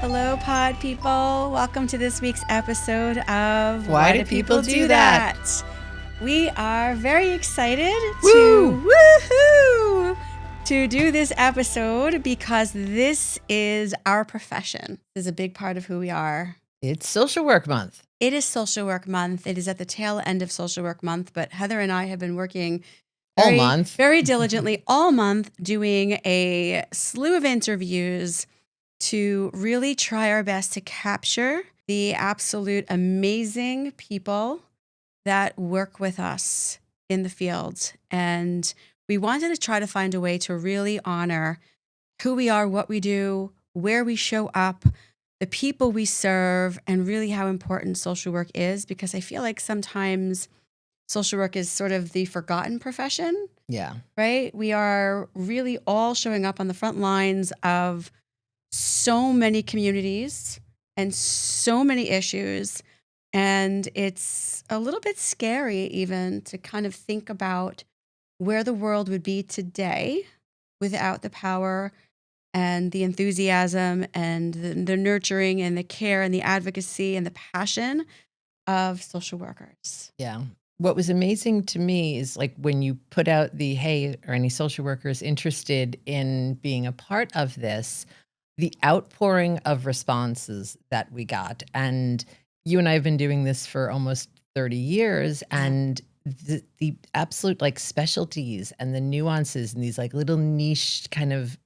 Hello, pod people. Welcome to this week's episode of Why Do People Do That? We are very excited Woo! to do this episode because this is our profession. This is a big part of who we are. It's Social Work Month. It is Social Work Month. It is at the tail end of Social Work Month, but Heather and I have been working very diligently all month doing a slew of interviews to really try our best to capture the absolute amazing people that work with us in the field. And we wanted to try to find a way to really honor who we are, what we do, where we show up, the people we serve, and really how important social work is, because I feel like sometimes social work is sort of the forgotten profession. Yeah. Right? We are really all showing up on the front lines of so many communities and so many issues. And it's a little bit scary even to kind of think about where the world would be today without the power and the enthusiasm and the nurturing and the care and the advocacy and the passion of social workers. Yeah. What was amazing to me is like when you put out the, hey, are any social workers interested in being a part of this, the outpouring of responses that we got. And you and I have been doing this for almost 30 years. And the absolute like specialties and the nuances and these like little niche kind of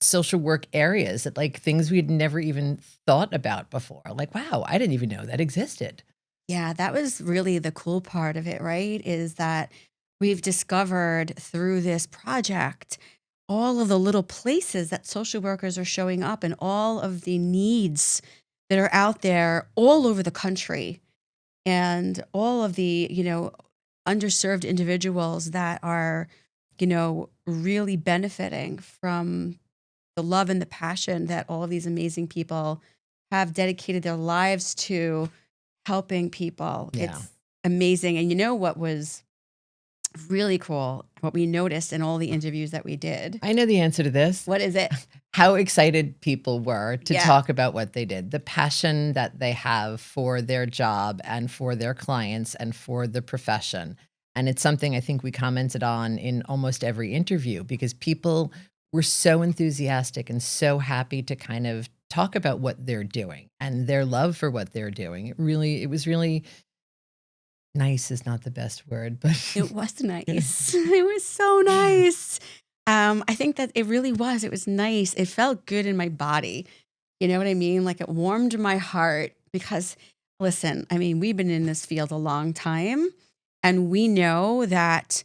social work areas that like things we had never even thought about before. Like, wow, I didn't even know that existed. Yeah, that was really the cool part of it, right? Is that we've discovered through this project all of the little places that social workers are showing up and all of the needs that are out there all over the country and all of the, underserved individuals that are, really benefiting from the love and the passion that all of these amazing people have dedicated their lives to helping people. Yeah. It's amazing. And you know what was really cool, what we noticed in all the interviews that we did? I know the answer to this. What is it? How excited people were to talk about what they did, the passion that they have for their job and for their clients and for the profession. And it's something I think we commented on in almost every interview because people were so enthusiastic and so happy to kind of talk about what they're doing and their love for what they're doing. It was really nice is not the best word, but it was nice. It was so nice. I think that it really was. It was nice. It felt good in my body. You know what I mean? Like it warmed my heart because, listen, I mean, we've been in this field a long time and we know that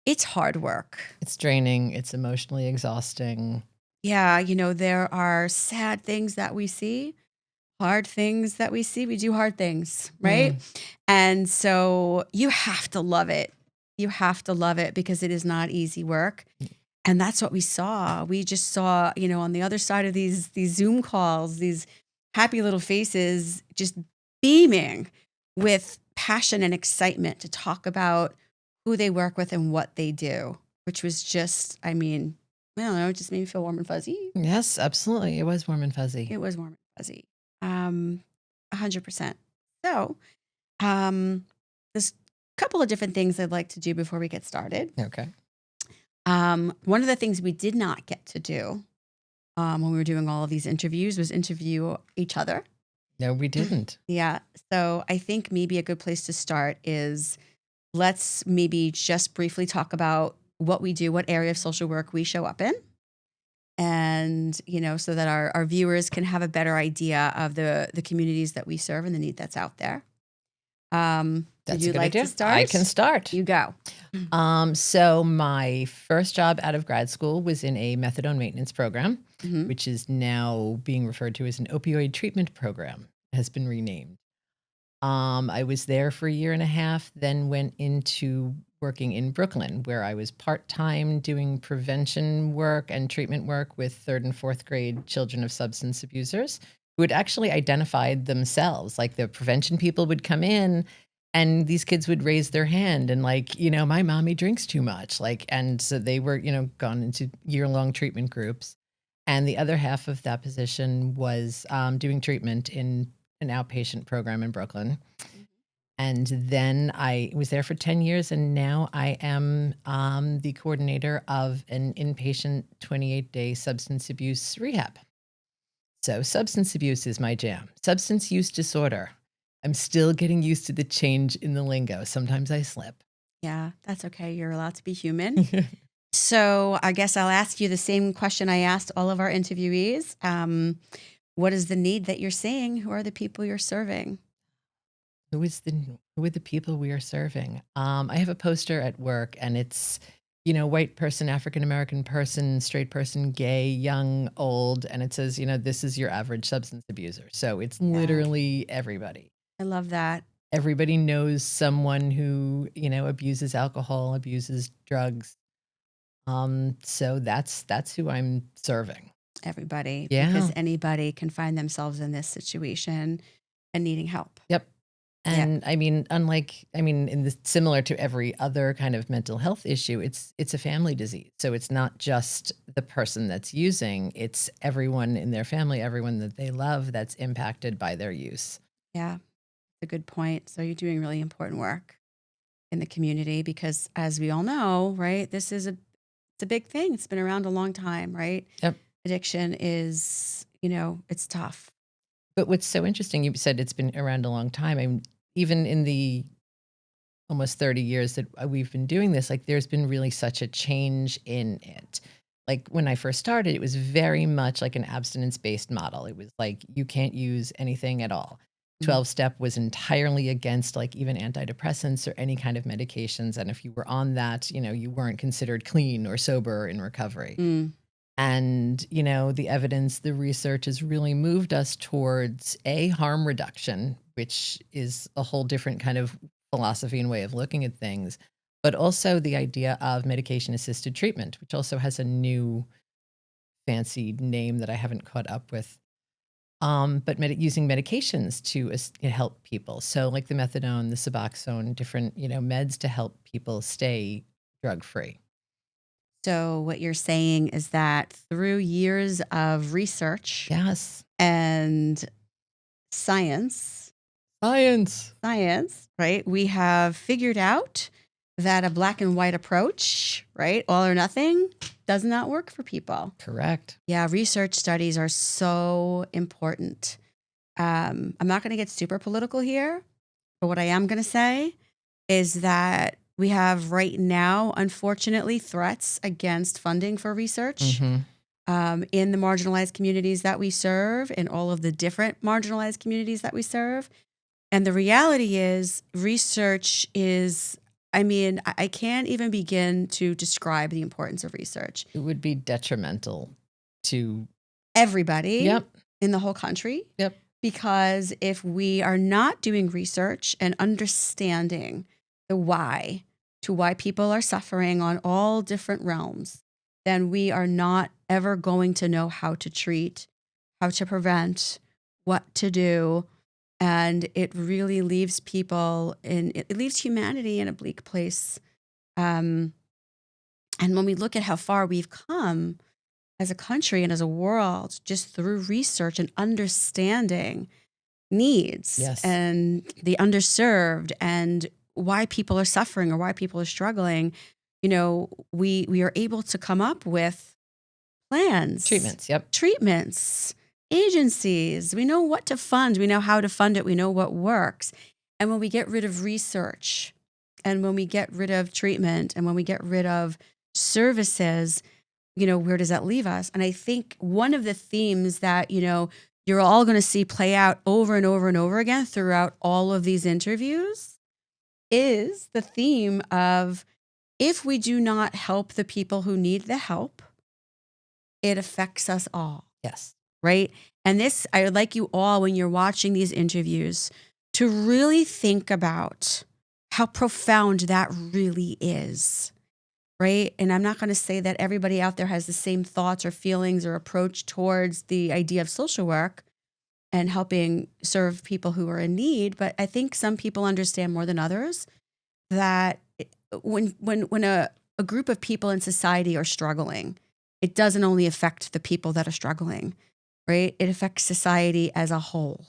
it's hard work. It's draining. It's emotionally exhausting. Yeah. There are sad things that we see, hard things that we see. We do hard things, right? And so you have to love it. You have to love it because it is not easy work. And that's what we saw. We just saw, on the other side of these Zoom calls, these happy little faces just beaming with passion and excitement to talk about who they work with and what they do, which was just, I don't know, it just made me feel warm and fuzzy. Yes, absolutely. It was warm and fuzzy. It was warm and fuzzy. 100%. So, there's a couple of different things I'd like to do before we get started. Okay. One of the things we did not get to do when we were doing all of these interviews was interview each other. No, we didn't. Yeah. So I think maybe a good place to start is let's maybe just briefly talk about what we do, what area of social work we show up in. And, so that our viewers can have a better idea of the communities that we serve and the need that's out there. That's would you like to start? I can start. You go. So my first job out of grad school was in a methadone maintenance program, which is now being referred to as an opioid treatment program. It has been renamed. I was there for a year and a half, then went into working in Brooklyn, where I was part-time doing prevention work and treatment work with third and fourth grade children of substance abusers who had actually identified themselves. Like the prevention people would come in and these kids would raise their hand and like, my mommy drinks too much. And so they were, gone into year-long treatment groups. And the other half of that position was doing treatment in an outpatient program in Brooklyn. And then I was there for 10 years, and now I am the coordinator of an inpatient 28-day substance abuse rehab. So substance abuse is my jam. Substance use disorder. I'm still getting used to the change in the lingo. Sometimes I slip. Yeah, that's okay. You're allowed to be human. So I guess I'll ask you the same question I asked all of our interviewees. What is the need that you're seeing? Who are the people you're serving? Who are the people we are serving? I have a poster at work, and it's, white person, African American person, straight person, gay, young, old, and it says, this is your average substance abuser. So it's literally everybody. I love that. Everybody knows someone who, abuses alcohol, abuses drugs. So that's who I'm serving. Everybody, Yeah. because anybody can find themselves in this situation and needing help. Yep. And similar to every other kind of mental health issue, it's a family disease. So it's not just the person that's using, it's everyone in their family, everyone that they love that's impacted by their use. Yeah, that's a good point. So you're doing really important work in the community because, as we all know, right, it's a big thing. It's been around a long time, right? Yep. Addiction is, it's tough. But what's so interesting, you said it's been around a long time. I mean, even in the almost 30 years that we've been doing this, like there's been really such a change in it. Like when I first started, it was very much like an abstinence-based model. It was like, you can't use anything at all. 12-step was entirely against like even antidepressants or any kind of medications. And if you were on that, you weren't considered clean or sober in recovery. And, the evidence, the research has really moved us towards harm reduction, which is a whole different kind of philosophy and way of looking at things, but also the idea of medication-assisted treatment, which also has a new fancy name that I haven't caught up with. But using medications to help people. So like the methadone, the Suboxone, different, meds to help people stay drug-free. So what you're saying is that through years of research, yes, and science, right? We have figured out that a black and white approach, right, all or nothing, does not work for people. Correct. Yeah, research studies are so important. I'm not going to get super political here, but what I am going to say is that we have right now, unfortunately, threats against funding for research in the marginalized communities that we serve, in all of the different marginalized communities that we serve. And the reality is, research is, I can't even begin to describe the importance of research. It would be detrimental to everybody in the whole country. Yep. Because if we are not doing research and understanding the why people are suffering on all different realms, then we are not ever going to know how to treat, how to prevent, what to do. And it really leaves it leaves humanity in a bleak place. And when we look at how far we've come as a country and as a world, just through research and understanding needs and the underserved and why people are suffering or why people are struggling, we are able to come up with plans, treatments, agencies. We know what to fund. We know how to fund it. We know what works. And when we get rid of research and when we get rid of treatment and when we get rid of services, where does that leave us? And I think one of the themes that, you're all going to see play out over and over and over again throughout all of these interviews is the theme of, if we do not help the people who need the help, it affects us all. Yes. Right? And this, I would like you all, when you're watching these interviews, to really think about how profound that really is. Right? And I'm not going to say that everybody out there has the same thoughts or feelings or approach towards the idea of social work and helping serve people who are in need. But I think some people understand more than others that when a group of people in society are struggling it doesn't only affect the people that are struggling, right? It affects society as a whole.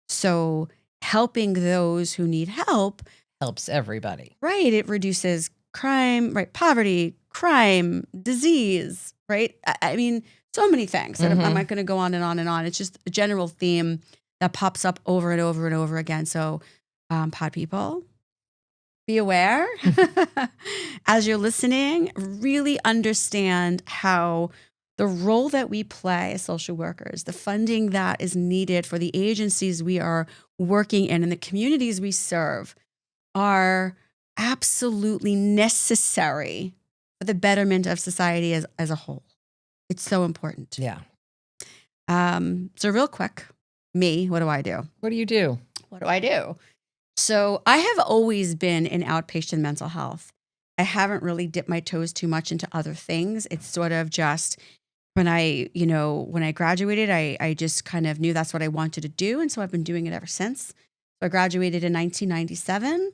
So helping those who need help helps everybody. Right. It reduces crime, right? Poverty, crime, disease, right? I mean, so many things that I'm not going to go on and on and on. It's just a general theme that pops up over and over and over again. So, pod people, be aware as you're listening, really understand how the role that we play as social workers, the funding that is needed for the agencies we are working in and the communities we serve are absolutely necessary for the betterment of society as a whole. It's so important. Yeah. So real quick, what do I do? What do you do? What do I do? So I have always been in outpatient mental health. I haven't really dipped my toes too much into other things. It's sort of just when I graduated, I just kind of knew that's what I wanted to do. And so I've been doing it ever since. So I graduated in 1997.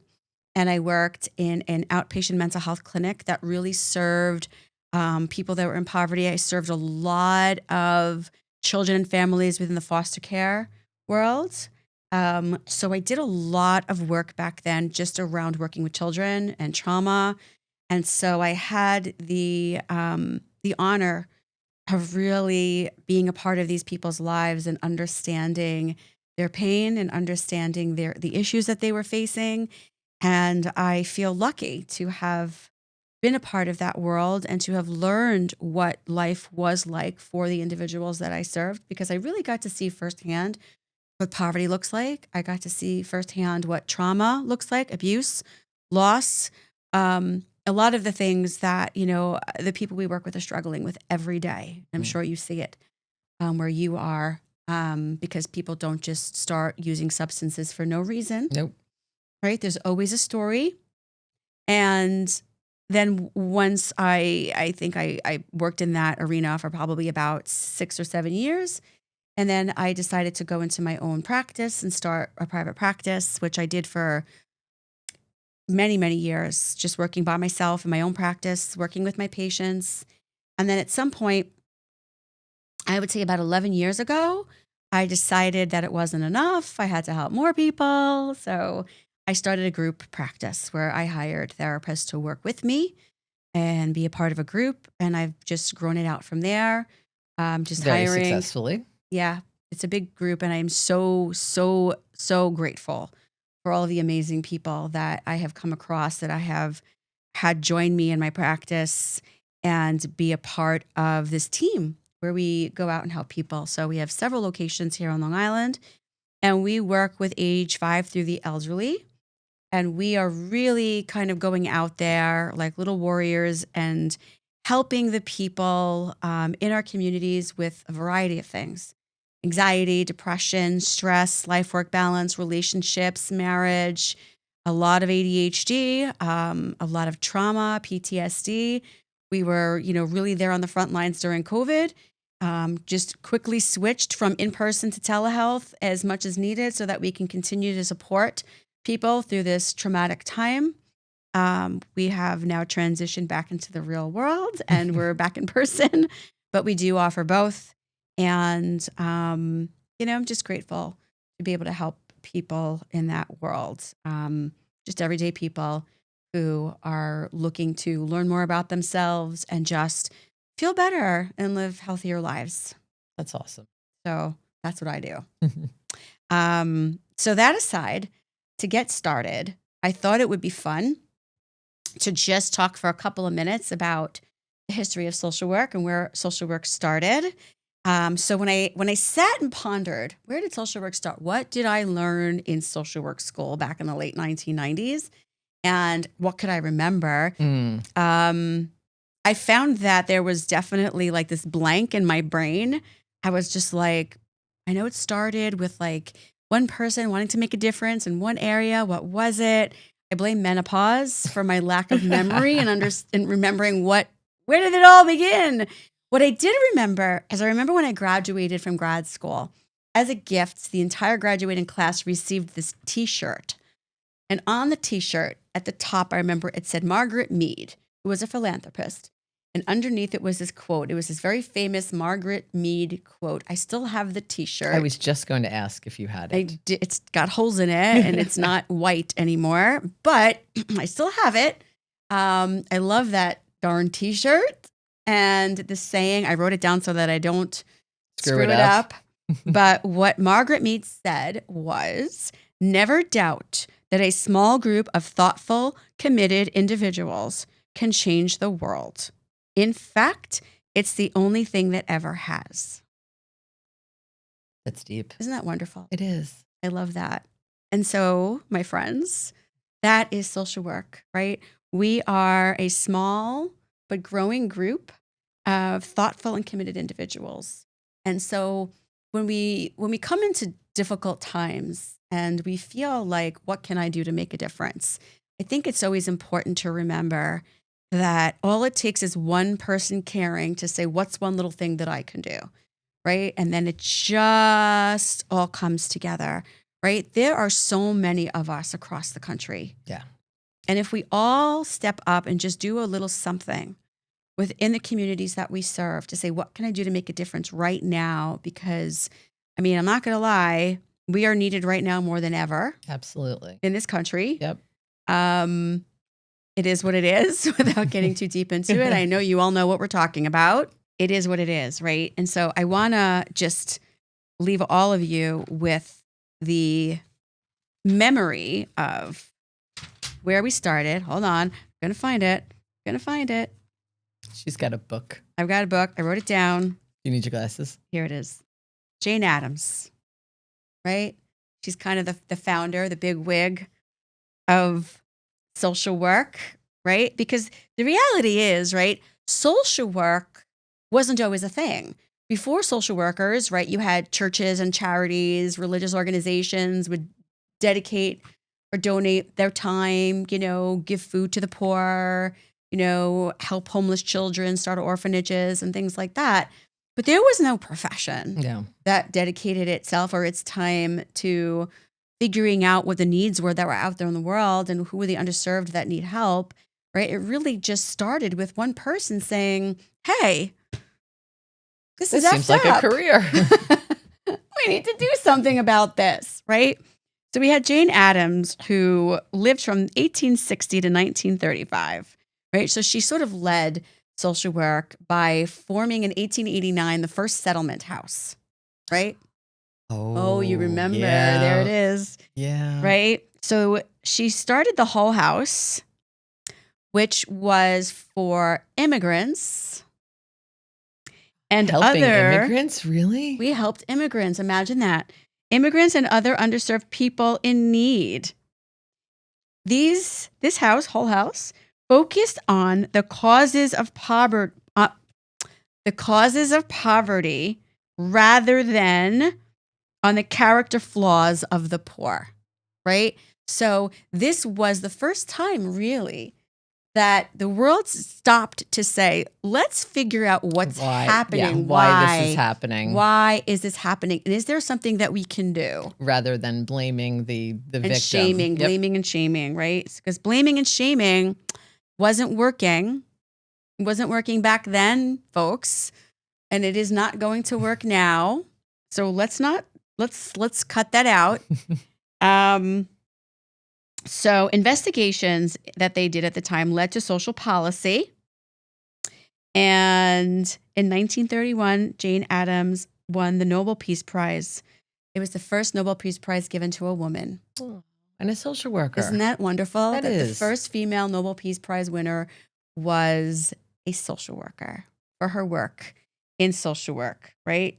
And I worked in an outpatient mental health clinic that really served people that were in poverty. I served a lot of children and families within the foster care world. So I did a lot of work back then just around working with children and trauma. And so I had the honor of really being a part of these people's lives and understanding their pain and understanding the issues that they were facing. And I feel lucky to have been a part of that world and to have learned what life was like for the individuals that I served, because I really got to see firsthand what poverty looks like. I got to see firsthand what trauma looks like, abuse, loss, a lot of the things that, the people we work with are struggling with every day. I'm sure you see it where you are, because people don't just start using substances for no reason. Nope. Right? There's always a story. And then once I think I worked in that arena for probably about 6 or 7 years. And then I decided to go into my own practice and start a private practice, which I did for many, many years, just working by myself in my own practice, working with my patients. And then at some point, I would say about 11 years ago, I decided that it wasn't enough. I had to help more people. So I started a group practice where I hired therapists to work with me and be a part of a group. And I've just grown it out from there. Just Very hiring. Successfully. Yeah, it's a big group. And I'm so, so, so grateful for all of the amazing people that I have come across, that I have had join me in my practice and be a part of this team where we go out and help people. So we have several locations here on Long Island, and we work with age 5 through the elderly. And we are really kind of going out there like little warriors and helping the people in our communities with a variety of things: anxiety, depression, stress, life-work balance, relationships, marriage, a lot of ADHD, a lot of trauma, PTSD. We were, really there on the front lines during COVID. Just quickly switched from in-person to telehealth as much as needed so that we can continue to support people through this traumatic time. We have now transitioned back into the real world and we're back in person, but we do offer both. And, I'm just grateful to be able to help people in that world. Just everyday people who are looking to learn more about themselves and just feel better and live healthier lives. That's awesome. So that's what I do. So that aside, to get started, I thought it would be fun to just talk for a couple of minutes about the history of social work and where social work started. So when I sat and pondered, where did social work start? What did I learn in social work school back in the late 1990s? And what could I remember? I found that there was definitely like this blank in my brain. I was just like, I know it started with like one person wanting to make a difference in one area. What was it? I blame menopause for my lack of memory and remembering where did it all begin? What I did remember is I remember when I graduated from grad school, as a gift, the entire graduating class received this T-shirt. And on the T-shirt at the top, I remember it said Margaret Mead, who was a philanthropist. And underneath it was this quote. It was this very famous Margaret Mead quote. I still have the T-shirt. I was just going to ask if you had it. It's got holes in it and it's not white anymore, but I still have it. I love that darn T-shirt. And the saying, I wrote it down so that I don't screw it up. But what Margaret Mead said was, never doubt that a small group of thoughtful, committed individuals can change the world. In fact, it's the only thing that ever has. That's deep. Isn't that wonderful? It is. I love that. And so, my friends, that is social work, right? We are a small but growing group of thoughtful and committed individuals. And so when we come into difficult times and we feel like, what can I do to make a difference? I think it's always important to remember that all it takes is one person caring to say, what's one little thing that I can do, right? And then it just all comes together, right? There are so many of us across the country. Yeah. And if we all step up and just do a little something within the communities that we serve to say, what can I do to make a difference right now? Because, I mean, I'm not going to lie, we are needed right now more than ever. Absolutely. In this country. Yep. It is what it is without getting too deep into it. I know you all know what we're talking about. It is what it is, right? And so I want to just leave all of you with the memory of where we started. Hold on. I'm going to find it. She's got a book. I've got a book. I wrote it down. You need your glasses? Here it is. Jane Addams, right? She's kind of the founder, the big wig of social work, right? Because the reality is, right, social work wasn't always a thing. Before social workers, right, you had churches and charities, religious organizations would dedicate or donate their time, give food to the poor, help homeless children, start orphanages and things like that. But there was no profession that dedicated itself or its time to figuring out what the needs were that were out there in the world and who were the underserved that need help, right? It really just started with one person saying, hey, this seems like a career. We need to do something about this, right? So we had Jane Addams, who lived from 1860 to 1935, right? So she sort of led social work by forming in 1889 the first settlement house, right? Oh, you remember. Yeah. There it is. Yeah. Right? So she started the Hull House, which was for immigrants and helping immigrants, really? We helped immigrants. Imagine that. Immigrants and other underserved people in need. This house, Hull House, focused on the causes of poverty rather than on the character flaws of the poor, right? So this was the first time, really, that the world stopped to say, let's figure out what's happening. Yeah, why this is happening. Why is this happening? And is there something that we can do? Rather than blaming the victim. And shaming, blaming and shaming, right? Because blaming and shaming wasn't working. It wasn't working back then, folks. And it is not going to work now. So let's cut that out. So investigations that they did at the time led to social policy. And in 1931, Jane Addams won the Nobel Peace Prize. It was the first Nobel Peace Prize given to a woman. And a social worker. Isn't that wonderful? That is. The first female Nobel Peace Prize winner was a social worker for her work in social work, right?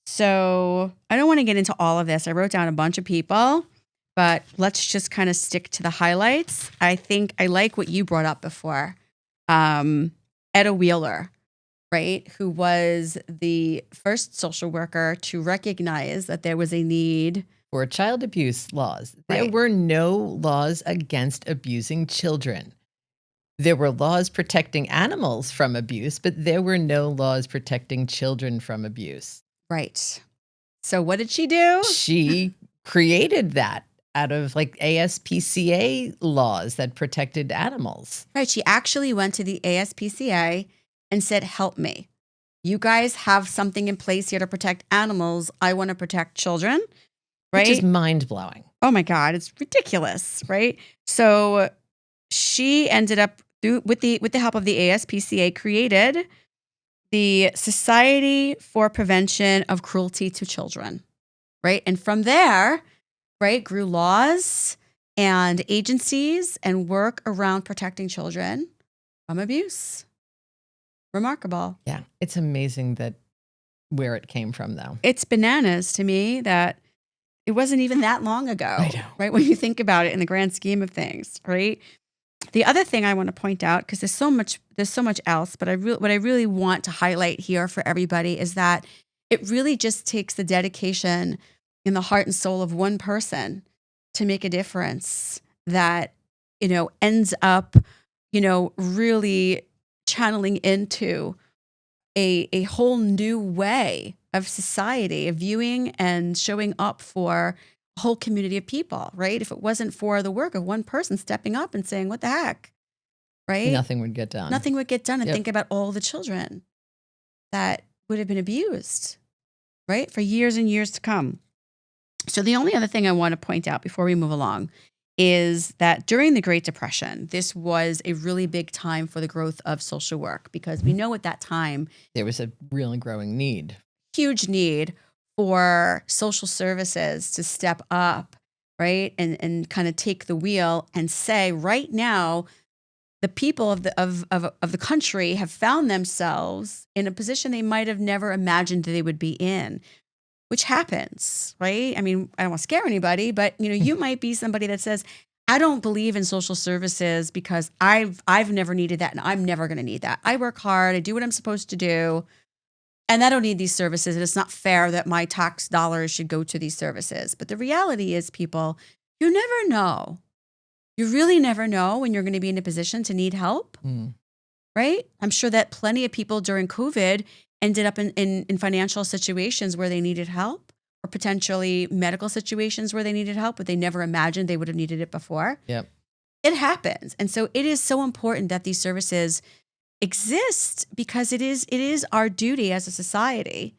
So I don't want to get into all of this. I wrote down a bunch of people, but let's just kind of stick to the highlights. I think I like what you brought up before. Etta Wheeler, right? Who was the first social worker to recognize that there was a need for child abuse laws. There Right. were no laws against abusing children. There were laws protecting animals from abuse, but there were no laws protecting children from abuse. Right. So what did she do? She created that out of like ASPCA laws that protected animals. Right. She actually went to the ASPCA and said, help me. You guys have something in place here to protect animals. I want to protect children, right? Which is mind-blowing. Oh my God, it's ridiculous, right? So she ended up, with the help of the ASPCA, created the Society for Prevention of Cruelty to Children, right? And from there, right, grew laws and agencies and work around protecting children from abuse. Remarkable. Yeah, it's amazing that where it came from, though. It's bananas to me that it wasn't even that long ago, I know. right? When you think about it in the grand scheme of things, right? The other thing I want to point out, because there's so much else, but what I really want to highlight here for everybody is that it really just takes the dedication in the heart and soul of one person to make a difference that, ends up, really channeling into a whole new way of society, of viewing and showing up for a whole community of people, right? If it wasn't for the work of one person stepping up and saying, what the heck, right? Nothing would get done. Nothing would get done. And think about all the children that would have been abused, right? For years and years to come. So the only other thing I want to point out before we move along is that during the Great Depression, this was a really big time for the growth of social work, because we know at that time there was a really growing need. Huge need for social services to step up, right? And kind of take the wheel and say, right now, the people of the country have found themselves in a position they might have never imagined they would be in, which happens, right? I mean, I don't want to scare anybody, but you might be somebody that says, I don't believe in social services because I've never needed that and I'm never going to need that. I work hard, I do what I'm supposed to do, and I don't need these services, and it's not fair that my tax dollars should go to these services. But the reality is, people, you never know. You really never know when you're going to be in a position to need help, right? I'm sure that plenty of people during COVID ended up in financial situations where they needed help, or potentially medical situations where they needed help, but they never imagined they would have needed it before. Yep. It happens. And so it is so important that these services exist, because it is our duty as a society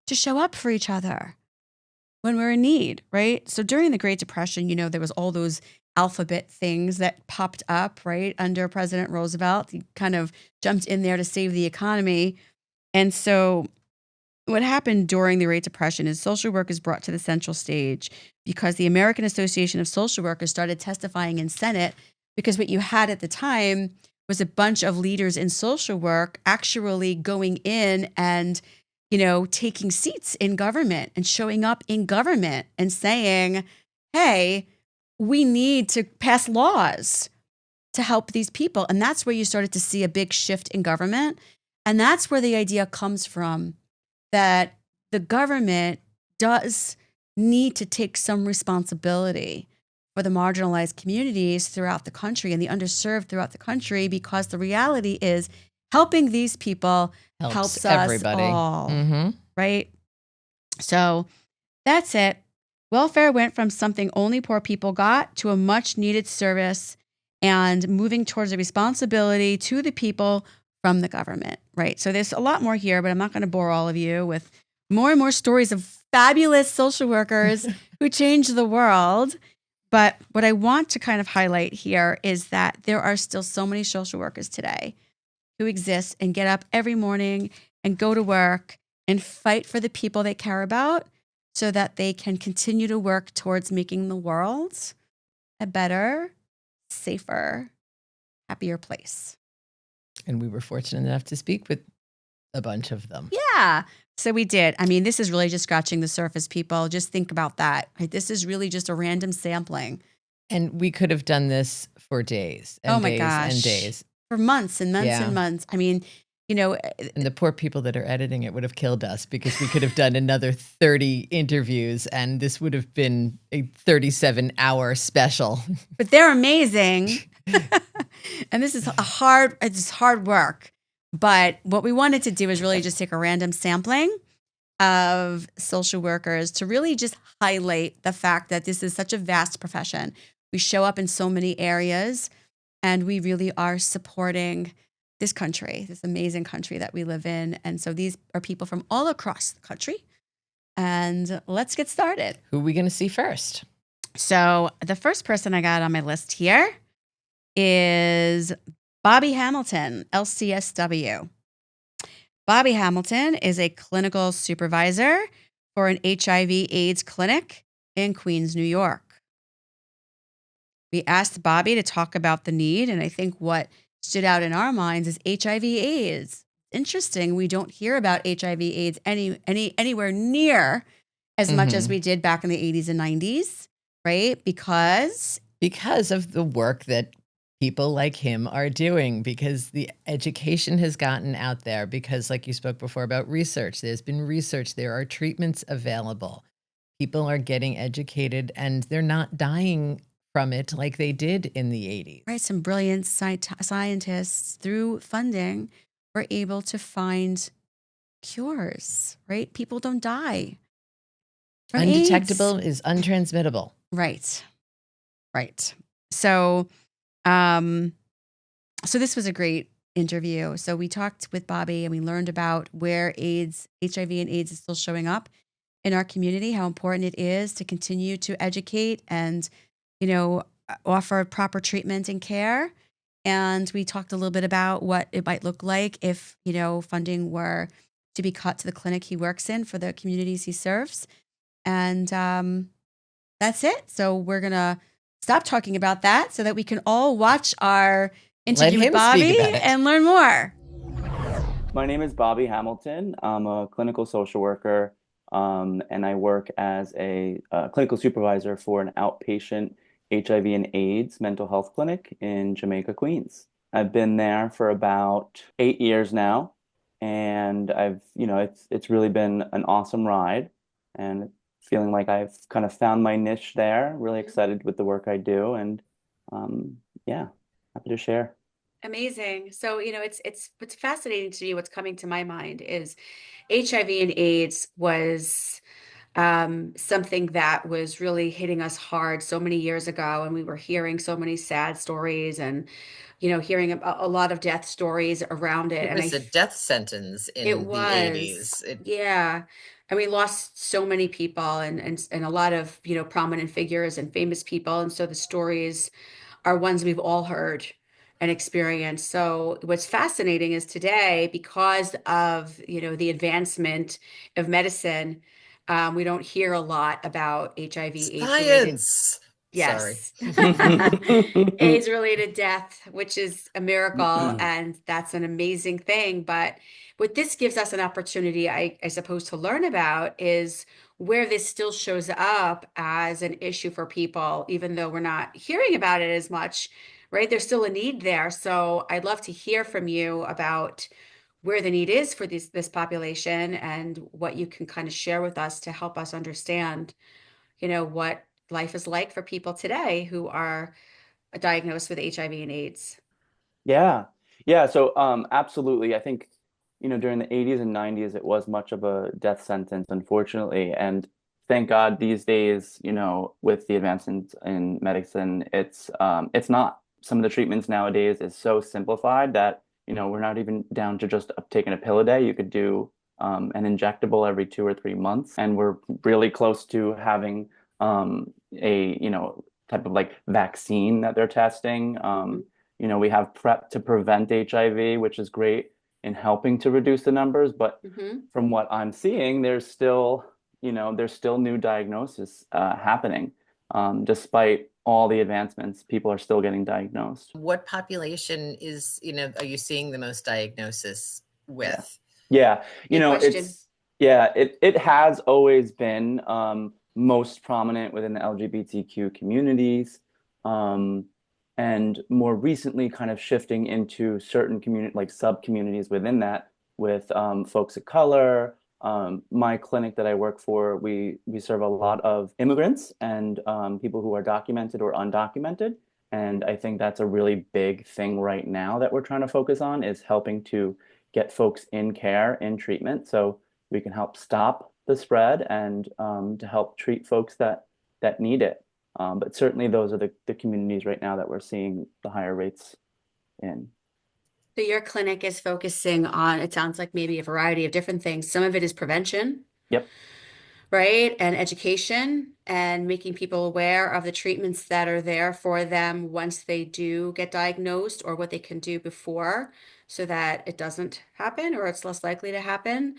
to show up for each other when we're in need, right? So during the Great Depression, there was all those alphabet things that popped up, right? Under President Roosevelt, he kind of jumped in there to save the economy. And so what happened during the Great Depression is social work is brought to the central stage because the American Association of Social Workers started testifying in Senate, because what you had at the time was a bunch of leaders in social work actually going in and, taking seats in government and showing up in government and saying, hey, we need to pass laws to help these people. And that's where you started to see a big shift in government. And that's where the idea comes from, that the government does need to take some responsibility for the marginalized communities throughout the country and the underserved throughout the country, because the reality is helping these people helps everybody. Us all, right? So that's it. Welfare went from something only poor people got to a much needed service, and moving towards a responsibility to the people from the government, right? So there's a lot more here, but I'm not going to bore all of you with more and more stories of fabulous social workers who changed the world. But what I want to kind of highlight here is that there are still so many social workers today who exist and get up every morning and go to work and fight for the people they care about so that they can continue to work towards making the world a better, safer, happier place. And we were fortunate enough to speak with a bunch of them. Yeah. So we did. I mean, this is really just scratching the surface, people. Just think about that. Right? This is really just a random sampling. And we could have done this for days and days and days. For months and months and months. I mean, and the poor people that are editing it would have killed us, because we could have done another 30 interviews and this would have been a 37-hour special. But they're amazing. And this is it's hard work. But what we wanted to do is really just take a random sampling of social workers to really just highlight the fact that this is such a vast profession. We show up in so many areas, and we really are supporting this country, this amazing country that we live in. And so these are people from all across the country. And let's get started. Who are we going to see first? So the first person I got on my list here is Bobby Hamilton, LCSW. Bobby Hamilton is a clinical supervisor for an HIV/AIDS clinic in Queens, New York. We asked Bobby to talk about the need, and I think what stood out in our minds is HIV/AIDS. Interesting, we don't hear about HIV/AIDS anywhere near as much as we did back in the 80s and 90s, right? Because of the work that people like him are doing, because the education has gotten out there, because like you spoke before about research, there's been research, there are treatments available. People are getting educated and they're not dying from it like they did in the 80s. Right, some brilliant scientists through funding were able to find cures, right? People don't die from Undetectable AIDS. is untransmittable. Right. So, so this was a great interview. So we talked with Bobby and we learned about where HIV and AIDS is still showing up in our community, how important it is to continue to educate and, offer proper treatment and care. And we talked a little bit about what it might look like if, funding were to be cut to the clinic he works in for the communities he serves. And that's it. So we're going to stop talking about that so that we can all watch our interview with Bobby and learn more. My name is Bobby Hamilton. I'm a clinical social worker, and I work as a clinical supervisor for an outpatient HIV and AIDS mental health clinic in Jamaica, Queens. I've been there for about 8 years now, and it's really been an awesome ride, and feeling like I've kind of found my niche there. Really excited with the work I do, and happy to share. Amazing. So, it's what's fascinating to me, what's coming to my mind is HIV and AIDS was something that was really hitting us hard so many years ago. And we were hearing so many sad stories and, hearing a lot of death stories around it. It was a death sentence in the 80s. Yeah. And we lost so many people and a lot of, prominent figures and famous people. And so the stories are ones we've all heard and experienced. So what's fascinating is today, because of, the advancement of medicine, we don't hear a lot about HIV, AIDS-related. Yes. AIDS-related death, which is a miracle, and that's an amazing thing. But what this gives us an opportunity, I suppose, to learn about is where this still shows up as an issue for people, even though we're not hearing about it as much, right? There's still a need there. So I'd love to hear from you about where the need is for this population and what you can kind of share with us to help us understand, what life is like for people today who are diagnosed with HIV and AIDS. Yeah. Yeah. So, absolutely. I think, during the 80s and 90s, it was much of a death sentence, unfortunately. And thank God these days, with the advancements in medicine, it's not. Some of the treatments nowadays is so simplified that, we're not even down to just taking a pill a day. You could do an injectable every 2 or 3 months. And we're really close to having a, type of like vaccine that they're testing. We have PrEP to prevent HIV, which is great in helping to reduce the numbers. But from what I'm seeing, there's still new diagnosis happening. Despite all the advancements, people are still getting diagnosed. What population are you seeing the most diagnosis with? Yeah. It has always been most prominent within the LGBTQ communities. And more recently kind of shifting into certain community, like sub-communities within that with folks of color. My clinic that I work for, we serve a lot of immigrants and people who are documented or undocumented. And I think that's a really big thing right now that we're trying to focus on is helping to get folks in care, in treatment, so we can help stop the spread and to help treat folks that need it. But certainly those are the communities right now that we're seeing the higher rates in. So your clinic is focusing on, it sounds like maybe a variety of different things. Some of it is prevention, Yep. right? And education and making people aware of the treatments that are there for them once they do get diagnosed or what they can do before so that it doesn't happen or it's less likely to happen.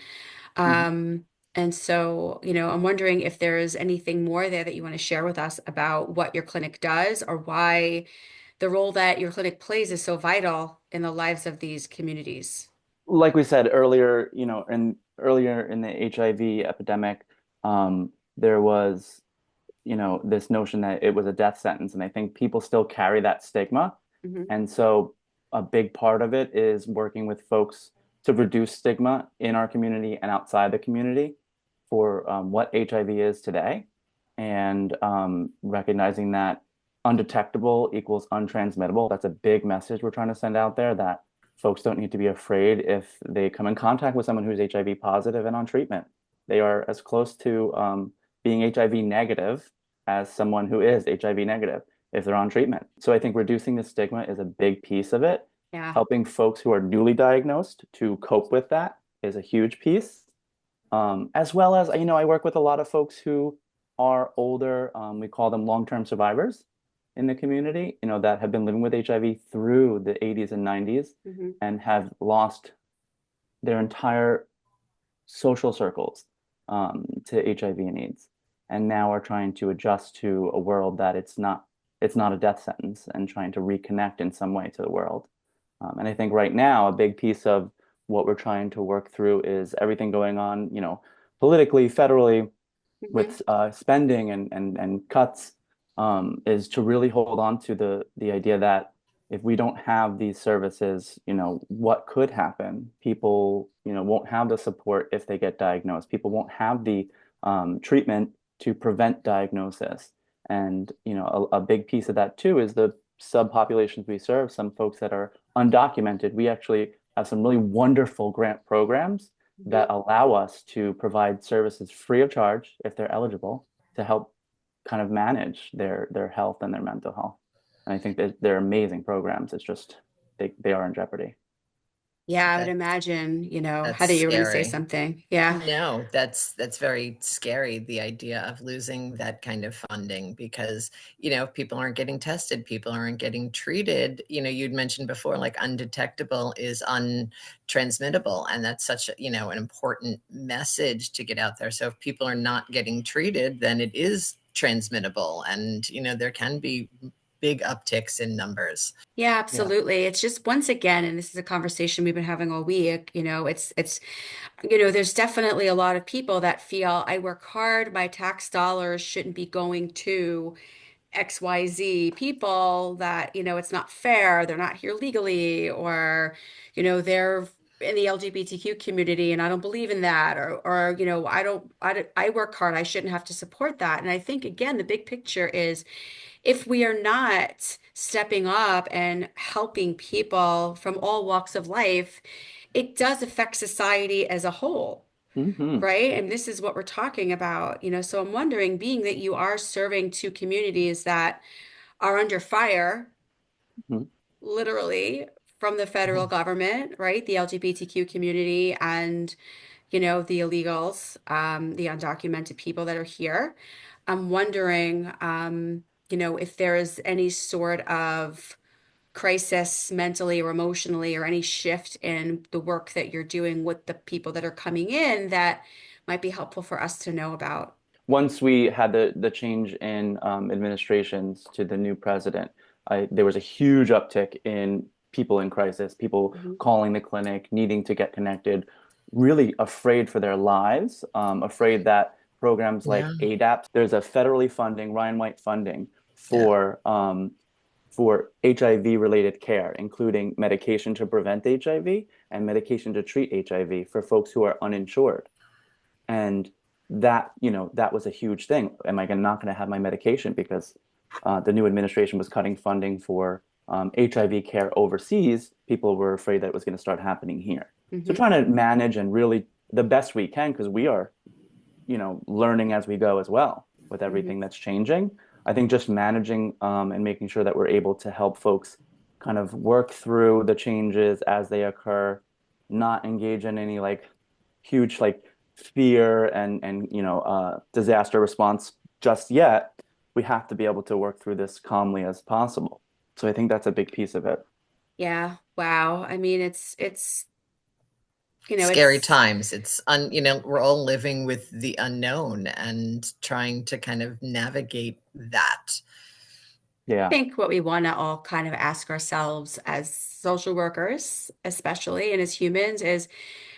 Mhm. Um, and so, I'm wondering if there's anything more there that you want to share with us about what your clinic does or why the role that your clinic plays is so vital in the lives of these communities. Like we said earlier, earlier in the HIV epidemic, there was, this notion that it was a death sentence, and I think people still carry that stigma. Hmm. And so a big part of it is working with folks to reduce stigma in our community and outside the community for what HIV is today, and recognizing that undetectable equals untransmittable. That's a big message we're trying to send out there, that folks don't need to be afraid if they come in contact with someone who's HIV positive and on treatment. They are as close to being HIV negative as someone who is HIV negative if they're on treatment. So I think reducing the stigma is a big piece of it. Yeah. Helping folks who are newly diagnosed to cope with that is a huge piece. As well as, I work with a lot of folks who are older. We call them long-term survivors in the community, that have been living with HIV through the 80s and 90s Hmm. and have lost their entire social circles to HIV and AIDS, and now are trying to adjust to a world that it's not a death sentence, and trying to reconnect in some way to the world. And I think right now a big piece of what we're trying to work through is everything going on, politically, federally, Hmm. with spending and cuts, is to really hold on to the idea that if we don't have these services, what could happen? People, won't have the support if they get diagnosed. People won't have the treatment to prevent diagnosis. And, a big piece of that too is the subpopulations we serve, some folks that are undocumented. We actually have some really wonderful grant programs Hmm. that allow us to provide services free of charge if they're eligible to help kind of manage their health and their mental health. And I think that they're amazing programs. It's just they are in jeopardy. Yeah, I would That imagine, that's Heather, you were going to say scary. something. Yeah. No, that's very scary, the idea of losing that kind of funding because, if people aren't getting tested, people aren't getting treated. You'd mentioned before, like undetectable is untransmittable. And that's such an important message to get out there. So if people are not getting treated, then it is transmittable. And, there can be big upticks in numbers. Yeah, Yeah. absolutely. It's just once again, and this is a conversation we've been having all week, it's there's definitely a lot of people that feel I work hard, my tax dollars shouldn't be going to XYZ people that, it's not fair, they're not here legally, or, they're in the LGBTQ community and I don't believe in that, or, I work hard, I shouldn't have to support that. And I think, again, the big picture is if we are not stepping up and helping people from all walks of life, it does affect society as a whole. Hmm. Right. And this is what we're talking about, So I'm wondering, being that you are serving two communities that are under fire, Hmm. literally from the federal government, right? The LGBTQ community and, the illegals, the undocumented people that are here. I'm wondering, if there is any sort of crisis mentally or emotionally or any shift in the work that you're doing with the people that are coming in that might be helpful for us to know about. Once we had the change in administrations to the new president, there was a huge uptick in people in crisis, people Mhm. calling the clinic, needing to get connected, really afraid for their lives, afraid that programs Yeah. like ADAPT, there's a federally funding, Ryan White funding Yeah. for HIV related care, including medication to prevent HIV and medication to treat HIV for folks who are uninsured. And that was a huge thing. Am I not going to have my medication because the new administration was cutting funding for HIV care overseas? People were afraid that it was going to start happening here. So Mhm. trying to manage and really the best we can, because we are, learning as we go as well with Mhm. everything that's changing. I think just managing and making sure that we're able to help folks kind of work through the changes as they occur, not engage in any like huge like fear and disaster response just yet. We have to be able to work through this calmly as possible. So I think that's a big piece of it. Yeah. Wow. I mean, it's Scary it's times. We're all living with the unknown and trying to kind of navigate that. Yeah. think what we want to all kind of ask ourselves as social workers, especially, and as humans, is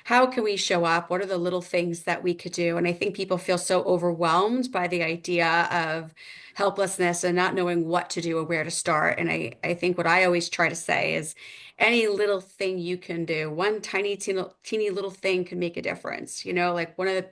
how can we show up? What are the little things that we could do? And I think people feel so overwhelmed by the idea of helplessness and not knowing what to do or where to start. And I think what I always try to say is any little thing you can do, one teeny little thing can make a difference. Like one of the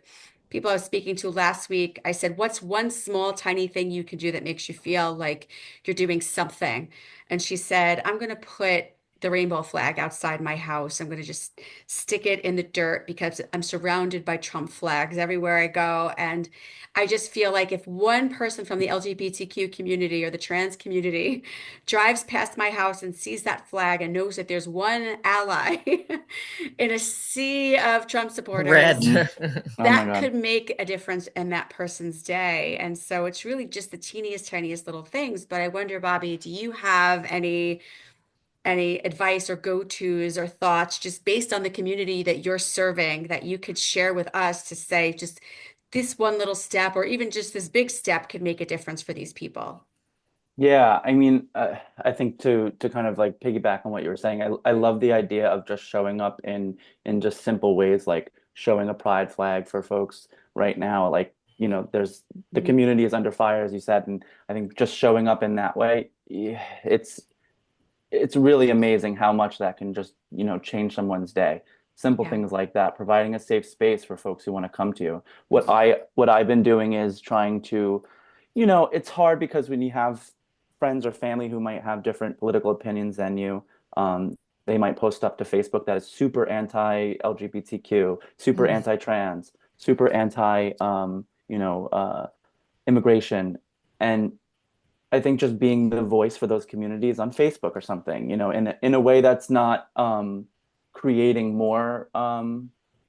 people I was speaking to last week, I said, what's one small, tiny thing you can do that makes you feel like you're doing something? And she said, I'm going to put the rainbow flag outside my house. I'm going to just stick it in the dirt because I'm surrounded by Trump flags everywhere I go. And I just feel like if one person from the LGBTQ community or the trans community drives past my house and sees that flag and knows that there's one ally in a sea of Trump supporters, Mhm. Oh my that God. could make a difference in that person's day. And so it's really just the tiniest little things. But I wonder, Bobby, do you have any advice or go-tos or thoughts just based on the community that you're serving that you could share with us to say just this one little step or even just this big step could make a difference for these people? Yeah, I mean, I think to kind of like piggyback on what you were saying, I love the idea of just showing up in just simple ways, like showing a pride flag for folks right now. Like, there's the Mhm. community is under fire, as you said, and I think just showing up in that way, yeah, it's really amazing how much that can just, change someone's day. Simple Yeah. things like that, providing a safe space for folks who want to come to you. What I've been doing is trying to, it's hard because when you have friends or family who might have different political opinions than you, they might post up to Facebook that is super anti-LGBTQ, super Mhm. anti-trans, super anti, immigration. And I think just being the voice for those communities on Facebook or something, in a way that's not creating more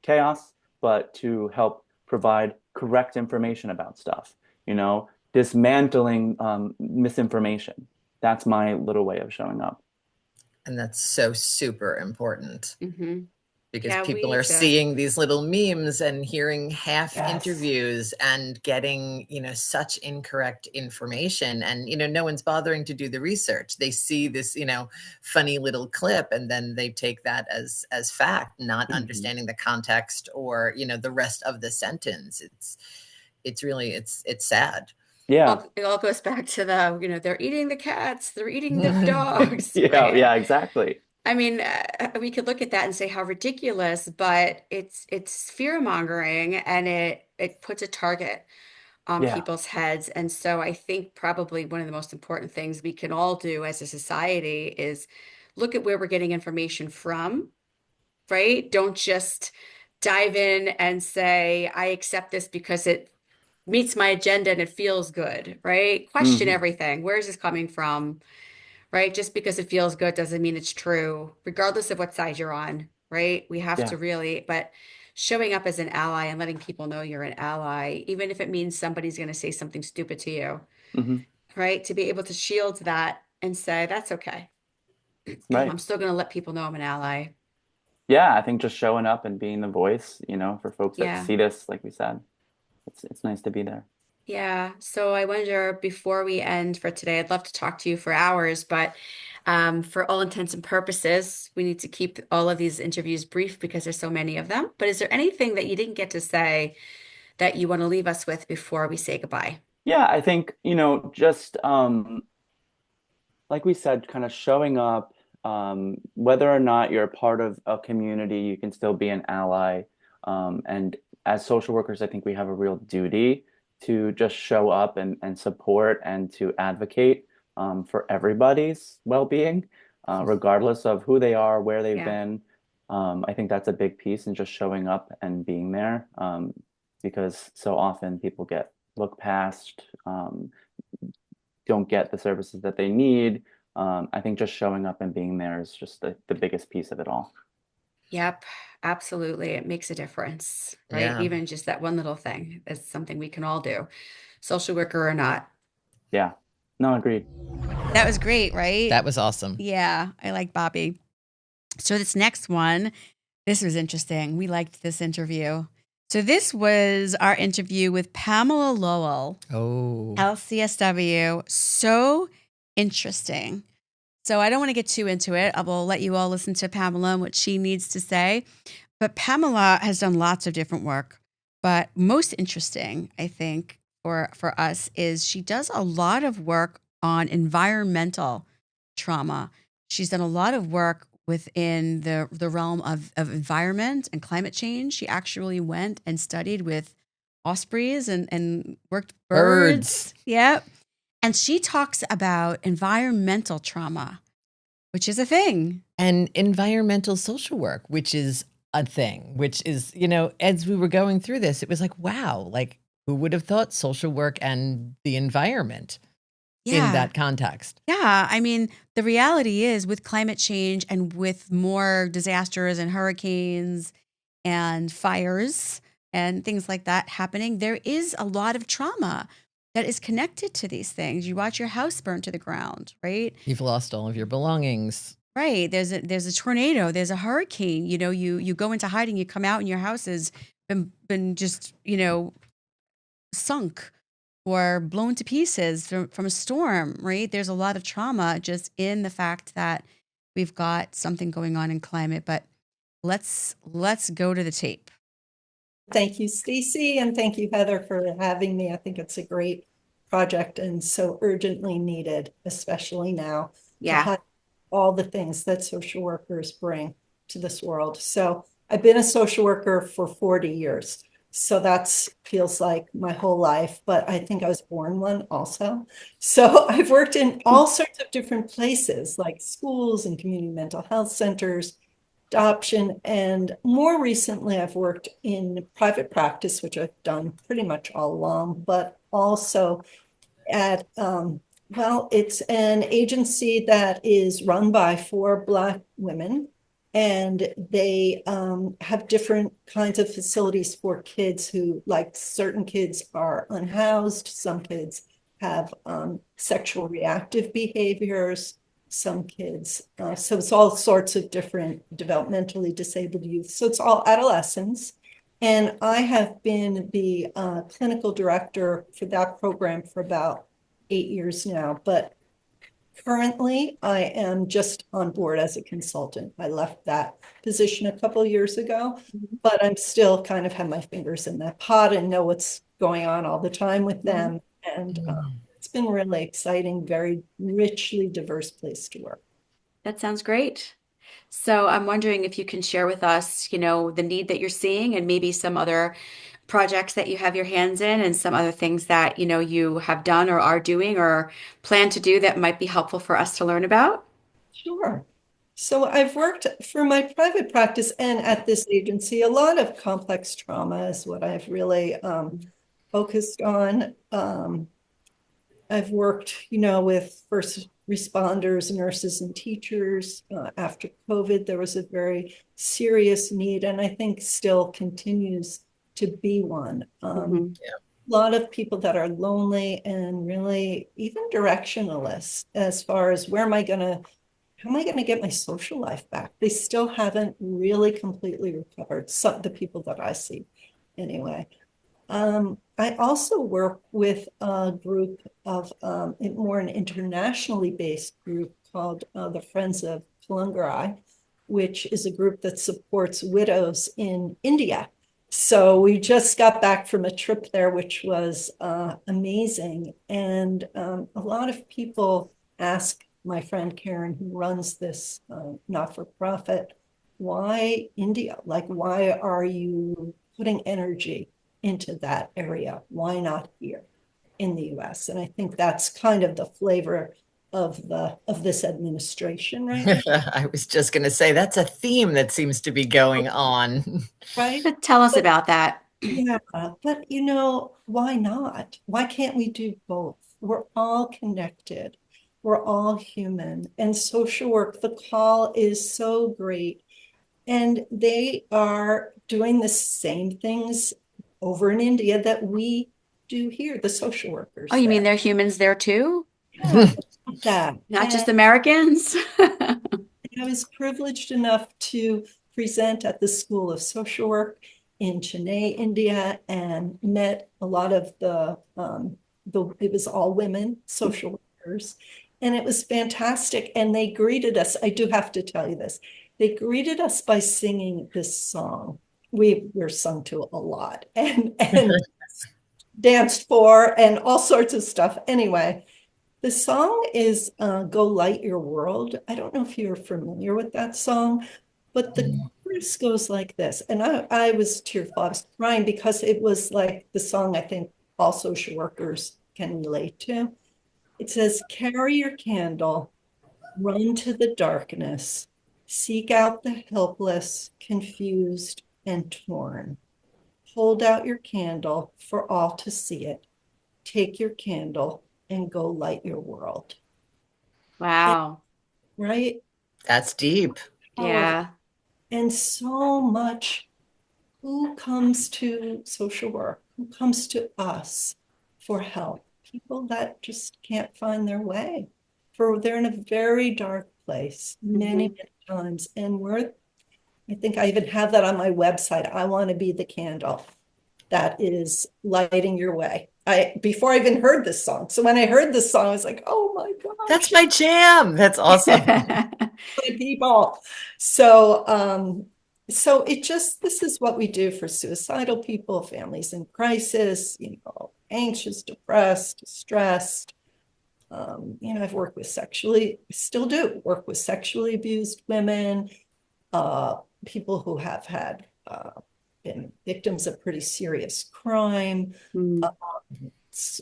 chaos, but to help provide correct information about stuff, dismantling misinformation. That's my little way of showing up. And that's so super important Mhm. because Yeah, we people need are to. seeing these little memes and hearing half Yes. interviews and getting, such incorrect information. And, no one's bothering to do the research. They see this, funny little clip and then they take that as fact, not Mhm. understanding the context or, the rest of the sentence. It's really it's sad. Yeah. Well, it all goes back to they're eating the cats, they're eating the dogs, Yeah, right? yeah, exactly. I mean, we could look at that and say how ridiculous, but it's fear mongering and it puts a target on Yeah. people's heads. And so I think probably one of the most important things we can all do as a society is look at where we're getting information from, right? Don't just dive in and say, I accept this because it meets my agenda and it feels good, right? Question Hmm. everything. Where is this coming from? Right? Just because it feels good doesn't mean it's true, regardless of what side you're on, right? We have Yeah. to really, but showing up as an ally and letting people know you're an ally, even if it means somebody's going to say something stupid to you, Hmm. right? To be able to shield that and say, that's okay. Right. I'm still going to let people know I'm an ally. Yeah, I think just showing up and being the voice, for folks that Yeah. see this, like we said, it's nice to be there. Yeah. So I wonder before we end for today, I'd love to talk to you for hours, but for all intents and purposes, we need to keep all of these interviews brief because there's so many of them. But is there anything that you didn't get to say that you want to leave us with before we say goodbye? Yeah, I think, just like we said, kind of showing up, whether or not you're a part of a community, you can still be an ally. And as social workers, I think we have a real duty to just show up and support and to advocate for everybody's well-being, regardless of who they are, where they've Yeah. been. I think that's a big piece in just showing up and being there, because so often people get looked past, don't get the services that they need, I think just showing up and being there is just the biggest piece of it all. Yep, absolutely. It makes a difference, right? Yeah. Even just that one little thing is something we can all do, social worker or not. Yeah. No, agreed. That was great, right? That was awesome. Yeah, I like Bobby. So this next one, this was interesting. We liked this interview. So this was our interview with Pamela Lowell, Oh. LCSW. So interesting. So I don't want to get too into it. I will let you all listen to Pamela and what she needs to say. But Pamela has done lots of different work. But most interesting, I think, for us is she does a lot of work on environmental trauma. She's done a lot of work within the realm of environment and climate change. She actually went and studied with ospreys and worked birds. Yep. And she talks about environmental trauma, which is a thing. And environmental social work, which is a thing, which is, as we were going through this, it was like, wow, like who would have thought social work and the environment in that context? Yeah. I mean, the reality is with climate change and with more disasters and hurricanes and fires and things like that happening, there is a lot of trauma that is connected to these things. You watch your house burn to the ground, right? You've lost all of your belongings. Right. There's a tornado, there's a hurricane, you go into hiding, you come out and your house has been just, sunk or blown to pieces from a storm, right? There's a lot of trauma just in the fact that we've got something going on in climate, but let's go to the tape. Thank you, Stacey, and thank you, Heather, for having me. I think it's a great project and so urgently needed, especially now, to highlight all the things that social workers bring to this world. So I've been a social worker for 40 years. So that's feels like my whole life, but I think I was born one also. So I've worked in all sorts of different places like schools and community mental health centers, adoption, and more recently I've worked in private practice, which I've done pretty much all along, but also at it's an agency that is run by 4 Black women, and they have different kinds of facilities for kids who, like, certain kids are unhoused, some kids have sexual reactive behaviors, some kids. So it's all sorts of different developmentally disabled youth. So it's all adolescents. And I have been the clinical director for that program for about 8 years now. But currently, I am just on board as a consultant. I left that position a couple of years ago, but I'm still kind of have my fingers in that pot and know what's going on all the time with them. And it's been really exciting, very richly diverse place to work. That sounds great. So I'm wondering if you can share with us, the need that you're seeing and maybe some other projects that you have your hands in and some other things that, you have done or are doing or plan to do that might be helpful for us to learn about. Sure. So I've worked for my private practice and at this agency, a lot of complex trauma is what I've really focused on. I've worked, with first responders, nurses, and teachers. After COVID, there was a very serious need, and I think still continues to be one. A lot of people that are lonely and really even directionless as far as how am I going to get my social life back? They still haven't really completely recovered. Some the people that I see, anyway. I also work with a group of more an internationally based group called the Friends of Kalungarai, which is a group that supports widows in India. So we just got back from a trip there, which was amazing. And a lot of people ask my friend Karen, who runs this not-for-profit, why India? Like, why are you putting energy into that area? Why not here in the US? And I think that's kind of the flavor of this administration right now. I was just going to say that's a theme that seems to be going on. Right? Tell us about that. Yeah, but why not? Why can't we do both? We're all connected. we're all human. And social work, the call is so great. And they are doing the same things over in India that we do here, the social workers Oh, you mean there. they're humans there too? Yeah, that. Not just And Americans? I was privileged enough to present at the School of Social Work in Chennai, India, and met a lot of it was all women social workers. And it was fantastic. And they greeted us. I do have to tell you this. They greeted us by singing this song. We were sung to a lot and danced for and all sorts of stuff. Anyway, the song is Go Light Your World. I don't know if you're familiar with that song, but the chorus goes like this. And I was tearful. I was crying because it was like the song I think all social workers can relate to. It says, carry your candle, run to the darkness, seek out the helpless, confused, and torn. Hold out your candle for all to see it. Take your candle and go light your world. Wow. Right? That's deep. Yeah. And so much who comes to social work, who comes to us for help, people that just can't find their way. For they're in a very dark place many, many times. And I think I even have that on my website. I want to be the candle that is lighting your way. Before I even heard this song. So when I heard this song, I was like, oh my gosh. That's my jam. That's awesome. People. So this is what we do for suicidal people, families in crisis, anxious, depressed, stressed. I've worked with still do work with sexually abused women, people who have had been victims of pretty serious crime,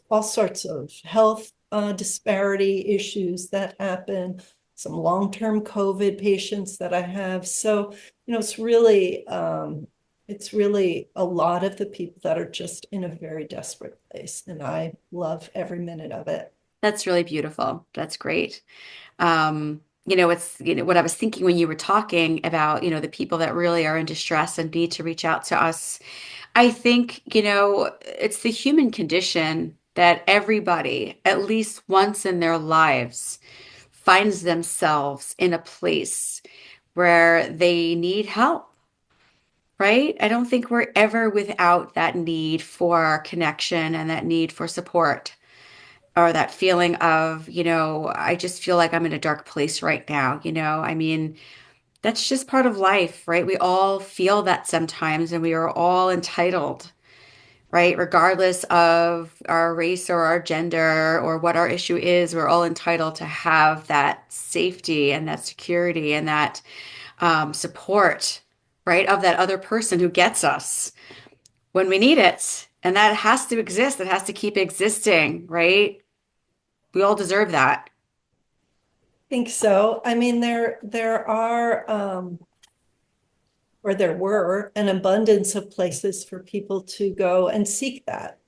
all sorts of health disparity issues that happen, some long-term COVID patients that I have. So, it's really a lot of the people that are just in a very desperate place. And I love every minute of it. That's really beautiful. That's great. It's, what I was thinking when you were talking about, the people that really are in distress and need to reach out to us. I think, it's the human condition that everybody, at least once in their lives, finds themselves in a place where they need help, right? I don't think we're ever without that need for connection and that need for support or that feeling of, I just feel like I'm in a dark place right now. I mean, that's just part of life, right? We all feel that sometimes, and we are all entitled, right? Regardless of our race or our gender or what our issue is, we're all entitled to have that safety and that security and that support, right? Of that other person who gets us when we need it. And that has to exist. It has to keep existing, right? We all deserve that. I think so. I mean, there are or there were an abundance of places for people to go and seek that.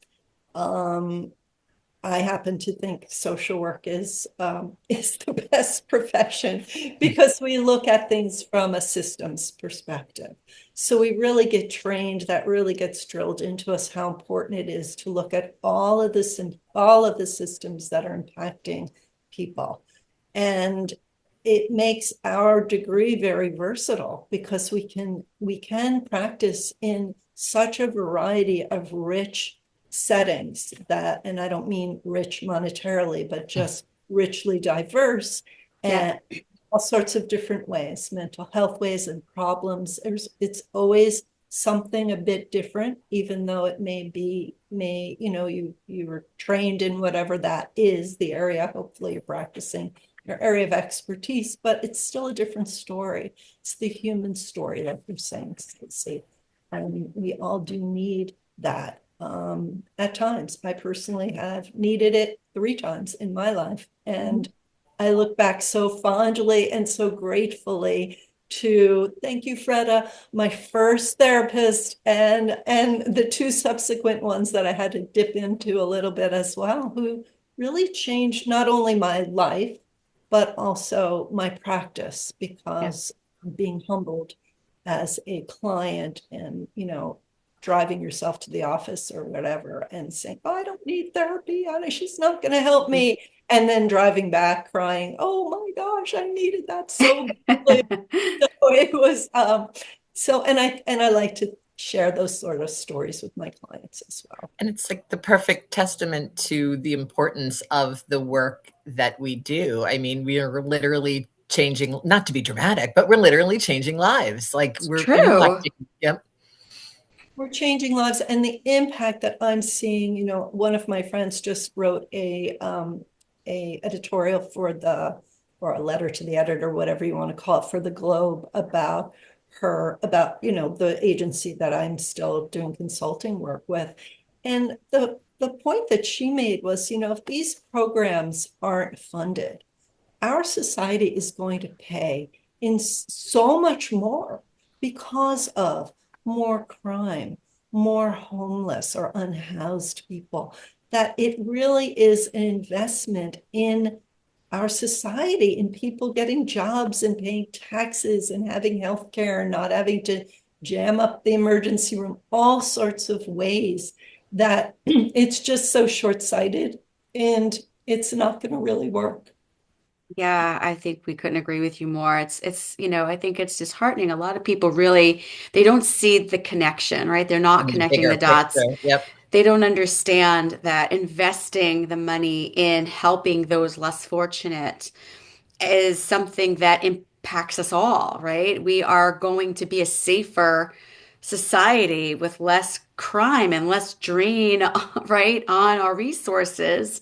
I happen to think social work is the best profession because we look at things from a systems perspective. So we really get trained, that really gets drilled into us how important it is to look at all of this and all of the systems that are impacting people. And it makes our degree very versatile because we can practice in such a variety of rich settings and I don't mean rich monetarily, but just richly diverse and all sorts of different ways, mental health ways and problems. It's always something a bit different, even though it you were trained in whatever that is, the area, hopefully you're practicing your area of expertise, but it's still a different story. It's the human story that you're saying, Stacey. And we all do need that. At times, I personally have needed it 3 times in my life. And I look back so fondly and so gratefully to, thank you, Freda, my first therapist and the 2 subsequent ones that I had to dip into a little bit as well, who really changed not only my life, but also my practice, because I'm being humbled as a client and, driving yourself to the office or whatever and saying, oh, I don't need therapy, Anna, she's not going to help me. And then driving back crying, oh my gosh, I needed that so badly. So it was, and I like to share those sort of stories with my clients as well. And it's like the perfect testament to the importance of the work that we do. I mean, we are literally changing, not to be dramatic, but we're literally changing lives. Like we're impacting. Yep. We're changing lives, and the impact that I'm seeing, one of my friends just wrote a editorial or a letter to the editor, whatever you want to call it, for the Globe about the agency that I'm still doing consulting work with. And the point that she made was, if these programs aren't funded, our society is going to pay in so much more because of more crime, more homeless or unhoused people, that it really is an investment in our society, in people getting jobs and paying taxes and having health care and not having to jam up the emergency room, all sorts of ways that it's just so short-sighted and it's not going to really work. Yeah, I think we couldn't agree with you more. I think it's disheartening. A lot of people really, they don't see the connection, right? They're not connecting the dots. Yep. They don't understand that investing the money in helping those less fortunate is something that impacts us all, right? We are going to be a safer society with less crime and less drain, right, on our resources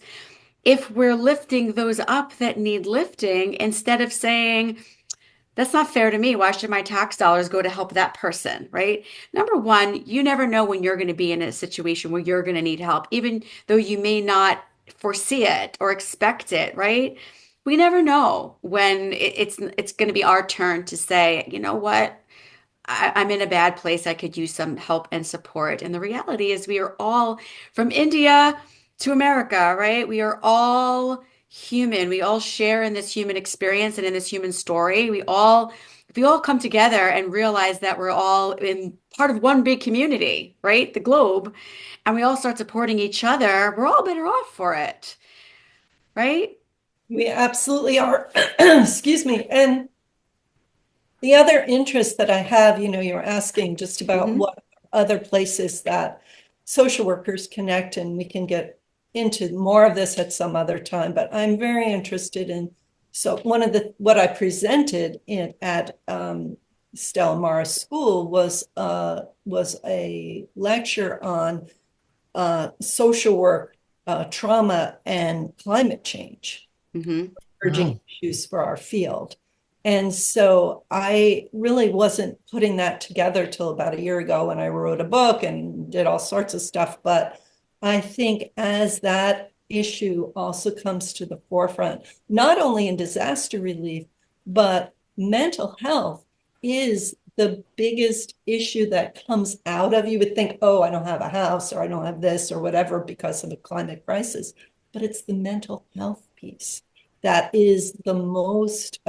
if we're lifting those up that need lifting instead of saying, that's not fair to me. Why should my tax dollars go to help that person, right? Number one, you never know when you're going to be in a situation where you're going to need help, even though you may not foresee it or expect it, right? We never know when it's going to be our turn to say, you know what? I'm in a bad place. I could use some help and support. And the reality is, we are all from India to America, right? We are all human. We all share in this human experience and in this human story. If we all come together and realize that we're all in part of one big community, right? The globe, and we all start supporting each other, we're all better off for it, right? We absolutely are. Excuse me. And the other interest that I have, you're asking just about what other places that social workers connect, and we can get into more of this at some other time, but I'm very interested in, so what I presented at Stella Mara School was a lecture on social work, trauma, and climate change, emerging issues for our field. And so I really wasn't putting that together till about a year ago when I wrote a book and did all sorts of stuff. But I think as that issue also comes to the forefront, not only in disaster relief, but mental health is the biggest issue that comes out of, you would think, oh, I don't have a house or I don't have this or whatever because of a climate crisis. But it's the mental health piece that is the most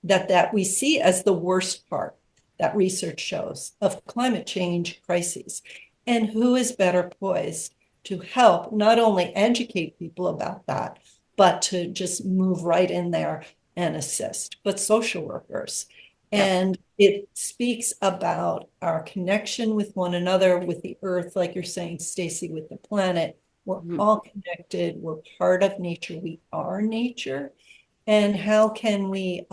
that we see as the worst part, that research shows, of climate change crises. And who is better poised to help not only educate people about that, but to just move right in there and assist, but social workers. And it speaks about our connection with one another, with the earth, like you're saying, Stacy, with the planet. We're all connected. We're part of nature. We are nature. And how can we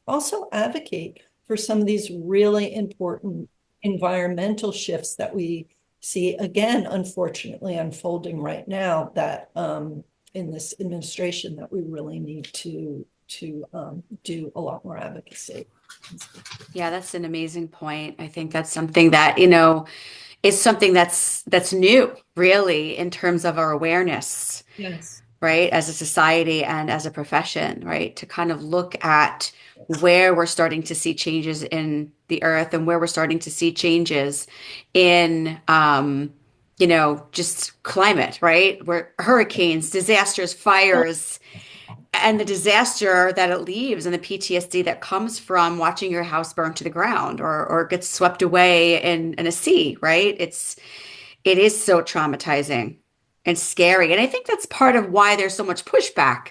also advocate for some of these really important environmental shifts that we see, again, unfortunately, unfolding right now, that in this administration, that we really need to do a lot more advocacy. Yeah, that's an amazing point. I think that's something that, is something that's new, really, in terms of our awareness. Yes. Right, as a society and as a profession, right, to kind of look at where we're starting to see changes in the earth and where we're starting to see changes in, just climate, right, where hurricanes, disasters, fires, and the disaster that it leaves and the PTSD that comes from watching your house burn to the ground or gets swept away in a sea, right? It is so traumatizing and scary. And I think that's part of why there's so much pushback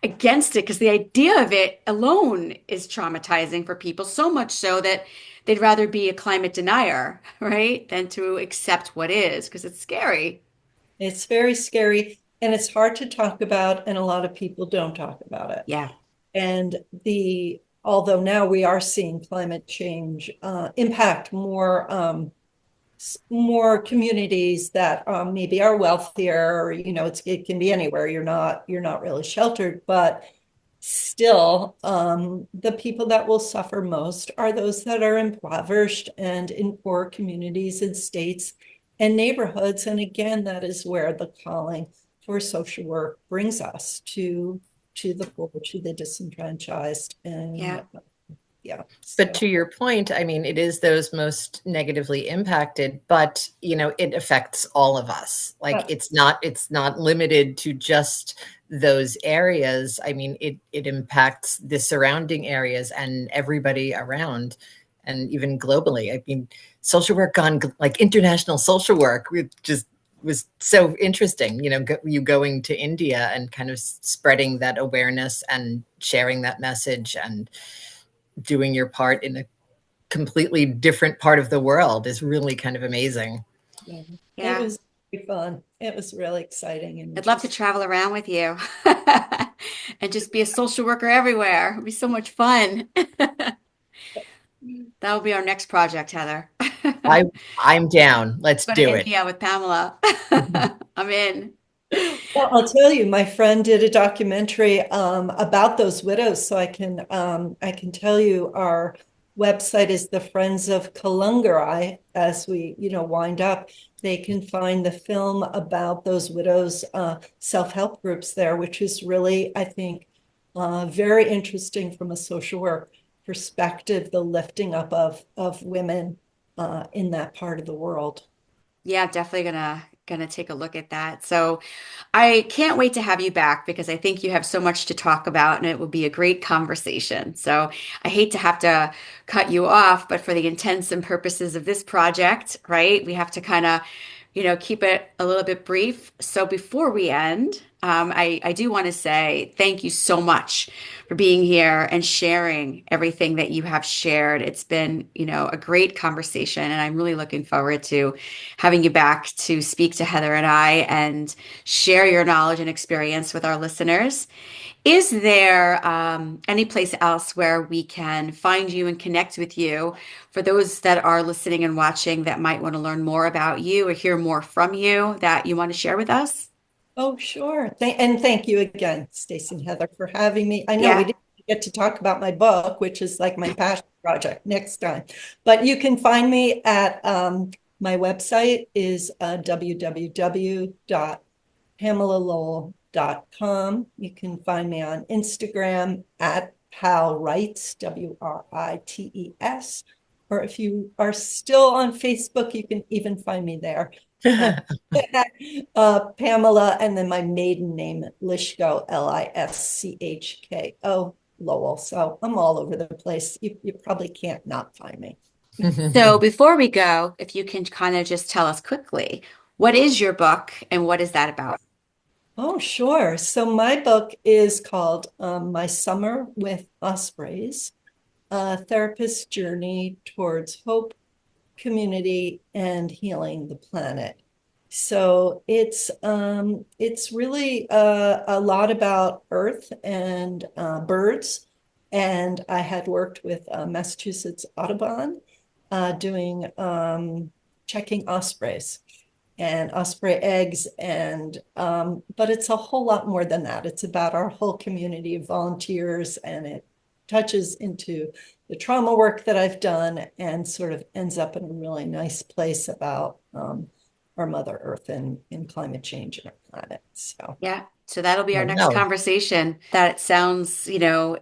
against it, because the idea of it alone is traumatizing for people, so much so that they'd rather be a climate denier, right, than to accept what is, because it's scary. It's very scary and it's hard to talk about, and a lot of people don't talk about it. Yeah. And although now we are seeing climate change impact more communities that maybe are wealthier, or it can be anywhere. You're not really sheltered, but still, the people that will suffer most are those that are impoverished and in poor communities and states and neighborhoods. And again, that is where the calling for social work brings us to the poor, to the disenfranchised, Yeah. and yeah. But So to your point, I mean, it is those most negatively impacted, but it affects all of us. Like it's not limited to just those areas. I mean, it impacts the surrounding areas and everybody around, and even globally. I mean, social work on like international social work, it just was so interesting. You going to India and kind of spreading that awareness and sharing that message and doing your part in a completely different part of the world is really kind of amazing. yeah, it Yeah. was very fun. It was really exciting and I'd love to just travel around with you and just be a social worker everywhere. It'd be so much fun. That will be our next project, Heather. I I'm down. Let's Go to do it. India with Pamela. I'm in. Well, I'll tell you, my friend did a documentary about those widows, so I can tell you our website is the Friends of Kalungarai. As we wind up, they can find the film about those widows, self-help groups there, which is really, I think, very interesting from a social work perspective, the lifting up of women in that part of the world. Yeah, definitely gonna take a look at that. So I can't wait to have you back because I think you have so much to talk about and it will be a great conversation. So I hate to have to cut you off, but for the intents and purposes of this project, right, we have to kind of, keep it a little bit brief. So before we end, I do want to say thank you so much for being here and sharing everything that you have shared. It's been, a great conversation, and I'm really looking forward to having you back to speak to Heather and I and share your knowledge and experience with our listeners. Is there any place else where we can find you and connect with you for those that are listening and watching that might want to learn more about you or hear more from you that you want to share with us? Oh, sure. And thank you again, Stacey and Heather, for having me. I know we Yeah. didn't get to talk about my book, which is like my passion project next time. But you can find me at my website is www.PamelaLowell.com. You can find me on Instagram at Pal Writes, Writes. Or if you are still on Facebook, you can even find me there. Pamela, and then my maiden name, Lischko, Lischko Lowell. So I'm all over the place. You probably can't not find me. So before we go, if you can kind of just tell us quickly, what is your book and what is that about? Oh, sure. So my book is called My Summer with Ospreys, A Therapist's Journey Towards Hope, Community, and Healing the Planet. So it's really a lot about Earth and birds. And I had worked with Massachusetts Audubon doing checking ospreys and osprey eggs, and but it's a whole lot more than that. It's about our whole community of volunteers, and it touches into the trauma work that I've done and sort of ends up in a really nice place about our Mother Earth and climate change in our planet. So Yeah. So that'll be our Oh, next no. conversation. That sounds,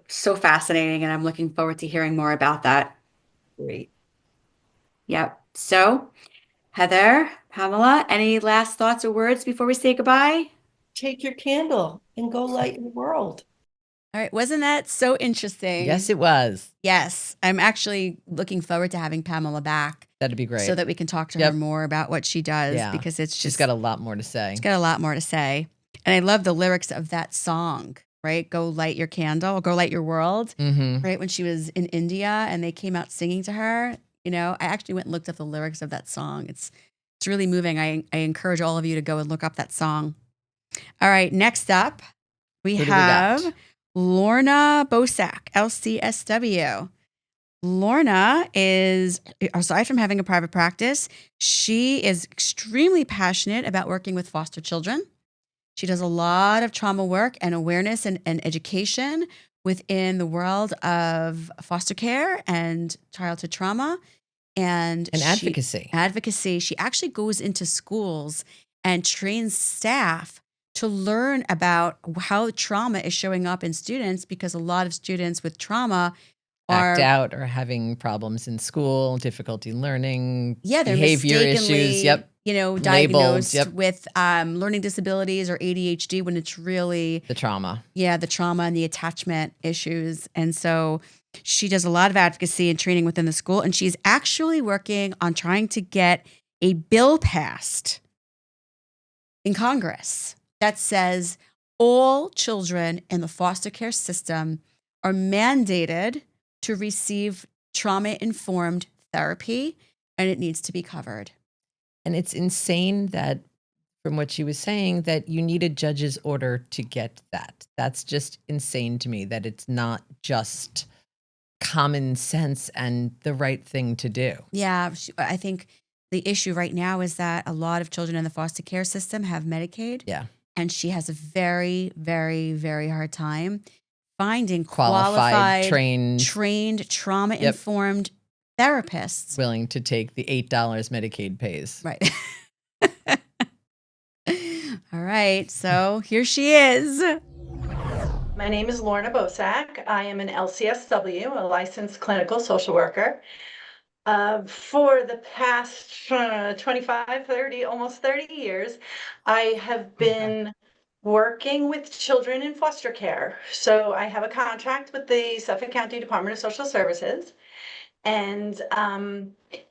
so fascinating, and I'm looking forward to hearing more about that. great. Yep. So, Heather, Pamela, any last thoughts or words before we say goodbye? Take your candle and go light your world. All right. Wasn't that so interesting? Yes, it was. Yes. I'm actually looking forward to having Pamela back. That'd be great. So that we can talk to her more about what she does, because she's got a lot more to say. She's got a lot more to say. And I love the lyrics of that song, right? Go light your candle, go light your world, right? When she was in India and they came out singing to her, I actually went and looked up the lyrics of that song. It's really moving. I encourage all of you to go and look up that song. All right, next up, we have Lorna Bosak, LCSW. Lorna is, aside from having a private practice, she is extremely passionate about working with foster children. She does a lot of trauma work and awareness and education within the world of foster care and childhood trauma. And advocacy. Advocacy. She actually goes into schools and trains staff to learn about how trauma is showing up in students, because a lot of students with trauma act out or having problems in school, difficulty learning, they're behavior issues. Diagnosed with learning disabilities or ADHD, when it's really the trauma. Yeah, the trauma and the attachment issues. And so she does a lot of advocacy and training within the school, and she's actually working on trying to get a bill passed in Congress that says all children in the foster care system are mandated to receive trauma-informed therapy, and it needs to be covered. And it's insane that, from what she was saying, that you need a judge's order to get that. That's just insane to me, that it's not just common sense and the right thing to do. Yeah, I think the issue right now is that a lot of children in the foster care system have Medicaid. Yeah. And she has a very, very, very hard time finding qualified, trained, trauma-informed therapists willing to take the $8 Medicaid pays. Right. All right. So here she is. My name is Lorna Bosak. I am an LCSW, a licensed clinical social worker. For the past 25, 30, almost 30 years, I have been working with children in foster care. So I have a contract with the Suffolk County Department of Social Services, and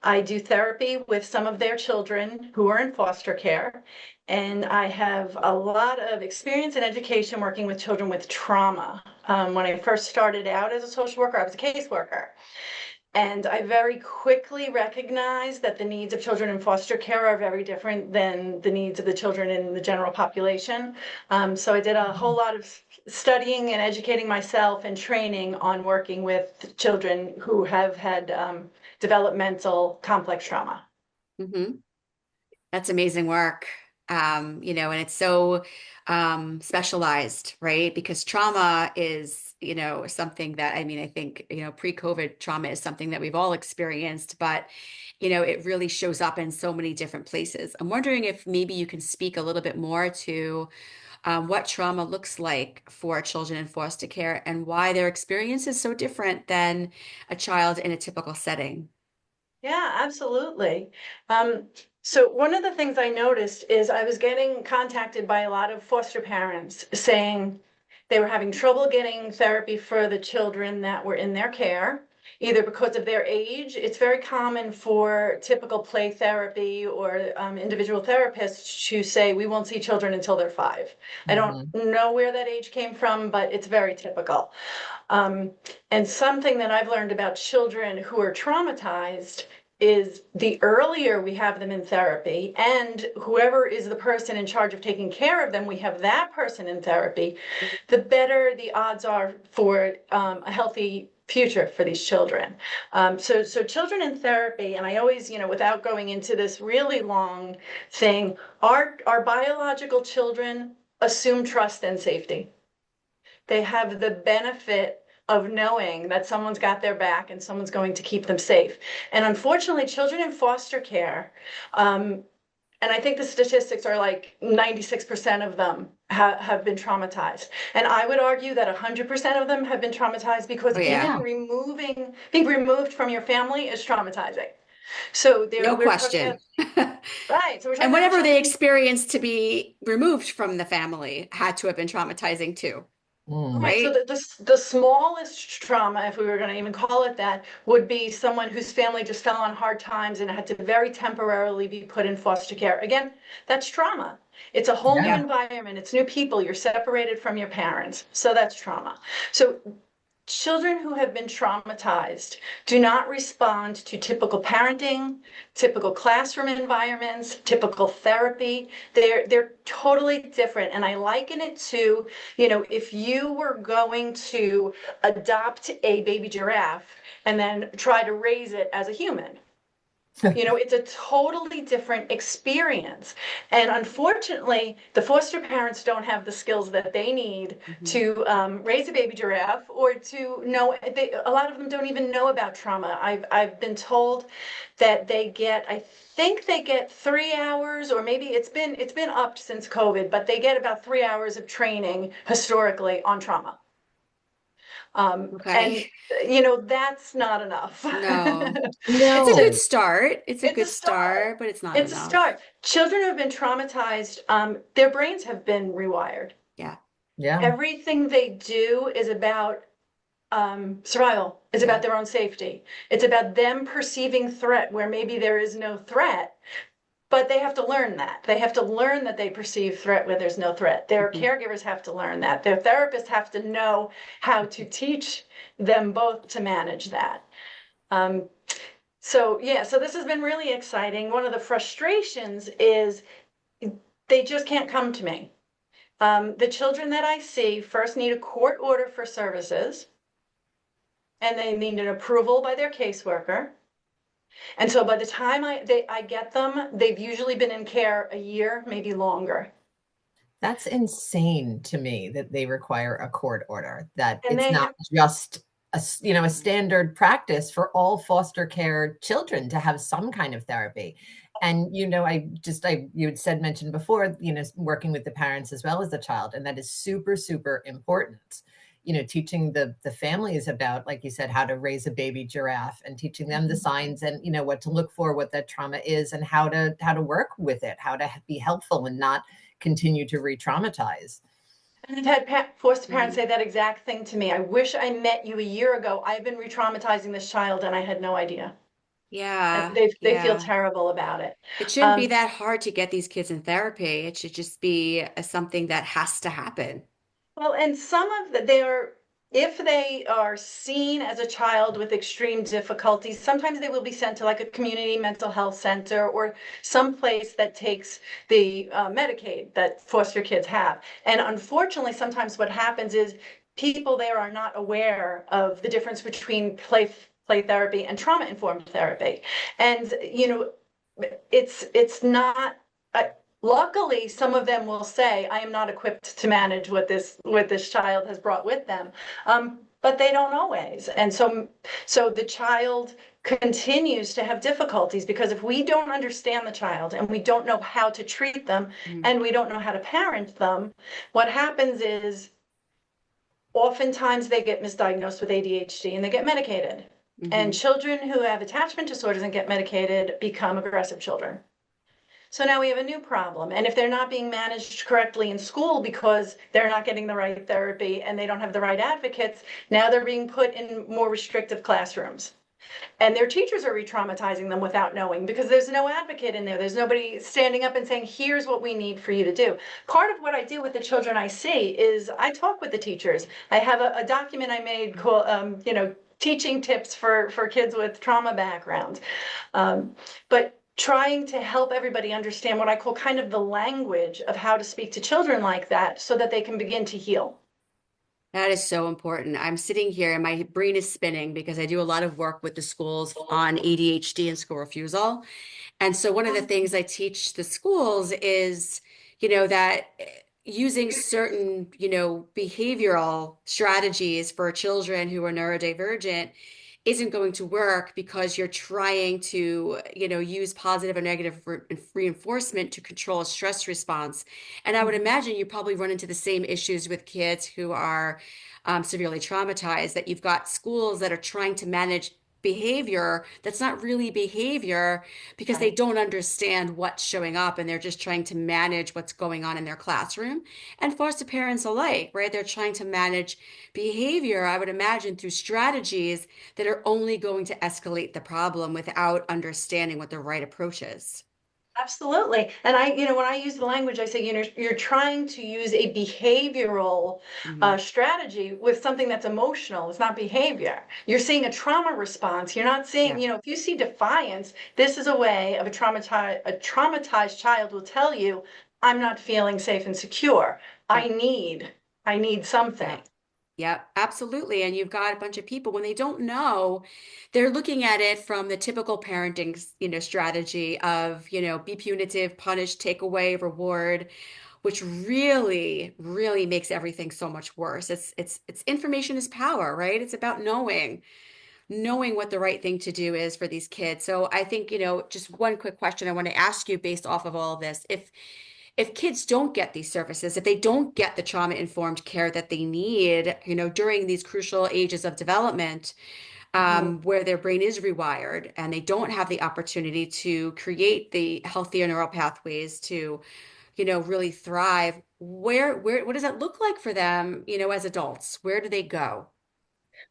I do therapy with some of their children who are in foster care. And I have a lot of experience and education working with children with trauma. When I first started out as a social worker, I was a caseworker. And I very quickly recognized that the needs of children in foster care are very different than the needs of the children in the general population. So I did a whole lot of studying and educating myself and training on working with children who have had developmental complex trauma. That's amazing work. And it's so specialized, right? Because trauma is something that, I think, pre-COVID trauma is something that we've all experienced, but, it really shows up in so many different places. I'm wondering if maybe you can speak a little bit more to what trauma looks like for children in foster care and why their experience is so different than a child in a typical setting. Yeah, absolutely. So one of the things I noticed is I was getting contacted by a lot of foster parents saying they were having trouble getting therapy for the children that were in their care, either because of their age. It's very common for typical play therapy or individual therapists to say, we won't see children until they're 5. I don't know where that age came from, but it's very typical. And something that I've learned about children who are traumatized is the earlier we have them in therapy, and whoever is the person in charge of taking care of them, we have that person in therapy, the better the odds are for a healthy future for these children. So children in therapy, and I always, without going into this really long thing, our biological children assume trust and safety. They have the benefit of knowing that someone's got their back and someone's going to keep them safe. And unfortunately, children in foster care, and I think the statistics are like 96% of them have been traumatized. And I would argue that 100% of them have been traumatized because even being removed from your family is traumatizing. So no question. Right. So and whatever they experienced to be removed from the family had to have been traumatizing too. Right. So right? the smallest trauma, if we were going to even call it that, would be someone whose family just fell on hard times and had to very temporarily be put in foster care. Again, that's trauma. It's a whole new Yeah. environment. It's new people. You're separated from your parents. So that's trauma. So children who have been traumatized do not respond to typical parenting, typical classroom environments, typical therapy. They're totally different. And I liken it to, if you were going to adopt a baby giraffe and then try to raise it as a human. It's a totally different experience. And unfortunately, the foster parents don't have the skills that they need to raise a baby giraffe, or to know. A lot of them don't even know about trauma. I've been told that I think they get 3 hours, or maybe it's been upped since COVID, but they get about 3 hours of training historically on trauma. Okay. And that's not enough. No. It's a No. good start. It's a It's a good start. start, but it's not It's a enough. start. Children who have been traumatized, their brains have been rewired. Yeah. Yeah. Everything they do is about survival. It's Yeah. about their own safety. It's about them perceiving threat where maybe there is no threat, but they have to learn that. They have to learn that they perceive threat where there's no threat. Their caregivers have to learn that. Their therapists have to know how to teach them both to manage that. So this has been really exciting. One of the frustrations is they just can't come to me. The children that I see first need a court order for services, and they need an approval by their caseworker. And so by the time I get them, they've usually been in care a year, maybe longer. That's insane to me that they require a court order, that And it's they not have, just a standard practice for all foster care children to have some kind of therapy. And you had mentioned before, working with the parents as well as the child, and that is super, super important. Teaching the families about, like you said, how to raise a baby giraffe, and teaching them the signs, and what to look for, what that trauma is, and how to work with it, how to be helpful and not continue to re-traumatize. And I've had foster parents say that exact thing to me. I wish I met you a year ago. I've been re-traumatizing this child and I had no idea. And Yeah. they feel Yeah. terrible about it. It shouldn't be that hard to get these kids in therapy. It should just be something that has to happen. Well, and some of if they are seen as a child with extreme difficulties, sometimes they will be sent to like a community mental health center or some place that takes the Medicaid that foster kids have. And unfortunately, sometimes what happens is people there are not aware of the difference between play therapy and trauma-informed therapy. And, it's not. Luckily, some of them will say, I am not equipped to manage what this child has brought with them. But they don't always. And so the child continues to have difficulties, because if we don't understand the child and we don't know how to treat them and we don't know how to parent them, what happens is oftentimes they get misdiagnosed with ADHD and they get medicated. And children who have attachment disorders and get medicated become aggressive children. So now we have a new problem. And if they're not being managed correctly in school because they're not getting the right therapy and they don't have the right advocates, now they're being put in more restrictive classrooms. And their teachers are re-traumatizing them without knowing, because there's no advocate in there. There's nobody standing up and saying, here's what we need for you to do. Part of what I do with the children I see is I talk with the teachers. I have a document I made called, teaching tips for kids with trauma backgrounds. But trying to help everybody understand what I call kind of the language of how to speak to children like that so that they can begin to heal. That is so important. I'm sitting here and my brain is spinning because I do a lot of work with the schools on ADHD and school refusal. And so one of the things I teach the schools is, that using certain, behavioral strategies for children who are neurodivergent isn't going to work because you're trying to, use positive or negative reinforcement to control a stress response. And I would imagine you probably run into the same issues with kids who are severely traumatized, that you've got schools that are trying to manage behavior that's not really behavior because they don't understand what's showing up and they're just trying to manage what's going on in their classroom. And foster parents alike, right? They're trying to manage behavior, I would imagine, through strategies that are only going to escalate the problem without understanding what the right approach is. Absolutely. And when I use the language, I say, you're trying to use a behavioral strategy with something that's emotional. It's not behavior. You're seeing a trauma response. You're not seeing, Yeah. if you see defiance, this is a way of a traumatized child will tell you, I'm not feeling safe and secure. Yeah. I need something. Yeah. Yeah, absolutely. And you've got a bunch of people when they don't know, they're looking at it from the typical parenting, strategy of, be punitive, punish, take away, reward, which really, really makes everything so much worse. It's information is power, right? It's about knowing what the right thing to do is for these kids. So I think, just one quick question I want to ask you based off of all of this. If kids don't get these services, if they don't get the trauma informed care that they need, during these crucial ages of development, where their brain is rewired and they don't have the opportunity to create the healthier neural pathways to, really thrive, what does that look like for them, as adults? Where do they go?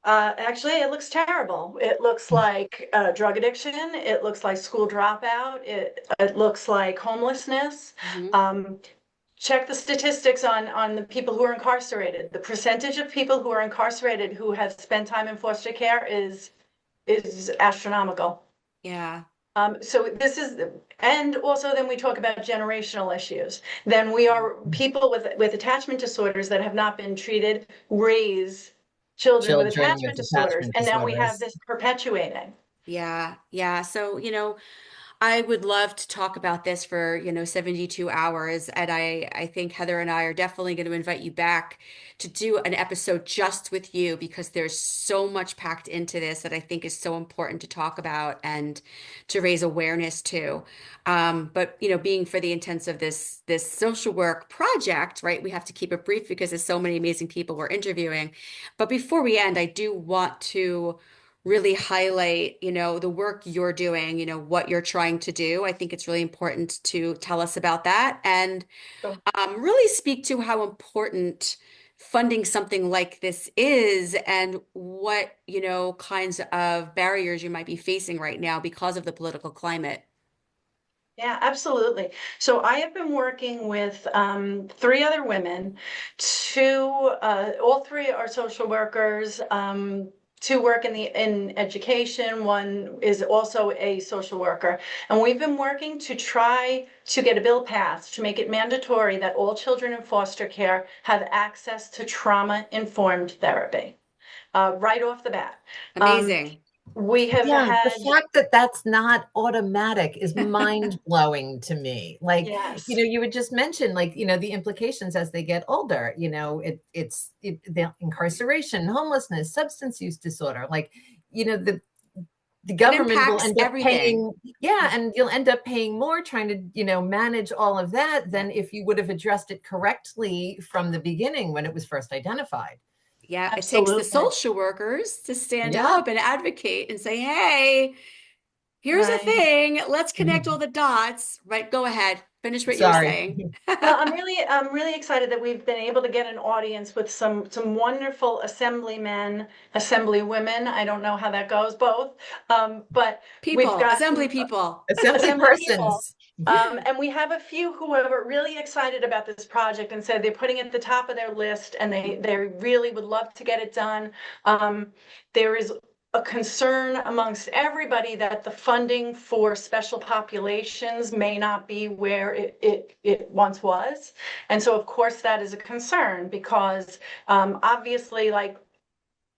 Actually, it looks terrible. It looks like drug addiction. It looks like school dropout. It looks like homelessness. Mhm. Um, check the statistics on the people who are incarcerated. The percentage of people who are incarcerated who have spent time in foster care is astronomical. Yeah. So this is, and also then we talk about generational issues. Then we are people with attachment disorders that have not been treated, raise children with Children attachment with disorders, attachment and now we have disorders. this perpetuating. Yeah. Yeah. So, I would love to talk about this for, 72 hours. And I think Heather and I are definitely going to invite you back to do an episode just with you because there's so much packed into this that I think is so important to talk about and to raise awareness to. But, being for the intents of this social work project, right, we have to keep it brief because there's so many amazing people we're interviewing. But before we end, I do want to really highlight, the work you're doing, what you're trying to do. I think it's really important to tell us about that and So, really speak to how important funding something like this is and what, kinds of barriers you might be facing right now because of the political climate. yeah, absolutely. So I have been working with three other women. All three are social workers. Two work in education. One is also a social worker, and we've been working to try to get a bill passed to make it mandatory that all children in foster care have access to trauma-informed therapy right off the bat. Amazing. We have Yeah, the had fact that that's not automatic is mind blowing to me. Like, yes. you would just mention, like, the implications as they get older. The incarceration, homelessness, substance use disorder. Like, the It government will impacts end up everything. paying, yeah, and you'll end up paying more trying to, manage all of that than if you would have addressed it correctly from the beginning when it was first identified. Yeah, it takes the Absolutely. social workers to stand Yeah. up and advocate and say, hey, here's a Right. thing. Let's connect all the dots. Right, go ahead. Finish what you were Sorry. saying. Well, I'm really excited that we've been able to get an audience with some wonderful assemblymen, assemblywomen. I don't know how that goes, both. But we've People, assembly gotten people. Assembly assembly people. persons. And we have a few who are really excited about this project and said they're putting it at the top of their list and they really would love to get it done. There is a concern amongst everybody that the funding for special populations may not be where it once was. And so, of course, that is a concern because obviously, like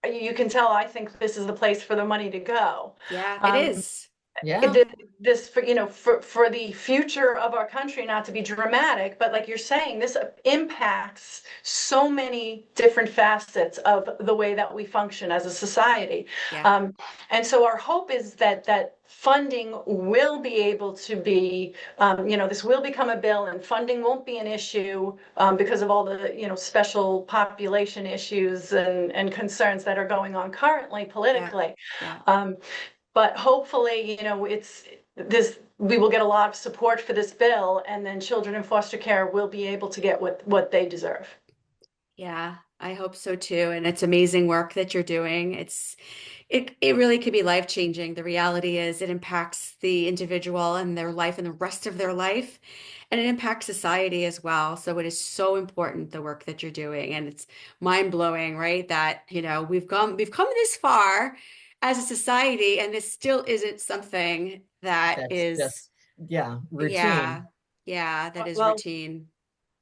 you can tell, I think this is the place for the money to go. Yeah, it Um, is. Yeah. this for, for the future of our country, not to be dramatic, but like you're saying, this impacts so many different facets of the way that we function as a society. Yeah. And so our hope is that funding will be able to be, this will become a bill, and funding won't be an issue because of all the, special population issues and concerns that are going on currently Yeah. politically. Yeah. But hopefully, we will get a lot of support for this bill, and then children in foster care will be able to get what they deserve. Yeah, I hope so too. And it's amazing work that you're doing. It really could be life changing. The reality is it impacts the individual and their life and the rest of their life. And it impacts society as well. So it is so important, the work that you're doing. And it's mind blowing, right? That, we've come this far as a society, and this still isn't something that That's is, just, yeah, yeah, routine. that is Well, routine.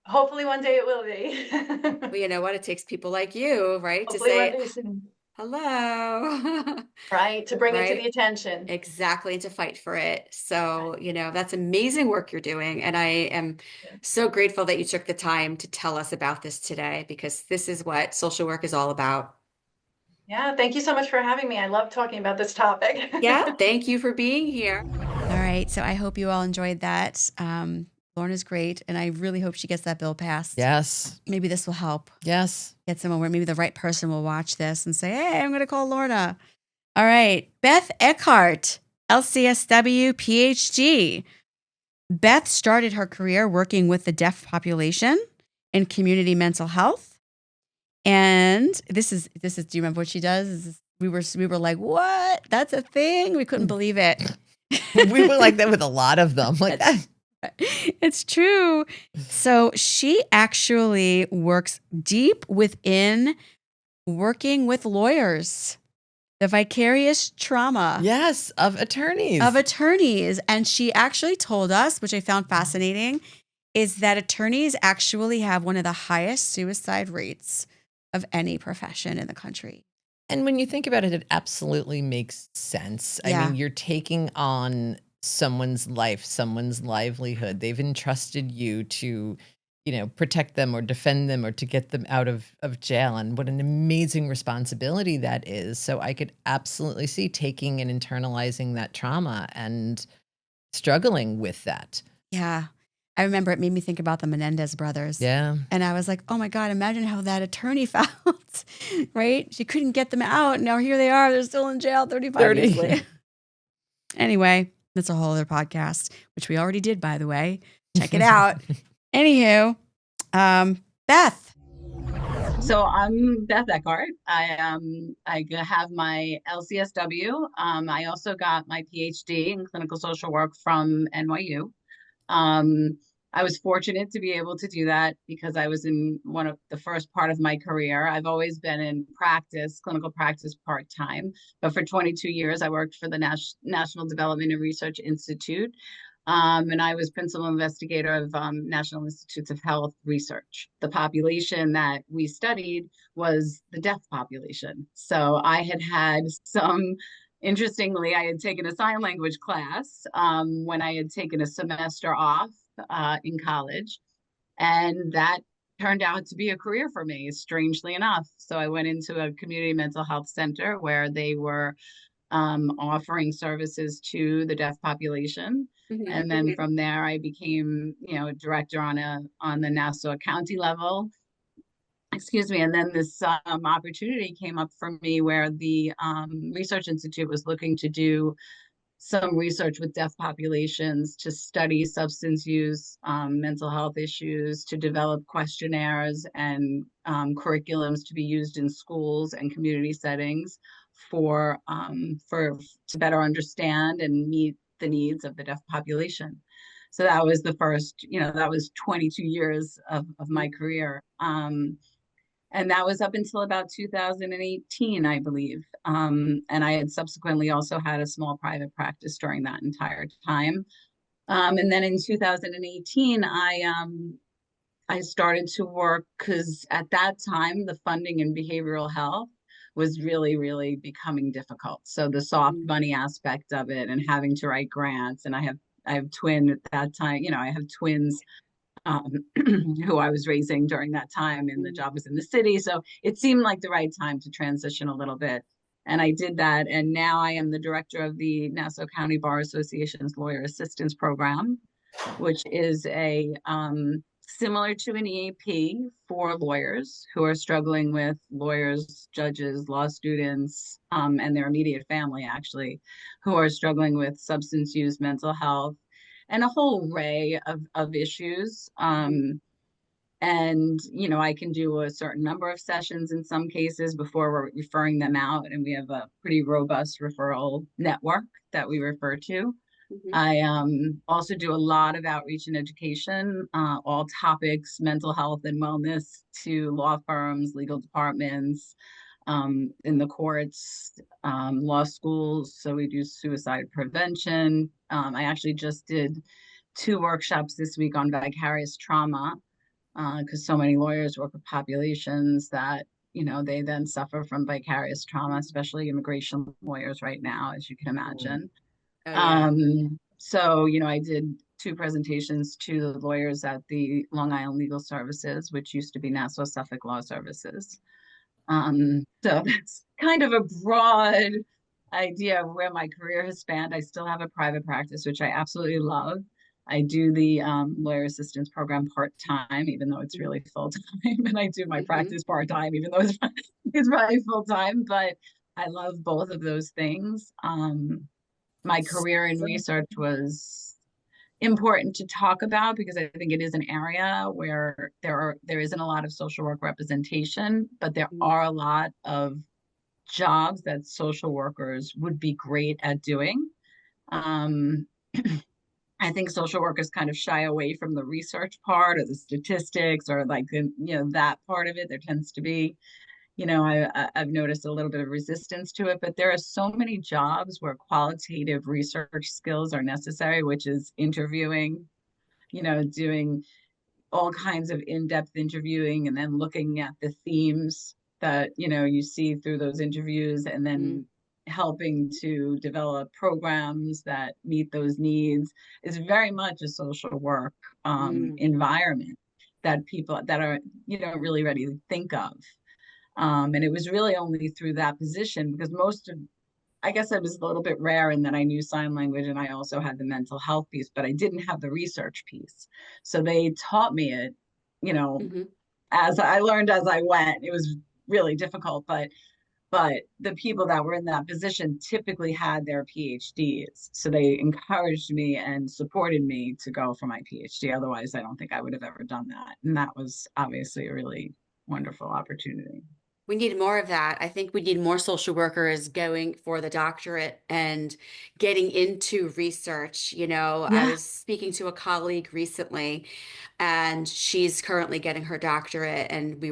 hopefully one day it will be. But you know what? It takes people like you, right, to Hopefully one say, day soon. hello. Right, to bring it to the Right? attention. Exactly, and to fight for it. So, that's amazing work you're doing. And I am so grateful that you took the time to tell us about this today, because this is what social work is all about. Yeah, thank you so much for having me. I love talking about this topic. Yeah, thank you for being here. All right. So I hope you all enjoyed that. Lorna's great, and I really hope she gets that bill passed. Yes. Maybe this will help Yes. get someone where maybe the right person will watch this and say, hey, I'm going to call Lorna. All right. Beth Eckhart, LCSW, PhD. Beth started her career working with the deaf population in community mental health. And this is, do you remember what she does? We were like, what? That's a thing? We couldn't believe it. We were like that with a lot of them. Like that. It's true. So she actually works deep within working with lawyers, the vicarious trauma. Yes, of attorneys. And she actually told us, which I found fascinating, is that attorneys actually have one of the highest suicide rates of any profession in the country. And when you think about it, it absolutely makes sense. Yeah. I mean, you're taking on someone's life, someone's livelihood. They've entrusted you to, protect them or defend them or to get them out of jail. And what an amazing responsibility that is. So I could absolutely see taking and internalizing that trauma and struggling with that. Yeah. I remember it made me think about the Menendez brothers. Yeah. And I was like, oh my God, imagine how that attorney felt, right? She couldn't get them out. Now here they are. They're still in jail 35 years later. Anyway, that's a whole other podcast, which we already did, by the way. Check it out. Anywho, Beth. So I'm Beth Eckhart. I have my LCSW. I also got my PhD in clinical social work from NYU. I was fortunate to be able to do that because I was in one of the first part of my career. I've always been in practice, clinical practice part-time, but for 22 years, I worked for the National Development and Research Institute. And I was principal investigator of National Institutes of Health research. The population that we studied was the deaf population. So I had some, interestingly, I had taken a sign language class when I had taken a semester off in college. And that turned out to be a career for me, strangely enough. So I went into a community mental health center where they were offering services to the deaf population. Mm-hmm. And then from there, I became, a director on the Nassau County level. Excuse me. And then this opportunity came up for me where the Research Institute was looking to do some research with deaf populations to study substance use, mental health issues, to develop questionnaires and curriculums to be used in schools and community settings for to better understand and meet the needs of the deaf population. So that was the first, that was 22 years of my career. And that was up until about 2018, I believe. And I had subsequently also had a small private practice during that entire time. And then in 2018, I started to work because at that time, the funding in behavioral health was really, really becoming difficult. So the soft money aspect of it and having to write grants, and I have twin at that time, you know, I have twins um, who I was raising during that time, and the job was in the city. So it seemed like the right time to transition a little bit. And I did that. And now I am the director of the Nassau County Bar Association's Lawyer Assistance Program, which is a similar to an EAP for lawyers who are struggling with lawyers, judges, law students, and their immediate family, actually, who are struggling with substance use, mental health, and a whole array of issues. And, you know, I can do a certain number of sessions in some cases before we're referring them out. And we have a pretty robust referral network that we refer to. I also do a lot of outreach and education, all topics, mental health and wellness, to law firms, legal departments, in the courts, law schools. So we do suicide prevention. I actually just did 2 workshops this week on vicarious trauma, because so many lawyers work with populations that, you know, they then suffer from vicarious trauma, especially immigration lawyers right now, as you can imagine. Oh, yeah. So, you know, I did 2 presentations to the lawyers at the Long Island Legal Services, which used to be Nassau Suffolk Law Services. So that's kind of a broad idea of where my career has spanned. I still have a private practice, which I absolutely love. I do the lawyer assistance program part-time, even though it's really full-time, and I do my practice part-time, even though it's probably full-time, but I love both of those things. My career in research was important to talk about because I think it is an area where there isn't a lot of social work representation, but there are a lot of jobs that social workers would be great at doing. I think social workers kind of shy away from the research part or the statistics or like the, you know, that part of it. There tends to be, you know, I've noticed a little bit of resistance to it, but there are so many jobs where qualitative research skills are necessary, which is interviewing, you know, doing all kinds of in-depth interviewing and then looking at the themes that, you know, you see through those interviews and then helping to develop programs that meet those needs is very much a social work environment that people that are, you know, really ready to think of. And it was really only through that position because I guess I was a little bit rare in that I knew sign language and I also had the mental health piece, but I didn't have the research piece. So they taught me it, you know, as I learned as I went. It was really difficult, but the people that were in that position typically had their PhDs. So they encouraged me and supported me to go for my PhD. Otherwise, I don't think I would have ever done that. And that was obviously a really wonderful opportunity. We need more of that. I think we need more social workers going for the doctorate and getting into research. You know, I was speaking to a colleague recently, and she's currently getting her doctorate. And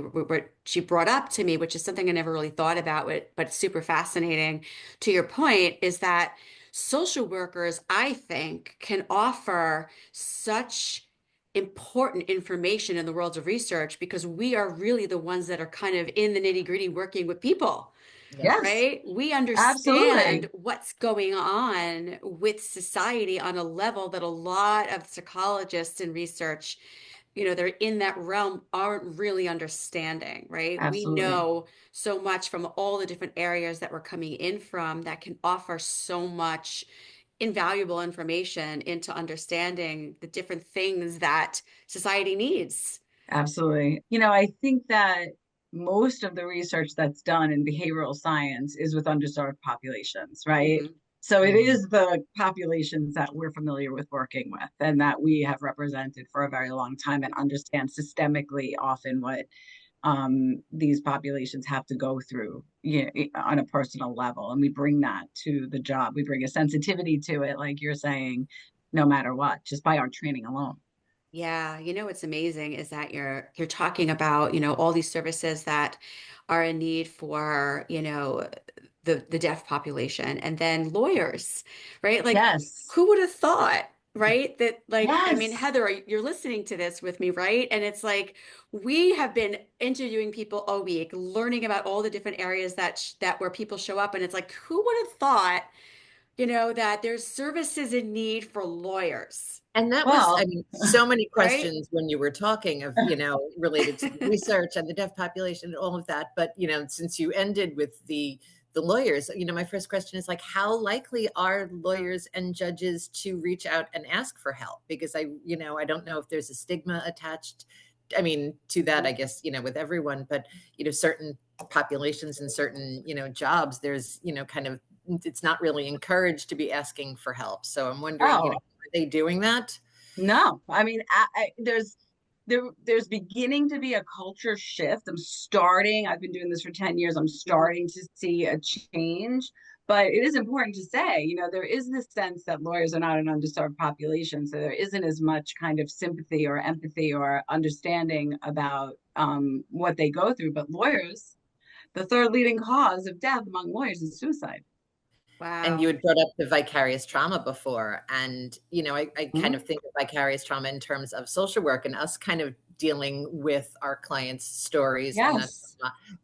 she brought up to me, which is something I never really thought about, but it's super fascinating. To your point, is that social workers, I think, can offer such important information in the world of research because we are really the ones that are kind of in the nitty-gritty working with people. Yes, right? We absolutely. understand what's going on with society on a level that a lot of psychologists and research, you know, they're in that realm, aren't really understanding, right? We Absolutely. know so much from all the different areas that we're coming in from that can offer so much invaluable information into understanding the different things that society needs. Absolutely. You know, I think that most of the research that's done in behavioral science is with underserved populations, right? So it is the populations that we're familiar with working with and that we have represented for a very long time and understand systemically often what these populations have to go through, you know, on a personal level. And we bring that to the job. We bring a sensitivity to it, like you're saying, no matter what, just by our training alone. Yeah, you know what's amazing is that you're talking about, you know, all these services that are in need for, you know, the deaf population and then lawyers, right? Like Yes. who would have thought, right? That like, I mean, Yes. Heather, you're listening to this with me, right? And it's like we have been interviewing people all week, learning about all the different areas that where people show up, and it's like, who would have thought, that there's services in need for lawyers, And that was, I Well, mean, so many right? questions when you were talking of, related to the research and the deaf population and all of that. But, since you ended with the lawyers, my first question is like, how likely are lawyers and judges to reach out and ask for help? Because I don't know if there's a stigma attached, I mean, to that, I guess, with everyone, but, certain populations and certain, jobs, there's, kind of, it's not really encouraged to be asking for help. So I'm wondering, oh, are they doing that? no. I mean, there's beginning to be a culture shift. I've been doing this for 10 years. I'm starting to see a change. But it is important to say, there is this sense that lawyers are not an underserved population. So there isn't as much kind of sympathy or empathy or understanding about what they go through. But lawyers, the third leading cause of death among lawyers is suicide. And you Wow. had brought up the vicarious trauma before. And, I kind Mhm. of think of vicarious trauma in terms of social work and us kind of dealing with our clients' stories and that. Yes.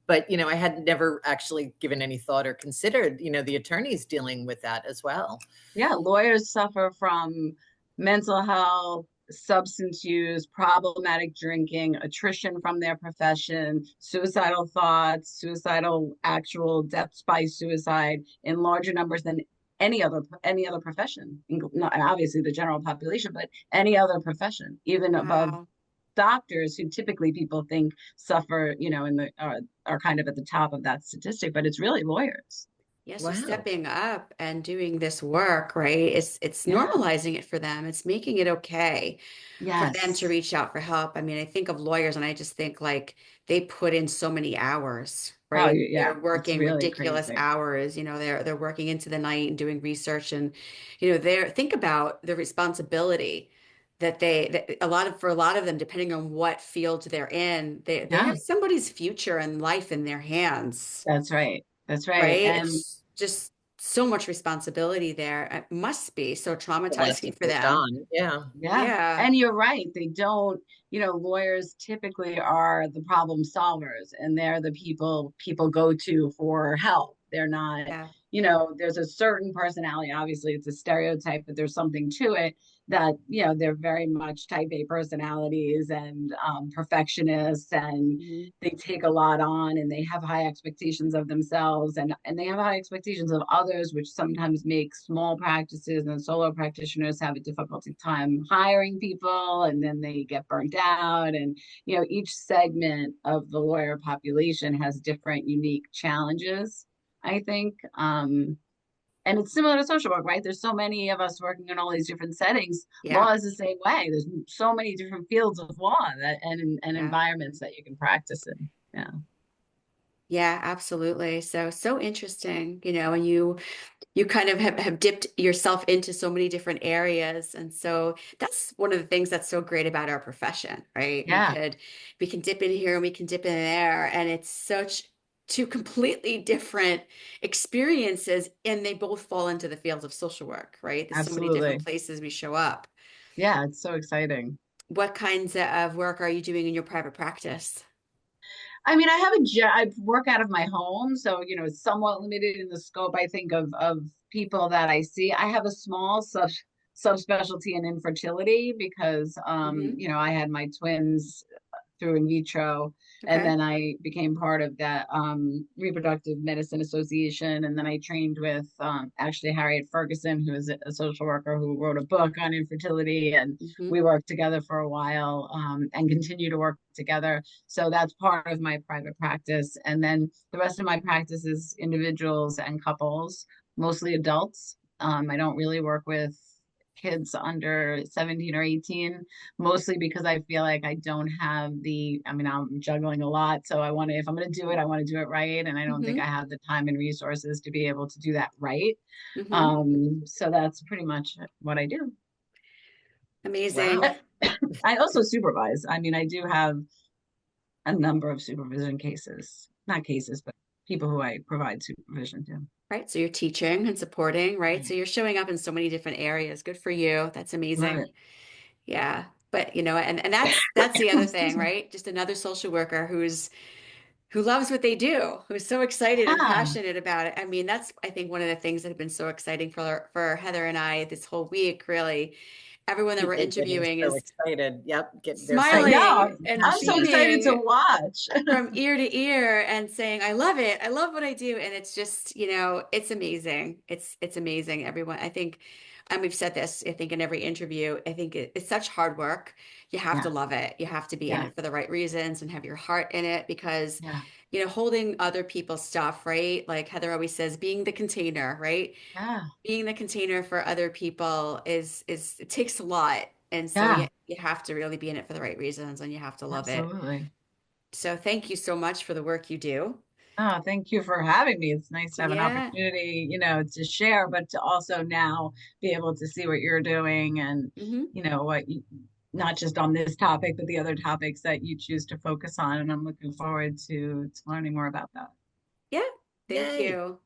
But, I had never actually given any thought or considered, the attorneys dealing with that as well. Yeah, lawyers suffer from mental health, substance use, problematic drinking, attrition from their profession, suicidal thoughts, suicidal actual deaths by suicide in larger numbers than any other profession. Not obviously the general population, but any other profession, even above Wow. doctors who typically people think suffer, in the are kind of at the top of that statistic, but it's really lawyers. Yeah, so Wow. stepping up and doing this work, right? It's Yeah. normalizing it for them. It's making it okay for them to Yes. reach out for help. I mean, I think of lawyers and I just think like they put in so many hours, Oh, right? yeah, They're it's working really ridiculous crazy. hours, they're working into the night and doing research and they're think about the responsibility that for a lot of them, depending on what field they're in, they Yeah, have somebody's future and life in their hands, that's right. That's right. right? And It's just so much responsibility there. It must be so A lot to traumatizing for take them. on. Yeah. yeah, Yeah. and you're right. They don't, lawyers typically are the problem solvers and they're the people go to for help. They're not, Yeah. there's a certain personality. Obviously, it's a stereotype, but there's something to it that, they're very much type A personalities and perfectionists, and Mhm. they take a lot on and they have high expectations of themselves, and they have high expectations of others, which sometimes makes small practices and solo practitioners have a difficulty time hiring people, and then they get burnt out. And each segment of the lawyer population has different unique challenges, I think. And it's similar to social work, right? There's so many of us working in all these different settings. Yeah. Law is the same way. There's so many different fields of law and Yeah. environments that you can practice in. Yeah. Yeah, absolutely. So interesting, and you kind of have dipped yourself into so many different areas. And so that's one of the things that's so great about our profession, right? Yeah, We can dip in here and we can dip in there. And it's such two completely different experiences. And they both fall into the fields of social work, right? There's so many different absolutely. places we show up. Yeah, it's so exciting. What kinds of work are you doing in your private practice? I mean, I work out of my home, so it's somewhat limited in the scope, I think, of people that I see. I have a small subspecialty in infertility because Hmm. I had my twins through in vitro. And Okay. then I became part of that reproductive medicine association. And then I trained with actually Harriet Ferguson, who is a social worker who wrote a book on infertility. And Hmm. we worked together for a while and continue to work together. So that's part of my private practice. And then the rest of my practice is individuals and couples, mostly adults. I don't really work with kids under 17 or 18, mostly because I feel like I don't have I mean, I'm juggling a lot. So if I'm going to do it, I want to do it right. And I don't think I Hmm. have the time and resources to be able to do that right. Hmm. So that's pretty much what I do. Amazing. Wow. I also supervise. I mean, I do have a number of supervision cases, not cases, but people who I provide supervision to. Right. So you're teaching and supporting, right? So you're showing up in so many different areas. Good for you. That's amazing. Right. Yeah. But and that's the other thing, right? Just another social worker who loves what they do, who's so excited and Yeah. passionate about it. I mean, that's, I think, one of the things that have been so exciting for Heather and I this whole week, really. Everyone that we're People getting interviewing so is excited. Yep. They're so I know. smiling and I'm so excited to beaming watch. from ear to ear and saying, I love it. I love what I do. And it's just, it's amazing. It's amazing. Everyone, I think, and we've said this, I think in every interview, I think it's such hard work. You have to Yeah. love it. You have to be in Yeah. it for the right reasons and have your heart in it because, Yeah. holding other people's stuff, right? Like Heather always says, being the container, right? Yeah. Being the container for other people is it takes a lot. And so Yeah. you have to really be in it for the right reasons and you have to love it. Absolutely. So thank you so much for the work you do. Oh, thank you for having me. It's nice to have an Yeah. opportunity, to share, but to also now be able to see what you're doing and, Hmm. what you, not just on this topic, but the other topics that you choose to focus on. And I'm looking forward to learning more about that. Yeah. Thank Yay. you.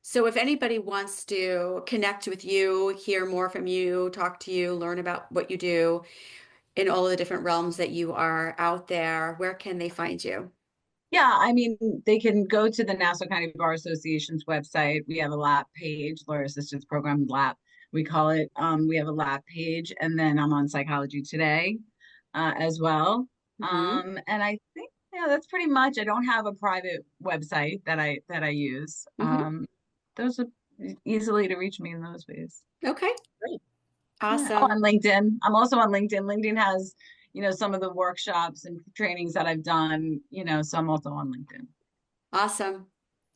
So if anybody wants to connect with you, hear more from you, talk to you, learn about what you do in all of the different realms that you are out there, where can they find you? Yeah, I mean, they can go to the Nassau County Bar Association's website. We have a LAP page, Lawyer Assistance Program LAP. We call it. We have a LAP page, and then I'm on Psychology Today as well. Hmm. And I think that's pretty much. I don't have a private website that I use. Hmm. Those are easily to reach me in those ways. Okay. Great. Yeah. Oh, on Awesome. LinkedIn. I'm also on LinkedIn. LinkedIn has, some of the workshops and trainings that I've done, so I'm also on LinkedIn. Awesome.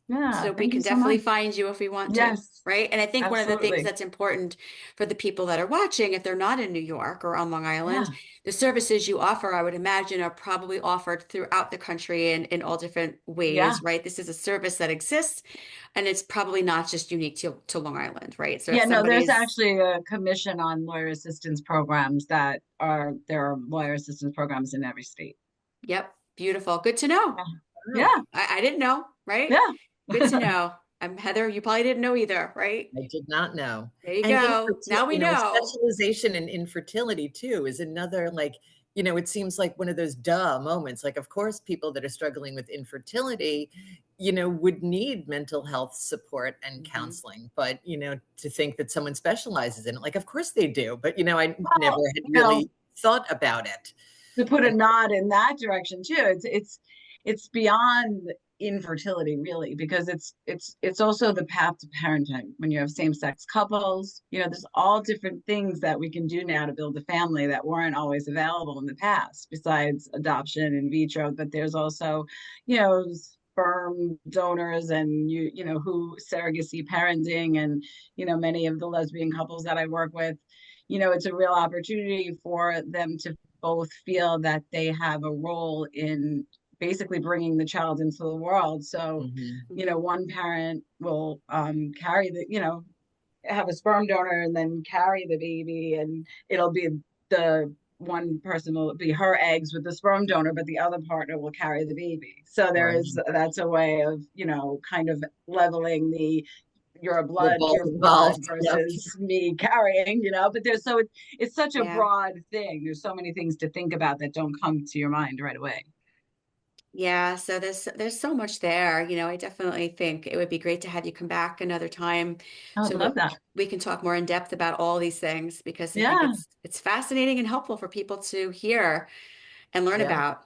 Yeah, So we thank you can so definitely much. find you if we want to, Yes, right? And I think one of the things absolutely. that's important for the people that are watching, if they're not in New York or on Long Island, Yeah, the services you offer, I would imagine, are probably offered throughout the country in all different yeah. ways, right? This is a service that exists and it's probably not just unique to Long Island, right? So if Yeah, no, there's somebody's, actually a commission on lawyer assistance programs there are lawyer assistance programs in every state. yep, beautiful. Good to know. Yeah, Oh, I didn't know, right? yeah. Good to Yeah. know. I'm Heather, you probably didn't know either, right? I did not know. There you And go. infertility, Now we know. specialization in infertility too is another it seems like one of those duh moments. Like, of course, people that are struggling with infertility, would need mental health support and Mhm. counseling. But, to think that someone specializes in it, like, of course they do. But, I never Well, had really thought about it. to put a And nod in that direction too, it's beyond infertility really because it's also the path to parenting when you have same-sex couples. There's all different things that we can do now to build a family that weren't always available in the past besides adoption in vitro, but there's also sperm donors and who surrogacy parenting and many of the lesbian couples that I work with. It's a real opportunity for them to both feel that they have a role in basically bringing the child into the world. So, Mhm. one parent will carry have a sperm donor and then carry the baby, and it'll be the one person will be her eggs with the sperm donor, but the other partner will carry the baby. So Right. that's a way of, kind of leveling you're a We're blood, both your blood involved. Yep. versus me carrying, but it's such a Yeah. broad thing. There's so many things to think about that don't come to your mind right away. Yeah, so there's so much there. I definitely think it would be great to have you come back another time I would so love that that. we can talk more in depth about all these things because I think Yeah. it's fascinating and helpful for people to hear and learn Yeah. about.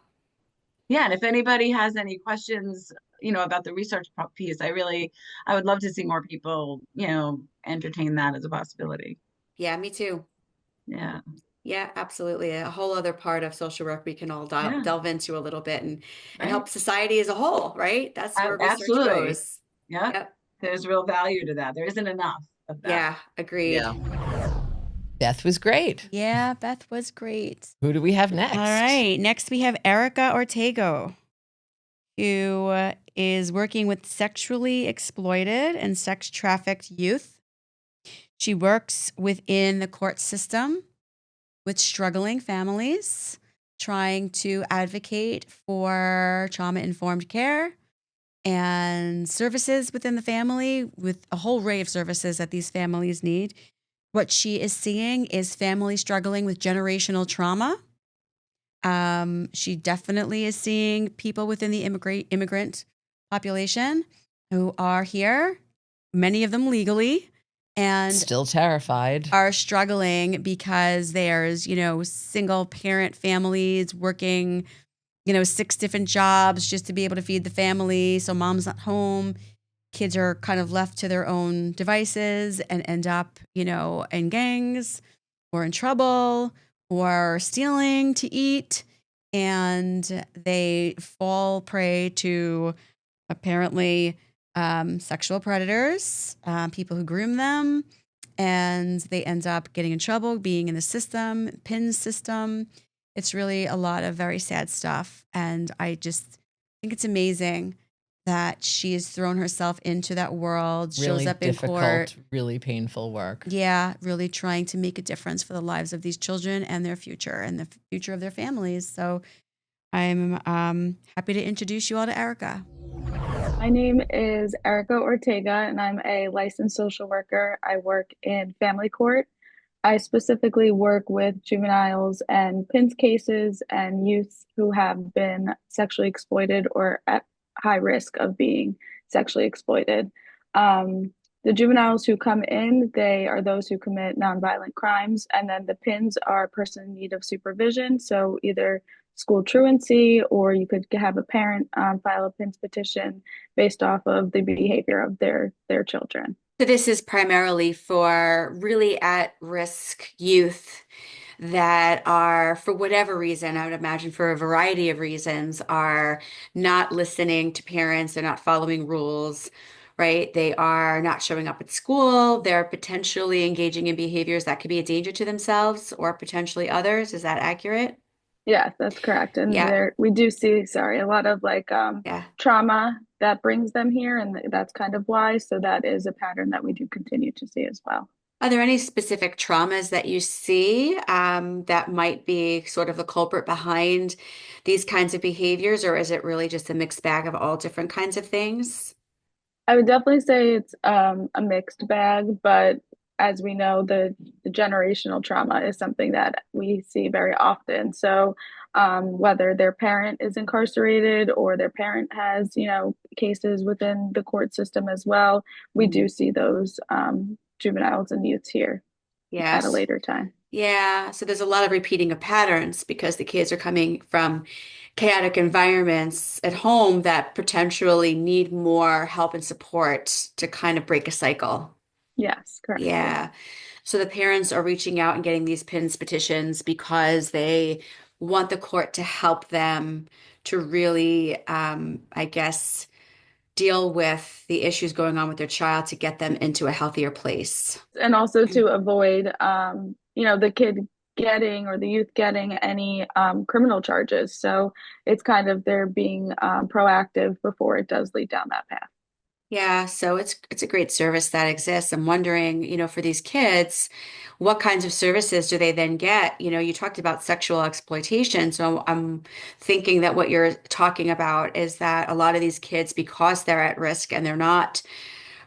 Yeah. And if anybody has any questions, about the research piece, I would love to see more people, entertain that as a possibility. Yeah, me too. Yeah. Yeah, absolutely. A whole other part of social work we can all Yeah. delve into a little bit and Right. help society as a whole, right? That's where research Absolutely. goes. Yeah. Yep. There's real value to that. There isn't enough of that. Yeah, agreed. Yeah. Beth was great. Yeah, Beth was great. Who do we have next? All right. Next, we have Erica Ortego, who is working with sexually exploited and sex trafficked youth. She works within the court system with struggling families, trying to advocate for trauma-informed care and services within the family, with a whole array of services that these families need. What she is seeing is families struggling with generational trauma. She definitely is seeing people within the immigrant population who are here, many of them legally, and still terrified, are struggling because there's, single parent families working, 6 different jobs just to be able to feed the family. So mom's not home. Kids are kind of left to their own devices and end up, in gangs or in trouble or stealing to eat. And they fall prey to apparently sexual predators, people who groom them, and they end up getting in trouble, being in the system, PIN system. It's really a lot of very sad stuff. And I just think it's amazing that she has thrown herself into that world, really shows up difficult, in court. Really painful work. Yeah, really trying to make a difference for the lives of these children and their future and the future of their families. So I'm happy to introduce you all to Erica. My name is Erica Ortega, and I'm a licensed social worker. I work in family court. I specifically work with juveniles and PINS cases and youths who have been sexually exploited or at high risk of being sexually exploited. The juveniles who come in, they are those who commit nonviolent crimes, and then the PINS are a person in need of supervision. So either school truancy, or you could have a parent file a PINS petition based off of the behavior of their children. So this is primarily for really at-risk youth that are, for whatever reason, I would imagine for a variety of reasons, are not listening to parents, they're not following rules, right? They are not showing up at school, they're potentially engaging in behaviors that could be a danger to themselves or potentially others. Is that accurate? Yes, that's correct. And Yeah. we do see, a lot of trauma that brings them here, and that's kind of why. So that is a pattern that we do continue to see as well. Are there any specific traumas that you see that might be sort of the culprit behind these kinds of behaviors, or is it really just a mixed bag of all different kinds of things? I would definitely say it's a mixed bag, but as we know, the generational trauma is something that we see very often. So whether their parent is incarcerated or their parent has, cases within the court system as well, we do see those juveniles and youths here at a later time. Yeah, so there's a lot of repeating of patterns because the kids are coming from chaotic environments at home that potentially need more help and support to kind of break a cycle. Yes, correct. Yeah. So the parents are reaching out and getting these PINS petitions because they want the court to help them to really, I guess, deal with the issues going on with their child to get them into a healthier place. And also to avoid, the kid getting or the youth getting any criminal charges. So it's kind of they're being proactive before it does lead down that path. Yeah, so it's a great service that exists. I'm wondering, for these kids, what kinds of services do they then get? You talked about sexual exploitation, so I'm thinking that what you're talking about is that a lot of these kids, because they're at risk and they're not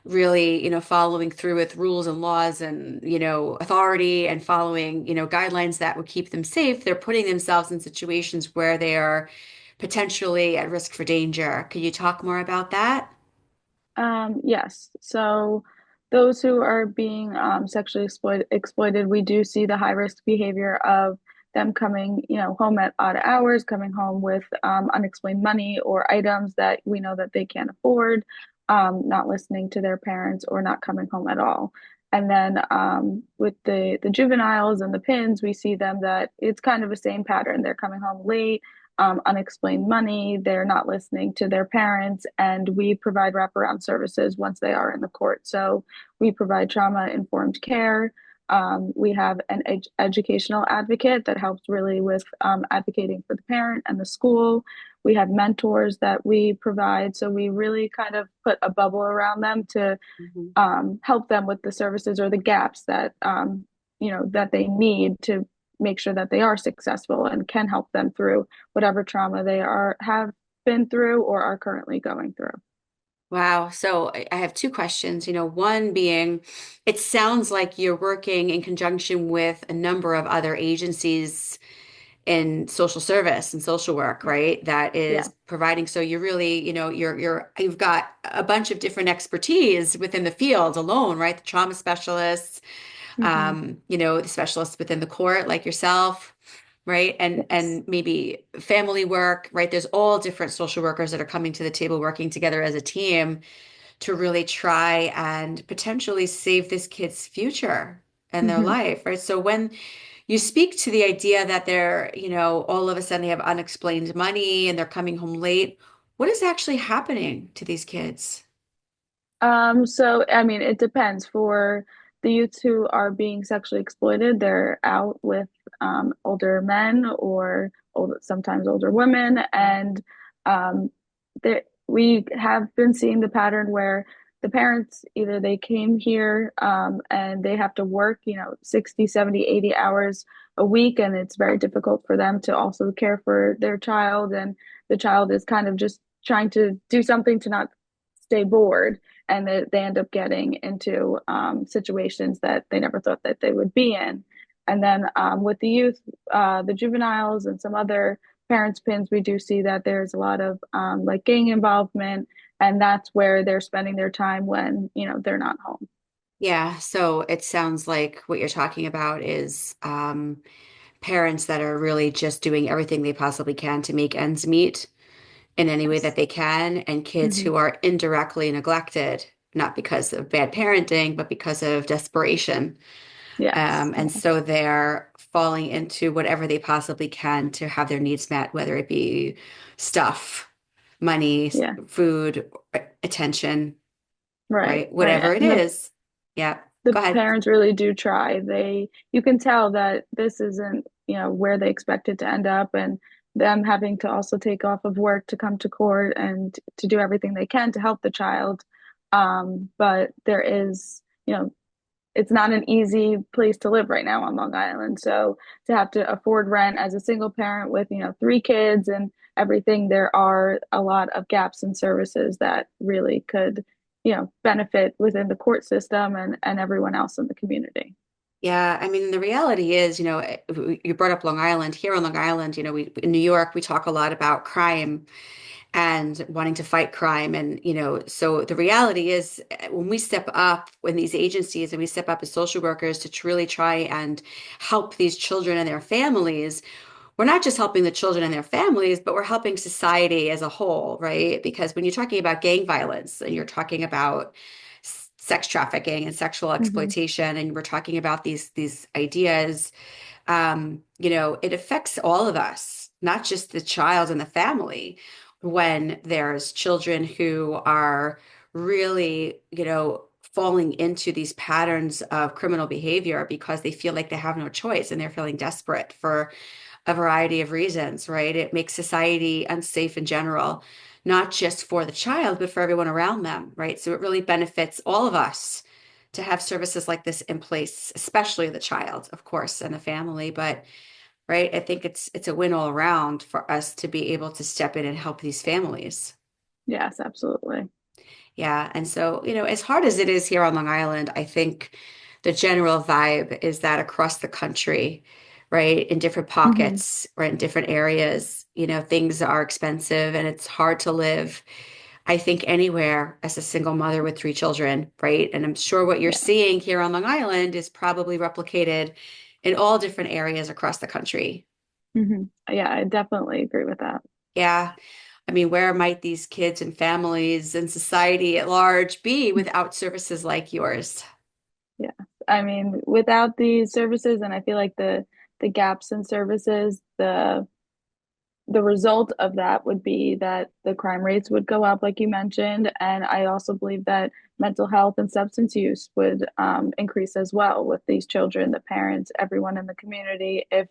really, following through with rules and laws and, authority and following, guidelines that would keep them safe, they're putting themselves in situations where they are potentially at risk for danger. Could you talk more about that? Yes. So those who are being sexually exploited, we do see the high risk behavior of them coming, home at odd hours, coming home with unexplained money or items that we know that they can't afford, not listening to their parents or not coming home at all. And then with the juveniles and the PINS, we see them that it's kind of the same pattern. They're coming home late, unexplained money, they're not listening to their parents, and we provide wraparound services once they are in the court. So we provide trauma-informed care. We have an educational advocate that helps really with advocating for the parent and the school. We have mentors that we provide. So we really kind of put a bubble around them to help them with the services or the gaps that, that they need to make sure that they are successful and can help them through whatever trauma they have been through or are currently going through. Wow. So I have two questions. One being, it sounds like you're working in conjunction with a number of other agencies in social service and social work, right? That Yeah. is providing. So you're really, you've got a bunch of different expertise within the field alone, right? The trauma specialists, Hmm. the specialists within the court, like yourself, right? And Yes. maybe family work, right? There's all different social workers that are coming to the table, working together as a team to really try and potentially save this kid's future and their Hmm. life, right? So when you speak to the idea that they're, all of a sudden they have unexplained money and they're coming home late, what is actually happening to these kids? So I mean, it depends. For the youths who are being sexually exploited, they're out with older men or sometimes older women, and um, we have been seeing the pattern where the parents either they came here and they have to work, 60, 70, 80 hours a week, and it's very difficult for them to also care for their child, and the child is kind of just trying to do something to not stay bored, and they end up getting into situations that they never thought that they would be in. And then with the youth, the juveniles, and some other parents' pins, we do see that there's a lot of like gang involvement, and that's where they're spending their time when they're not home. Yeah, so it sounds like what you're talking about is parents that are really just doing everything they possibly can to make ends meet in any way that Yes. they can, and kids Hmm. who are indirectly neglected, not because of bad parenting, but because of desperation. Yes. And so they're falling into whatever they possibly can to have their needs met, whether it be stuff, money, Yeah. food, attention, Right. right? Right. Whatever it And is. Yeah. the Go ahead. parents really do try. You can tell that this isn't, where they expect it to end up, and them having to also take off of work to come to court and to do everything they can to help the child. But there is, it's not an easy place to live right now on Long Island. So to have to afford rent as a single parent with, three kids and everything, there are a lot of gaps in services that really could, benefit within the court system and everyone else in the community. Yeah, I mean, the reality is, you brought up Long Island. Here on Long Island, we in New York, we talk a lot about crime and wanting to fight crime. And, so the reality is when we step up, when these agencies and we step up as social workers to really try and help these children and their families, we're not just helping the children and their families, but we're helping society as a whole, right? Because when you're talking about gang violence and you're talking about sex trafficking and sexual Hmm. exploitation, and we're talking about these ideas, it affects all of us, not just the child and the family. When there's children who are really, falling into these patterns of criminal behavior because they feel like they have no choice and they're feeling desperate for a variety of reasons, right? It makes society unsafe in general, not just for the child, but for everyone around them, right? So it really benefits all of us to have services like this in place, especially the child, of course, and the family. But right, I think it's a win all around for us to be able to step in and help these families. Yes, absolutely. Yeah. And so, as hard as it is here on Long Island, I think the general vibe is that across the country, right, in different Hmm. pockets or in different areas, things are expensive and it's hard to live, I think, anywhere as a single mother with three children, right? And I'm sure what you're Yeah. seeing here on Long Island is probably replicated in all different areas across the country. Hmm. Yeah, I definitely agree with that. Yeah. I mean, where might these kids and families and society at large be without services like yours? Yeah. I mean, without these services, and I feel like the gaps in services, the result of that would be that the crime rates would go up, like you mentioned. And I also believe that mental health and substance use would increase as well with these children, the parents, everyone in the community, if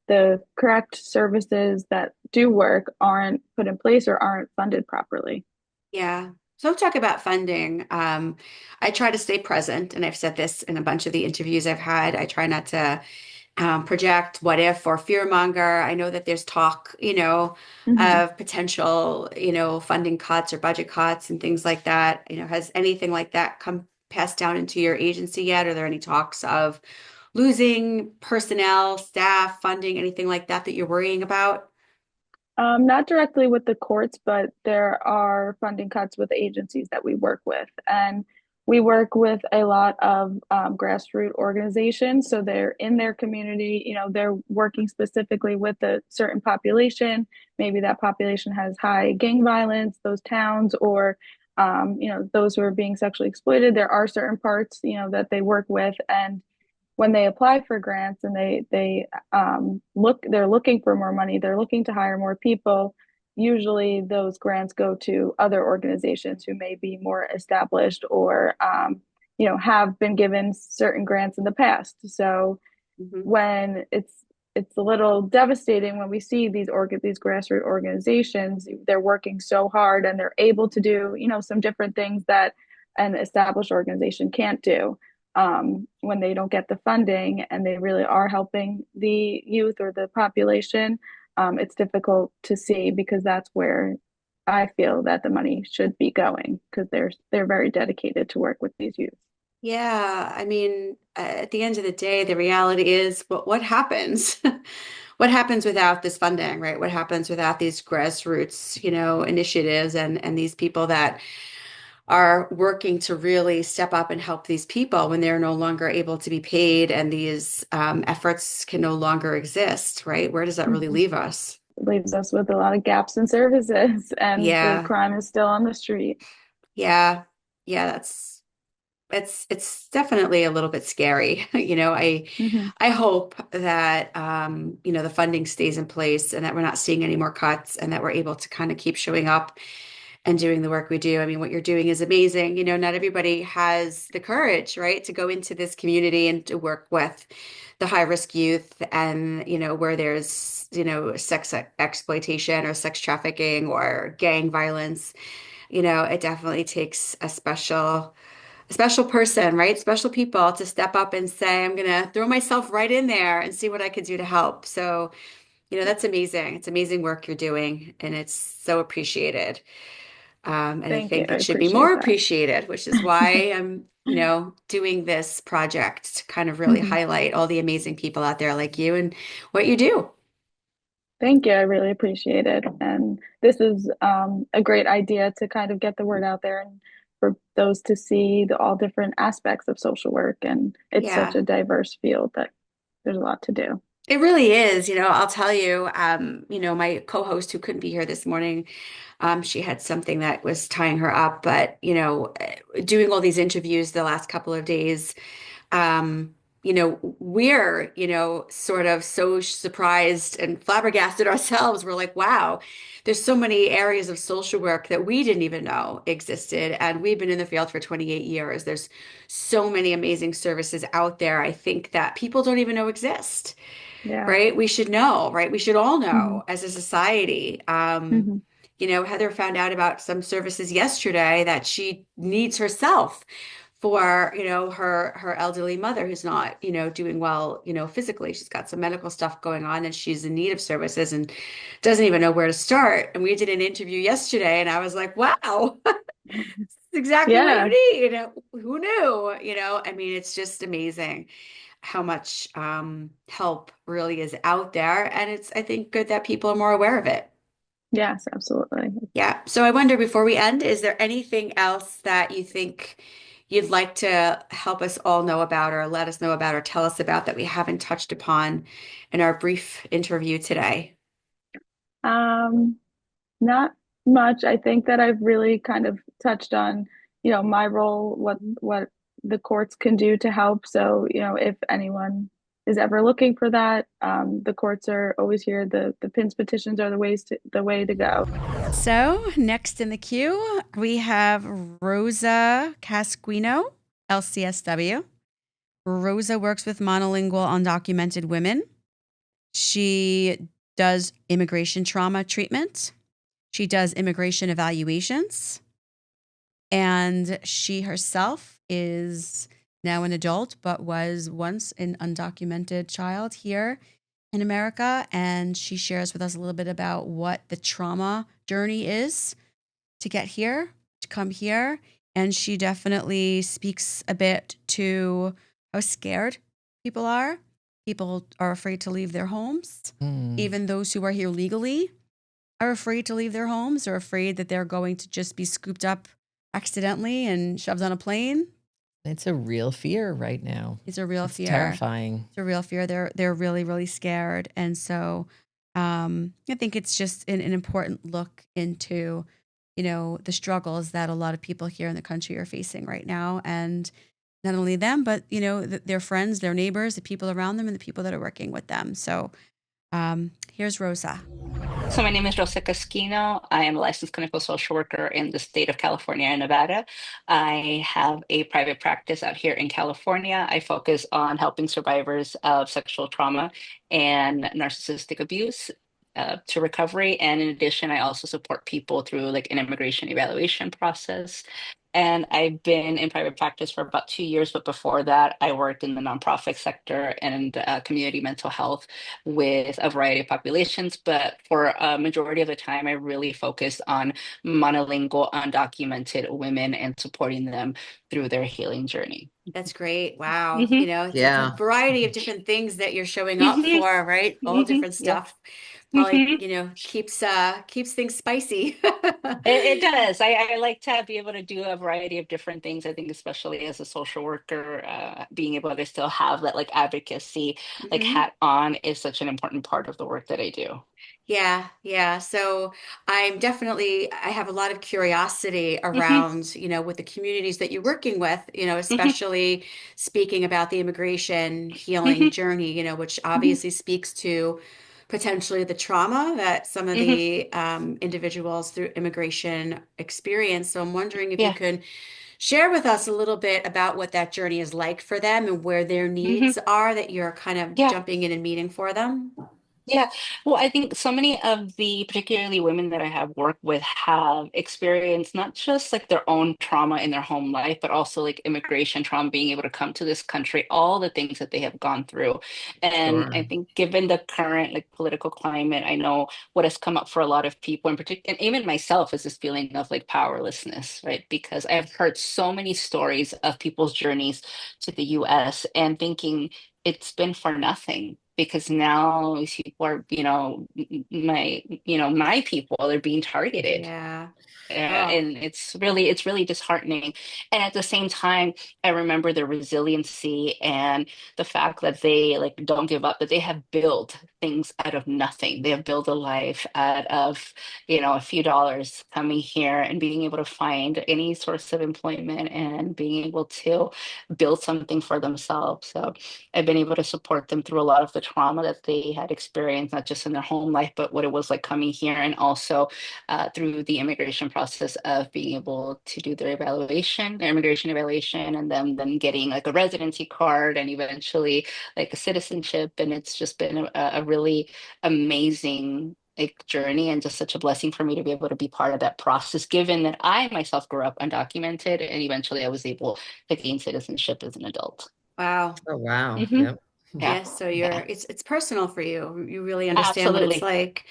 the correct services that do work aren't put in place or aren't funded properly. Yeah. So talk about funding. I try to stay present, and I've said this in a bunch of the interviews I've had. I try not to project, what if, or fear monger. I know that there's talk, Mhm. of potential, funding cuts or budget cuts and things like that. Has anything like that come passed down into your agency yet? Are there any talks of losing personnel, staff, funding, anything like that that you're worrying about? Not directly with the courts, but there are funding cuts with agencies that we work with. And we work with a lot of grassroots organizations. So they're in their community, they're working specifically with a certain population. Maybe that population has high gang violence, those towns, or, those who are being sexually exploited. There are certain parts, that they work with. And when they apply for grants and they're looking for more money, they're looking to hire more people. Usually those grants go to other organizations who may be more established or have been given certain grants in the past. So Mhm. when it's a little devastating when we see these grassroots organizations, they're working so hard and they're able to do some different things that an established organization can't do. When they don't get the funding and they really are helping the youth or the population, it's difficult to see because that's where I feel that the money should be going because they're very dedicated to work with these youth. Yeah, I mean, at the end of the day, the reality is what happens? What happens without this funding, right? What happens without these grassroots, initiatives and these people that are working to really step up and help these people when they're no longer able to be paid and these efforts can no longer exist, right? Where does that really Mhm. leave us? It leaves us with a lot of gaps in services, and the Yeah, crime is still on the street. yeah, yeah, it's definitely a little bit scary. Hmm. I hope that the funding stays in place and that we're not seeing any more cuts and that we're able to kind of keep showing up and doing the work we do. I mean, what you're doing is amazing. Not everybody has the courage, right, to go into this community and to work with the high risk youth and, where there's, sex exploitation or sex trafficking or gang violence. It definitely takes a special person, right? Special people to step up and say, I'm going to throw myself right in there and see what I could do to help. So, that's amazing. It's amazing work you're doing, and it's so appreciated. And I Thank you. think I it should be appreciate more that. appreciated, which is why I'm, doing this project to kind of really Hmm. highlight all the amazing people out there like you and what you do. Thank you. I really appreciate it. And this is a great idea to kind of get the word out there and for those to see all different aspects of social work. And it's such Yeah. a diverse field that there's a lot to do. It really is. I'll tell you, my co-host who couldn't be here this morning, she had something that was tying her up, but, doing all these interviews the last couple of days, we're, sort of so surprised and flabbergasted ourselves. We're like, wow, there's so many areas of social work that we didn't even know existed. And we've been in the field for 28 years. There's so many amazing services out there, I think, that people don't even know exist, Yeah. right? We should know, right? We should all Hmm. know as a society. Hmm. Heather found out about some services yesterday that she needs herself for, her elderly mother who's not, doing well, physically. She's got some medical stuff going on and she's in need of services and doesn't even know where to start. And we did an interview yesterday and I was like, wow, this is exactly what you Yeah. need. Who knew? I mean, it's just amazing how much help really is out there. And it's, I think, good that people are more aware of it. Yes, absolutely. Yeah. So I wonder before we end, is there anything else that you think you'd like to help us all know about or let us know about or tell us about that we haven't touched upon in our brief interview today? Um, Not much. I think that I've really kind of touched on, my role, what the courts can do to help. So, if anyone is ever looking for that, the courts are always here. The PINS petitions are the way to go. So, next in the queue, we have Rosa Casquino, LCSW. Rosa works with monolingual undocumented women. She does immigration trauma treatment. She does immigration evaluations. And she herself is now an adult, but was once an undocumented child here in America. And she shares with us a little bit about what the trauma journey is to get here, to come here. And she definitely speaks a bit to how scared people are. People are afraid to leave their homes. Even those who are here legally are afraid to leave their homes, or afraid that they're going to just be scooped up accidentally and shoved on a plane. It's a real fear right now. It's a real It's fear. terrifying. It's a real fear. They're really, really scared. And so I think it's just an important look into, the struggles that a lot of people here in the country are facing right now. And not only them, but, their friends, their neighbors, the people around them, and the people that are working with them. So here's Rosa. So my name is Rosa Casquino. I am a licensed clinical social worker in the state of California and Nevada. I have a private practice out here in California. I focus on helping survivors of sexual trauma and narcissistic abuse to recovery. And in addition, I also support people through like an immigration evaluation process. And I've been in private practice for about 2 years, but before that, I worked in the nonprofit sector and community mental health with a variety of populations. But for a majority of the time, I really focused on monolingual, undocumented women and supporting them through their healing journey. That's great. Wow. Hmm. It's a variety of different things that you're showing up Hmm. for, right? All Hmm. different Yeah. stuff. Probably, Hmm. keeps things spicy. It does. I like to be able to do a variety of different things. I think, especially as a social worker, being able to still have that like advocacy, like Mhm. hat on, is such an important part of the work that I do. Yeah, yeah. So I have a lot of curiosity Hmm. around, with the communities that you're working with, Hmm. especially speaking about the immigration healing Hmm. journey, which obviously speaks to potentially the trauma that some of Hmm. the individuals through immigration experience. So I'm wondering if you Yeah. could share with us a little bit about what that journey is like for them and where their Hmm. needs are that you're kind of Yeah. jumping in and meeting for them. Yeah, well, I think so many of the particularly women that I have worked with have experienced not just like their own trauma in their home life, but also like immigration trauma, being able to come to this country, all the things that they have gone through. And Sure. I think given the current like political climate, I know what has come up for a lot of people in particular, and even myself, is this feeling of like powerlessness, right? Because I've heard so many stories of people's journeys to the US and thinking, it's been for nothing, because now these people are, my people, they're being targeted. Yeah. Oh, And it's really disheartening. And at the same time, I remember the resiliency and the fact that they like don't give up, that they have built things out of nothing. They have built a life out of, a few dollars, coming here and being able to find any source of employment and being able to build something for themselves. So I've been able to support them through a lot of the trauma that they had experienced, not just in their home life, but what it was like coming here, and also through the immigration process of being able to do their immigration evaluation, and then getting like a residency card and eventually like a citizenship. And it's just been a really amazing like journey, and just such a blessing for me to be able to be part of that process, given that I myself grew up undocumented and eventually I was able to gain citizenship as an adult. wow. Oh, wow. Hmm. Yep. Yeah, Yes, so yeah, it's personal for you. You really understand what it's absolutely. like,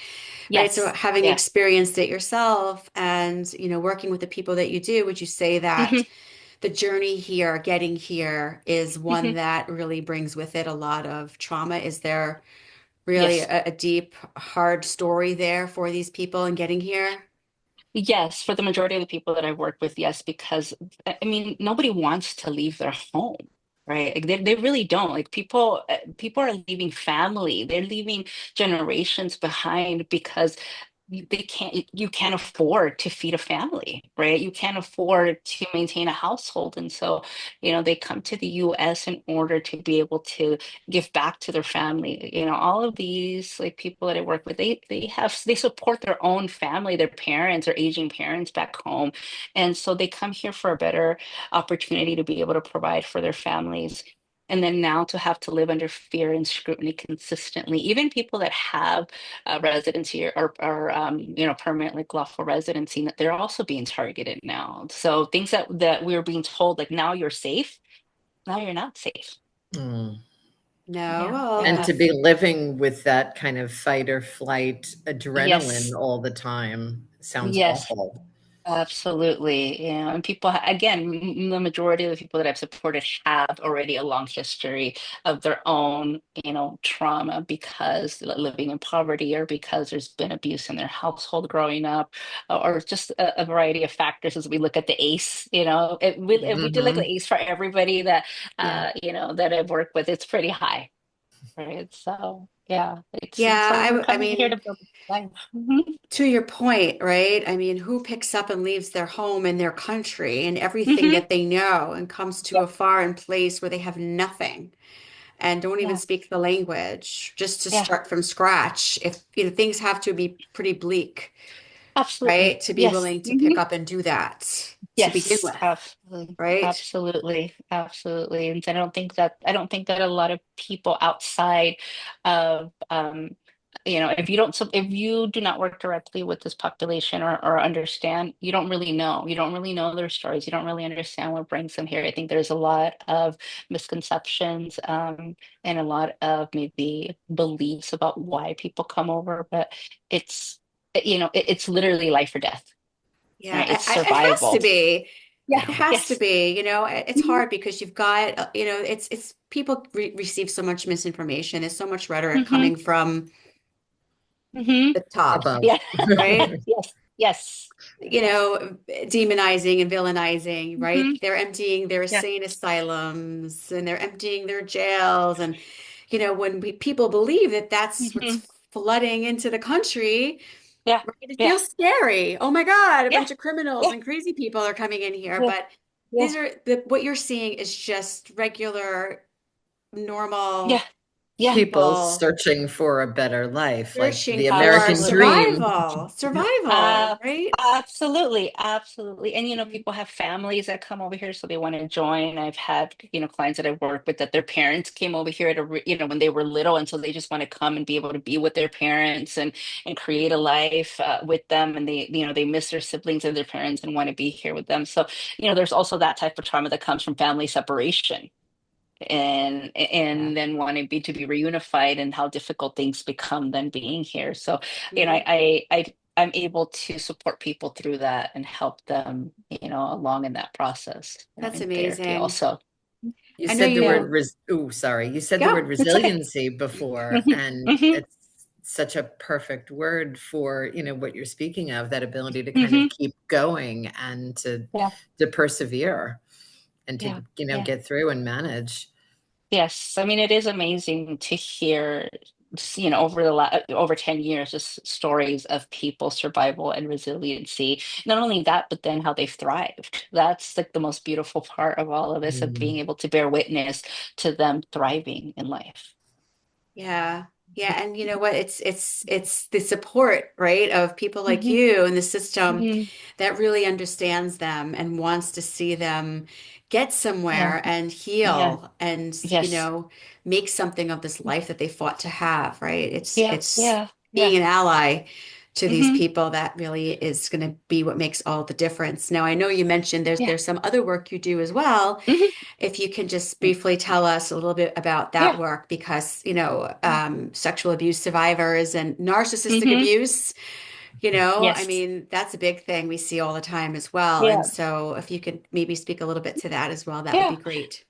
right? So Yes, having yeah. experienced it yourself and, working with the people that you do, would you say that Hmm. the journey here, getting here, is one Hmm. that really brings with it a lot of trauma? Is there really Yes. a deep, hard story there for these people in getting here? Yes, for the majority of the people that I've worked with, yes, because I mean, nobody wants to leave their home, right? Like, they really don't. Like, people are leaving family, they're leaving generations behind because you can't afford to feed a family, right? You can't afford to maintain a household. And so, they come to the US in order to be able to give back to their family. All of these like people that I work with, they support their own family, their parents, their aging parents back home. And so they come here for a better opportunity to be able to provide for their families. And then now to have to live under fear and scrutiny consistently, even people that have residency or permanent like lawful residency, that they're also being targeted now. So things that we were being told like, now you're safe, now you're not safe. Mm. No. And to be living with that kind of fight or flight adrenaline Yes. all the time sounds Yes. awful. Absolutely. And people, again, the majority of the people that I've supported have already a long history of their own, trauma because living in poverty or because there's been abuse in their household growing up, or just a variety of factors as we look at the ACE, if we do like the ACE for everybody that, Yeah. that I've worked with, it's pretty high, right? So yeah, so we're I coming here to mean, build life. Mhm. to your point, right? I mean, who picks up and leaves their home and their country and everything Mhm. that they know and comes to Yeah, a foreign place where they have nothing and don't even yeah, speak the language just to yeah. start from scratch? If, things have to be pretty bleak, right? Absolutely. To be Yes. willing to pick up and do that to begin Yes, with, absolutely. right? Absolutely. Absolutely. And I don't think that a lot of people outside of if you do not work directly with this population or understand, you don't really know. You don't really know their stories. You don't really understand what brings them here. I think there's a lot of misconceptions, and a lot of maybe beliefs about why people come over, but it's it's literally life or death. Yeah, Right? It's it has to survival. be. Yeah. It has to Yes. be. It's Hmm. hard because you've got, it's people receive so much misinformation. There's so much rhetoric Hmm. coming from Hmm. the top, Above. Yeah. right? Yes. Yes. Yes. Demonizing and villainizing, right? Hmm. They're emptying their Yeah. insane asylums and they're emptying their jails. And, when people believe that that's Hmm. what's flooding into the country, Yeah. right, it Yeah. feels scary. Oh my God, a Yeah. bunch of criminals Yeah. and crazy people are coming in here. Yeah. But Yeah. what you're seeing is just regular, Yeah. normal Yeah. People people searching for a better life, like searching the for American Absolutely. dream. survival, Uh, right? Absolutely, absolutely. And Mhm. people have families that come over here, so they want to join. I've had, clients that I've worked with that their parents came over here when they were little, and so they just want to come and be able to be with their parents and create a life with them. And they miss their siblings and their parents and want to be here with them. So, there's also that type of trauma that comes from family separation and Yeah. then wanting to be reunified and how difficult things become then being here. So, Mhm. I'm able to support people through that and help them, along in that process, That's in therapy amazing. also. You I know said the word you sorry. You said the go. word It's okay. resiliency before, Hmm. and Hmm. it's such a perfect word for, what you're speaking of, that ability to kind of Hmm. keep going and Yeah. to persevere and to, Yeah. Yeah. get through and manage. Yes, I mean it is amazing to hear, over 10 years, just stories of people's survival and resiliency. Not only that, but then how they've thrived. That's like the most beautiful part of all of this, of being Mm. able to bear witness to them thriving in life. Yeah. Yeah. And you know what? It's the support, right, of people like Hmm. you in the system Hmm. that really understands them and wants to see them get Yeah, somewhere and yeah, heal and, yes, make something of this life that they fought to have, right? yeah, It's yeah, yeah. being an ally to these Hmm. people that really is going to be what makes all the difference. Now, I know you mentioned Yeah. there's some other work you do as well. Hmm. If you can just briefly tell us a little bit about that Yeah. work, because, sexual abuse survivors and narcissistic Hmm. abuse, I Yes. mean, that's a big thing we see all the time as well. And Yeah. so if you could maybe speak a little bit to that as well, that would be Yeah. great.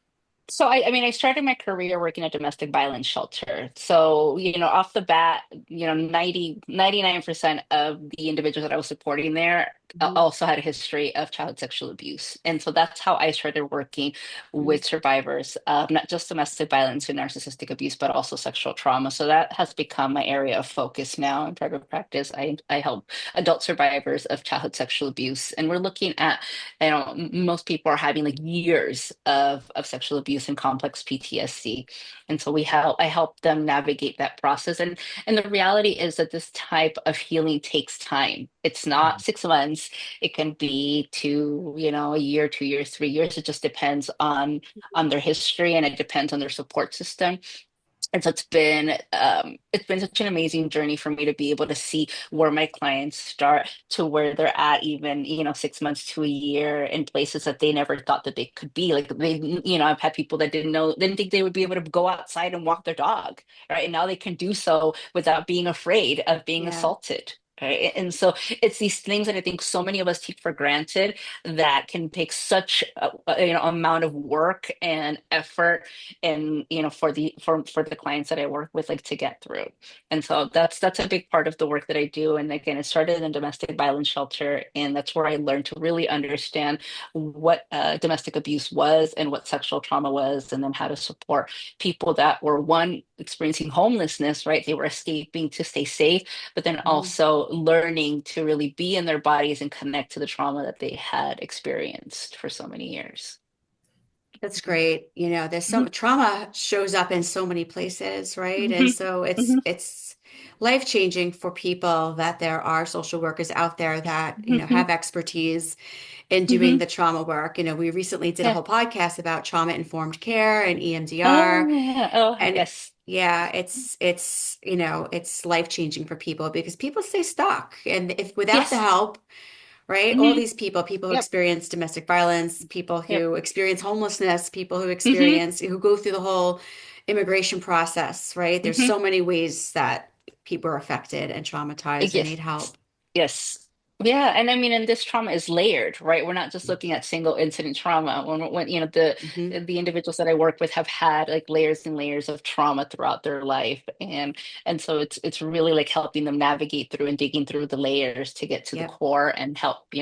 So I mean, I started my career working at domestic violence shelter. So, off the bat, 99% of the individuals that I was supporting there Mhm. also had a history of child sexual abuse. And so that's how I started working Mhm. with survivors of not just domestic violence and narcissistic abuse, but also sexual trauma. So that has become my area of focus now in private practice. I help adult survivors of childhood sexual abuse. And we're looking at, most people are having like years of sexual abuse and complex PTSD. And so I help them navigate that process. And the reality is that this type of healing takes time. It's not 6 months. It can be a year, 2 years, 3 years. It just depends on their history, and it depends on their support system. And so it's been such an amazing journey for me to be able to see where my clients start to where they're at, even, 6 months to a year, in places that they never thought that they could be. Like, I've had people that didn't think they would be able to go outside and walk their dog, right? And now they can do so without being afraid of being Yeah. assaulted. Right. And so it's these things that I think so many of us take for granted that can take such amount of work and effort, and for the clients that I work with, like, to get through. And so that's a big part of the work that I do. And again, it started in domestic violence shelter, and that's where I learned to really understand what domestic abuse was and what sexual trauma was, and then how to support people that were, one, experiencing homelessness, right? They were escaping to stay safe, but then also learning to really be in their bodies and connect to the trauma that they had experienced for so many years. That's great. There's so Mhm. trauma shows up in so many places, right? And Mhm. so it's Mhm. it's life-changing for people that there are social workers out there that, Mhm. have expertise in doing Mhm. the trauma work. We recently did a Yeah. whole podcast about trauma-informed care and EMDR. Oh, yeah. Oh, And yes. yeah, it's life-changing for people because people stay stuck. And if without the Yes. help, right? All Mhm. these people who Yep. experience domestic violence, people Yep. who experience homelessness, people Mhm. who go through the whole immigration process, right? There's Mhm. so many ways that people are affected and traumatized and need Yes. help. Yes. Yeah, and I mean, and this trauma is layered, right? We're not just looking at single incident trauma. When Hmm. the individuals that I work with have had, like, layers and layers of trauma throughout their life, and so it's really like helping them navigate through and digging through the layers to get to the Yep. core and help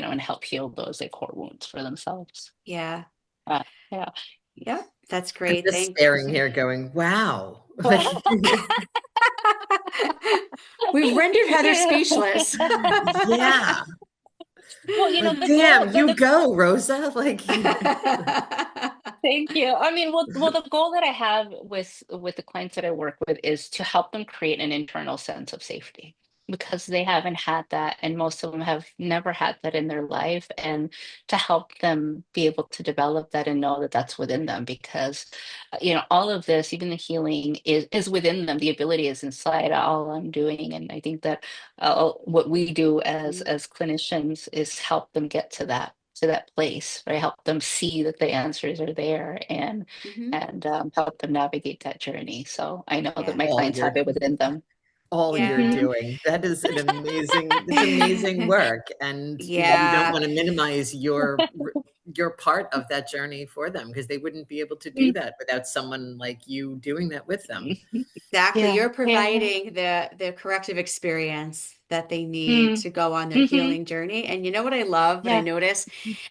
heal those, like, core wounds for themselves. Yeah. Uh, yeah. Yep. That's I'm great. just Thank staring here going, wow. Well, Like, We've rendered Heather speechless. yeah. well, Like, the goal, damn, you go, Rosa. Like, Thank you. I mean, the goal that I have with the clients that I work with is to help them create an internal sense of safety, because they haven't had that, and most of them have never had that in their life, and to help them be able to develop that and know that that's within them, because all of this, even the healing, is within them. The ability is inside. All I'm doing, and I think that what we do as clinicians is help them get to that place, right? Help them see that the answers are there, Hmm. and help them navigate that journey. So I know that Yeah. my all clients have you're it within them. all you're Yeah. doing. That is it's amazing work. And you don't Yeah. want to minimize your part of that journey for them, because they wouldn't be able to do Mhm. that without someone like you doing that with them. Exactly. Yeah, You're yeah. providing the corrective experience that they need Mm. to go on their Hmm. healing journey. And you know what I love that I Yeah. notice,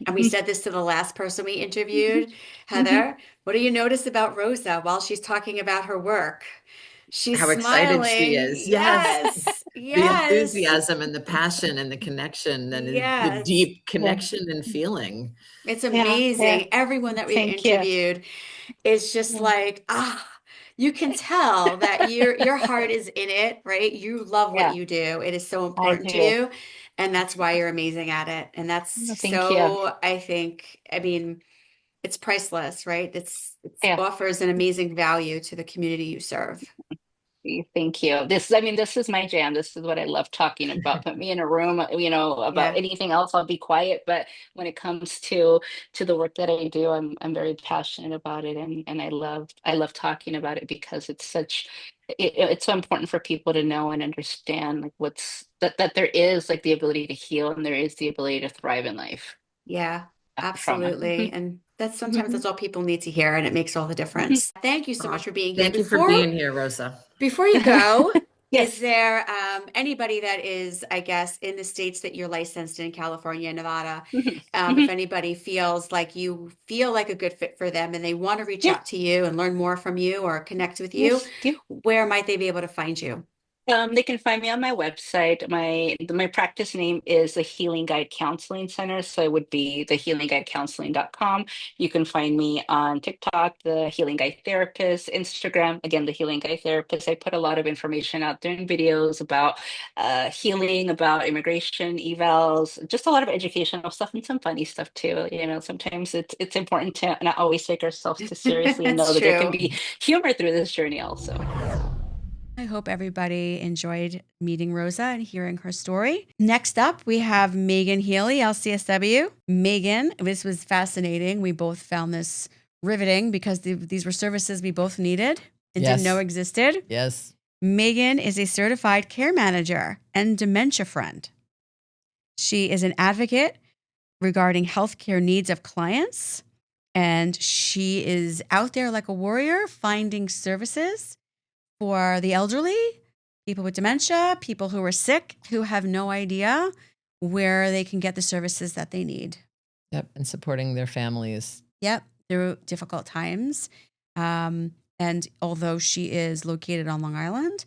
and we Mhm. said this to the last person we Mhm. interviewed, Mhm. Heather, what do you notice about Rosa while she's talking about her work? She's How excited she smiling. is. Yes. Yes. The Yes. enthusiasm and the passion and the connection and the Yes. deep Yeah, connection and feeling. It's yeah, yeah. amazing. Everyone that we've Thank you. interviewed is just Yeah, like, you can tell that your heart is in it, right? You love what yeah, you do. It is so I important to do. you, and that's why you're amazing at it. And that's Well, thank you. so, I mean, it's priceless, right? It's Yeah. offers an amazing value to the community you serve. Thank you. I mean, this is my jam. This is what I love talking about. Put me in a room, about Yeah. anything else, I'll be quiet. But when it comes to the work that I do, I'm very passionate about it, and I love talking about it, because it's so important for people to know and understand, like, that there is, like, the ability to heal, and there is the ability to thrive in life Yeah, after trauma. absolutely. And that's sometimes Hmm. that's all people need to hear, and it makes all the Hmm. difference. Thank you so Oh, much for being here. thank you for being here, Rosa. Before you go, is Yes. there anybody that is, I guess, in the states that you're licensed in, California, Nevada, Mhm. if Mhm. anybody feels like you feel like a good fit for them and they want to reach Yeah. out to you and learn more from you or connect with you, Yes. Yeah. where might they be able to find you? They can find me on my website. My practice name is the Healing Guide Counseling Center, so it would be the healingguidecounseling.com. You can find me on TikTok, the Healing Guide Therapist, Instagram, again, the Healing Guide Therapist. I put a lot of information out there in videos about healing, about immigration evals, just a lot of educational stuff and some funny stuff too. You know, sometimes it's important to not always take ourselves too seriously and know It's that there can true. be humor through this journey also. I hope everybody enjoyed meeting Rosa and hearing her story. Next up, we have Megan Healy, LCSW. Megan, this was fascinating. We both found this riveting because these were services we both needed and didn't know existed. Yes. Megan is a certified care manager and dementia friend. She is an advocate regarding healthcare needs of clients, and she is out there like a warrior finding services for the elderly, people with dementia, people who are sick, who have no idea where they can get the services that they need. Yep. And supporting their families. Yep. Through difficult times. And although she is located on Long Island,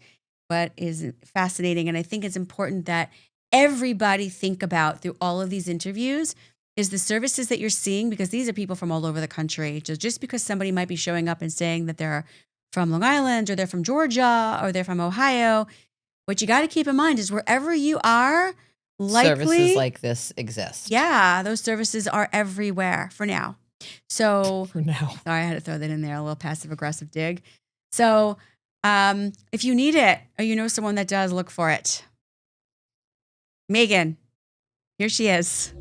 but is fascinating. And I think it's important that everybody think about through all of these interviews is the services that you're seeing, because these are people from all over the country. So just because somebody might be showing up and saying that they're from Long Island or they're from Georgia or they're from Ohio, what you got to keep in mind is wherever you are, likely services like this exist. Yeah, those services are everywhere for now. So For now. Sorry, I had to throw that in there, a little passive aggressive dig. So if you need it or you know someone that does, look for it. Megan, here she is.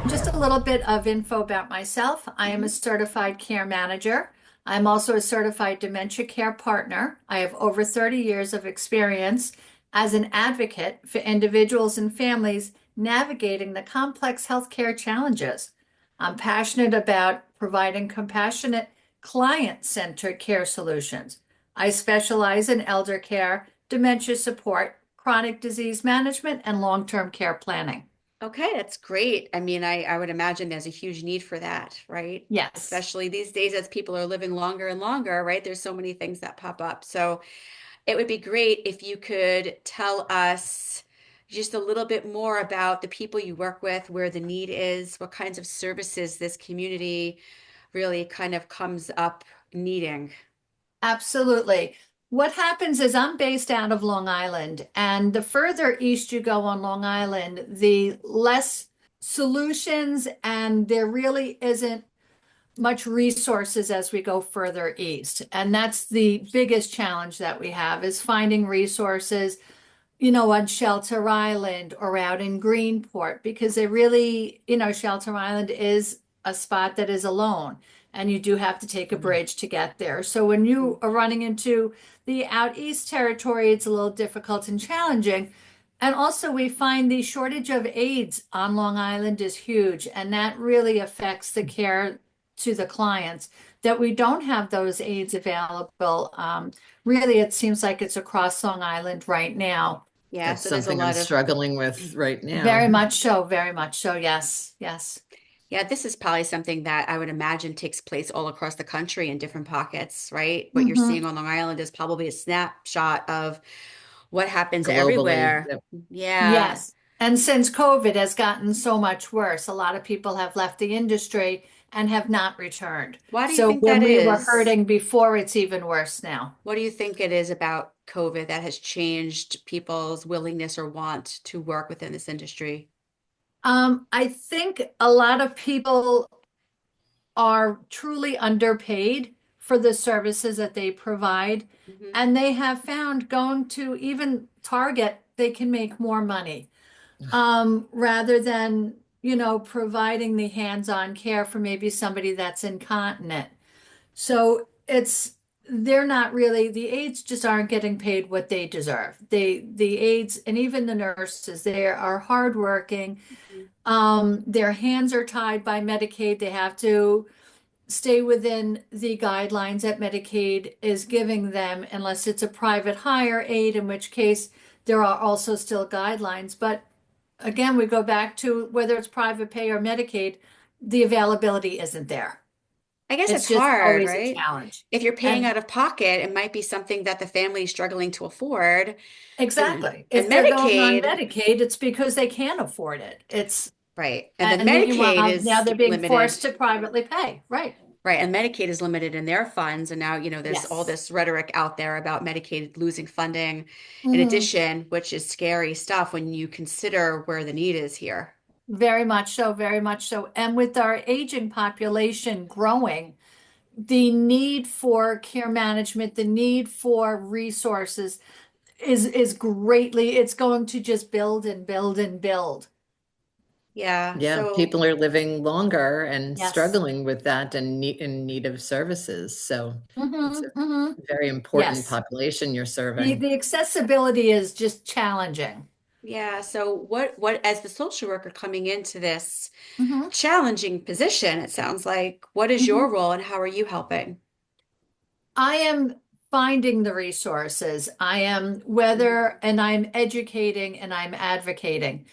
Just a little bit of info about myself. I am a certified care manager. I'm also a certified dementia care partner. I have over 30 years of experience as an advocate for individuals and families navigating the complex healthcare challenges. I'm passionate about providing compassionate, client-centered care solutions. I specialize in elder care, dementia support, chronic disease management, and long-term care planning. Okay, that's great. I mean, I would imagine there's a huge need for that, right? Yes. Especially these days as people are living longer and longer, right? There's so many things that pop up. So it would be great if you could tell us just a little bit more about the people you work with, where the need is, what kinds of services this community really kind of comes up needing. Absolutely. What happens is I'm based out of Long Island, and the further east you go on Long Island, the less solutions, and there really isn't much resources as we go further east. And that's the biggest challenge that we have is finding resources, on Shelter Island or out in Greenport, because they really, Shelter Island is a spot that is alone, and you do have to take a bridge to get there. So when you are running into the out east territory, it's a little difficult and challenging. And also we find the shortage of aides on Long Island is huge, and that really affects the care to the clients, that we don't have those aides available. Really, it seems like it's across Long Island right now. Yeah, That's so there's a something I'm lot of struggling with right now. Very much so, very much so. Yes, yes. Yeah, this is probably something that I would imagine takes place all across the country in different pockets, right? What you're seeing on Long Island is probably a snapshot of what happens Globally. everywhere. Yep. Yeah. Yes. And since COVID has gotten so much worse, a lot of people have left the industry and have not returned. Why do you So think when that we were is? hurting before, it's even worse now. What do you think it is about COVID that has changed people's willingness or want to work within this industry? I think a lot of people are truly underpaid for the services that they provide. And they have found going to even Target, they can make more money rather than, providing the hands-on care for maybe somebody that's incontinent. So they're not really, the aides just aren't getting paid what they deserve. The aides and even the nurses, they are hardworking. Their hands are tied by Medicaid. They have to stay within the guidelines that Medicaid is giving them, unless it's a private hire aid, in which case there are also still guidelines. But again, we go back to whether it's private pay or Medicaid, the availability isn't there. I guess it's just hard, always a right? challenge. If you're paying And out of pocket, it might be something that the family is struggling to afford. exactly. And If they're going on Medicaid, Medicaid, it's because they can't afford it. It's right. And then and Medicaid meanwhile, now is they're being limited. forced to privately pay. Right. Right. And Medicaid is limited in their funds. And now, there's all Yes. this rhetoric out there about Medicaid losing funding in Mhm. addition, which is scary stuff when you consider where the need is here. Very much so, very much so. And with our aging population growing, the need for care management, the need for resources is greatly, it's going to just build and build and build. Yeah. Yeah, So, people are living longer and Yes. struggling with that and in need of services. So it's a very important Yes. population you're The serving. the accessibility is just challenging. yeah. So as the social worker coming into this Mhm. challenging position, it sounds like, what is your Mhm. role and how are you helping? I am finding the resources. And I'm educating and I'm advocating.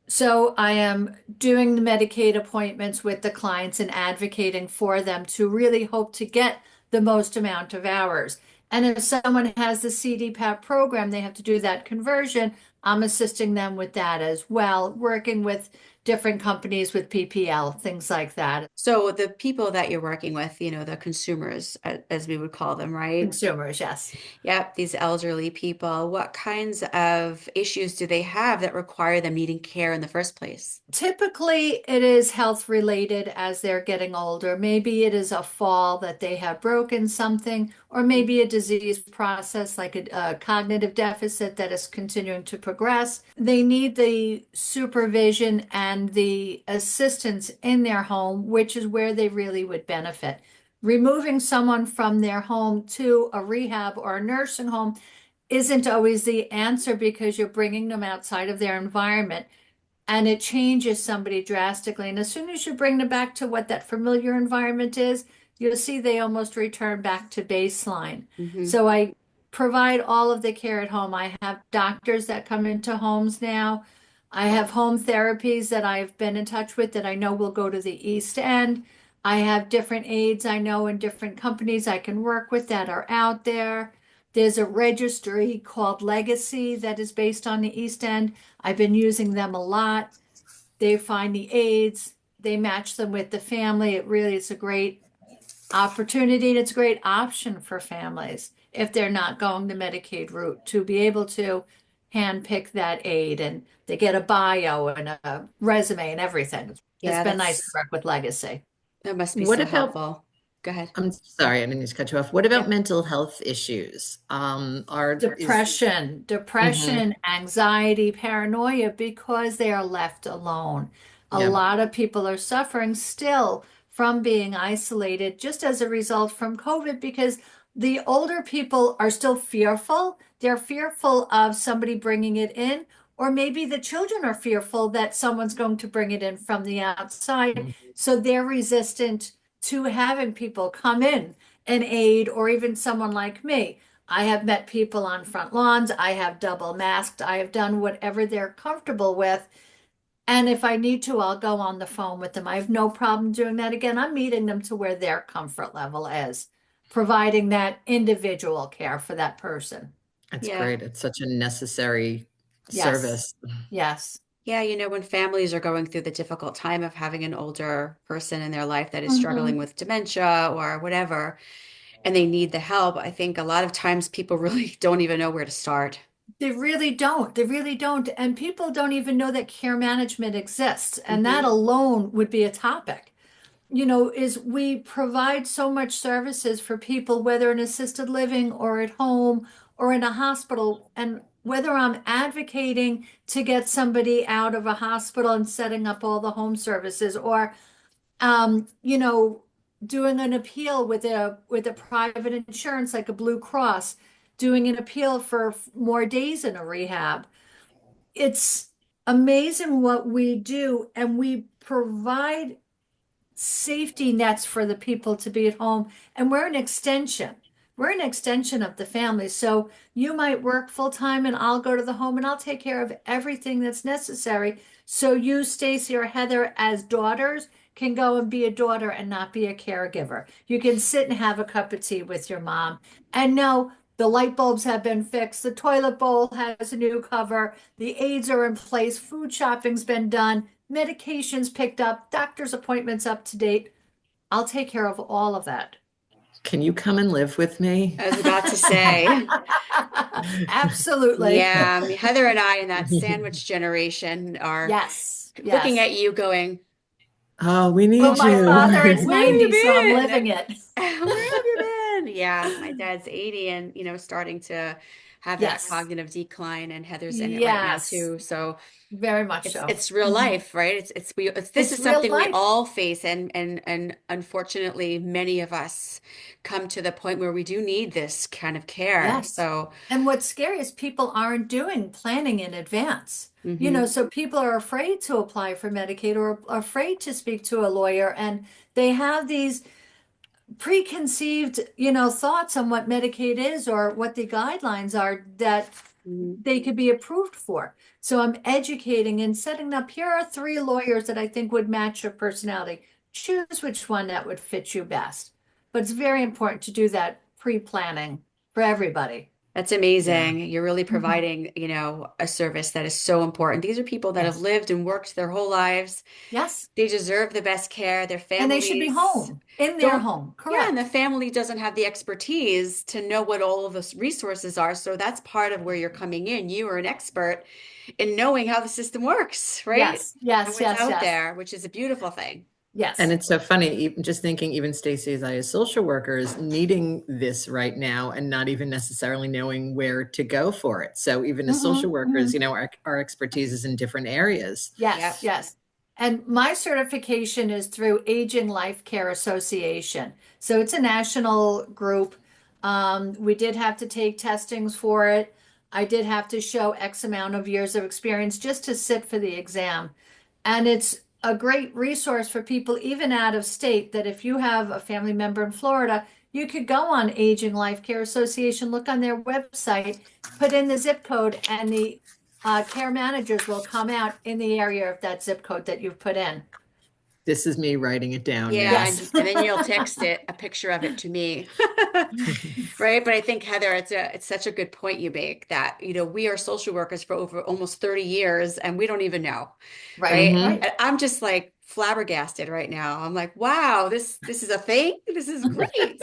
So I am doing the Medicaid appointments with the clients and advocating for them to really hope to get the most amount of hours. And if someone has the CDPAP program, they have to do that conversion. I'm assisting them with that as well, working with different companies with PPL, things like that. So the people that you're working with, the consumers, as we would call them, right? Consumers, yes. Yep, these elderly people, what kinds of issues do they have that require them needing care in the first place? Typically, it is health related as they're getting older. Maybe it is a fall that they have broken something, or maybe a disease process like a cognitive deficit that is continuing to progress. They need the supervision and the assistance in their home, which is where they really would benefit. Removing someone from their home to a rehab or a nursing home isn't always the answer because you're bringing them outside of their environment and it changes somebody drastically. And as soon as you bring them back to what that familiar environment is, you'll see they almost return back to baseline. Mm-hmm. So I provide all of the care at home. I have doctors that come into homes now. I have home therapies that I've been in touch with that I know will go to the East End. I have different aides I know in different companies I can work with that are out there. There's a registry called Legacy that is based on the East End. I've been using them a lot. They find the aides, they match them with the family. It really is a great opportunity and it's a great option for families if they're not going the Medicaid route to be able to handpick that aide and they get a bio and a resume and everything. It's Yeah, been nice to work with Legacy. that must be What so about, helpful. Go ahead. I'm sorry, I didn't mean to cut you off. What about Yep. mental health issues? Depression, Mhm. anxiety, paranoia because they are left alone. A Yeah. lot of people are suffering still from being isolated just as a result from COVID because the older people are still fearful. They're fearful of somebody bringing it in, or maybe the children are fearful that someone's going to bring it in from the outside. So they're resistant to having people come in and aid, or even someone like me. I have met people on front lawns. I have double masked. I have done whatever they're comfortable with. And if I need to, I'll go on the phone with them. I have no problem doing that. Again, I'm meeting them to where their comfort level is, providing that individual care for that person. That's Yeah. great. It's such a necessary Yes. service. Yes. Yeah, when families are going through the difficult time of having an older person in their life that is struggling with dementia or whatever, and they need the help, I think a lot of times people really don't even know where to start. They really don't. They really don't. And people don't even know that care management exists. And that Mhm. alone would be a topic. Is we provide so much services for people, whether in assisted living or at home or in a hospital. And whether I'm advocating to get somebody out of a hospital and setting up all the home services, or um, you know, doing an appeal with a private insurance like a Blue Cross, doing an appeal for more days in a rehab. It's amazing what we do, and we provide safety nets for the people to be at home. And we're an extension. We're an extension of the family. So you might work full time and I'll go to the home and I'll take care of everything that's necessary. So you, Stacy or Heather, as daughters can go and be a daughter and not be a caregiver. You can sit and have a cup of tea with your mom and know the light bulbs have been fixed, the toilet bowl has a new cover, the aids are in place, food shopping's been done, medications picked up, doctor's appointments up to date. I'll take care of all of that. Can you come and live with me? I was about to say. Absolutely. Yeah, Heather and I in that sandwich generation are looking at you going, oh, we need well, my you. father is Where have you 90, so I'm been? living it. Where have you been? Yeah, my dad's 80 and, starting to have that cognitive decline, and Heather's in it right now too. So very much so. It's real life, right? This is something we all face, and unfortunately, many of us come to the point where we do need this kind of care. Yes. So, and what's scary is people aren't doing planning in advance. So people are afraid to apply for Medicaid or afraid to speak to a lawyer, and they have these preconceived, thoughts on what Medicaid is or what the guidelines are that they could be approved for. So I'm educating and setting up, here are 3 lawyers that I think would match your personality. Choose which one that would fit you best. But it's very important to do that pre-planning for everybody. That's amazing. Yeah. You're really providing, a service that is so important. These are people that have lived and worked their whole lives. Yes. They deserve the best care. Their families. And they should be home, in their home. Correct. Yeah, and the family doesn't have the expertise to know what all of those resources are. So that's part of where you're coming in. You are an expert in knowing how the system works, right? Yes, and what's out there, which is a beautiful thing. Yes. And it's so funny, even just thinking, even Stacey, as I as social workers needing this right now and not even necessarily knowing where to go for it. So even as social workers, our expertise is in different areas. Yes, yes. And my certification is through Aging Life Care Association. So it's a national group. We did have to take testings for it. I did have to show X amount of years of experience just to sit for the exam. And it's a great resource for people even out of state, that if you have a family member in Florida, you could go on Aging Life Care Association, look on their website, put in the zip code, and the care managers will come out in the area of that zip code that you've put in. This is me writing it down. Yeah, yes. and then you'll text a picture of it to me. Right. But I think, Heather, it's such a good point you make, that, we are social workers for over almost 30 years and we don't even know. Right. And I'm just like flabbergasted right now. I'm like, wow, this is a thing. This is great.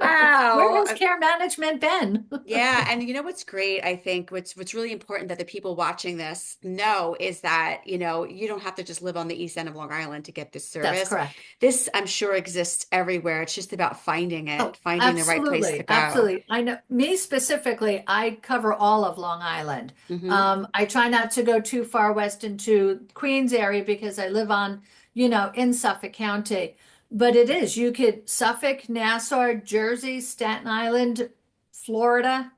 Wow. Where has care management been? Yeah. And what's great, I think what's really important that the people watching this know is that, you don't have to just live on the east end of Long Island to get this service. That's correct. This, I'm sure, exists everywhere. It's just about finding it, finding the right place to go. Absolutely. I know, me specifically, I cover all of Long Island. I try not to go too far west into Queens area because I live on, in Suffolk County. But it is, you could Suffolk, Nassau, Jersey, Staten Island, Florida.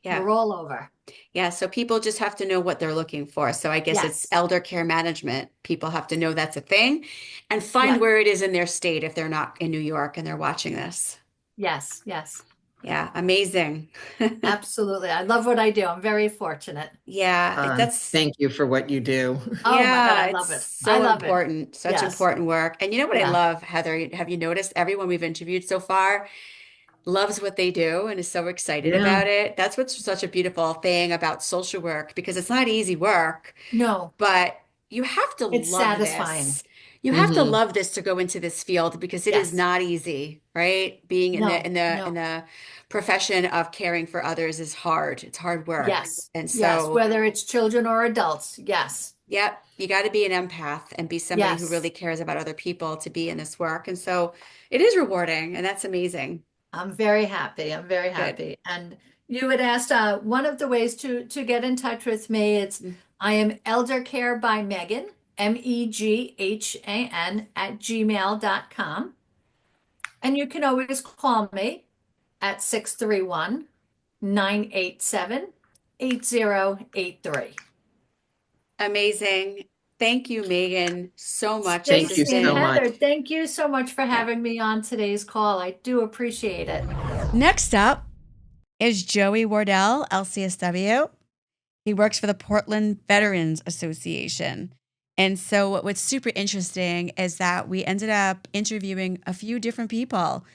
Yeah. We're all over. Yeah. So people just have to know what they're looking for. So I guess it's elder care management. People have to know that's a thing and find where it is in their state if they're not in New York and they're watching this. Yes. Yes. Yeah. Amazing. Absolutely. I love what I do. I'm very fortunate. Yeah. Thank you for what you do. Oh my God, I love it. So important. Such important work. And you know what I love, Heather? Have you noticed everyone we've interviewed so far loves what they do and is so excited about it? That's what's such a beautiful thing about social work, because it's not easy work. No. But you have to it's love satisfying. This. You have to love this to go into this field, because it is not easy, right? Being in the profession of caring for others is hard. It's hard work. Yes. And so whether it's children or adults. Yes. Yep. You got to be an empath and be somebody who really cares about other people to be in this work. And so it is rewarding, and that's amazing. I'm very happy. I'm very happy. And you had asked one of the ways to get in touch with me. It's I am Elder Care by Megan, MEGHAN @gmail.com. And you can always call me at 631-987-8083. Amazing. Thank you, Megan, so much. Thank you so much. Heather, thank you so much for having me on today's call. I do appreciate it. Next up is Joey Wardell, LCSW. He works for the Portland Veterans Association. And so what's super interesting is that we ended up interviewing a few different people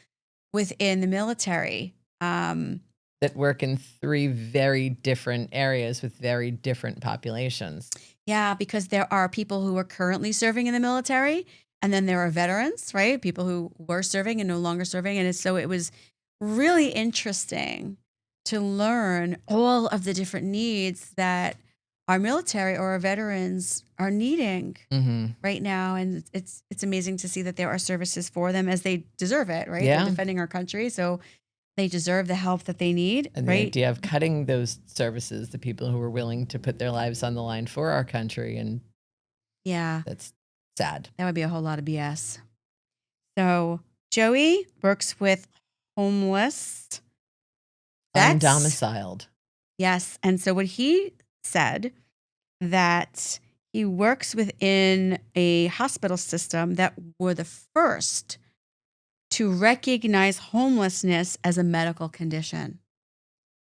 within the military. That work in 3 very different areas with very different populations. Yeah, because there are people who are currently serving in the military, and then there are veterans, right? People who were serving and no longer serving. And so it was really interesting to learn all of the different needs that our military or our veterans are needing right now. And it's amazing to see that there are services for them as they deserve it, right? Yeah. They're defending our country, so they deserve the help that they need, And right? the idea of cutting those services, the people who are willing to put their lives on the line for our country, and that's sad. That would be a whole lot of BS. So Joey works with homeless vets. Undomiciled. Yes. And so what he said, that he works within a hospital system that were the first to recognize homelessness as a medical condition,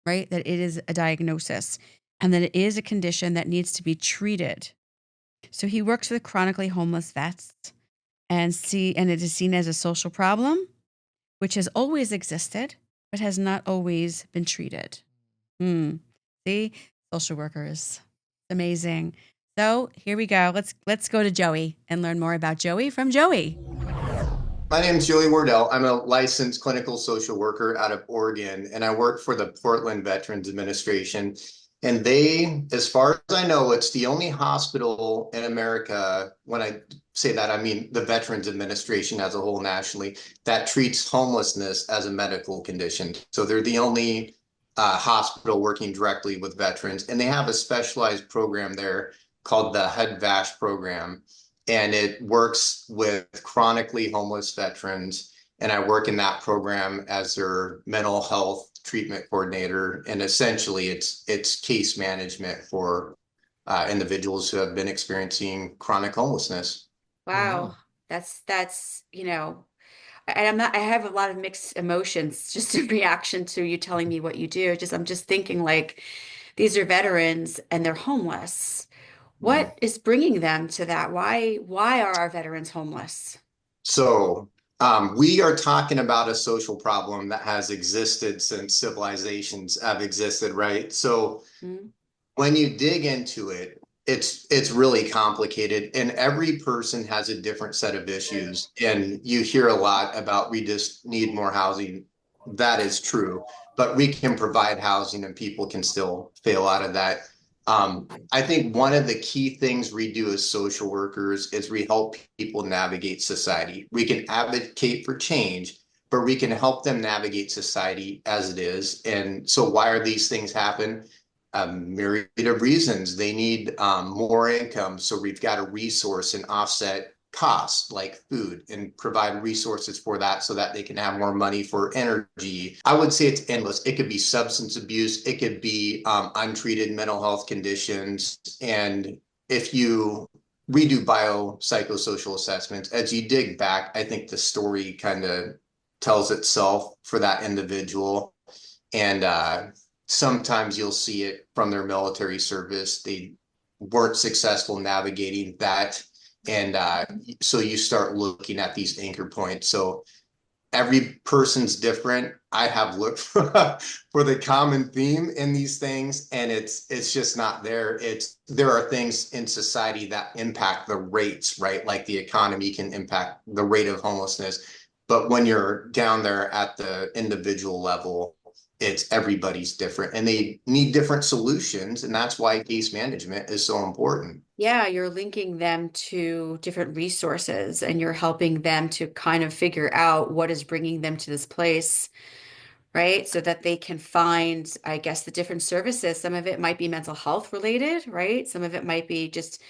right? That it is a diagnosis and that it is a condition that needs to be treated. So he works with chronically homeless vets and it is seen as a social problem, which has always existed, but has not always been treated. See, social workers, amazing. So here we go. Let's go to Joey and learn more about Joey from Joey. My name is Joey Wardell. I'm a licensed clinical social worker out of Oregon, and I work for the Portland Veterans Administration. And they, as far as I know, it's the only hospital in America, when I say that, I mean the Veterans Administration as a whole nationally, that treats homelessness as a medical condition. So they're the only hospital working directly with veterans. And they have a specialized program there called the HUD-VASH program. And it works with chronically homeless veterans. And I work in that program as their mental health treatment coordinator. And essentially it's case management for individuals who have been experiencing chronic homelessness. Wow. That's, and I have a lot of mixed emotions just in reaction to you telling me what you do. I'm just thinking like, these are veterans and they're homeless. What is bringing them to that? Why are our veterans homeless? So we are talking about a social problem that has existed since civilizations have existed, right? So when you dig into it, it's really complicated, and every person has a different set of issues. And you hear a lot about we just need more housing. That is true, but we can provide housing and people can still fail out of that. I think one of the key things we do as social workers is we help people navigate society. We can advocate for change, but we can help them navigate society as it is. And so why are these things happen? A myriad of reasons. They need more income. So we've got to resource and offset costs like food and provide resources for that so that they can have more money for energy. I would say it's endless. It could be substance abuse. It could be untreated mental health conditions. And if we do biopsychosocial assessments, as you dig back, I think the story kind of tells itself for that individual. And sometimes you'll see it from their military service. They weren't successful navigating that. And so you start looking at these anchor points. So every person's different. I have looked for the common theme in these things, and it's just not there. There are things in society that impact the rates, right? Like the economy can impact the rate of homelessness. But when you're down there at the individual level, it's everybody's different and they need different solutions. And that's why case management is so important. Yeah, you're linking them to different resources and you're helping them to kind of figure out what is bringing them to this place, right? So that they can find, I guess, the different services. Some of it might be mental health related, right? Some of it might be just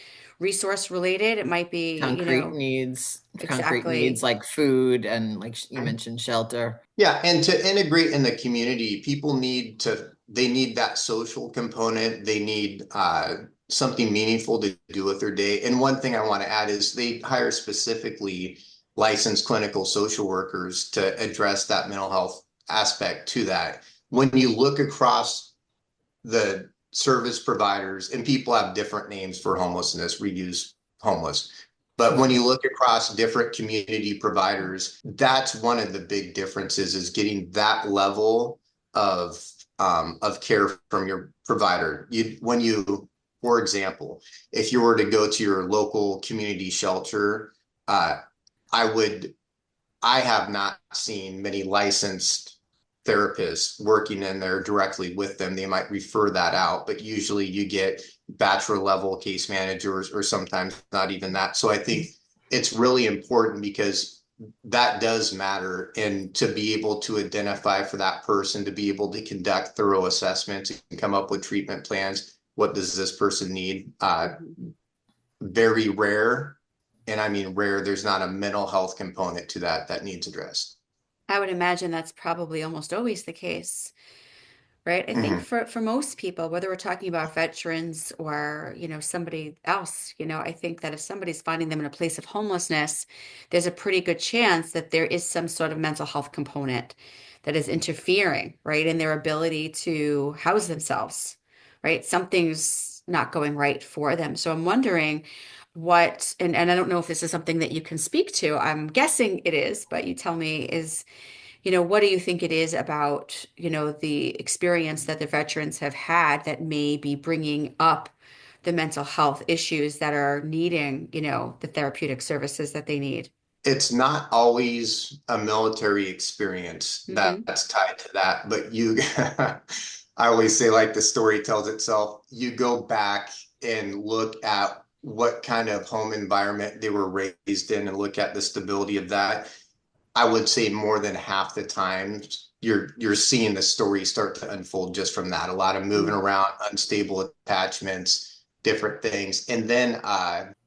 resource related. It might be concrete needs like food and like you mentioned, shelter. Yeah, and to integrate in the community, people need that social component. They need something meaningful to do with their day. And one thing I want to add is they hire specifically licensed clinical social workers to address that mental health aspect to that. When you look across the service providers, and people have different names for homelessness, we use homeless. But when you look across different community providers, that's one of the big differences, is getting that level of care from your provider. For example, if you were to go to your local community shelter, I have not seen many licensed therapists working in there directly with them. They might refer that out, but usually you get bachelor level case managers, or sometimes not even that. So I think it's really important, because that does matter, and to be able to identify for that person, to be able to conduct thorough assessments and come up with treatment plans. What does this person need? Very rare, and I mean rare, there's not a mental health component to that needs addressed. I would imagine that's probably almost always the case, right? I think for most people, whether we're talking about veterans or, somebody else, I think that if somebody's finding them in a place of homelessness, there's a pretty good chance that there is some sort of mental health component that is interfering, right, in their ability to house themselves, right? Something's not going right for them. So I'm wondering and I don't know if this is something that you can speak to. I'm guessing it is, but you tell me, what do you think it is about, the experience that the veterans have had that may be bringing up the mental health issues that are needing, the therapeutic services that they need? It's not always a military experience that's tied to that, but I always say, like the story tells itself, you go back and look at what kind of home environment they were raised in and look at the stability of that. I would say more than half the time you're seeing the story start to unfold just from that. A lot of moving around, unstable attachments, different things. And then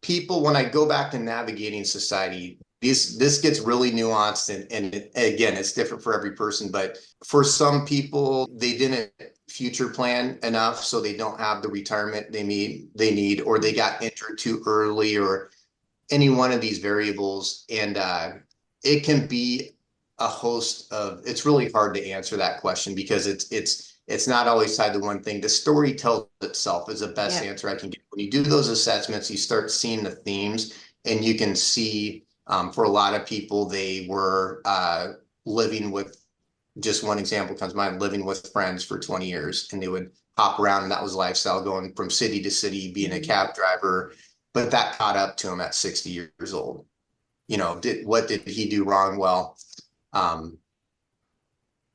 people, when I go back to navigating society, this gets really nuanced, and again, it's different for every person, but for some people, they didn't future plan enough, so they don't have the retirement they need, or they got injured too early, or any one of these variables. And it can be a host of, it's really hard to answer that question, because it's not always tied to one thing. The story tells itself is the best answer I can get. When you do those assessments, you start seeing the themes, and you can see, for a lot of people, they were living with, just one example comes to mind, living with friends for 20 years, and they would hop around, and that was lifestyle, going from city to city, being a cab driver. But that caught up to him at 60 years old. What did he do wrong? Well,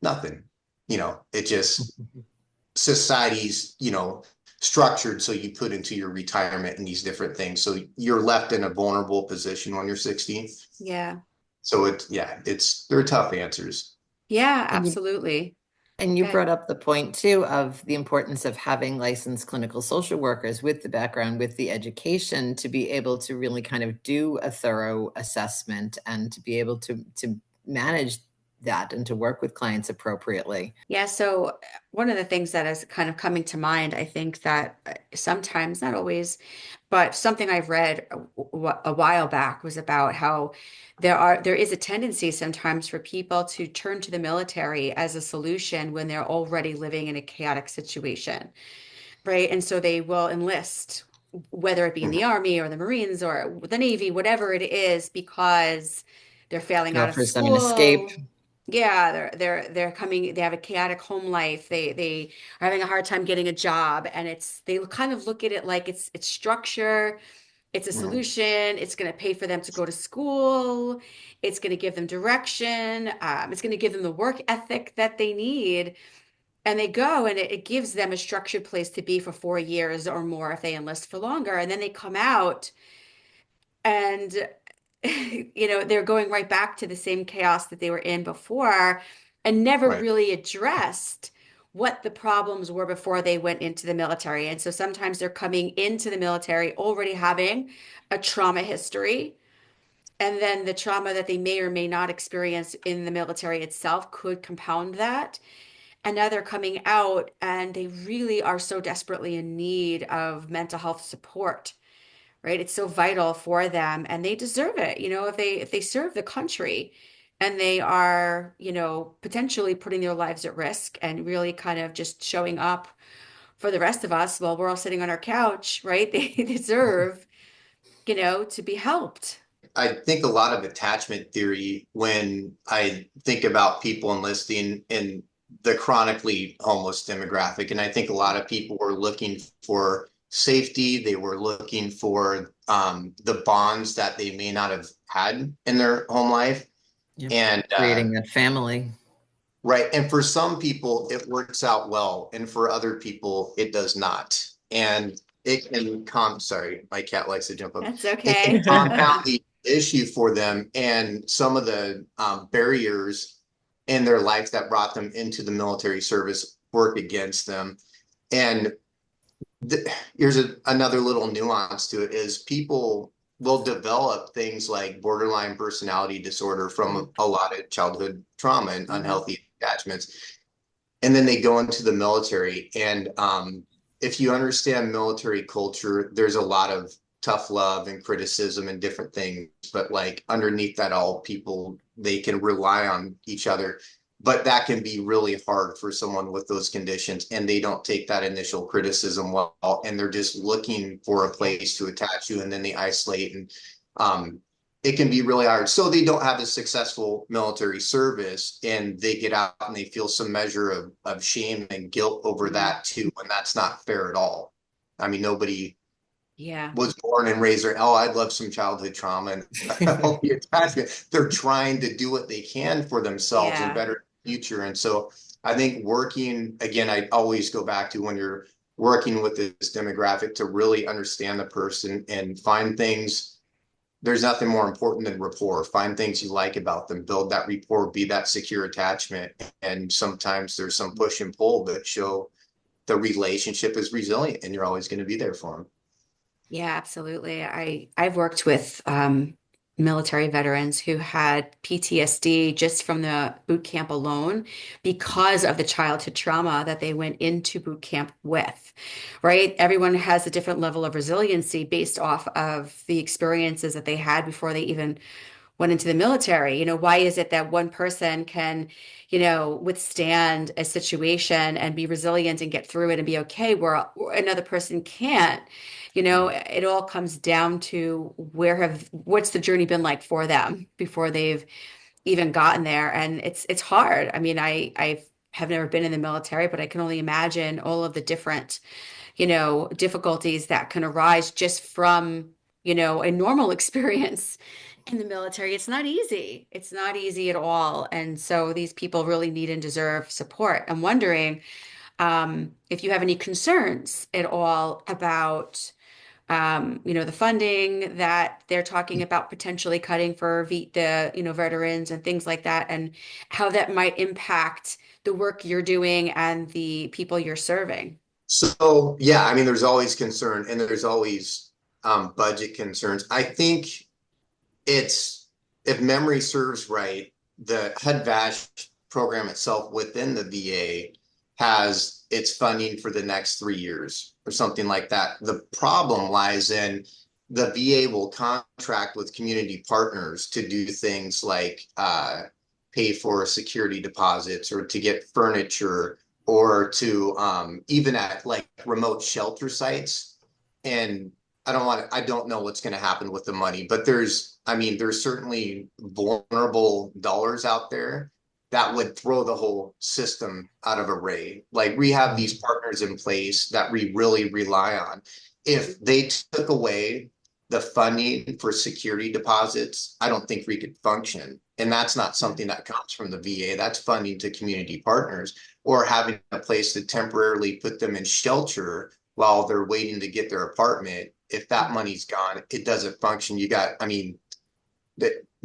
nothing. It just, society's, structured so you put into your retirement and these different things. So you're left in a vulnerable position when you're 60. Yeah. So they're tough answers. Yeah, absolutely. And you brought up the point too of the importance of having licensed clinical social workers with the background, with the education, to be able to really kind of do a thorough assessment and to be able to manage that and to work with clients appropriately. Yeah. So one of the things that is kind of coming to mind, I think that sometimes, not always, but something I've read a while back was about how there is a tendency sometimes for people to turn to the military as a solution when they're already living in a chaotic situation, right? And so they will enlist, whether it be in the Army or the Marines or the Navy, whatever it is, because they're failing out of Offers them school. an escape. Yeah, they're coming, they have a chaotic home life. They are having a hard time getting a job, and they kind of look at it like it's structure, it's a solution, it's going to pay for them to go to school, it's going to give them direction, it's going to give them the work ethic that they need. And they go, and it gives them a structured place to be for 4 years or more if they enlist for longer. And then they come out, and they're going right back to the same chaos that they were in before, and never really addressed what the problems were before they went into the military. And so sometimes they're coming into the military already having a trauma history. And then the trauma that they may or may not experience in the military itself could compound that. And now they're coming out, and they really are so desperately in need of mental health support, right? It's so vital for them, and they deserve it. If they serve the country, and they are, potentially putting their lives at risk and really kind of just showing up for the rest of us while we're all sitting on our couch, right? They deserve to be helped. I think a lot of attachment theory when I think about people enlisting in the chronically homeless demographic. And I think a lot of people were looking for safety. They were looking for the bonds that they may not have had in their home life. Yep. And creating a family. Right. And for some people, it works out well. And for other people, it does not. And it can sorry, my cat likes to jump up. That's okay. It can compound the issue for them. And some of the barriers in their life that brought them into the military service work against them. And here's another little nuance to it is people will develop things like borderline personality disorder from a lot of childhood trauma and unhealthy attachments. And then they go into the military. And if you understand military culture, there's a lot of tough love and criticism and different things. But like underneath that all, people, they can rely on each other. But that can be really hard for someone with those conditions, and they don't take that initial criticism well, and they're just looking for a place to attach you, and then they isolate, and it can be really hard. So they don't have a successful military service, and they get out and they feel some measure of shame and guilt over that too, and that's not fair at all. I mean, nobody was born and raised there. Oh, I'd love some childhood trauma and healthy attachment. They're trying to do what they can for themselves and better future. And so I think working, again, I always go back to when you're working with this demographic to really understand the person and find things. There's nothing more important than rapport. Find things you like about them, build that rapport, be that secure attachment. And sometimes there's some push and pull that show the relationship is resilient and you're always going to be there for them. Yeah, absolutely. I've worked with military veterans who had PTSD just from the boot camp alone because of the childhood trauma that they went into boot camp with, right? Everyone has a different level of resiliency based off of the experiences that they had before they even went into the military. Why is it that one person can, withstand a situation and be resilient and get through it and be okay, where another person can't? It all comes down to what's the journey been like for them before they've even gotten there. And it's hard. I mean, I have never been in the military, but I can only imagine all of the different, difficulties that can arise just from, a normal experience in the military. It's not easy. It's not easy at all. And so these people really need and deserve support. I'm wondering if you have any concerns at all about the funding that they're talking about potentially cutting for the veterans and things like that, and how that might impact the work you're doing and the people you're serving. So, yeah, I mean, there's always concern and there's always budget concerns. I think if memory serves right, the HUD-VASH program itself within the VA has its funding for the next 3 years or something like that. The problem lies in the VA will contract with community partners to do things like pay for security deposits or to get furniture or to even at like remote shelter sites. And I don't know what's going to happen with the money, but there's certainly vulnerable dollars out there that would throw the whole system out of array. Like we have these partners in place that we really rely on. If they took away the funding for security deposits, I don't think we could function. And that's not something that comes from the VA. That's funding to community partners or having a place to temporarily put them in shelter while they're waiting to get their apartment. If that money's gone, it doesn't function.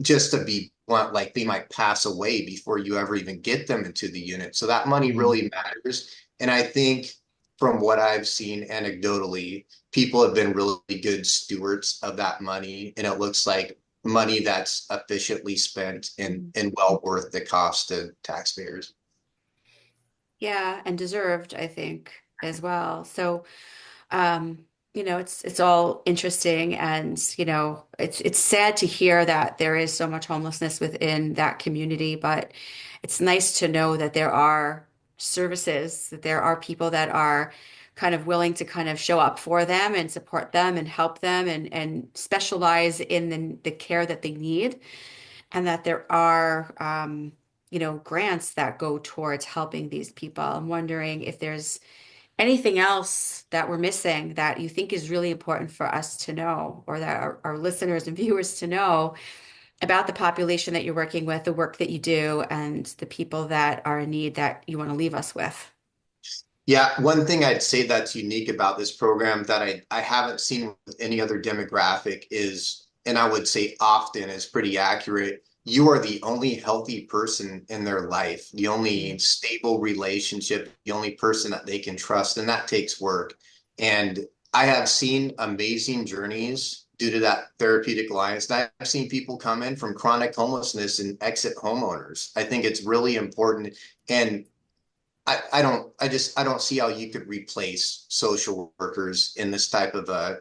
Just to be blunt, like they might pass away before you ever even get them into the unit. So that money really matters. And I think from what I've seen anecdotally, people have been really good stewards of that money. And it looks like money that's efficiently spent and well worth the cost to taxpayers. Yeah, and deserved, I think, as well. So, it's all interesting, and it's sad to hear that there is so much homelessness within that community, but it's nice to know that there are services, that there are people that are kind of willing to kind of show up for them and support them and help them and specialize in the care that they need, and that there are grants that go towards helping these people. I'm wondering if there's anything else that we're missing that you think is really important for us to know, or that our listeners and viewers to know about the population that you're working with, the work that you do, and the people that are in need that you want to leave us with. Yeah, one thing I'd say that's unique about this program that I haven't seen with any other demographic is, and I would say often is pretty accurate, you are the only healthy person in their life, the only stable relationship, the only person that they can trust, and that takes work. And I have seen amazing journeys due to that therapeutic alliance. And I've seen people come in from chronic homelessness and exit homeowners. I think it's really important. And I don't see how you could replace social workers in this type of a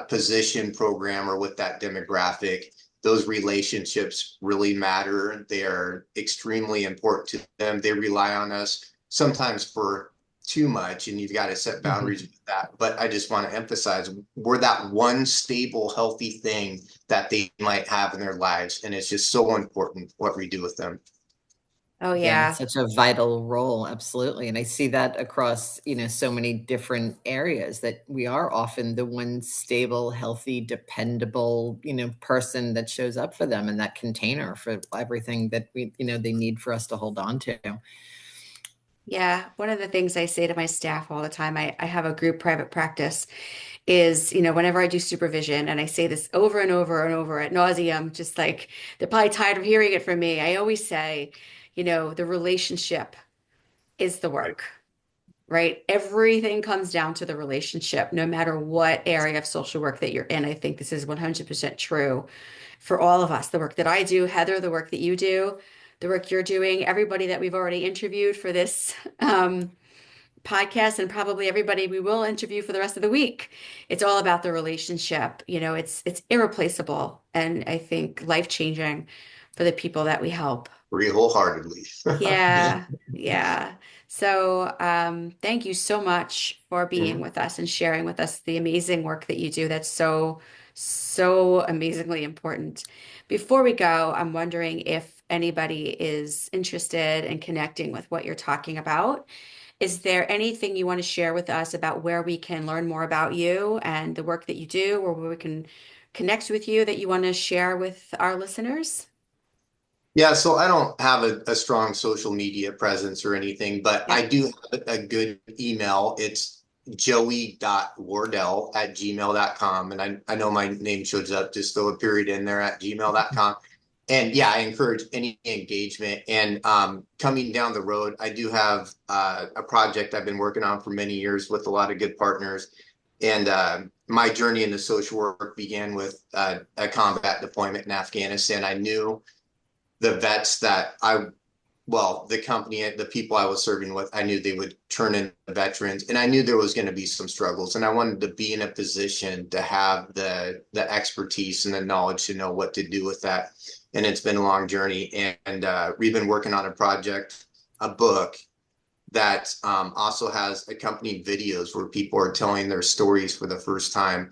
position, program, or with that demographic. Those relationships really matter. They are extremely important to them. They rely on us sometimes for too much, and you've got to set boundaries with that. But I just want to emphasize, we're that one stable, healthy thing that they might have in their lives. And it's just so important what we do with them. Oh yeah. Such a vital role. Absolutely. And I see that across, so many different areas, that we are often the one stable, healthy, dependable, person that shows up for them in that container for everything that they need for us to hold on to. Yeah. One of the things I say to my staff all the time, I have a group private practice, is, whenever I do supervision, and I say this over and over and over ad nauseum, just like they're probably tired of hearing it from me. I always say, the relationship is the work, right? Everything comes down to the relationship, no matter what area of social work that you're in. I think this is 100% true for all of us. The work that I do, Heather, the work that you do, the work you're doing, everybody that we've already interviewed for this podcast, and probably everybody we will interview for the rest of the week. It's all about the relationship. It's irreplaceable, and I think life-changing for the people that we help. Agree wholeheartedly. Yeah. So thank you so much for being with us and sharing with us the amazing work that you do. That's so, so amazingly important. Before we go, I'm wondering if anybody is interested in connecting with what you're talking about. Is there anything you want to share with us about where we can learn more about you and the work that you do, or where we can connect with you, that you want to share with our listeners? Yeah, so I don't have a strong social media presence or anything, but I do have a good email. It's joey.wardell@gmail.com. And I know my name shows up, just throw a period in there at gmail.com. And yeah, I encourage any engagement. And coming down the road, I do have a project I've been working on for many years with a lot of good partners. And my journey into social work began with a combat deployment in Afghanistan. I knew the vets that the company, the people I was serving with, I knew they would turn into veterans, and I knew there was going to be some struggles, and I wanted to be in a position to have the expertise and the knowledge to know what to do with that. And it's been a long journey, and we've been working on a book that also has accompanying videos where people are telling their stories for the first time.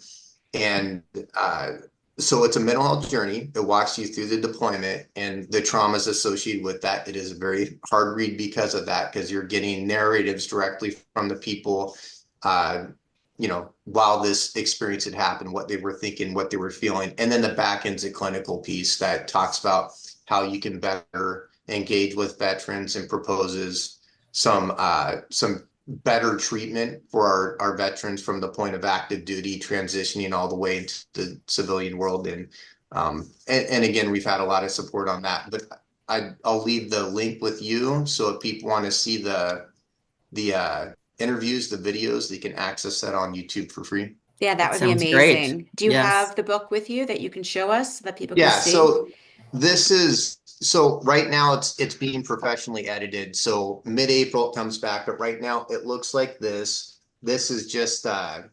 And so it's a mental health journey. It walks you through the deployment and the traumas associated with that. It is a very hard read because of that, because you're getting narratives directly from the people, while this experience had happened, what they were thinking, what they were feeling. And then the back end's a clinical piece that talks about how you can better engage with veterans and proposes some better treatment for our veterans from the point of active duty, transitioning all the way into the civilian world. And again, we've had a lot of support on that, but I'll leave the link with you. So if people want to see the interviews, the videos, they can access that on YouTube for free. Yeah, that would be amazing. Great. Do you have the book with you that you can show us so that people can see? So right now it's being professionally edited. So mid-April it comes back, but right now it looks like this. This is just a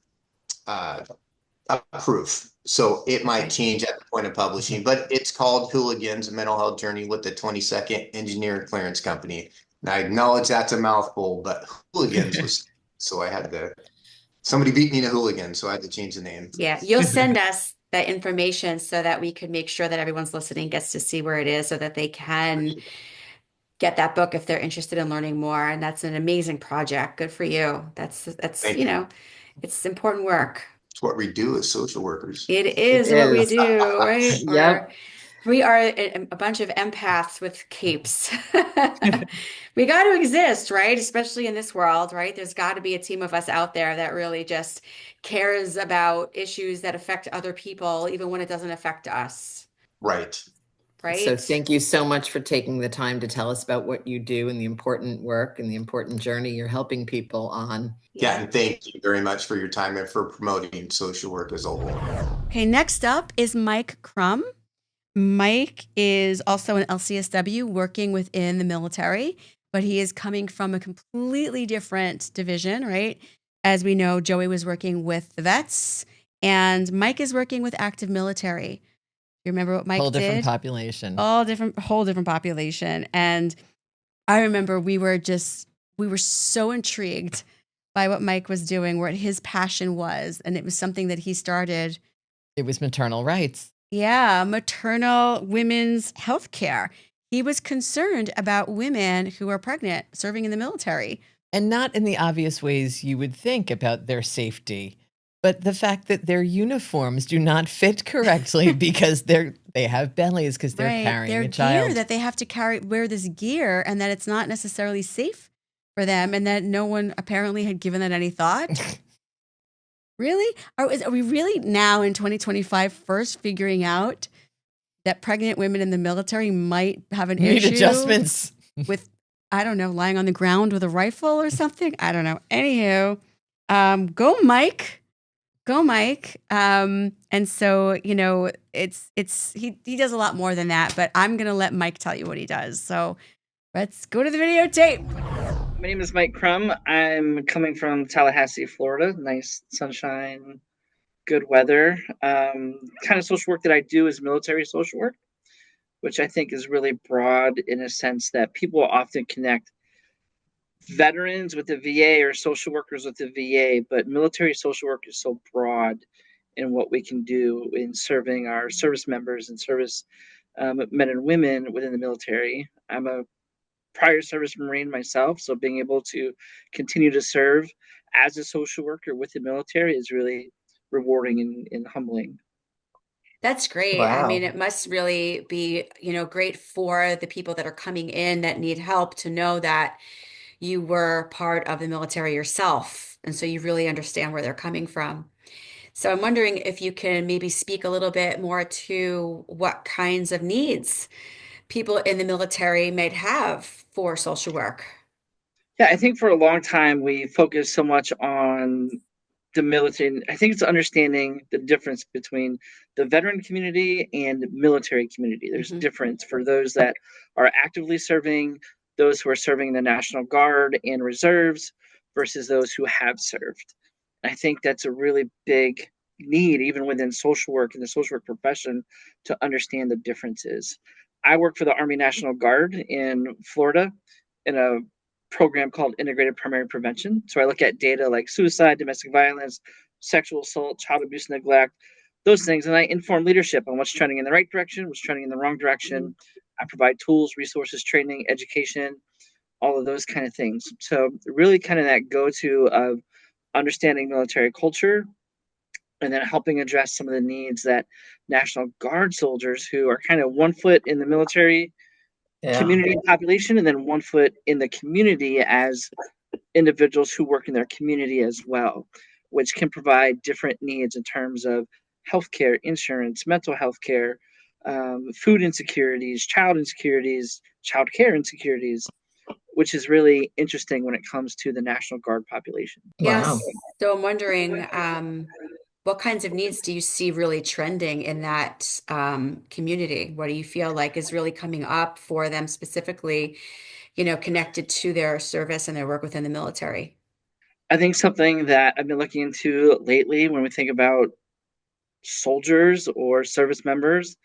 proof. So it might change at the point of publishing, but it's called Hooligans: A Mental Health Journey with the 22nd Engineer Clearance Company. And I acknowledge that's a mouthful, but Hooligans was So somebody beat me to hooligan, so I had to change the name. Yeah, you'll send us that information so that we could make sure that everyone's listening gets to see where it is so that they can get that book if they're interested in learning more. And that's an amazing project. Good for you. That's it's important work. It's what we do as social workers. It is what we do, right? Yep. We are a bunch of empaths with capes. We got to exist, right? Especially in this world, right? There's got to be a team of us out there that really just cares about issues that affect other people, even when it doesn't affect us. Right. Right. So thank you so much for taking the time to tell us about what you do and the important work and the important journey you're helping people on. Yeah, and thank you very much for your time and for promoting social work as a whole. Okay, next up is Mike Crum. Mike is also an LCSW working within the military, but he is coming from a completely different division, right? As we know, Joey was working with the vets, and Mike is working with active military. You remember what Mike did? Whole different population. Whole different population. And I remember we were so intrigued by what Mike was doing, what his passion was, and it was something that he started. It was maternal rights. Yeah, maternal women's health care. He was concerned about women who are pregnant serving in the military. And not in the obvious ways you would think about their safety, but the fact that their uniforms do not fit correctly because they have bellies because they're carrying a child. Gear that they have to wear this gear, and that it's not necessarily safe for them, and that no one apparently had given that any thought. Really? Are we really now in 2025 first figuring out that pregnant women in the military might have an issue adjustments with, I don't know, lying on the ground with a rifle or something? I don't know. Anywho, go Mike. Go Mike. And so, he does a lot more than that, but I'm going to let Mike tell you what he does. So let's go to the videotape. My name is Mike Crum. I'm coming from Tallahassee, Florida. Nice sunshine, good weather. Kind of social work that I do is military social work, which I think is really broad in a sense that people often connect veterans with the VA or social workers with the VA, but military social work is so broad in what we can do in serving our service members and service men and women within the military. I'm a prior service Marine myself, so being able to continue to serve as a social worker with the military is really rewarding and humbling. That's great. Wow. I mean, it must really be, great for the people that are coming in that need help to know that you were part of the military yourself. And so you really understand where they're coming from. So I'm wondering if you can maybe speak a little bit more to what kinds of needs people in the military might have for social work. Yeah, I think for a long time we focused so much on the military. I think it's understanding the difference between the veteran community and military community. There's a difference for those that are actively serving, those who are serving in the National Guard and reserves versus those who have served. I think that's a really big need, even within social work and the social work profession, to understand the differences. I work for the Army National Guard in Florida in a program called Integrated Primary Prevention. So I look at data like suicide, domestic violence, sexual assault, child abuse, neglect, those things. And I inform leadership on what's trending in the right direction, what's trending in the wrong direction. I provide tools, resources, training, education, all of those kind of things. So really kind of that go-to of understanding military culture and then helping address some of the needs that National Guard soldiers who are kind of 1 foot in the military community population and then 1 foot in the community as individuals who work in their community as well, which can provide different needs in terms of healthcare, insurance, mental health care, food insecurities, child insecurities, child care insecurities, which is really interesting when it comes to the National Guard population. Yes. Wow. So I'm wondering, what kinds of needs do you see really trending in that community? What do you feel like is really coming up for them specifically, connected to their service and their work within the military? I think something that I've been looking into lately when we think about soldiers or service members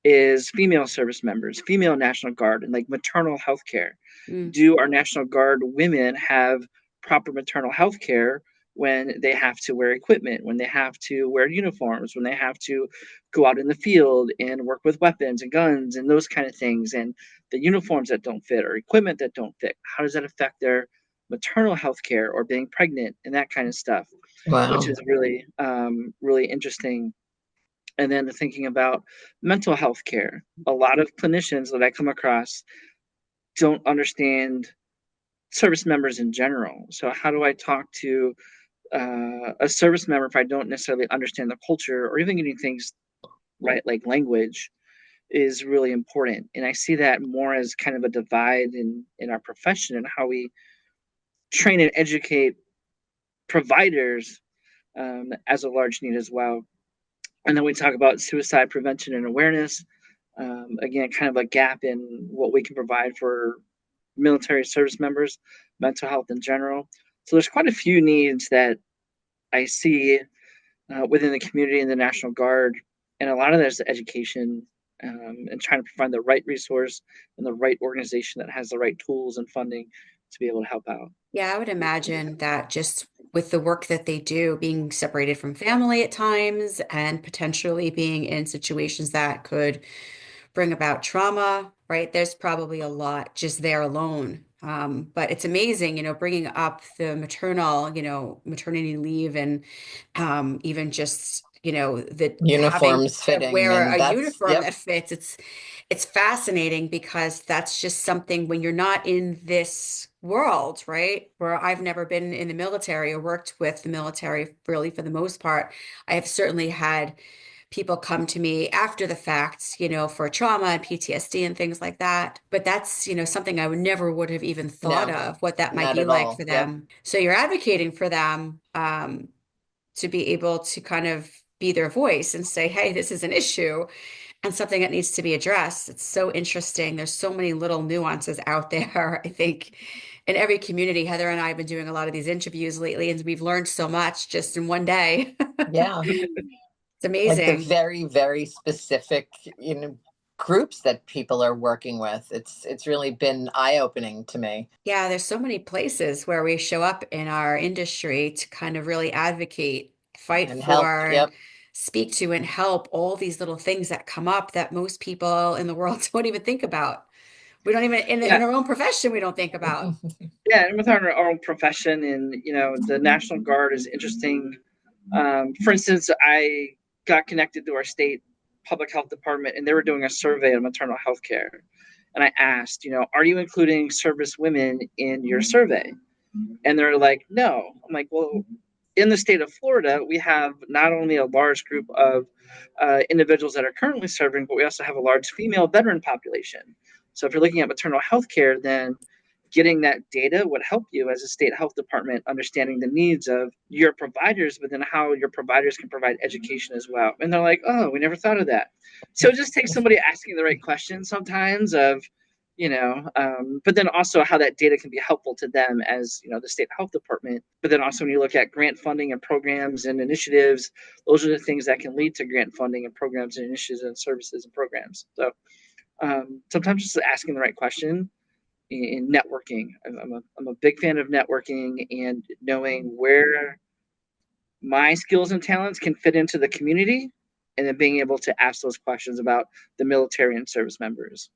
is female service members, female National Guard, and like maternal health care. Do our National Guard women have proper maternal health care when they have to wear equipment, when they have to wear uniforms, when they have to go out in the field and work with weapons and guns and those kind of things, and the uniforms that don't fit or equipment that don't fit. How does that affect their maternal health care or being pregnant and that kind of stuff? Wow. Which is really, really interesting. And then thinking about mental health care. A lot of clinicians that I come across don't understand service members in general. So how do I talk to a service member if I don't necessarily understand the culture or even getting things right, like language is really important. And I see that more as kind of a divide in our profession and how we train and educate providers as a large need as well. And then we talk about suicide prevention and awareness. Again, kind of a gap in what we can provide for military service members, mental health in general. So there's quite a few needs that I see within the community and the National Guard. And a lot of that is the education and trying to provide the right resource and the right organization that has the right tools and funding to be able to help out. Yeah, I would imagine that just with the work that they do, being separated from family at times and potentially being in situations that could bring about trauma, right? There's probably a lot just there alone. But it's amazing, bringing up the maternity leave and even just, the having Uniforms to fitting, wear and a that's, uniform yep. that fits. It's fascinating because that's just something when you're not in this world, right? Where I've never been in the military or worked with the military really for the most part. I have certainly had people come to me after the fact, for trauma and PTSD and things like that. But that's, something I would have even thought No, of what that might not be at like all. for Yep. them. So you're advocating for them to be able to kind of be their voice and say, hey, this is an issue and something that needs to be addressed. It's so interesting. There's so many little nuances out there, I think, in every community. Heather and I have been doing a lot of these interviews lately, and we've learned so much just in one day. Yeah. It's Like the amazing. very, very specific, groups that people are working with. It's really been eye-opening to me. Yeah, there's so many places where we show up in our industry to kind of really advocate, fight And help. for, Yep. speak to, and help all these little things that come up that most people in the world don't even think about. We don't even, in our own profession, we don't think about. Yeah, and with our own profession and, the National Guard is interesting. For instance, I got connected to our state public health department and they were doing a survey on maternal health care. And I asked, are you including service women in your survey? And they're like, no. I'm like, well, in the state of Florida, we have not only a large group of individuals that are currently serving, but we also have a large female veteran population. So if you're looking at maternal health care, then getting that data would help you as a state health department understanding the needs of your providers, but then how your providers can provide education as well. And they're like, oh, we never thought of that. So it just takes somebody asking the right questions sometimes of, but then also how that data can be helpful to them as, the state health department. But then also when you look at grant funding and programs and initiatives, those are the things that can lead to grant funding and programs and initiatives and services and programs. So sometimes just asking the right question in networking. I'm a big fan of networking and knowing where my skills and talents can fit into the community and then being able to ask those questions about the military and service members.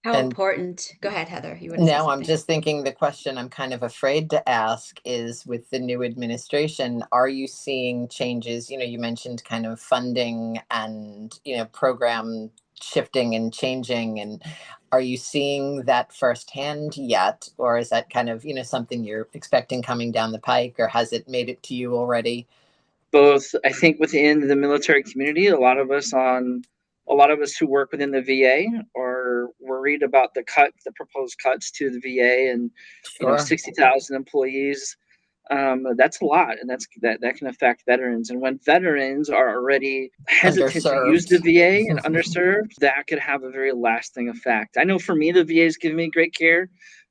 How important? Go ahead, Heather. You want to say No, I'm something? just thinking the question I'm kind of afraid to ask is with the new administration, are you seeing changes? You mentioned kind of funding and, program shifting and changing. And are you seeing that firsthand yet? Or is that kind of, something you're expecting coming down the pike, or has it made it to you already? Both, I think within the military community, a lot of us who work within the VA are worried about the proposed cuts to the VA and, Sure. 60,000 employees. That's a lot, and that can affect veterans. And when veterans are already hesitant to use the VA and underserved, that could have a very lasting effect. I know for me, the VA has given me great care,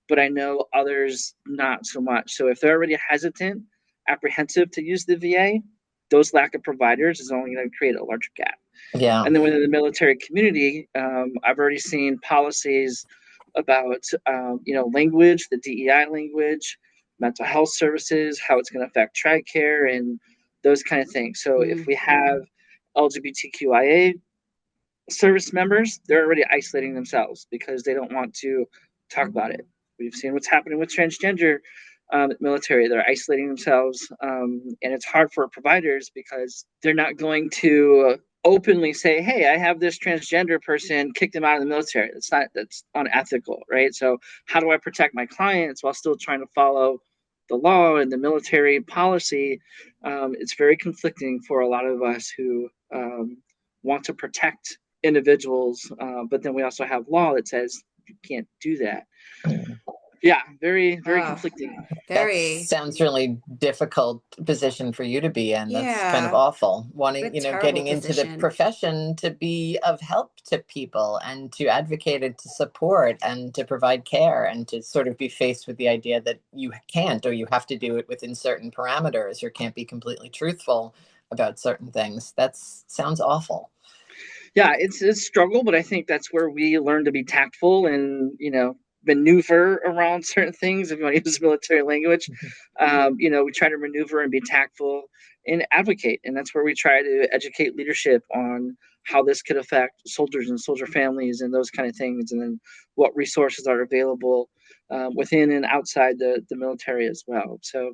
but I know others not so much. So if they're already hesitant, apprehensive to use the VA, those lack of providers is only going to create a larger gap. Yeah. And then within the military community, I've already seen policies about, language, the DEI language, mental health services, how it's going to affect childcare and those kind of things. So if we have LGBTQIA service members, they're already isolating themselves because they don't want to talk about it. We've seen what's happening with transgender military. They're isolating themselves, and it's hard for providers because they're not going to openly say, "Hey, I have this transgender person, kick them out of the military." That's unethical, right? So how do I protect my clients while still trying to follow the law and the military policy? It's very conflicting for a lot of us who want to protect individuals, but then we also have law that says you can't do that. Yeah, very conflicting. That sounds really difficult position for you to be in. That's kind of awful. Wanting, getting into the profession to be of help to people and to advocate and to support and to provide care, and to sort of be faced with the idea that you can't, or you have to do it within certain parameters, or can't be completely truthful about certain things. That sounds awful. Yeah, it's a struggle, but I think that's where we learn to be tactful and, maneuver around certain things, if you want to use military language. We try to maneuver and be tactful and advocate. And that's where we try to educate leadership on how this could affect soldiers and soldier families and those kind of things. And then what resources are available within and outside the military as well. So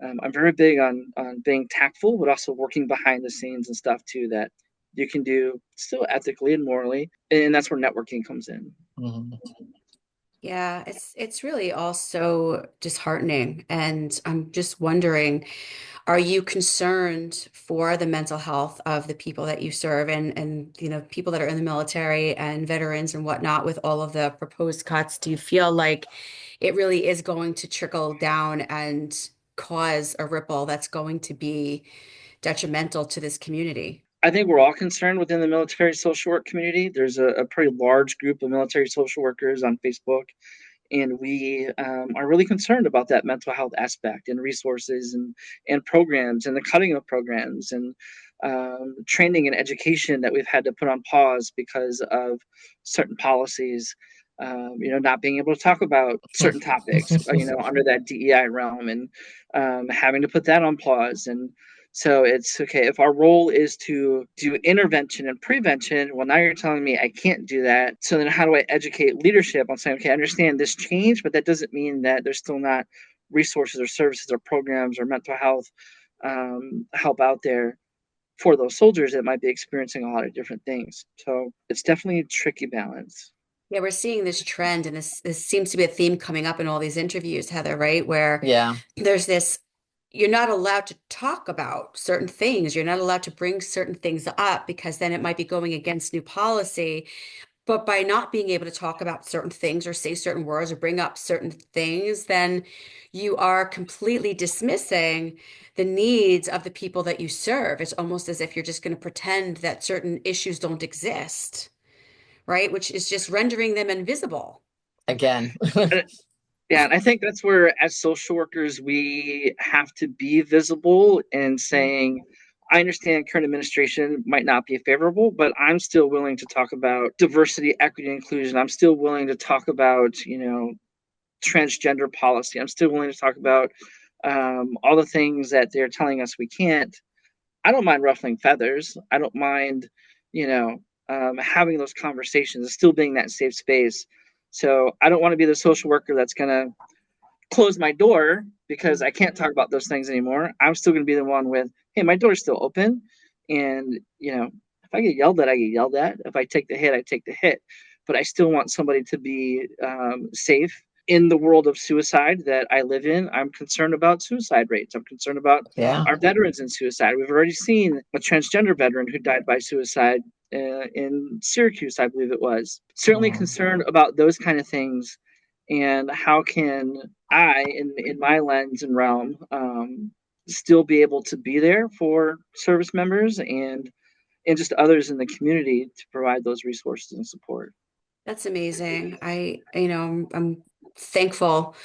I'm very big on being tactful, but also working behind the scenes and stuff too, that you can do still ethically and morally. And that's where networking comes in. Mm-hmm. Yeah, it's really also disheartening. And I'm just wondering, are you concerned for the mental health of the people that you serve, and people that are in the military and veterans and whatnot, with all of the proposed cuts? Do you feel like it really is going to trickle down and cause a ripple that's going to be detrimental to this community? I think we're all concerned within the military social work community. There's a pretty large group of military social workers on Facebook, and we are really concerned about that mental health aspect and resources and programs and the cutting of programs and training and education that we've had to put on pause because of certain policies. Not being able to talk about certain topics, under that DEI realm, and having to put that on pause. And so it's okay, if our role is to do intervention and prevention, well, now you're telling me I can't do that. So then how do I educate leadership on saying, okay, I understand this change, but that doesn't mean that there's still not resources or services or programs or mental health help out there for those soldiers that might be experiencing a lot of different things. So it's definitely a tricky balance. Yeah, we're seeing this trend, and this seems to be a theme coming up in all these interviews, Heather, right? Where there's this, you're not allowed to talk about certain things. You're not allowed to bring certain things up because then it might be going against new policy. But by not being able to talk about certain things or say certain words or bring up certain things, then you are completely dismissing the needs of the people that you serve. It's almost as if you're just going to pretend that certain issues don't exist, right? Which is just rendering them invisible. Again. Yeah, and I think that's where, as social workers, we have to be visible and saying, I understand current administration might not be favorable, but I'm still willing to talk about diversity, equity, inclusion. I'm still willing to talk about, transgender policy. I'm still willing to talk about all the things that they're telling us we can't. I don't mind ruffling feathers. I don't mind, having those conversations and still being that safe space. So I don't want to be the social worker that's going to close my door because I can't talk about those things anymore. I'm still going to be the one with, hey, my door's still open. And, if I get yelled at, I get yelled at. If I take the hit, I take the hit. But I still want somebody to be safe. In the world of suicide that I live in, I'm concerned about suicide rates. I'm concerned about our veterans in suicide. We've already seen a transgender veteran who died by suicide in Syracuse, I believe it was. Certainly concerned about those kind of things, and how can I, in my lens and realm, still be able to be there for service members and just others in the community to provide those resources and support. That's amazing. I'm thankful,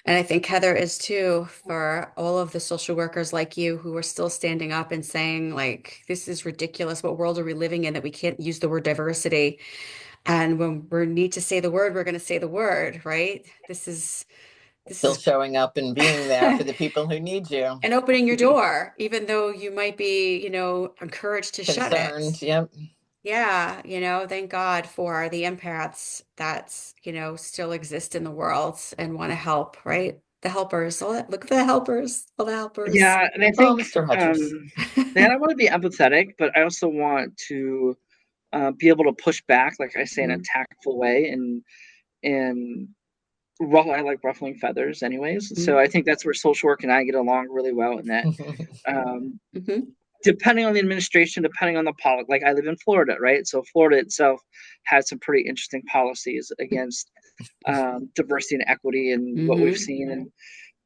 and I think Heather is too, for all of the social workers like you who are still standing up and saying, like, this is ridiculous. What world are we living in that we can't use the word diversity? And when we need to say the word, we're going to say the word, right? This is Still showing up and being there for the people who need you. And opening your door, even though you might be, encouraged to shut Concerned, it. yep. Yeah, thank God for the empaths that, still exist in the world and want to help, right? The helpers. Look at the helpers. All the helpers. Yeah, and I think Mr. Hodges. I want to be empathetic, but I also want to be able to push back, like I say, in a tactful way, and I like ruffling feathers, anyways. So I think that's where social work and I get along really well. In that, depending on the administration, depending on the policy, like I live in Florida, right? So Florida itself has some pretty interesting policies against diversity and equity, and what we've seen in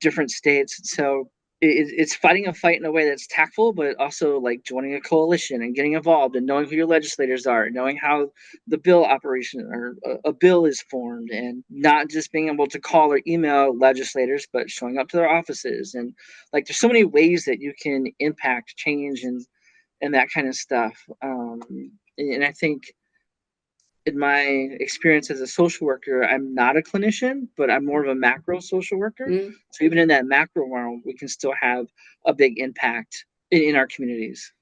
different states. So it's fighting a fight in a way that's tactful, but also like joining a coalition and getting involved and knowing who your legislators are, knowing how the bill operation or a bill is formed, and not just being able to call or email legislators, but showing up to their offices. And like, there's so many ways that you can impact change and that kind of stuff. And I think in my experience as a social worker, I'm not a clinician, but I'm more of a macro social worker. So even in that macro realm, we can still have a big impact in our communities.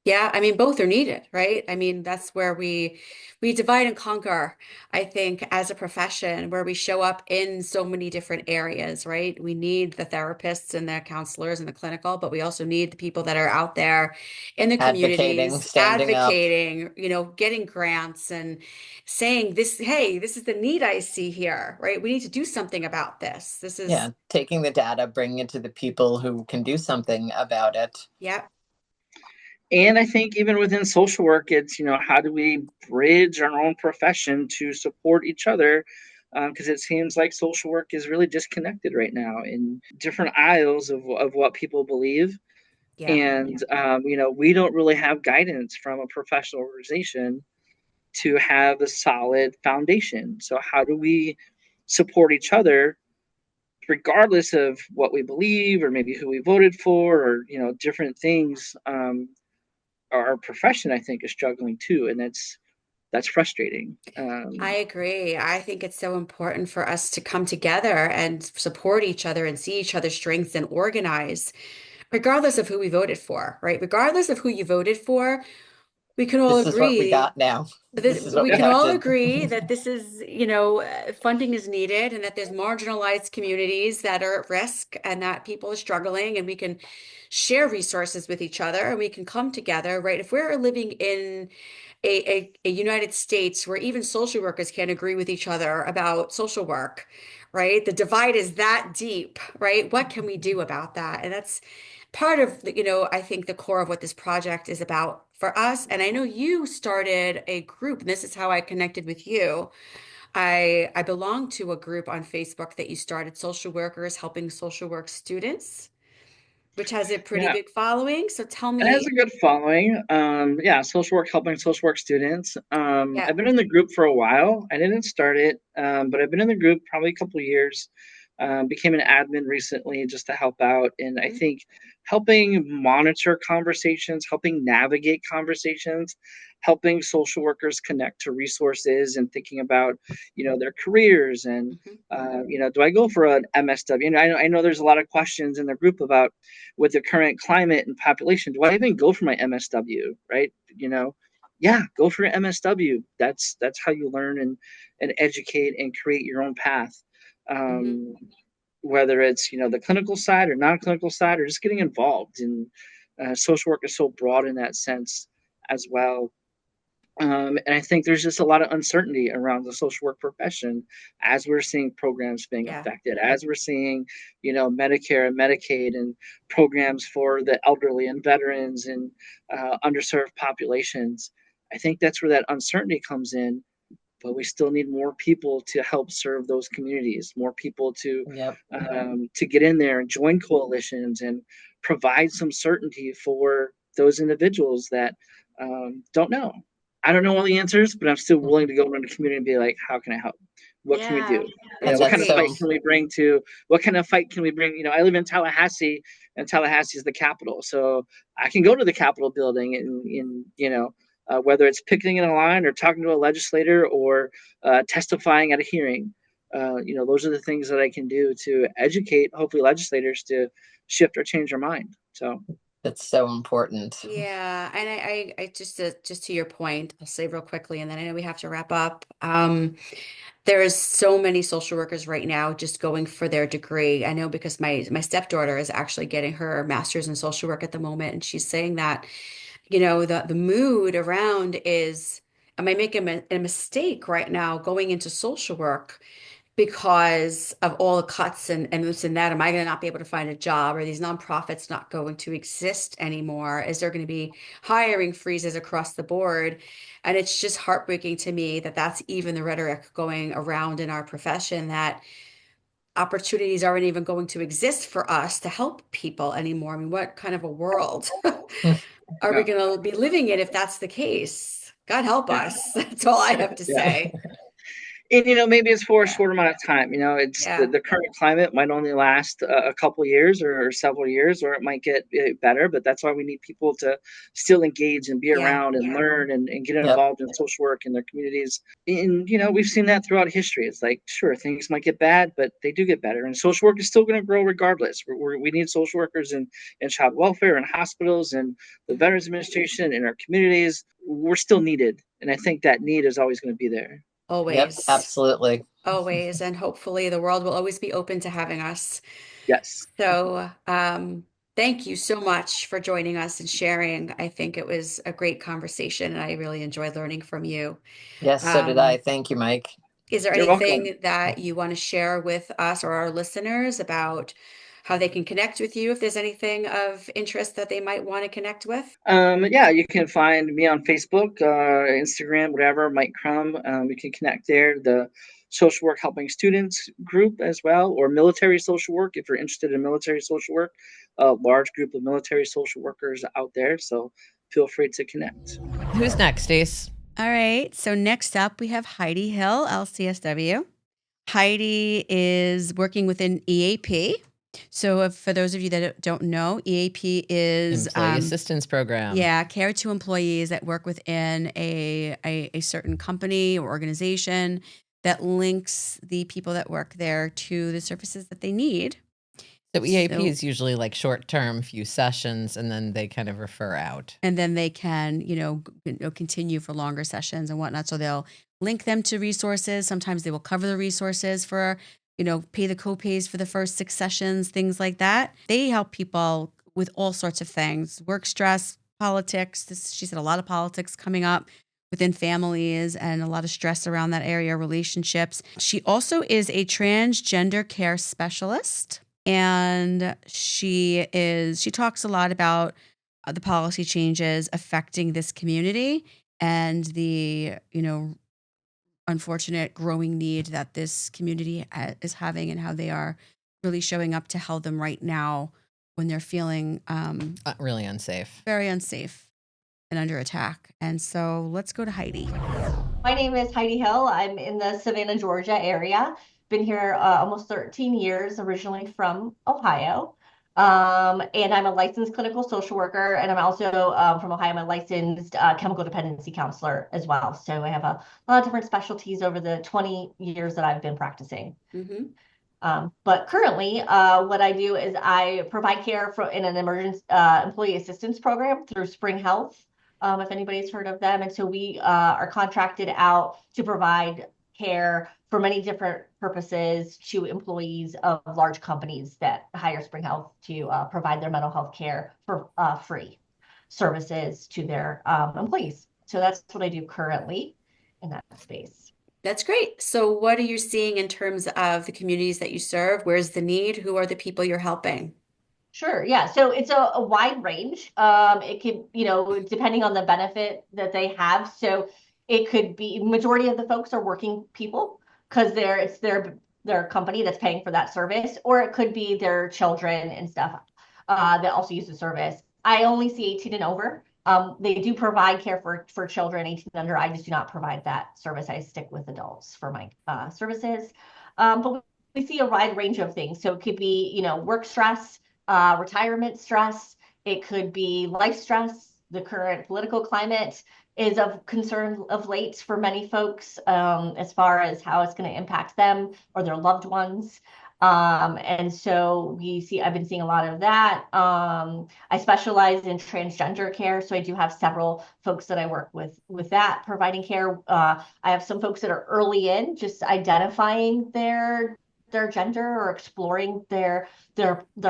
Yeah, I mean, both are needed, right? I mean, that's where we divide and conquer, I think, as a profession, where we show up in so many different areas, right? We need the therapists and the counselors and the clinical, but we also need the people that are out there in the communities, advocating, getting grants and saying this, hey, this is the need I see here, right? We need to do something about this. This is taking the data, bringing it to the people who can do something about it. Yeah. And I think even within social work, it's, how do we bridge our own profession to support each other? Because it seems like social work is really disconnected right now in different aisles of what people believe. Yeah. And, we don't really have guidance from a professional organization to have a solid foundation. So how do we support each other regardless of what we believe or maybe who we voted for, or, different things? Our profession, I think, is struggling too, and that's frustrating. I agree. I think it's so important for us to come together and support each other and see each other's strengths and organize, regardless of who we voted for, right? Regardless of who you voted for, we can all agree. This is what we got now. We can all agree that this is, funding is needed, and that there's marginalized communities that are at risk and that people are struggling, and we can share resources with each other and we can come together, right? If we're living in a United States where even social workers can't agree with each other about social work, right? The divide is that deep, right? What can we do about that? And that's part of I think the core of what this project is about for us. And I know you started a group, and this is how I connected with you. I belong to a group on Facebook that you started, Social Workers Helping Social Work Students, which has a pretty big following. So tell me. It has a good following. Social work helping social work students. I've been in the group for a while. I didn't start it, but I've been in the group probably a couple of years. Became an admin recently just to help out. And I think helping monitor conversations, helping navigate conversations, helping social workers connect to resources and thinking about, their careers and, do I go for an MSW? And I know there's a lot of questions in the group about with the current climate and population, do I even go for my MSW, right? Go for your MSW. That's how you learn and educate and create your own path. Whether it's the clinical side or non-clinical side, or just getting involved in social work is so broad in that sense as well. And I think there's just a lot of uncertainty around the social work profession as we're seeing programs being affected, as we're seeing Medicare and Medicaid and programs for the elderly and veterans and underserved populations. I think that's where that uncertainty comes in. But we still need more people to help serve those communities, more people to get in there and join coalitions and provide some certainty for those individuals that don't know. I don't know all the answers, but I'm still willing to go around the community and be like, how can I help? What can we do? What kind of fight can we bring to? What kind of fight can we bring? I live in Tallahassee, and Tallahassee is the capital, so I can go to the Capitol building and whether it's picketing in a line or talking to a legislator or testifying at a hearing. those are the things that I can do to educate, hopefully, legislators to shift or change their mind. So that's so important. Yeah, and I just to your point, I'll say real quickly, and then I know we have to wrap up. There is so many social workers right now just going for their degree. I know because my stepdaughter is actually getting her master's in social work at the moment, and she's saying that, the mood around is, am I making a mistake right now going into social work because of all the cuts and this and that? Am I going to not be able to find a job? Are these nonprofits not going to exist anymore? Is there going to be hiring freezes across the board? And it's just heartbreaking to me that that's even the rhetoric going around in our profession, that opportunities aren't even going to exist for us to help people anymore. I mean, what kind of a world are we going to be living in if that's the case? God help us. That's all I have to say. And maybe it's for a short amount of time. It's the current climate might only last a couple years or several years, or it might get better. But that's why we need people to still engage and be around and learn and get involved in social work in their communities. And we've seen that throughout history. It's like, sure, things might get bad, but they do get better. And social work is still going to grow regardless. We need social workers in child welfare and hospitals and the Veterans Administration in our communities. We're still needed, and I think that need is always going to be there. Always. Yep, absolutely. Always. And hopefully the world will always be open to having us. Yes. So thank you so much for joining us and sharing. I think it was a great conversation, and I really enjoyed learning from you. Yes, so did I. Thank you, Mike. Is there You're anything welcome. that you want to share with us or our listeners about how they can connect with you, if there's anything of interest that they might want to connect with? Yeah, you can find me on Facebook, Instagram, whatever, Mike Crum. We can connect there. The Social Work Helping Students group as well, or military social work if you're interested in military social work. A large group of military social workers out there, so feel free to connect. Who's next, Stace? All right. So next up, we have Heidi Hill, LCSW. Heidi is working within EAP. So for those of you that don't know, EAP is Employee Assistance Program. Yeah, care to employees that work within a certain company or organization that links the people that work there to the services that they need. So EAP is usually like short-term, few sessions, and then they kind of refer out. And then they can, continue for longer sessions and whatnot. So they'll link them to resources. Sometimes they will cover the resources for, pay the co-pays for the first 6 sessions, things like that. They help people with all sorts of things, work stress, politics. She said a lot of politics coming up within families and a lot of stress around that area, relationships. She also is a transgender care specialist. And she talks a lot about the policy changes affecting this community and the, unfortunate growing need that this community is having, and how they are really showing up to help them right now when they're feeling really unsafe, very unsafe and under attack. And so let's go to Heidi. My name is Heidi Hill. I'm in the Savannah, Georgia area. Been here almost 13 years, originally from Ohio. And I'm a licensed clinical social worker, and I'm also from Ohio. I'm a licensed chemical dependency counselor as well. So I have a lot of different specialties over the 20 years that I've been practicing. Mm-hmm. But currently, what I do is I provide care in an emergency employee assistance program through Spring Health, if anybody's heard of them. And so we are contracted out to provide care for many different purposes to employees of large companies that hire Spring Health to provide their mental health care for free services to their employees. So that's what I do currently in that space. That's great. So what are you seeing in terms of the communities that you serve? Where's the need? Who are the people you're helping? Sure. Yeah. So it's a wide range. It could, depending on the benefit that they have. So it could be majority of the folks are working people because it's their company that's paying for that service, or it could be their children and stuff that also use the service. I only see 18 and over. They do provide care for children 18 and under. I just do not provide that service. I stick with adults for my services. But we see a wide range of things. So it could be, work stress, retirement stress. It could be life stress, the current political climate. is of concern of late for many folks, as far as how it's going to impact them or their loved ones. And so I've been seeing a lot of that. I specialize in transgender care, so I do have several folks that I work with that providing care. I have some folks that are early in just identifying their gender or exploring their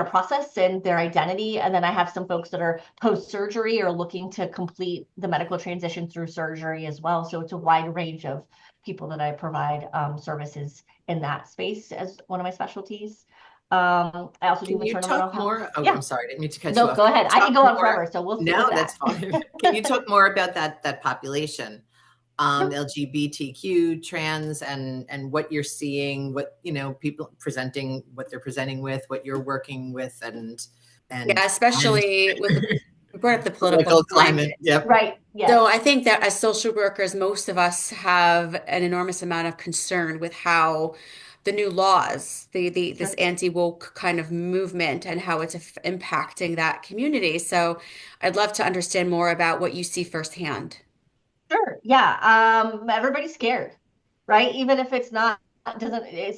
process and their identity. And then I have some folks that are post-surgery or looking to complete the medical transition through surgery as well. So it's a wide range of people that I provide services in that space as one of my specialties. I also do maternal mental health. More? Oh, yeah. I'm sorry, I didn't mean to cut you off. Go ahead. I can go on forever, so we'll see. No, that's fine. Can you talk more about that population? LGBTQ, trans, and what you're seeing, what people presenting, what they're presenting with, what you're working with, and yeah, especially with we brought up the political climate. Yep. Right. Yeah. So I think that as social workers, most of us have an enormous amount of concern with how the new laws, this anti-woke kind of movement, and how it's impacting that community. So I'd love to understand more about what you see firsthand. Sure. Yeah. Everybody's scared, right? Even if it's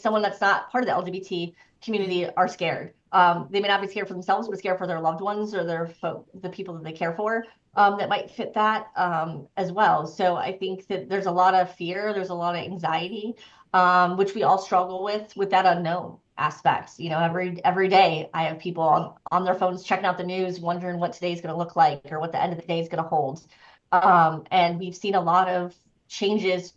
someone that's not part of the LGBT community are scared. They may not be scared for themselves, but scared for their loved ones or the people that they care for, that might fit that, as well. So I think that there's a lot of fear, there's a lot of anxiety, which we all struggle with that unknown aspects. Every day I have people on their phones checking out the news, wondering what today's going to look like or what the end of the day is going to hold. And we've seen a lot of changes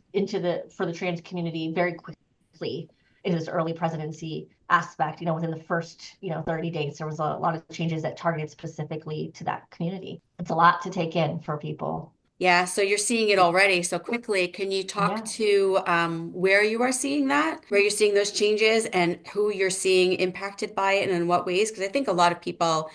for the trans community very quickly in this early presidency aspect. Within the first 30 days, there was a lot of changes that targeted specifically to that community. It's a lot to take in for people. Yeah, so you're seeing it already so quickly. Can you talk to where you are seeing that, where you're seeing those changes, and who you're seeing impacted by it, and in what ways? Because I think a lot of people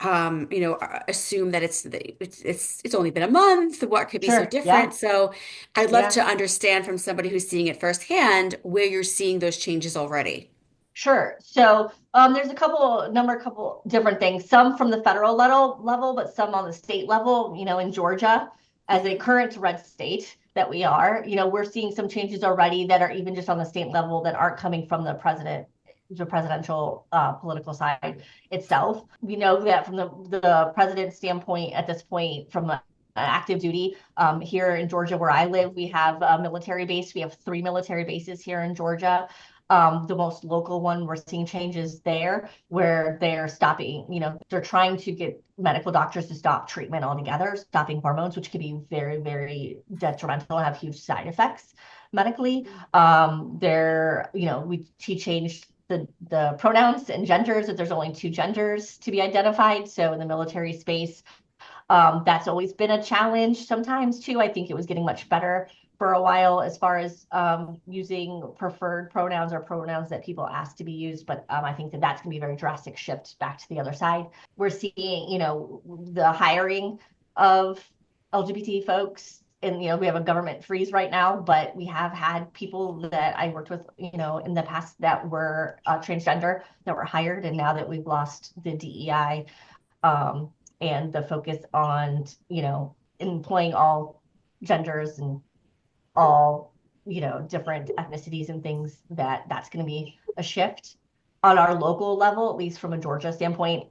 assume that it's only been a month. What could be so different? Yeah. So I'd love to understand from somebody who's seeing it firsthand where you're seeing those changes already. Sure. So there's a couple different things, some from the federal level, but some on the state level. In Georgia, as a current red state that we are, we're seeing some changes already that are even just on the state level that aren't coming from the presidential political side itself. We know that from the president's standpoint at this point, from active duty, here in Georgia where I live, we have a military base. We have 3 military bases here in Georgia. The most local one, we're seeing changes there where they're stopping, they're trying to get medical doctors to stop treatment altogether, stopping hormones, which can be very, very detrimental and have huge side effects medically. He changed the pronouns and genders, that there's only 2 genders to be identified. So in the military space, that's always been a challenge sometimes too. I think it was getting much better for a while as far as using preferred pronouns or pronouns that people ask to be used. But I think that's going to be a very drastic shift back to the other side. We're seeing, the hiring of LGBT folks. And, we have a government freeze right now, but we have had people that I worked with, in the past that were transgender that were hired. And now that we've lost the DEI and the focus on, employing all genders and all, different ethnicities and things, that's going to be a shift. On our local level, at least from a Georgia standpoint,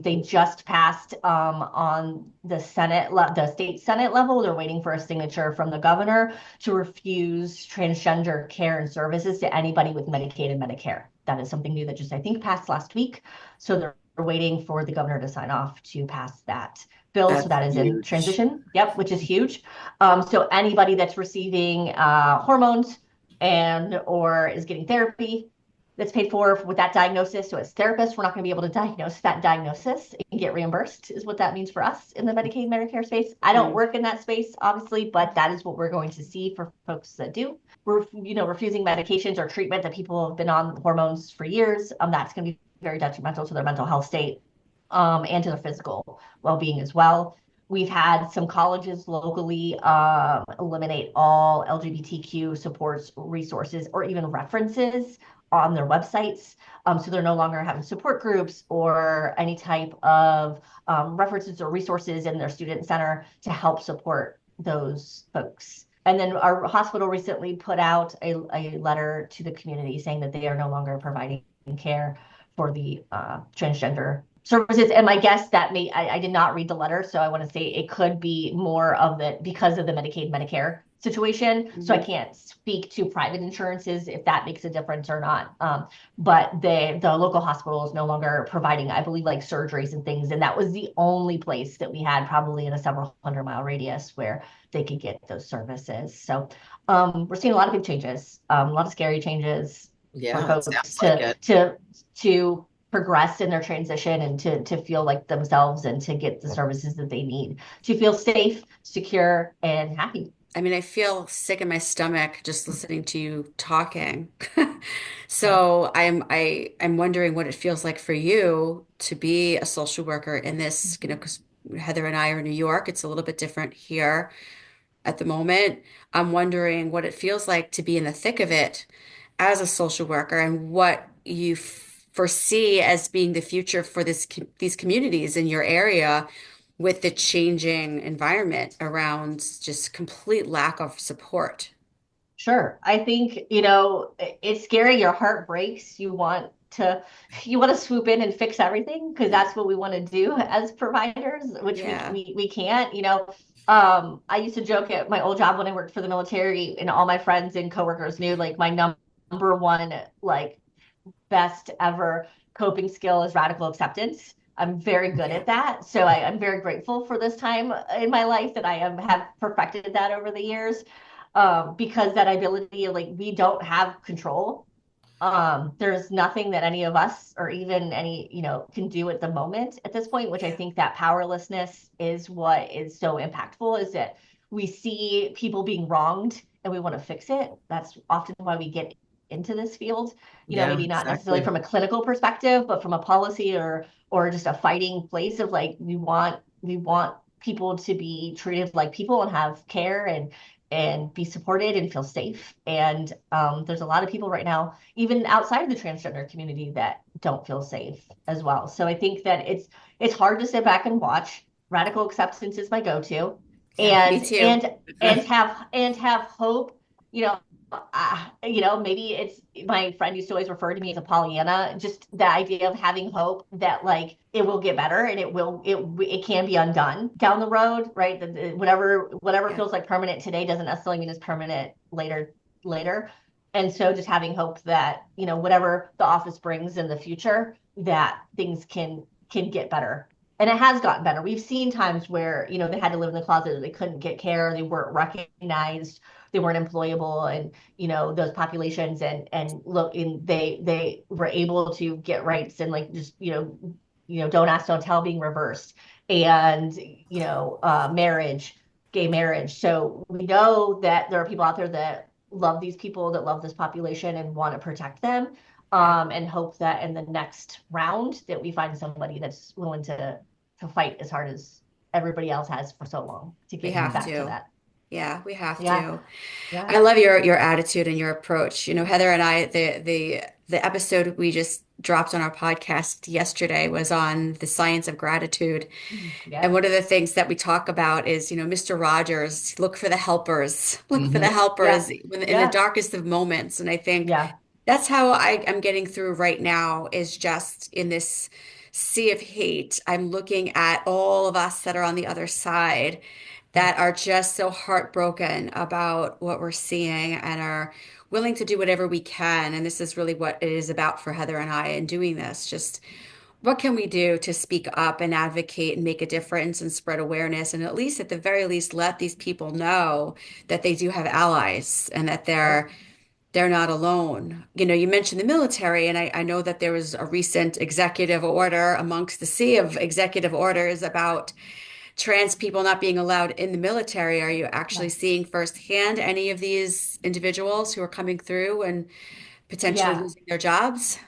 they just passed on the state Senate level. They're waiting for a signature from the governor to refuse transgender care and services to anybody with Medicaid and Medicare. That is something new that just, I think, passed last week. So they're waiting for the governor to sign off to pass that bill. So that is in transition. Yep, which is huge. So anybody that's receiving hormones or is getting therapy that's paid for with that diagnosis. So as therapists, we're not going to be able to diagnose that diagnosis and get reimbursed, is what that means for us in the Medicaid Medicare space. I don't work in that space, obviously, but that is what we're going to see for folks that do. We're, refusing medications or treatment that people have been on hormones for years. That's going to be very detrimental to their mental health state, and to their physical well-being as well. We've had some colleges locally eliminate all LGBTQ supports, resources, or even references on their websites. So they're no longer having support groups or any type of references or resources in their student center to help support those folks. And then our hospital recently put out a letter to the community saying that they are no longer providing care for the transgender services. And my guess that I did not read the letter, so I want to say it could be more of the because of the Medicaid Medicare situation. Mm-hmm. So I can't speak to private insurances if that makes a difference or not. But the local hospital is no longer providing, I believe, like surgeries and things. And that was the only place that we had probably in a several 100-mile radius where they could get those services. So we're seeing a lot of big changes, a lot of scary changes for folks to progress in their transition and to feel like themselves and to get the services that they need to feel safe, secure, and happy. I mean, I feel sick in my stomach just listening to you talking. So I'm wondering what it feels like for you to be a social worker in this, because Heather and I are in New York. It's a little bit different here at the moment. I'm wondering what it feels like to be in the thick of it as a social worker and what you foresee as being the future for these communities in your area with the changing environment around just complete lack of support. Sure. I think, it's scary. Your heart breaks. You want to swoop in and fix everything because that's what we want to do as providers, which we can't. I used to joke at my old job when I worked for the military, and all my friends and coworkers knew like my number one like best ever coping skill is radical acceptance. I'm very good at that. So I'm very grateful for this time in my life that I have perfected that over the years, because that ability, like we don't have control. There's nothing that any of us or even any, can do at the moment at this point, which I think that powerlessness is what is so impactful, is that we see people being wronged and we want to fix it. That's often why we get into this field, maybe not necessarily from a clinical perspective, but from a policy or just a fighting place of like, we want people to be treated like people and have care and be supported and feel safe. And there's a lot of people right now, even outside of the transgender community, that don't feel safe as well. So I think that it's hard to sit back and watch. Radical acceptance is my go-to, and have hope. Maybe it's my friend used to always refer to me as a Pollyanna, just the idea of having hope that like it will get better and it can be undone down the road, right? Whatever feels like permanent today doesn't necessarily mean it's permanent later. And so just having hope that, whatever the office brings in the future, that things can get better. And it has gotten better. We've seen times where, they had to live in the closet, or they couldn't get care, they weren't recognized, they weren't employable, and those populations and look, and they were able to get rights and like just don't ask, don't tell being reversed, and marriage, gay marriage. So we know that there are people out there that love these people, that love this population and want to protect them, and hope that in the next round that we find somebody that's willing to fight as hard as everybody else has for so long to get back to that. Yeah, we have to. Yeah. I love your attitude and your approach. Heather and I, the episode we just dropped on our podcast yesterday was on the science of gratitude. Yeah. And one of the things that we talk about is, Mr. Rogers, look for the helpers, look for the helpers in the darkest of moments. And I think that's how I'm getting through right now, is just in this sea of hate. I'm looking at all of us that are on the other side that are just so heartbroken about what we're seeing and are willing to do whatever we can. And this is really what it is about for Heather and I in doing this. Just what can we do to speak up and advocate and make a difference and spread awareness, and at the very least, let these people know that they do have allies and that they're not alone. You mentioned the military, and I know that there was a recent executive order amongst the sea of executive orders about trans people not being allowed in the military. Are you actually seeing firsthand any of these individuals who are coming through and potentially losing their jobs?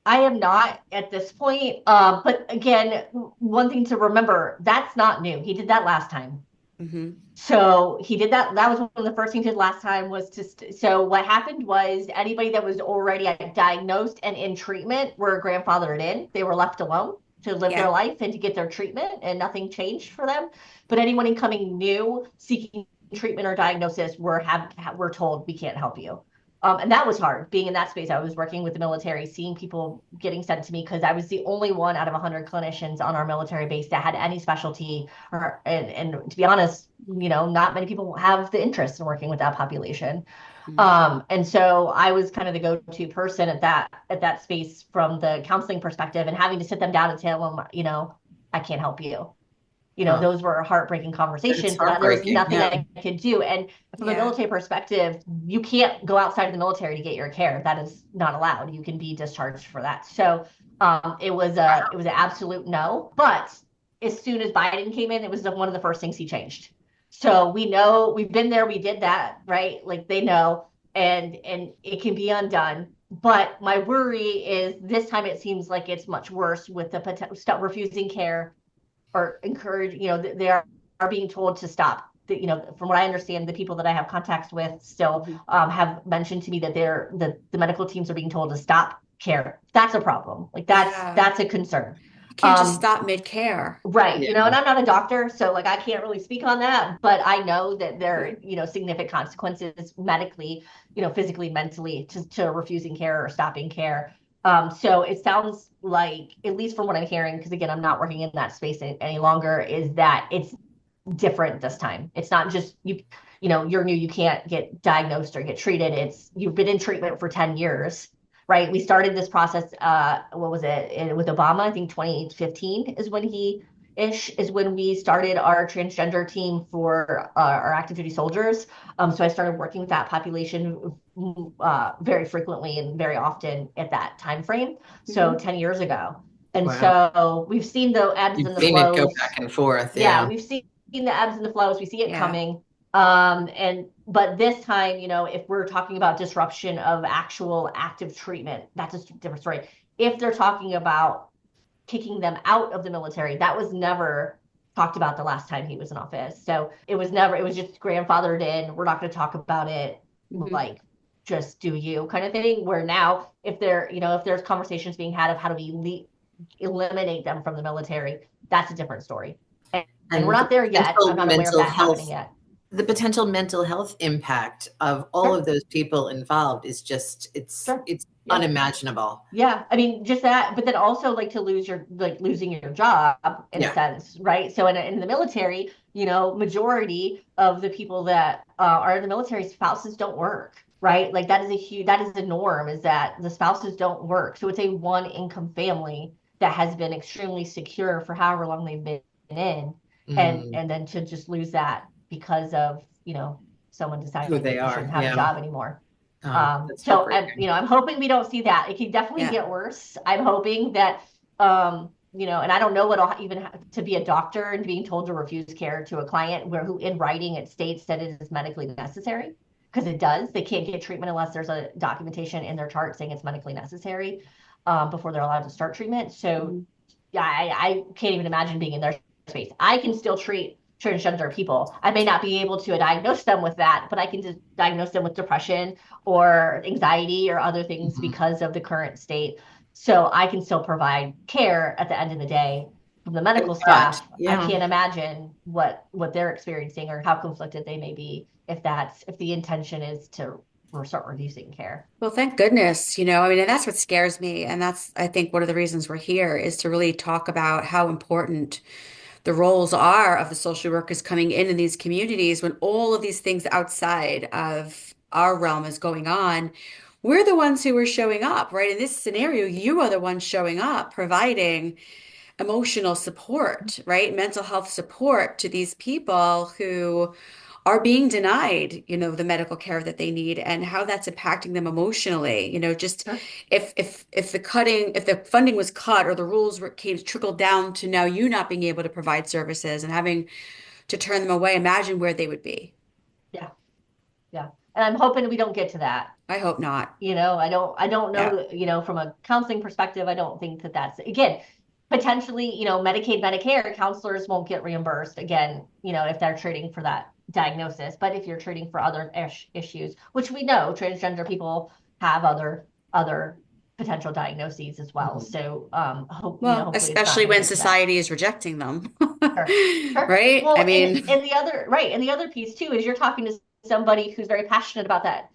I am not at this point. But again, one thing to remember, that's not new. He did that last time. Mm-hmm. So he did that. That was one of the first things he did last time was so what happened was anybody that was already diagnosed and in treatment were grandfathered in. They were left alone to live their life and to get their treatment, and nothing changed for them. But anyone incoming new, seeking treatment or diagnosis, we're told we can't help you. And that was hard being in that space. I was working with the military, seeing people getting sent to me because I was the only one out of 100 clinicians on our military base that had any specialty. And to be honest, not many people have the interest in working with that population. And so I was kind of the go-to person at that space from the counseling perspective, and having to sit them down and tell them, I can't help you. Those were heartbreaking conversations. There was nothing I could do. And from a military perspective, you can't go outside of the military to get your care. That is not allowed. You can be discharged for that. So it was an absolute no. But as soon as Biden came in, it was one of the first things he changed. So we know, we've been there, we did that, right? Like they know, and it can be undone. But my worry is this time it seems like it's much worse with the refusing care or encourage, they are being told to stop. From what I understand, the people that I have contacts with still have mentioned to me that the medical teams are being told to stop care. That's a problem. Like that's a concern. You can't just stop mid-care. Right. And I'm not a doctor, so like I can't really speak on that, but I know that there are, significant consequences medically, physically, mentally to refusing care or stopping care. So it sounds like, at least from what I'm hearing, because again, I'm not working in that space any longer, is that it's different this time. It's not just you're new, you can't get diagnosed or get treated. It's you've been in treatment for 10 years, right? We started this process, what was it, with Obama? I think 2015 is when we started our transgender team for our active duty soldiers. So I started working with that population very frequently and very often at that time frame. So 10 years ago. And so we've seen the ebbs and the flows. It go back and forth. Yeah, we've seen the ebbs and the flows. We see it coming. But this time, if we're talking about disruption of actual active treatment, that's a different story. If they're talking about kicking them out of the military, that was never talked about the last time he was in office. So it was just grandfathered in. We're not going to talk about it, like just do you kind of thing. Where now, if there's conversations being had of how do we eliminate them from the military, that's a different story. And we're not there yet. I'm not aware of that happening yet. The potential mental health impact of all of those people involved is just, it's unimaginable. Yeah. I mean, just that, but then also losing your job in a sense, right? So in the military, majority of the people that are in the military, spouses don't work, right? Like that is a norm, is that the spouses don't work. So it's a one income family that has been extremely secure for however long they've been in. And then to just lose that because of, someone deciding that they shouldn't have a job anymore. I'm hoping we don't see that. It can definitely get worse. I'm hoping that, and I don't know what I'll even have to be a doctor and being told to refuse care to a client who in writing it states that it is medically necessary, because it does. They can't get treatment unless there's a documentation in their chart saying it's medically necessary before they're allowed to start treatment. So I can't even imagine being in their space. I can still treat transgender people. I may not be able to diagnose them with that, but I can just diagnose them with depression or anxiety or other things because of the current state. So I can still provide care at the end of the day from the medical staff. I can't imagine what they're experiencing or how conflicted they may be if the intention is to start reducing care. Well, thank goodness, and that's what scares me. And that's, I think, one of the reasons we're here is to really talk about how important the roles are of the social workers coming in these communities when all of these things outside of our realm is going on. We're the ones who are showing up, right? In this scenario, you are the ones showing up, providing emotional support, right? Mental health support to these people who are being denied, the medical care that they need, and how that's impacting them emotionally. If the funding was cut or the rules trickled down to now you not being able to provide services and having to turn them away, imagine where they would be. Yeah. And I'm hoping we don't get to that. I hope not. I don't know, from a counseling perspective, I don't think that's, again, potentially, Medicaid, Medicare counselors won't get reimbursed again, if they're treating for that diagnosis. But if you're treating for other issues, which we know transgender people have other potential diagnoses as well. So hopefully especially when society is rejecting them. Right? Well, I mean, and the other piece too is you're talking to somebody who's very passionate about that,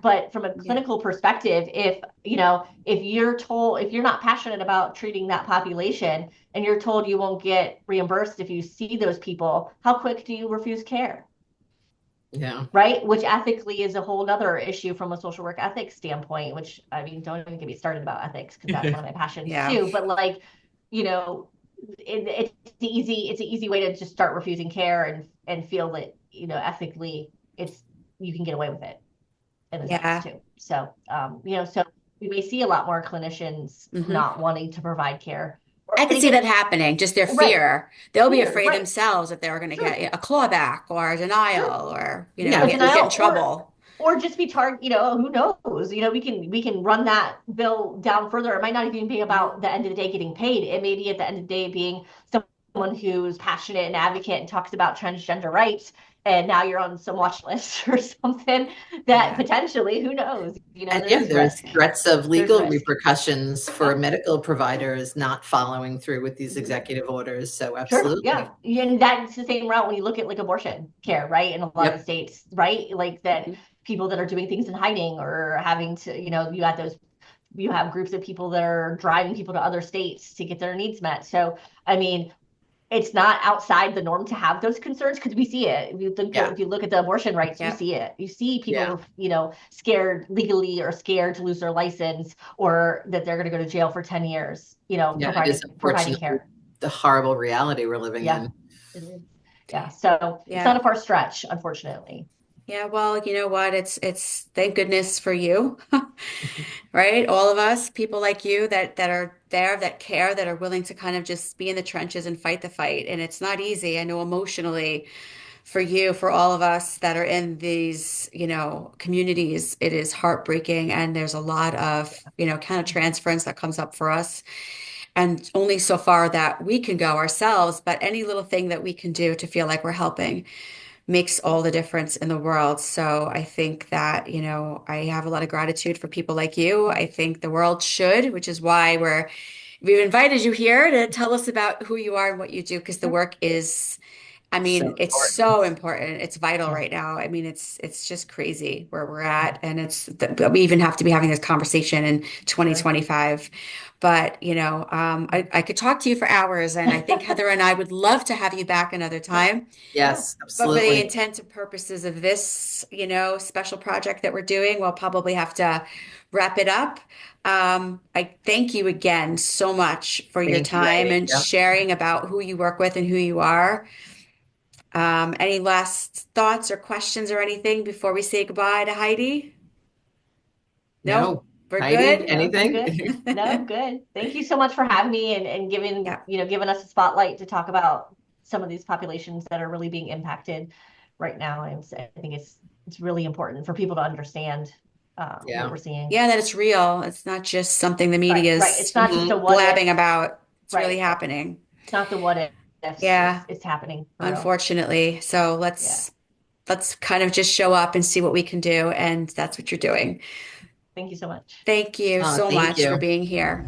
but from a clinical perspective, if you're not passionate about treating that population and you're told you won't get reimbursed if you see those people, how quick do you refuse care? Yeah. Right. Which ethically is a whole nother issue from a social work ethics standpoint, which, I mean, don't even get me started about ethics because that's one of my passions too. But like, it's an easy way to just start refusing care and feel that, ethically you can get away with it in a sense too. So, so we may see a lot more clinicians not wanting to provide care. I can see that happening, just their fear. They'll be afraid themselves that they're going to get a clawback or a denial or, get in trouble. Or just be targeted, who knows? We can run that bill down further. It might not even be about the end of the day getting paid. It may be at the end of the day being someone who's passionate and advocate and talks about transgender rights, and now you're on some watch list or something that potentially, who knows? There's threats of legal repercussions for medical providers not following through with these executive orders. So absolutely. Sure, yeah. And that's the same route when you look at like abortion care, right? In a lot of states, right? Like that people that are doing things in hiding or having to, you have groups of people that are driving people to other states to get their needs met. So, I mean, it's not outside the norm to have those concerns because we see it. If you look at the abortion rights, you see it. You see people, scared legally or scared to lose their license or that they're going to go to jail for 10 years, providing care. The horrible reality we're living in. It is. Yeah. So it's not a far stretch, unfortunately. Yeah, well, you know what? It's thank goodness for you, right? All of us, people like you that are there, that care, that are willing to kind of just be in the trenches and fight the fight. And it's not easy. I know emotionally for you, for all of us that are in these, communities, it is heartbreaking. And there's a lot of, kind of transference that comes up for us. And only so far that we can go ourselves, but any little thing that we can do to feel like we're helping makes all the difference in the world. So I think that, I have a lot of gratitude for people like you. I think the world should, which is why we've invited you here to tell us about who you are and what you do, because the work is, it's so important. It's vital right now. I mean, it's just crazy where we're at. And we even have to be having this conversation in 2025. But, I could talk to you for hours, and I think Heather and I would love to have you back another time. Yes, absolutely. But for the intent and purposes of this, special project that we're doing, we'll probably have to wrap it up. I thank you again so much for your time and sharing about who you work with and who you are. Any last thoughts or questions or anything before we say goodbye to Heidi? No. We're Heidi, good. Anything? Good. No, good. Thank you so much for having me and giving giving us a spotlight to talk about some of these populations that are really being impacted right now. I think it's really important for people to understand what we're seeing. Yeah, that it's real. It's not just something the media is It's not just a blabbing about. It's really happening. It's not the what ifs. Yeah, it's happening. Unfortunately. So let's kind of just show up and see what we can do, and that's what you're doing. Thank you so much. Thank you so much for being here.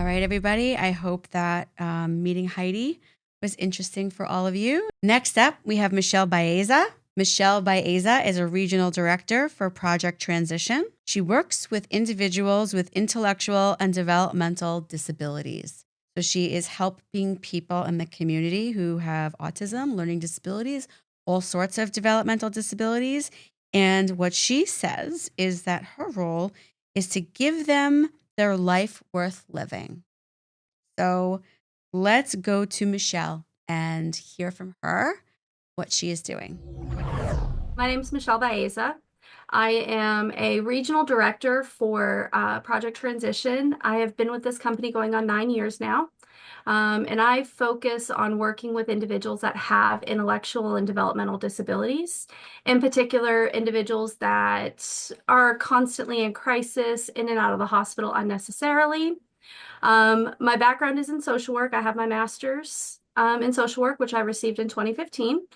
All right, everybody. I hope that meeting Heidi was interesting for all of you. Next up, we have Michelle Baeza. Michelle Baeza is a regional director for Project Transition. She works with individuals with intellectual and developmental disabilities. So she is helping people in the community who have autism, learning disabilities, all sorts of developmental disabilities. And what she says is that her role is to give them their life worth living. So let's go to Michelle and hear from her what she is doing. My name is Michelle Baeza. I am a regional director for Project Transition. I have been with this company going on 9 years now. And I focus on working with individuals that have intellectual and developmental disabilities, in particular, individuals that are constantly in crisis, in and out of the hospital unnecessarily. My background is in social work. I have my master's in social work, which I received in 2015.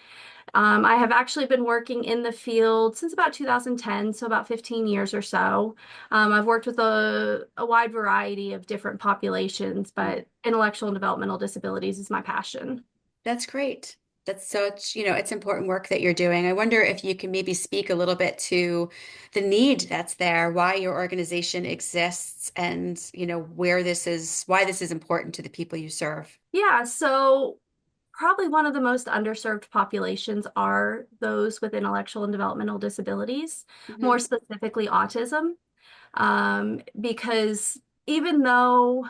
I have actually been working in the field since about 2010, so about 15 years or so. I've worked with a wide variety of different populations, but intellectual and developmental disabilities is my passion. That's great. That's such, it's important work that you're doing. I wonder if you can maybe speak a little bit to the need that's there, why your organization exists, and, why this is important to the people you serve. Yeah, so probably one of the most underserved populations are those with intellectual and developmental disabilities, more specifically autism, because even though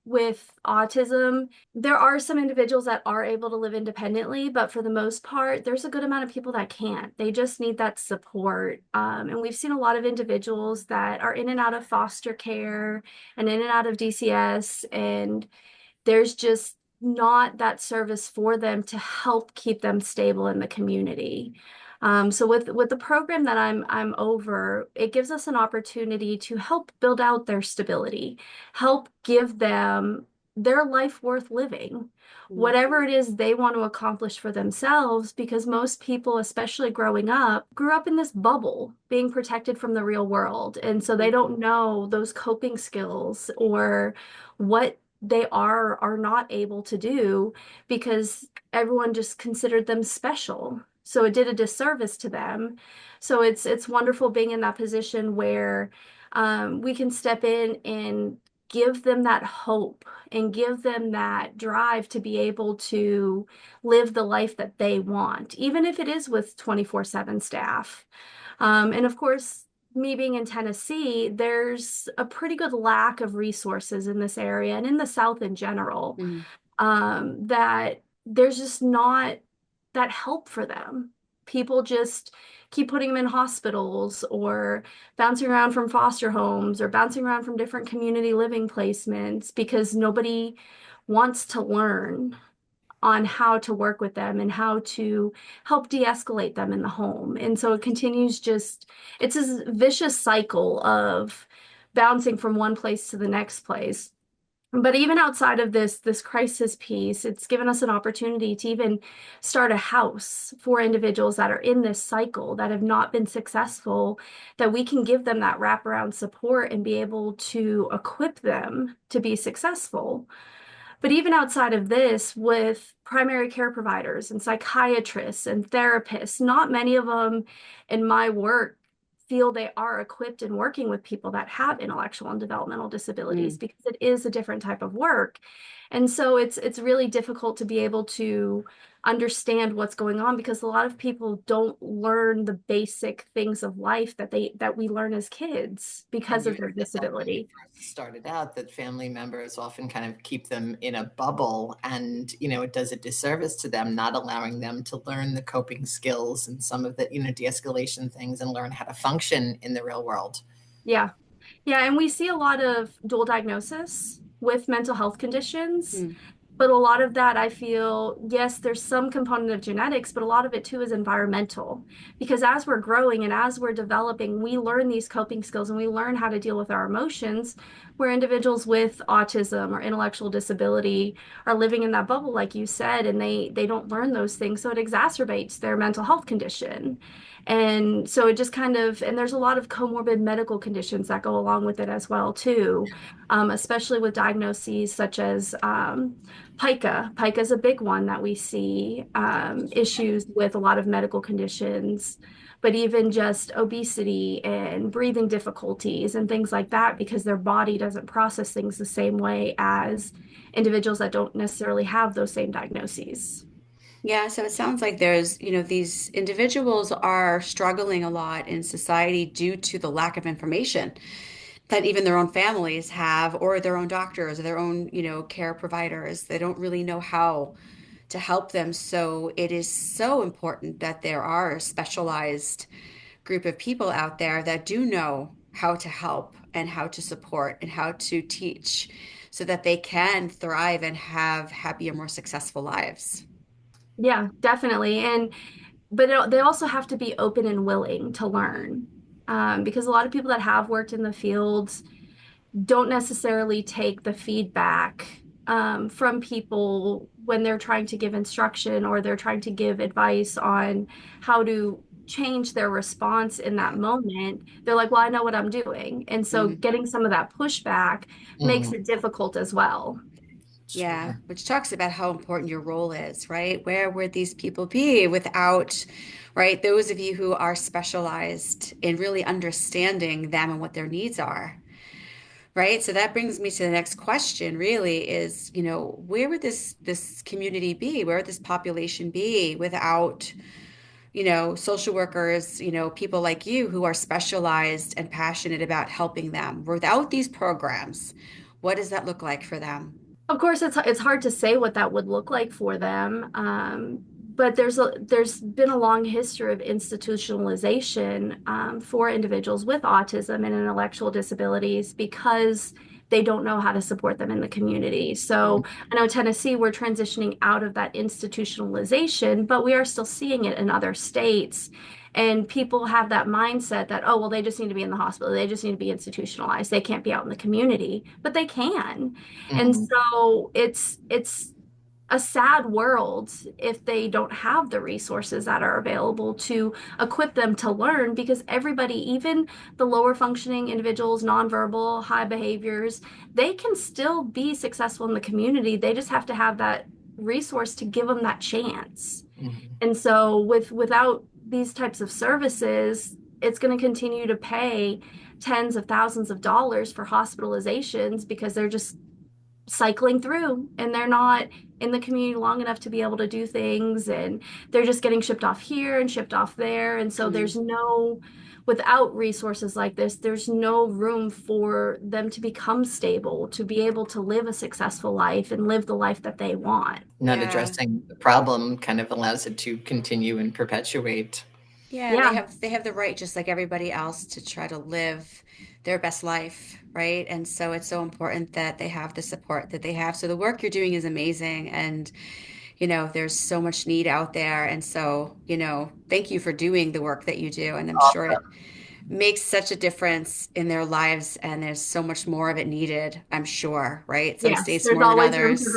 with autism, there are some individuals that are able to live independently, but for the most part, there's a good amount of people that can't. They just need that support. And we've seen a lot of individuals that are in and out of foster care and in and out of DCS, and there's just not that service for them to help keep them stable in the community. So with the program that I'm over, it gives us an opportunity to help build out their stability, help give them their life worth living, whatever it is they want to accomplish for themselves, because most people, especially growing up, grew up in this bubble, being protected from the real world. And so they don't know those coping skills or what they are not able to do because everyone just considered them special. So it did a disservice to them. So it's wonderful being in that position where we can step in and give them that hope and give them that drive to be able to live the life that they want, even if it is with 24/7 staff. And of course, me being in Tennessee, there's a pretty good lack of resources in this area and in the South in general, that there's just not that help for them. People just keep putting them in hospitals or bouncing around from foster homes or bouncing around from different community living placements because nobody wants to learn on how to work with them and how to help de-escalate them in the home. And so it continues it's this vicious cycle of bouncing from one place to the next place. But even outside of this crisis piece, it's given us an opportunity to even start a house for individuals that are in this cycle that have not been successful, that we can give them that wraparound support and be able to equip them to be successful. But even outside of this, with primary care providers and psychiatrists and therapists, not many of them in my work feel they are equipped in working with people that have intellectual and developmental disabilities because it is a different type of work. And so it's really difficult to be able to understand what's going on because a lot of people don't learn the basic things of life that we learn as kids because of their disability. Started out that family members often kind of keep them in a bubble, and it does a disservice to them, not allowing them to learn the coping skills and some of the de-escalation things and learn how to function in the real world. Yeah. And we see a lot of dual diagnosis with mental health conditions. But a lot of that, I feel, yes, there's some component of genetics, but a lot of it too is environmental. Because as we're growing and as we're developing, we learn these coping skills and we learn how to deal with our emotions, where individuals with autism or intellectual disability are living in that bubble, like you said, and they don't learn those things. So it exacerbates their mental health condition. And so it just kind of, and there's a lot of comorbid medical conditions that go along with it as well, too, especially with diagnoses such as pica. Pica is a big one that we see, issues with a lot of medical conditions, but even just obesity and breathing difficulties and things like that, because their body doesn't process things the same way as individuals that don't necessarily have those same diagnoses. Yeah, so it sounds like there's, these individuals are struggling a lot in society due to the lack of information that even their own families have, or their own doctors, or their own, care providers. They don't really know how to help them. So it is so important that there are a specialized group of people out there that do know how to help and how to support and how to teach so that they can thrive and have happier, more successful lives. Yeah, definitely. But they also have to be open and willing to learn, because a lot of people that have worked in the fields don't necessarily take the feedback from people when they're trying to give instruction or they're trying to give advice on how to change their response in that moment. They're like, well, I know what I'm doing. And so getting some of that pushback makes it difficult as well. Yeah, which talks about how important your role is, right? Where would these people be without, right? Those of you who are specialized in really understanding them and what their needs are, right? So that brings me to the next question, really, is, where would this community be? Where would this population be without, social workers, people like you who are specialized and passionate about helping them? Without these programs, what does that look like for them? Of course, it's hard to say what that would look like for them, but there's been a long history of institutionalization for individuals with autism and intellectual disabilities because they don't know how to support them in the community. So I know Tennessee, we're transitioning out of that institutionalization, but we are still seeing it in other states. And people have that mindset that, oh, well, they just need to be in the hospital. They just need to be institutionalized. They can't be out in the community, but they can. And so it's a sad world if they don't have the resources that are available to equip them to learn, because everybody, even the lower functioning individuals, nonverbal, high behaviors, they can still be successful in the community. They just have to have that resource to give them that chance. And so without these types of services, it's going to continue to pay tens of thousands of dollars for hospitalizations because they're just cycling through and they're not in the community long enough to be able to do things, and they're just getting shipped off here and shipped off there. And so without resources like this, there's no room for them to become stable, to be able to live a successful life and live the life that they want. Not addressing the problem kind of allows it to continue and perpetuate. Yeah, they have the right, just like everybody else, to try to live their best life, right? And so it's so important that they have the support that they have. So the work you're doing is amazing, and there's so much need out there. And so, thank you for doing the work that you do. And I'm sure it makes such a difference in their lives, and there's so much more of it needed, I'm sure, right? Some states more than others.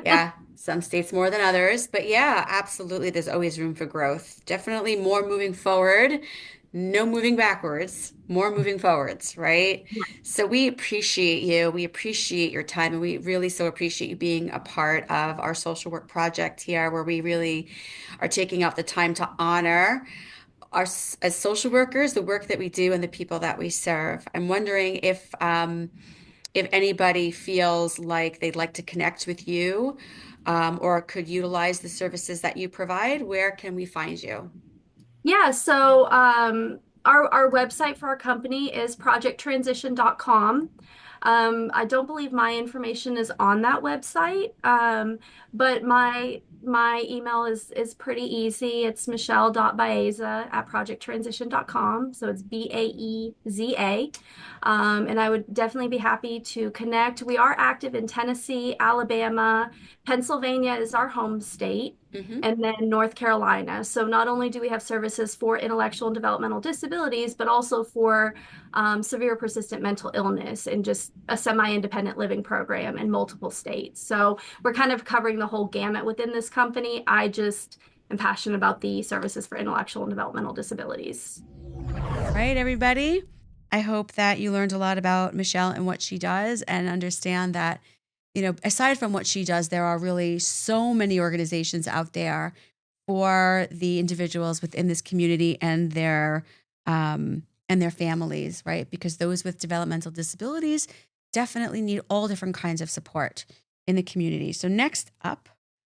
Yeah, some states more than others. But yeah, absolutely, there's always room for growth. Definitely more moving forward, no moving backwards, more moving forwards, right? So we appreciate you. We appreciate your time, and we really so appreciate you being a part of our social work project here, where we really are taking out the time to honor as social workers, the work that we do and the people that we serve. I'm wondering if anybody feels like they'd like to connect with you, or could utilize the services that you provide, where can we find you? Yeah, so our website for our company is projecttransition.com. I don't believe my information is on that website, but my email is pretty easy. It's michelle.baeza@projecttransition.com. So it's Baeza. And I would definitely be happy to connect. We are active in Tennessee, Alabama. Pennsylvania is our home state, and then North Carolina. So not only do we have services for intellectual and developmental disabilities, but also for severe persistent mental illness and just a semi-independent living program in multiple states. So we're kind of covering the whole gamut within this company. I just am passionate about the services for intellectual and developmental disabilities. All right, everybody. I hope that you learned a lot about Michelle and what she does, and understand that, aside from what she does, there are really so many organizations out there for the individuals within this community and their families, right? Because those with developmental disabilities definitely need all different kinds of support in the community. So next up,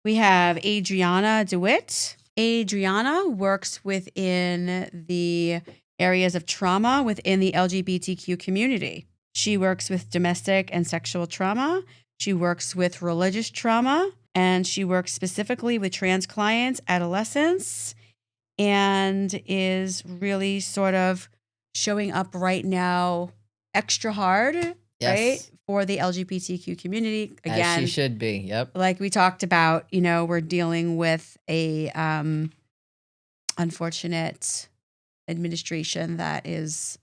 we have Adriana DeWitt. Adriana works within the areas of trauma within the LGBTQ community. She works with domestic and sexual trauma. She works with religious trauma, and she works specifically with trans clients, adolescents, and is really sort of showing up right now extra hard, right, for the LGBTQ community. Again, as she should be. Yep. Like we talked about, we're dealing with a unfortunate administration that is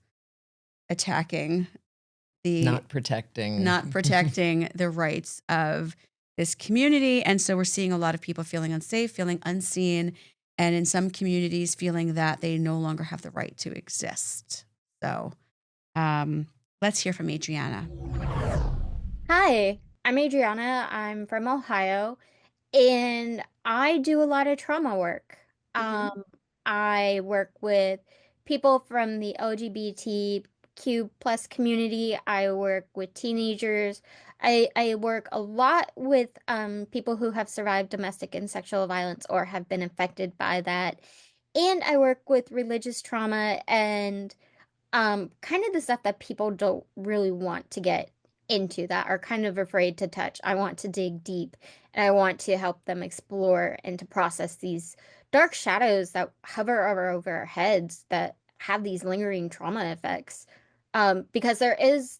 attacking not protecting the rights of this community. And so we're seeing a lot of people feeling unsafe, feeling unseen, and in some communities feeling that they no longer have the right to exist. So let's hear from Adriana. Hi, I'm Adriana. I'm from Ohio, and I do a lot of trauma work. I work with people from the LGBTQ plus community. I work with teenagers. I work a lot with people who have survived domestic and sexual violence or have been affected by that. And I work with religious trauma and kind of the stuff that people don't really want to get into, that are kind of afraid to touch. I want to dig deep and I want to help them explore and to process these dark shadows that hover over our heads that have these lingering trauma effects. Because there is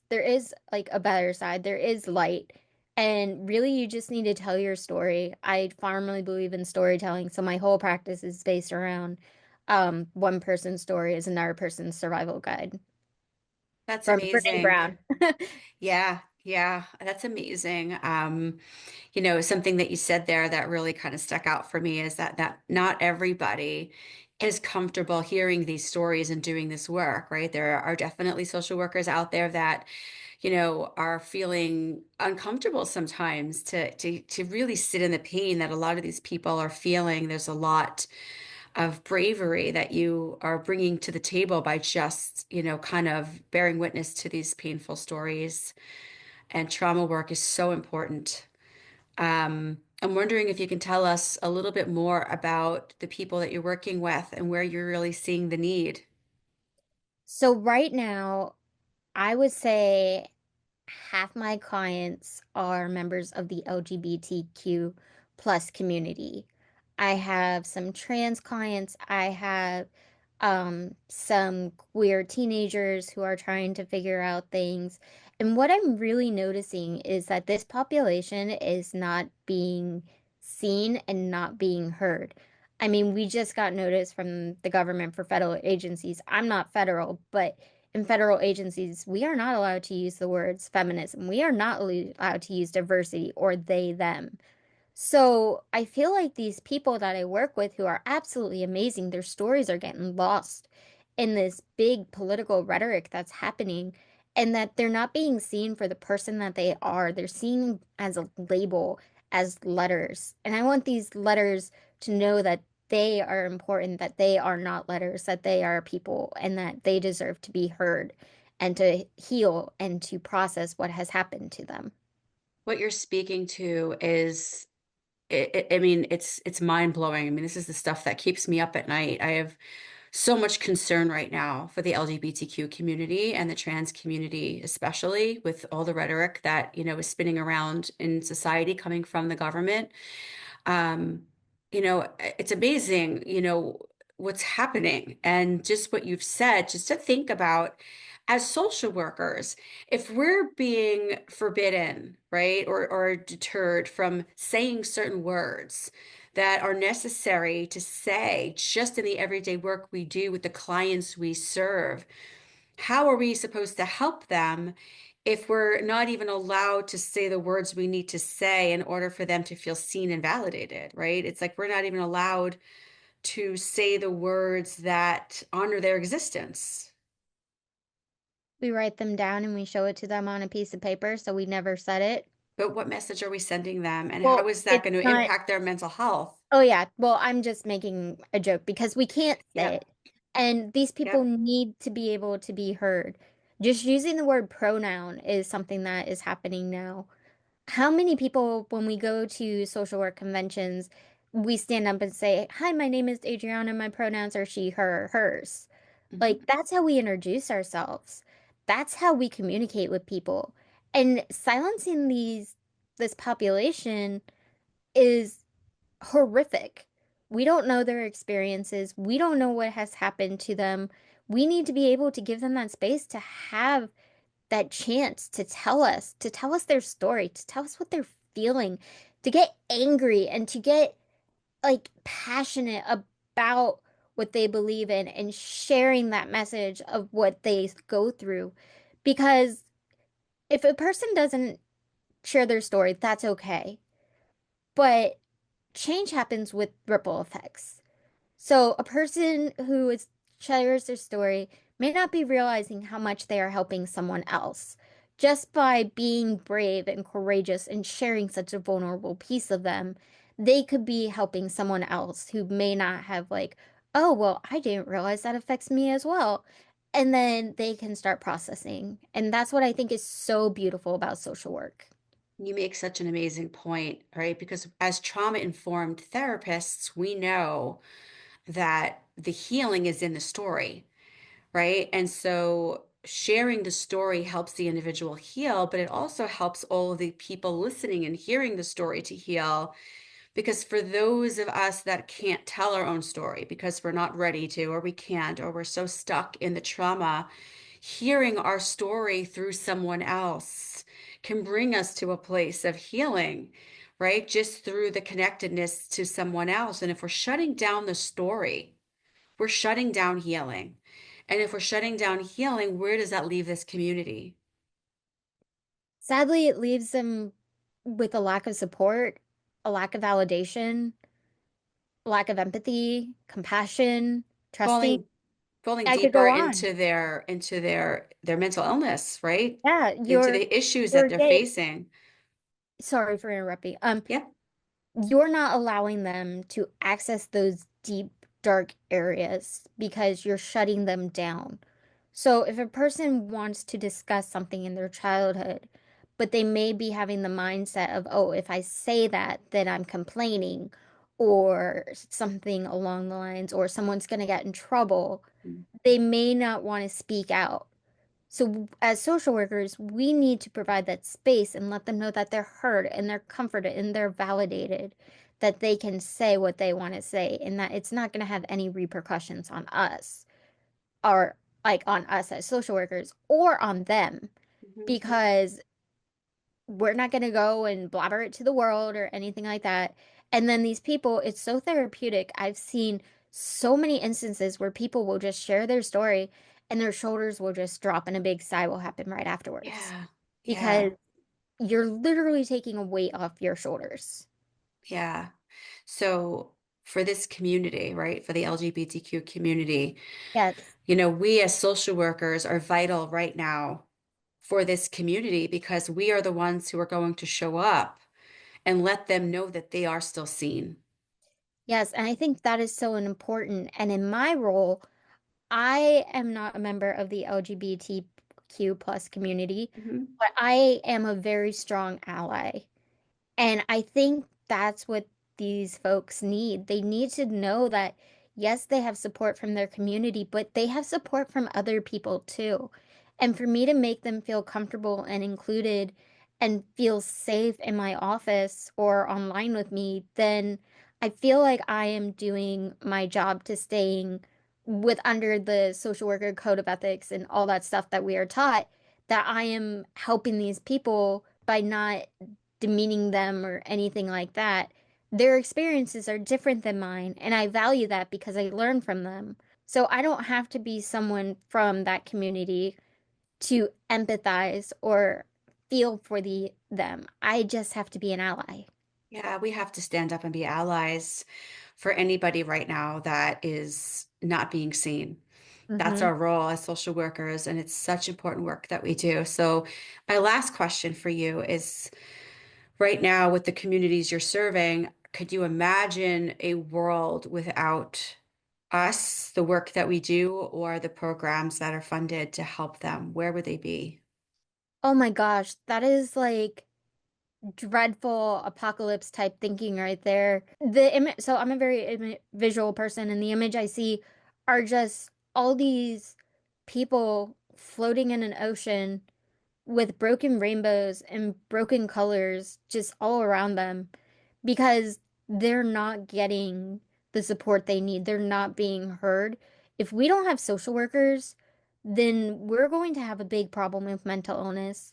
like a better side, there is light. And really, you just need to tell your story. I firmly believe in storytelling, so my whole practice is based around one person's story is another person's survival guide. That's From Brene amazing. Brown. Yeah, yeah, that's amazing. Something that you said there that really kind of stuck out for me is that not everybody is comfortable hearing these stories and doing this work, right? There are definitely social workers out there that, are feeling uncomfortable sometimes to really sit in the pain that a lot of these people are feeling. There's a lot of bravery that you are bringing to the table by just, kind of bearing witness to these painful stories. And trauma work is so important. I'm wondering if you can tell us a little bit more about the people that you're working with and where you're really seeing the need. So right now, I would say half my clients are members of the LGBTQ plus community. I have some trans clients. I have some queer teenagers who are trying to figure out things. And what I'm really noticing is that this population is not being seen and not being heard. I mean, we just got notice from the government for federal agencies. I'm not federal, but in federal agencies, we are not allowed to use the words feminism. We are not allowed to use diversity or they, them. So I feel like these people that I work with who are absolutely amazing, their stories are getting lost in this big political rhetoric that's happening, and that they're not being seen for the person that they are. They're seen as a label, as letters. And I want these letters to know that they are important, that they are not letters, that they are people, and that they deserve to be heard and to heal and to process what has happened to them. What you're speaking to is, I mean, it's mind blowing. I mean, this is the stuff that keeps me up at night. I have so much concern right now for the LGBTQ community and the trans community, especially with all the rhetoric that, is spinning around in society coming from the government. Um, it's amazing, what's happening and just what you've said, just to think about as social workers, if we're being forbidden, right, or deterred from saying certain words that are necessary to say just in the everyday work we do with the clients we serve, how are we supposed to help them if we're not even allowed to say the words we need to say in order for them to feel seen and validated, right? It's like we're not even allowed to say the words that honor their existence. We write them down and we show it to them on a piece of paper, so we never said it. But what message are we sending them, and how Well, is that it's going to not. impact their mental health? Oh, yeah. Well, I'm just making a joke because we can't say Yep. it. And these people Yep. need to be able to be heard. Just using the word pronoun is something that is happening now. How many people, when we go to social work conventions, we stand up and say, "Hi, my name is Adriana. My pronouns are she, her, hers." Mhm. Like, that's how we introduce ourselves. That's how we communicate with people. And silencing this population is horrific. We don't know their experiences. We don't know what has happened to them. We need to be able to give them that space to have that chance to tell us their story, to tell us what they're feeling, to get angry and to get like passionate about what they believe in and sharing that message of what they go through. Because if a person doesn't share their story, that's okay. But change happens with ripple effects. So a person who shares their story may not be realizing how much they are helping someone else. Just by being brave and courageous and sharing such a vulnerable piece of them, they could be helping someone else who may not have like, oh, well, I didn't realize that affects me as well. And then they can start processing. And that's what I think is so beautiful about social work. You make such an amazing point, right? Because as trauma-informed therapists, we know that the healing is in the story, right? And so sharing the story helps the individual heal, but it also helps all of the people listening and hearing the story to heal. Because for those of us that can't tell our own story because we're not ready to, or we can't, or we're so stuck in the trauma, hearing our story through someone else can bring us to a place of healing, right? Just through the connectedness to someone else. And if we're shutting down the story, we're shutting down healing. And if we're shutting down healing, where does that leave this community? Sadly, it leaves them with a lack of support, a lack of validation, lack of empathy, compassion, trusting. Falling I could deeper go on. into their mental illness, right? Yeah, Into the issues that you're they're gay. facing. Sorry for interrupting. Yeah. You're not allowing them to access those deep, dark areas because you're shutting them down. So if a person wants to discuss something in their childhood, but they may be having the mindset of, oh, if I say that, then I'm complaining, or something along the lines, or someone's going to get in trouble, they may not want to speak out. So, as social workers, we need to provide that space and let them know that they're heard and they're comforted and they're validated, that they can say what they want to say and that it's not going to have any repercussions on us or like on us as social workers or on them because we're not going to go and blabber it to the world or anything like that. And then these people, it's so therapeutic. I've seen so many instances where people will just share their story and their shoulders will just drop and a big sigh will happen right afterwards. Yeah. Because you're literally taking a weight off your shoulders. Yeah. So for this community, right, for the LGBTQ community, Yes. we as social workers are vital right now for this community because we are the ones who are going to show up and let them know that they are still seen. Yes, and I think that is so important. And in my role, I am not a member of the LGBTQ plus community, but I am a very strong ally. And I think that's what these folks need. They need to know that, yes, they have support from their community, but they have support from other people too. And for me to make them feel comfortable and included and feel safe in my office or online with me, then I feel like I am doing my job to staying with under the social worker code of ethics and all that stuff that we are taught, that I am helping these people by not demeaning them or anything like that. Their experiences are different than mine, and I value that because I learn from them. So I don't have to be someone from that community to empathize or feel for them. I just have to be an ally. Yeah, we have to stand up and be allies for anybody right now that is not being seen. That's Mm-hmm. our role as social workers, and it's such important work that we do. So, my last question for you is right now, with the communities you're serving, could you imagine a world without us, the work that we do, or the programs that are funded to help them? Where would they be? Oh my gosh, that is like dreadful apocalypse type thinking right there. The image, so I'm a very visual person, and the image I see are just all these people floating in an ocean with broken rainbows and broken colors just all around them because they're not getting the support they need. They're not being heard. If we don't have social workers, then we're going to have a big problem with mental illness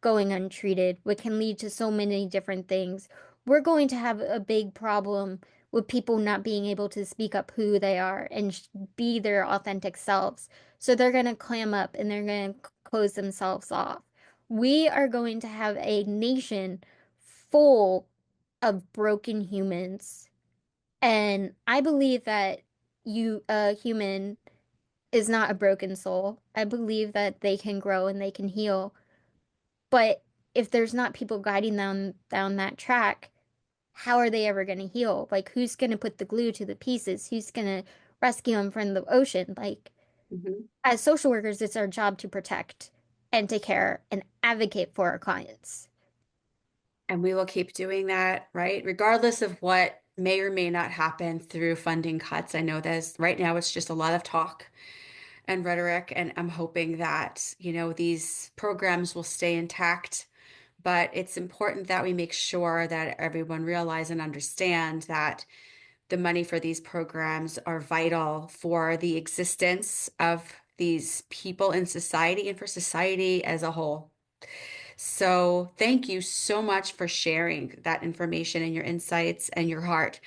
going untreated, which can lead to so many different things. We're going to have a big problem with people not being able to speak up who they are and be their authentic selves. So they're going to clam up and they're going to close themselves off. We are going to have a nation full of broken humans. And I believe that a human is not a broken soul. I believe that they can grow and they can heal. But if there's not people guiding them down that track, how are they ever going to heal? Like, who's going to put the glue to the pieces? Who's going to rescue them from the ocean? Like, as social workers, it's our job to protect and take care and advocate for our clients. And we will keep doing that, right? Regardless of what may or may not happen through funding cuts. I know that right now it's just a lot of talk and rhetoric, and I'm hoping that, these programs will stay intact. But it's important that we make sure that everyone realize and understand that the money for these programs are vital for the existence of these people in society and for society as a whole. So thank you so much for sharing that information and your insights and your heart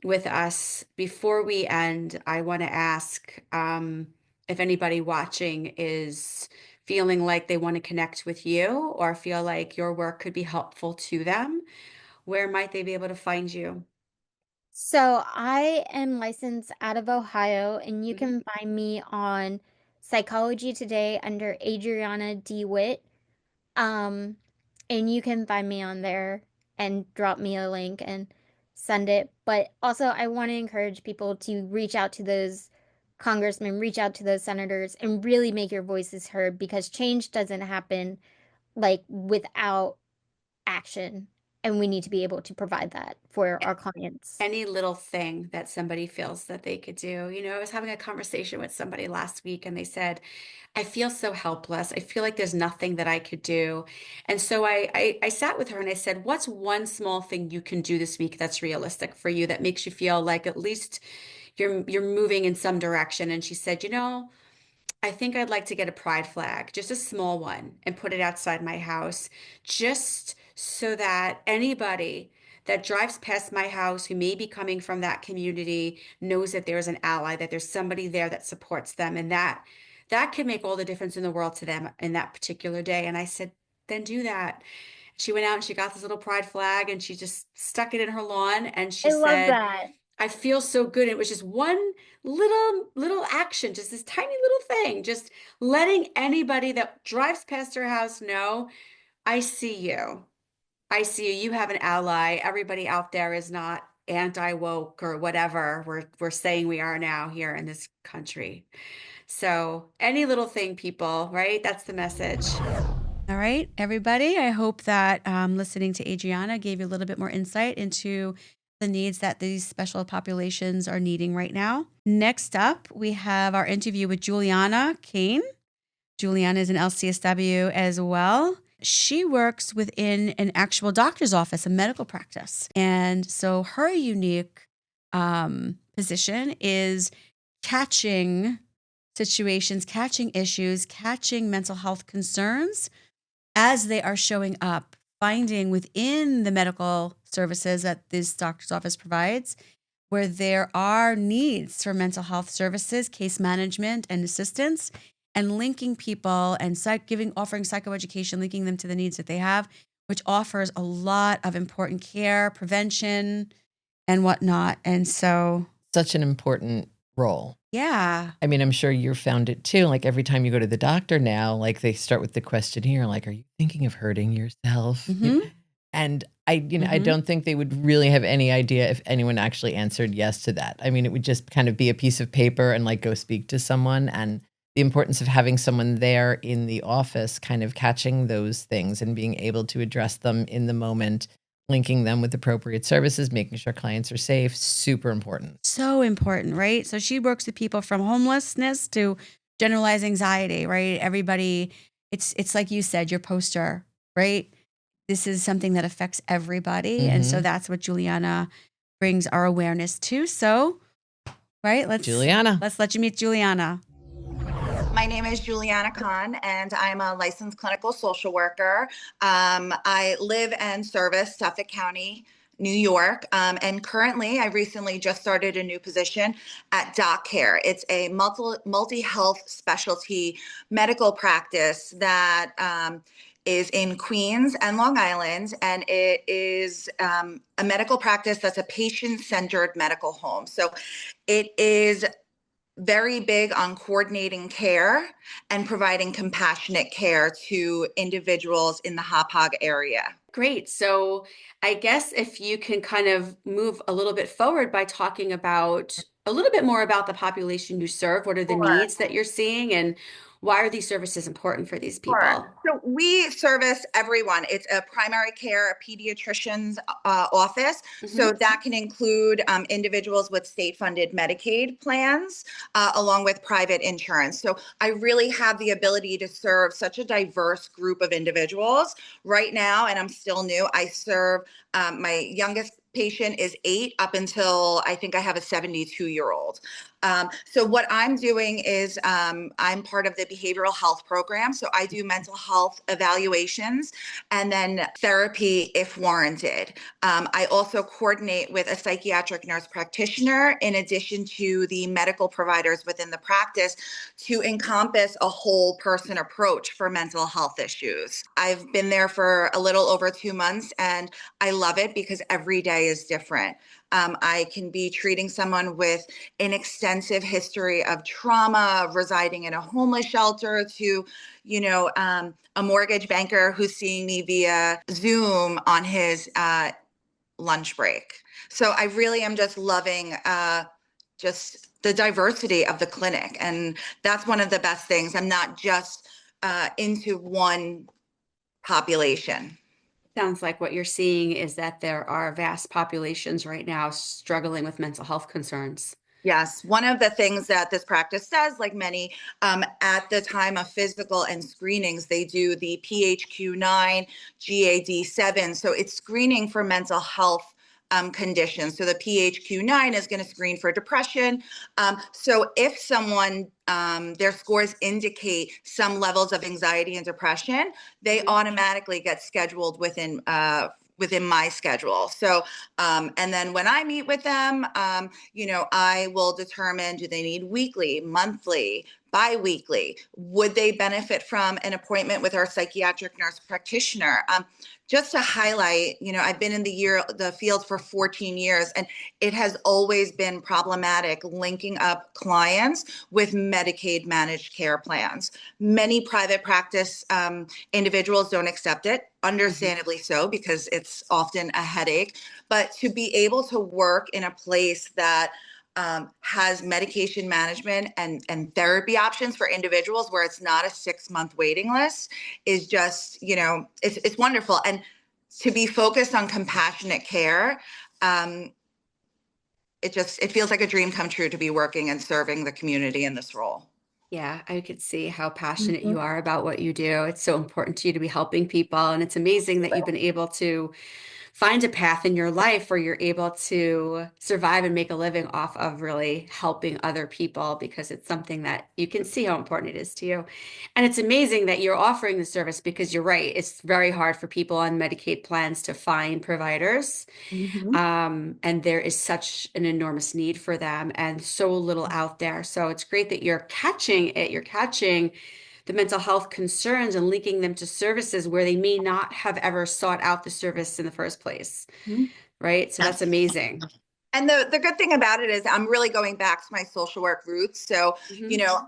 with us. Before we end, I want to ask if anybody watching is feeling like they want to connect with you or feel like your work could be helpful to them, where might they be able to find you? So I am licensed out of Ohio, and you can find me on Psychology Today under Adriana DeWitt. And you can find me on there and drop me a link and send it. But also, I want to encourage people to reach out to those congressmen, reach out to those senators, and really make your voices heard, because change doesn't happen like without action. And we need to be able to provide that for our clients. Any little thing that somebody feels that they could do. I was having a conversation with somebody last week and they said, I feel so helpless. I feel like there's nothing that I could do. And so I sat with her and I said, what's one small thing you can do this week that's realistic for you, that makes you feel like at least you're moving in some direction? And she said, I think I'd like to get a pride flag, just a small one, and put it outside my house, just so that anybody that drives past my house who may be coming from that community knows that there's an ally, that there's somebody there that supports them, and that can make all the difference in the world to them in that particular day. And I said, then do that. She went out and she got this little pride flag and she just stuck it in her lawn and she I love said, that. I feel so good. It was just one little action, just this tiny little thing, just letting anybody that drives past her house know, I see you. I see you. You have an ally. Everybody out there is not anti-woke or whatever we're saying we are now here in this country. So any little thing, people, right? That's the message. All right, everybody. I hope that listening to Adriana gave you a little bit more insight into the needs that these special populations are needing right now. Next up, we have our interview with Juliana Kane. Juliana is an LCSW as well. She works within an actual doctor's office, a medical practice. And so her unique position is catching situations, catching issues, catching mental health concerns as they are showing up, finding within the medical services that this doctor's office provides where there are needs for mental health services, case management, and assistance, and linking people and offering psychoeducation, linking them to the needs that they have, which offers a lot of important care, prevention, and whatnot. And so, such an important role. Yeah. I mean, I'm sure you found it too. Like every time you go to the doctor now, like they start with the questionnaire, like, are you thinking of hurting yourself? And I don't think they would really have any idea if anyone actually answered yes to that. I mean, it would just kind of be a piece of paper and like go speak to someone. And the importance of having someone there in the office kind of catching those things and being able to address them in the moment, linking them with appropriate services, making sure clients are safe, super important. So important, right? So she works with people from homelessness to generalized anxiety, right? Everybody, it's like you said, your poster, right? This is something that affects everybody. And so that's what Juliana brings our awareness to. So, right, let's let you meet Juliana. My name is Juliana Khan, and I'm a licensed clinical social worker. I live and service Suffolk County, New York, and currently I recently just started a new position at Doc Care. It's a multi-health specialty medical practice that is in Queens and Long Island, and it is a medical practice that's a patient-centered medical home. So it is very big on coordinating care and providing compassionate care to individuals in the Hauppauge area. Great. So I guess if you can kind of move a little bit forward by talking about a little bit more about the population you serve, what are the needs that you're seeing, and why are these services important for these people? Sure. So we service everyone. It's a primary care, a pediatrician's office. So that can include individuals with state-funded Medicaid plans, along with private insurance. So I really have the ability to serve such a diverse group of individuals. Right now, and I'm still new, I serve my youngest patient is 8 up until I think I have a 72-year-old. So what I'm doing is I'm part of the behavioral health program. So I do mental health evaluations and then therapy if warranted. I also coordinate with a psychiatric nurse practitioner in addition to the medical providers within the practice to encompass a whole person approach for mental health issues. I've been there for a little over 2 months and I love it because every day is different. I can be treating someone with an extensive history of trauma, residing in a homeless shelter, to, a mortgage banker who's seeing me via Zoom on his lunch break. So I really am just loving just the diversity of the clinic. And that's one of the best things. I'm not just into one population. Sounds like what you're seeing is that there are vast populations right now struggling with mental health concerns. Yes. One of the things that this practice does, like many, at the time of physical and screenings, they do the PHQ-9, GAD-7. So it's screening for mental health conditions. So the PHQ-9 is going to screen for depression. So if someone, their scores indicate some levels of anxiety and depression, they automatically get scheduled within my schedule. So, and then when I meet with them, I will determine, do they need weekly, monthly, bi-weekly? Would they benefit from an appointment with our psychiatric nurse practitioner? Just to highlight, I've been in the field for 14 years, and it has always been problematic linking up clients with Medicaid managed care plans. Many private practice individuals don't accept it, understandably so, because it's often a headache. But to be able to work in a place that has medication management and therapy options for individuals where it's not a 6-month waiting list is just, it's wonderful. And to be focused on compassionate care, it feels like a dream come true to be working and serving the community in this role. Yeah, I could see how passionate you are about what you do. It's so important to you to be helping people. And it's amazing that you've been able to find a path in your life where you're able to survive and make a living off of really helping other people, because it's something that you can see how important it is to you. And it's amazing that you're offering the service, because you're right. It's very hard for people on Medicaid plans to find providers. And there is such an enormous need for them and so little out there. So it's great that you're catching it. You're catching the mental health concerns and linking them to services where they may not have ever sought out the service in the first place. Right? So that's amazing. And the good thing about it is I'm really going back to my social work roots. So,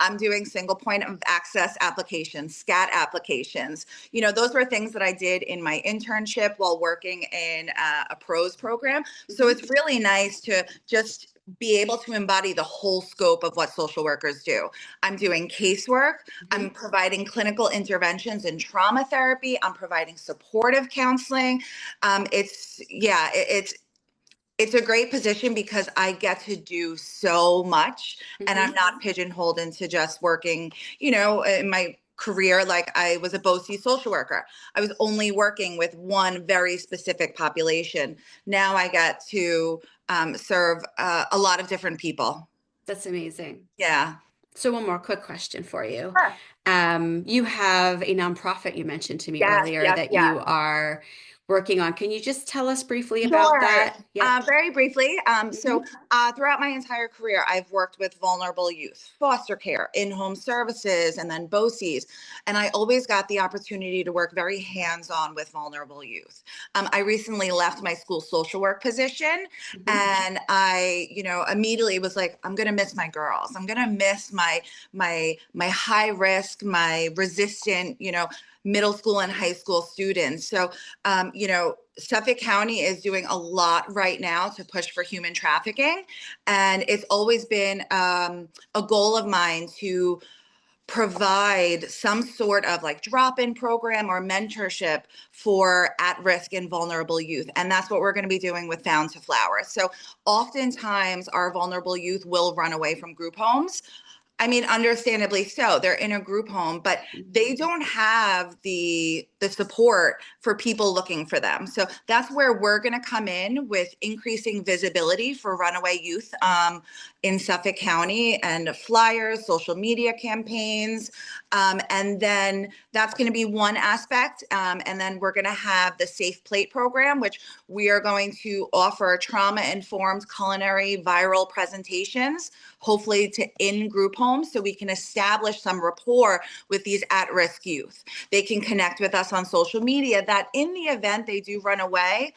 I'm doing single point of access applications, SCAT applications. Those were things that I did in my internship while working in a PROS program. So it's really nice to just be able to embody the whole scope of what social workers do. I'm doing casework. I'm providing clinical interventions in trauma therapy. I'm providing supportive counseling. It's a great position because I get to do so much, and I'm not pigeonholed into just working, in my career. Like I was a BOCES social worker. I was only working with one very specific population. Now I get to serve a lot of different people. That's amazing. Yeah. So one more quick question for you. Sure. You have a nonprofit you mentioned to me earlier that you are working on. Can you just tell us briefly about that? Yeah. Very briefly. So throughout my entire career, I've worked with vulnerable youth, foster care, in-home services, and then BOCES. And I always got the opportunity to work very hands-on with vulnerable youth. I recently left my school social work position, and I, immediately was like, I'm gonna miss my girls. I'm gonna miss my high risk, my resistant, middle school and high school students. So, Suffolk County is doing a lot right now to push for human trafficking. And it's always been a goal of mine to provide some sort of like drop-in program or mentorship for at-risk and vulnerable youth. And that's what we're going to be doing with Found to Flower. So oftentimes our vulnerable youth will run away from group homes. I mean, understandably so. They're in a group home, but they don't have the support for people looking for them. So that's where we're going to come in with increasing visibility for runaway youth in Suffolk County, and flyers, social media campaigns. And then that's going to be one aspect. And then we're going to have the Safe Plate program, which we are going to offer trauma-informed culinary viral presentations, hopefully to in-group homes, so we can establish some rapport with these at-risk youth. They can connect with us on social media, that in the event they do run away,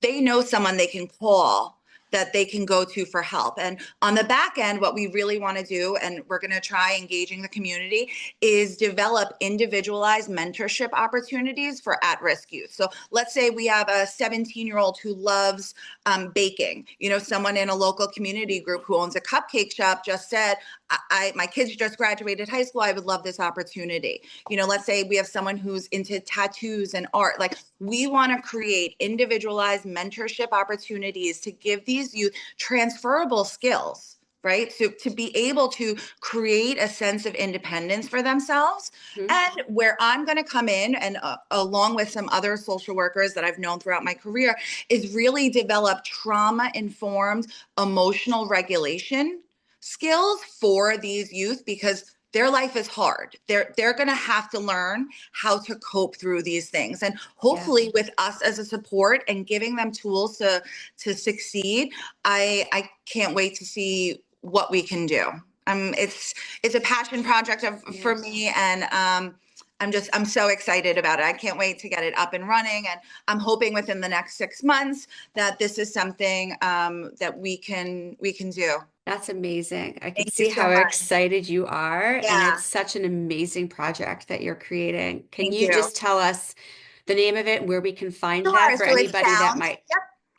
they know someone they can call, that they can go to for help. And on the back end, what we really want to do, and we're going to try engaging the community, is develop individualized mentorship opportunities for at-risk youth. So let's say we have a 17-year-old who loves baking. Someone in a local community group who owns a cupcake shop just said, my kids just graduated high school. I would love this opportunity. Let's say we have someone who's into tattoos and art. Like, we want to create individualized mentorship opportunities to give these youth transferable skills, right? So to be able to create a sense of independence for themselves. And where I'm going to come in, and along with some other social workers that I've known throughout my career, is really develop trauma-informed emotional regulation skills for these youth, because their life is hard. They're going to have to learn how to cope through these things. And hopefully with us as a support and giving them tools to succeed, I can't wait to see what we can do. It's a passion project for me, and I'm so excited about it. I can't wait to get it up and running. And I'm hoping within the next 6 months that this is something that we can do. That's amazing. I can see how excited you are. And it's such an amazing project that you're creating. Can you just tell us the name of it, where we can find that for anybody that might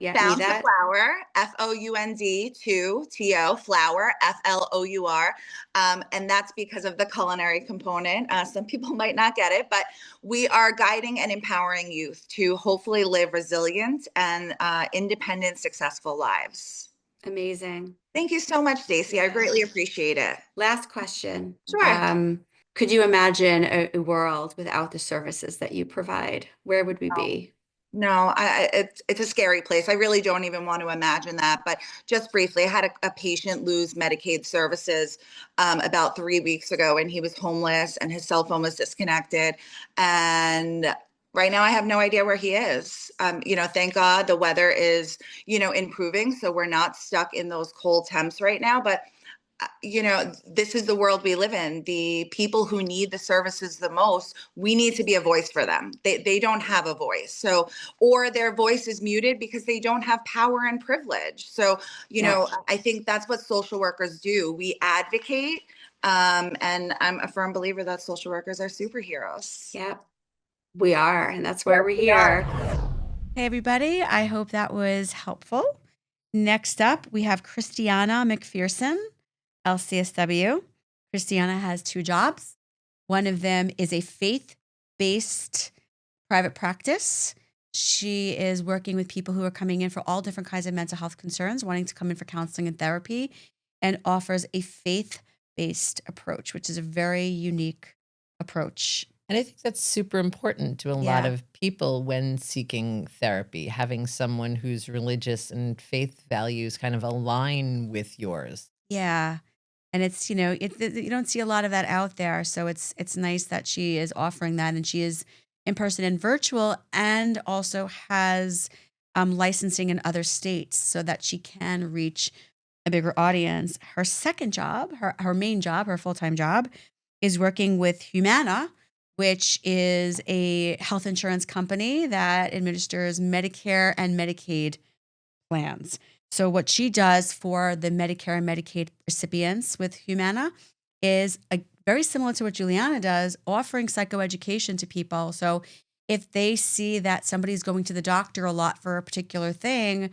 Found need to that? Flower, FOUND Flower, FLOUR. And that's because of the culinary component. Some people might not get it, but we are guiding and empowering youth to hopefully live resilient and independent, successful lives. Amazing. Thank you so much, Stacey. I greatly appreciate it. Last question. Sure. Could you imagine a world without the services that you provide? Where would we be? No, it's a scary place. I really don't even want to imagine that. But just briefly, I had a patient lose Medicaid services about 3 weeks ago, and he was homeless and his cell phone was disconnected. And right now I have no idea where he is. Thank God the weather is, improving, so we're not stuck in those cold temps right now. But this is the world we live in. The people who need the services the most, we need to be a voice for them. They don't have a voice. So, or their voice is muted because they don't have power and privilege. So, I think that's what social workers do. We advocate. And I'm a firm believer that social workers are superheroes. Yep, we are. And that's why we're here. Hey, everybody. I hope that was helpful. Next up, we have Christiana McPherson, LCSW. Christiana has 2 jobs. One of them is a faith-based private practice. She is working with people who are coming in for all different kinds of mental health concerns, wanting to come in for counseling and therapy, and offers a faith-based approach, which is a very unique approach. And I think that's super important to a lot of people when seeking therapy, having someone whose religious and faith values kind of align with yours. Yeah. And it's, you don't see a lot of that out there. So it's nice that she is offering that, and she is in person and virtual, and also has licensing in other states so that she can reach a bigger audience. Her second job, her main job, her full-time job, is working with Humana, which is a health insurance company that administers Medicare and Medicaid plans. So what she does for the Medicare and Medicaid recipients with Humana is very similar to what Juliana does, offering psychoeducation to people. So if they see that somebody's going to the doctor a lot for a particular thing,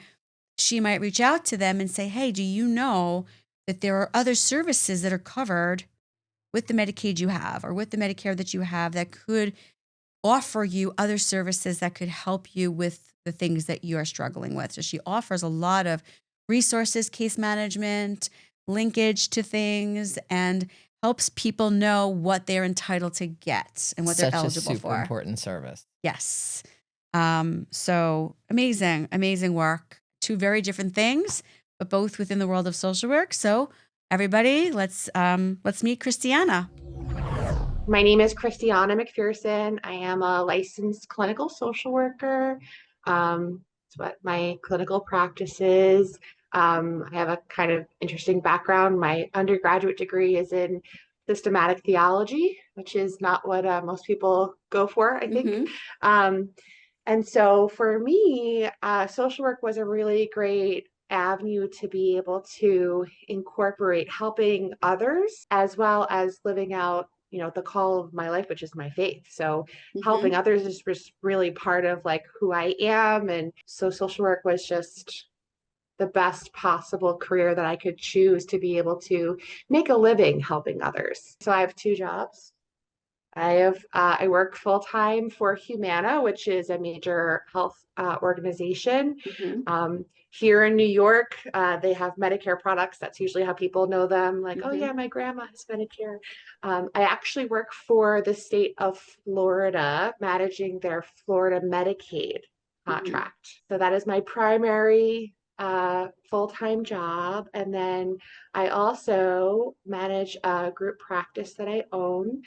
she might reach out to them and say, hey, do you know that there are other services that are covered with the Medicaid you have or with the Medicare that you have that could offer you other services that could help you with the things that you are struggling with. So she offers a lot of resources, case management, linkage to things, and helps people know what they're entitled to get and what they're eligible for. Such a super important service. Yes. So amazing work. Two very different things, but both within the world of social work. So everybody, let's meet Christiana. My name is Christiana McPherson. I am a licensed clinical social worker. It's what my clinical practice is. I have a kind of interesting background. My undergraduate degree is in systematic theology, which is not what most people go for, I think. And so for me, social work was a really great avenue to be able to incorporate helping others as well as living out, the call of my life, which is my faith. So helping others is just really part of like who I am. And so social work was just the best possible career that I could choose to be able to make a living helping others. So I have two jobs. I work full time for Humana, which is a major health organization. Here in New York, they have Medicare products. That's usually how people know them. Like, oh yeah, my grandma has Medicare. I actually work for the state of Florida, managing their Florida Medicaid contract. So that is my primary full-time job. And then I also manage a group practice that I own,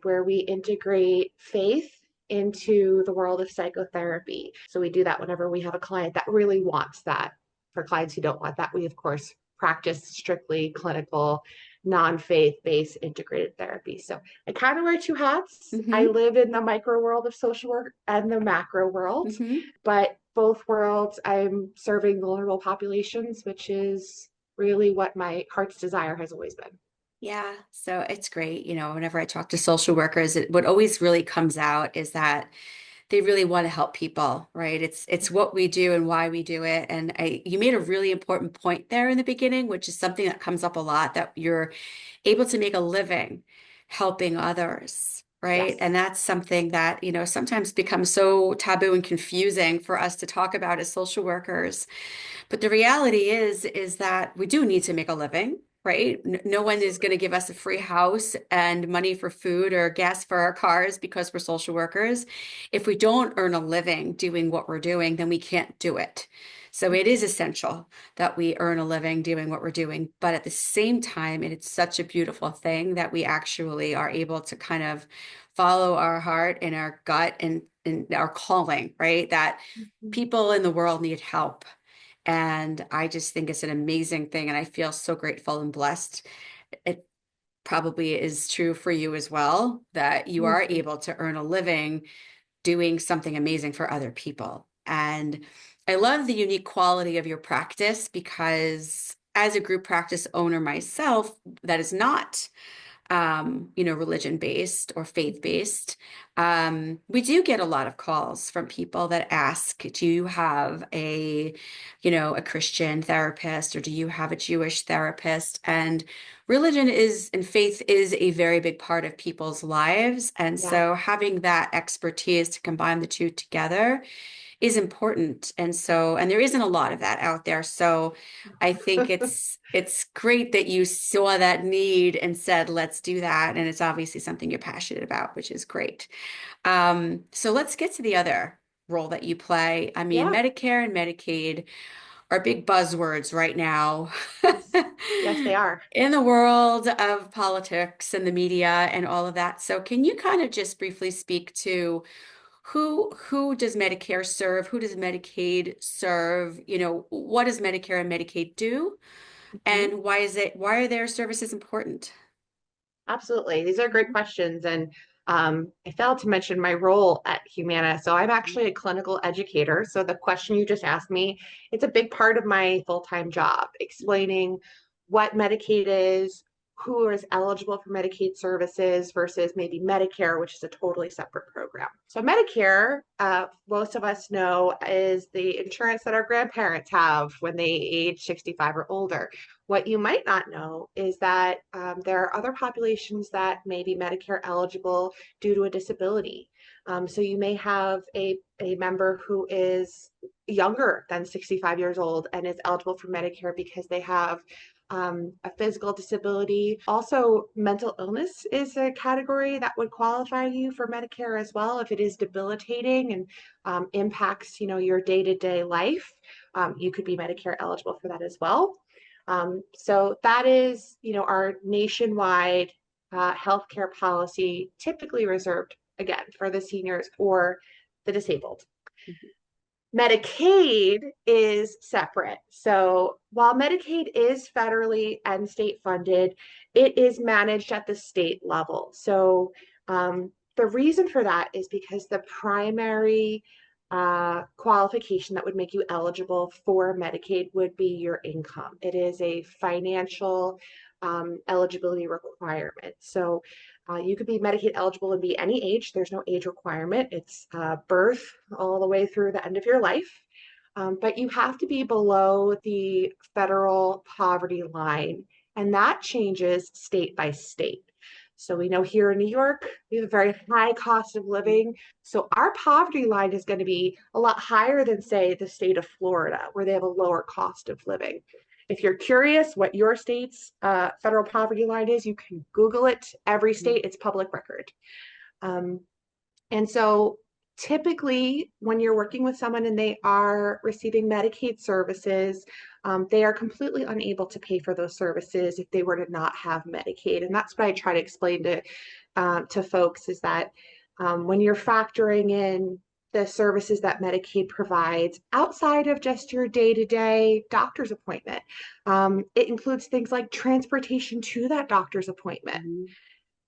where we integrate faith into the world of psychotherapy. So we do that whenever we have a client that really wants that. For clients who don't want that, we of course practice strictly clinical, non-faith-based integrated therapy. So I kind of wear two hats. I live in the micro world of social work and the macro world, but both worlds I'm serving vulnerable populations, which is really what my heart's desire has always been. Yeah, so it's great. Whenever I talk to social workers, what always really comes out is that they really want to help people, right? It's what we do and why we do it. And you made a really important point there in the beginning, which is something that comes up a lot, that you're able to make a living helping others, right? Yes. And that's something that, sometimes becomes so taboo and confusing for us to talk about as social workers. But the reality is that we do need to make a living, right? No one is going to give us a free house and money for food or gas for our cars because we're social workers. If we don't earn a living doing what we're doing, then we can't do it. So it is essential that we earn a living doing what we're doing. But at the same time, it's such a beautiful thing that we actually are able to kind of follow our heart and our gut and our calling, right? That people in the world need help. And I just think it's an amazing thing. And I feel so grateful and blessed. It probably is true for you as well, that you are able to earn a living doing something amazing for other people. And I love the unique quality of your practice, because as a group practice owner myself, that is not religion-based or faith-based, we do get a lot of calls from people that ask, do you have a Christian therapist, or do you have a Jewish therapist? And religion and faith is a very big part of people's lives. And so having that expertise to combine the two together is important. And there isn't a lot of that out there. So I think it's great that you saw that need and said, let's do that. And it's obviously something you're passionate about, which is great. So let's get to the other role that you play. I mean, Medicare and Medicaid are big buzzwords right now. Yes, they are. In the world of politics and the media and all of that. So can you kind of just briefly speak to who does Medicare serve? Who does Medicaid serve? You know, what does Medicare and Medicaid do? And why are their services important? Absolutely. These are great questions. And I failed to mention my role at Humana. So I'm actually a clinical educator. So the question you just asked me, it's a big part of my full-time job, explaining what Medicaid is, who is eligible for Medicaid services versus maybe Medicare, which is a totally separate program. So Medicare, most of us know, is the insurance that our grandparents have when they age 65 or older. What you might not know is that there are other populations that may be Medicare eligible due to a disability. So you may have a member who is younger than 65 years old and is eligible for Medicare because they have a physical disability. Also, mental illness is a category that would qualify you for Medicare as well if it is debilitating and impacts, your day-to-day life. You could be Medicare eligible for that as well. So that is, our nationwide healthcare policy, typically reserved again for the seniors or the disabled. Medicaid is separate. So while Medicaid is federally and state funded, it is managed at the state level. So the reason for that is because the primary qualification that would make you eligible for Medicaid would be your income. It is a financial eligibility requirement. So you could be Medicaid eligible and be any age. There's no age requirement. It's birth all the way through the end of your life. But you have to be below the federal poverty line, and that changes state by state. So we know here in New York, we have a very high cost of living. So our poverty line is going to be a lot higher than, say, the state of Florida, where they have a lower cost of living. If you're curious what your state's federal poverty line is, you can Google it. Every state, it's public record. And so typically when you're working with someone and they are receiving Medicaid services, they are completely unable to pay for those services if they were to not have Medicaid. And that's what I try to explain to folks is that when you're factoring in the services that Medicaid provides outside of just your day-to-day doctor's appointment, it includes things like transportation to that doctor's appointment.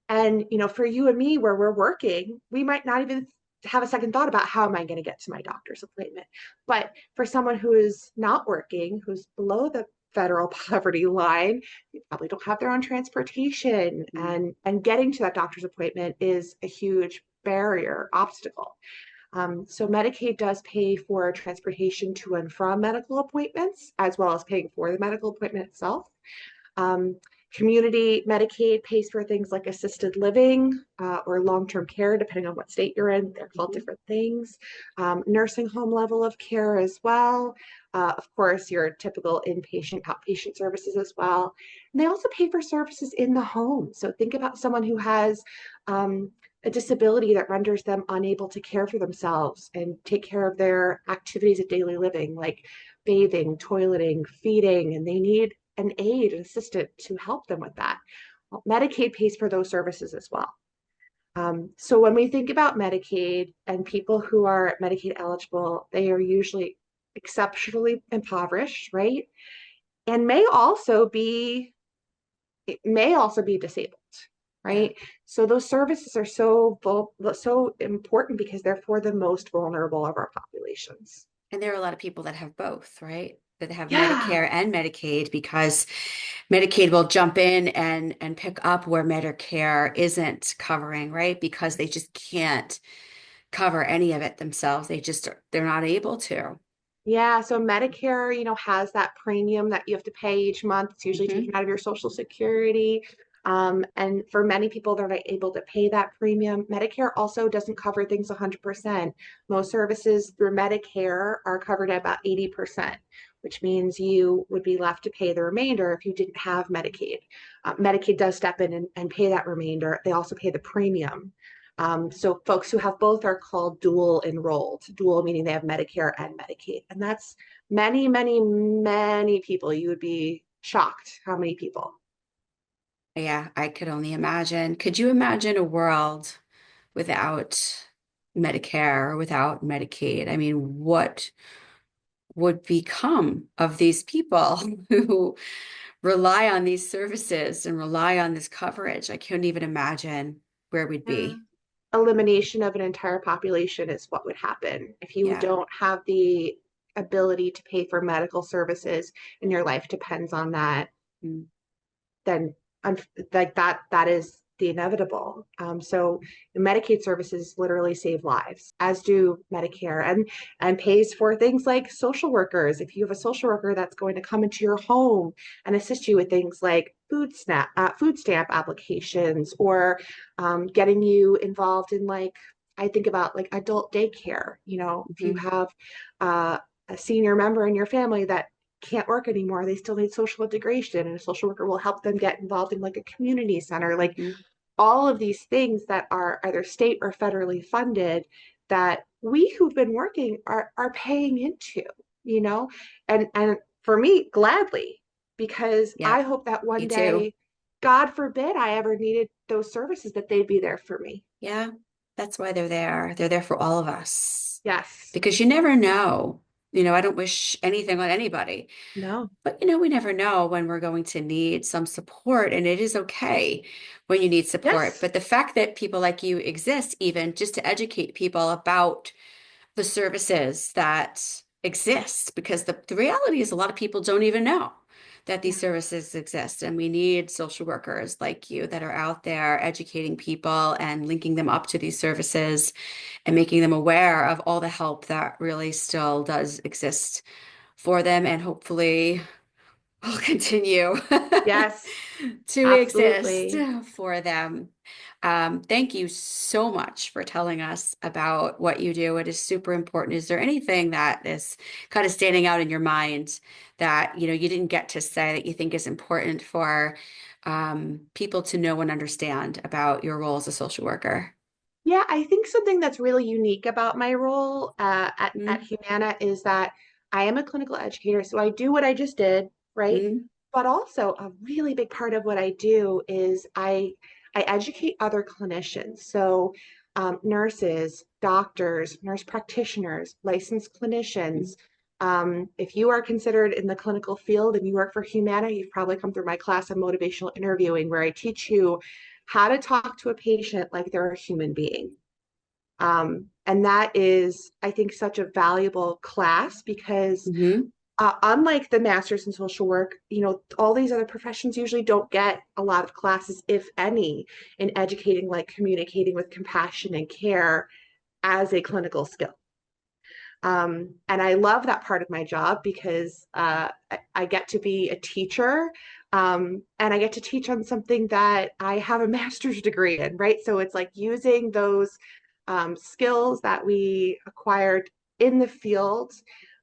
And, for you and me, where we're working, we might not even have a second thought about how am I going to get to my doctor's appointment. But for someone who is not working, who's below the federal poverty line, they probably don't have their own transportation, and getting to that doctor's appointment is a huge barrier, obstacle. So Medicaid does pay for transportation to and from medical appointments, as well as paying for the medical appointment itself. Community Medicaid pays for things like assisted living or long-term care, depending on what state you're in. They're called different things. Nursing home level of care as well. Of course, your typical inpatient, outpatient services as well. And they also pay for services in the home. So think about someone who has a disability that renders them unable to care for themselves and take care of their activities of daily living, like bathing, toileting, feeding, and they need an aid, an assistant to help them with that. Well, Medicaid pays for those services as well. So when we think about Medicaid and people who are Medicaid eligible, they are usually exceptionally impoverished, right? And may also be disabled, right? So those services are so important because they're for the most vulnerable of our populations. And there are a lot of people that have both, right? That have Medicare and Medicaid, because Medicaid will jump in and pick up where Medicare isn't covering, right? Because they just can't cover any of it themselves. They're not able to. Yeah, so Medicare, has that premium that you have to pay each month. It's usually taken out of your Social Security. And for many people, they're not able to pay that premium. Medicare also doesn't cover things 100%. Most services through Medicare are covered at about 80%, which means you would be left to pay the remainder if you didn't have Medicaid. Medicaid does step in and pay that remainder. They also pay the premium. So folks who have both are called dual enrolled, dual meaning they have Medicare and Medicaid. And that's many, many, many people. You would be shocked how many people. Yeah, I could only imagine. Could you imagine a world without Medicare, without Medicaid? I mean, what would become of these people who rely on these services and rely on this coverage? I couldn't even imagine where we'd be. Elimination of an entire population is what would happen if you Yeah. don't have the ability to pay for medical services and your life depends on that. Then like that is the inevitable. So Medicaid services literally save lives, as do Medicare, and pays for things like social workers. If you have a social worker that's going to come into your home and assist you with things like food stamp applications, or getting you involved in, like, I think about like adult daycare. If you have a senior member in your family that can't work anymore, they still need social integration, and a social worker will help them get involved in like a community center, like all of these things that are either state or federally funded that we who've been working are paying into, and for me, gladly, because I hope that one day, God forbid, I ever needed those services, that they'd be there for me. Yeah, that's why they're there. They're there for all of us. Yes. Because you never know. I don't wish anything on anybody. No. But, we never know when we're going to need some support, and it is okay when you need support. Yes. But the fact that people like you exist, even just to educate people about the services that exist, because the reality is a lot of people don't even know that these services exist. And we need social workers like you that are out there educating people and linking them up to these services and making them aware of all the help that really still does exist for them, and hopefully will continue Yes, to absolutely. exist for them. Thank you so much for telling us about what you do. It is super important. Is there anything that is kind of standing out in your mind that you didn't get to say that you think is important for people to know and understand about your role as a social worker? Yeah, I think something that's really unique about my role at Humana is that I am a clinical educator. So I do what I just did, right? But also a really big part of what I do is I educate other clinicians. So nurses, doctors, nurse practitioners, licensed clinicians. If you are considered in the clinical field and you work for Humana, you've probably come through my class on motivational interviewing, where I teach you how to talk to a patient like they're a human being. And that is, I think, such a valuable class because unlike the master's in social work, all these other professions usually don't get a lot of classes, if any, in educating, like communicating with compassion and care as a clinical skill. And I love that part of my job because I get to be a teacher, and I get to teach on something that I have a master's degree in, right? So it's like using those skills that we acquired in the field,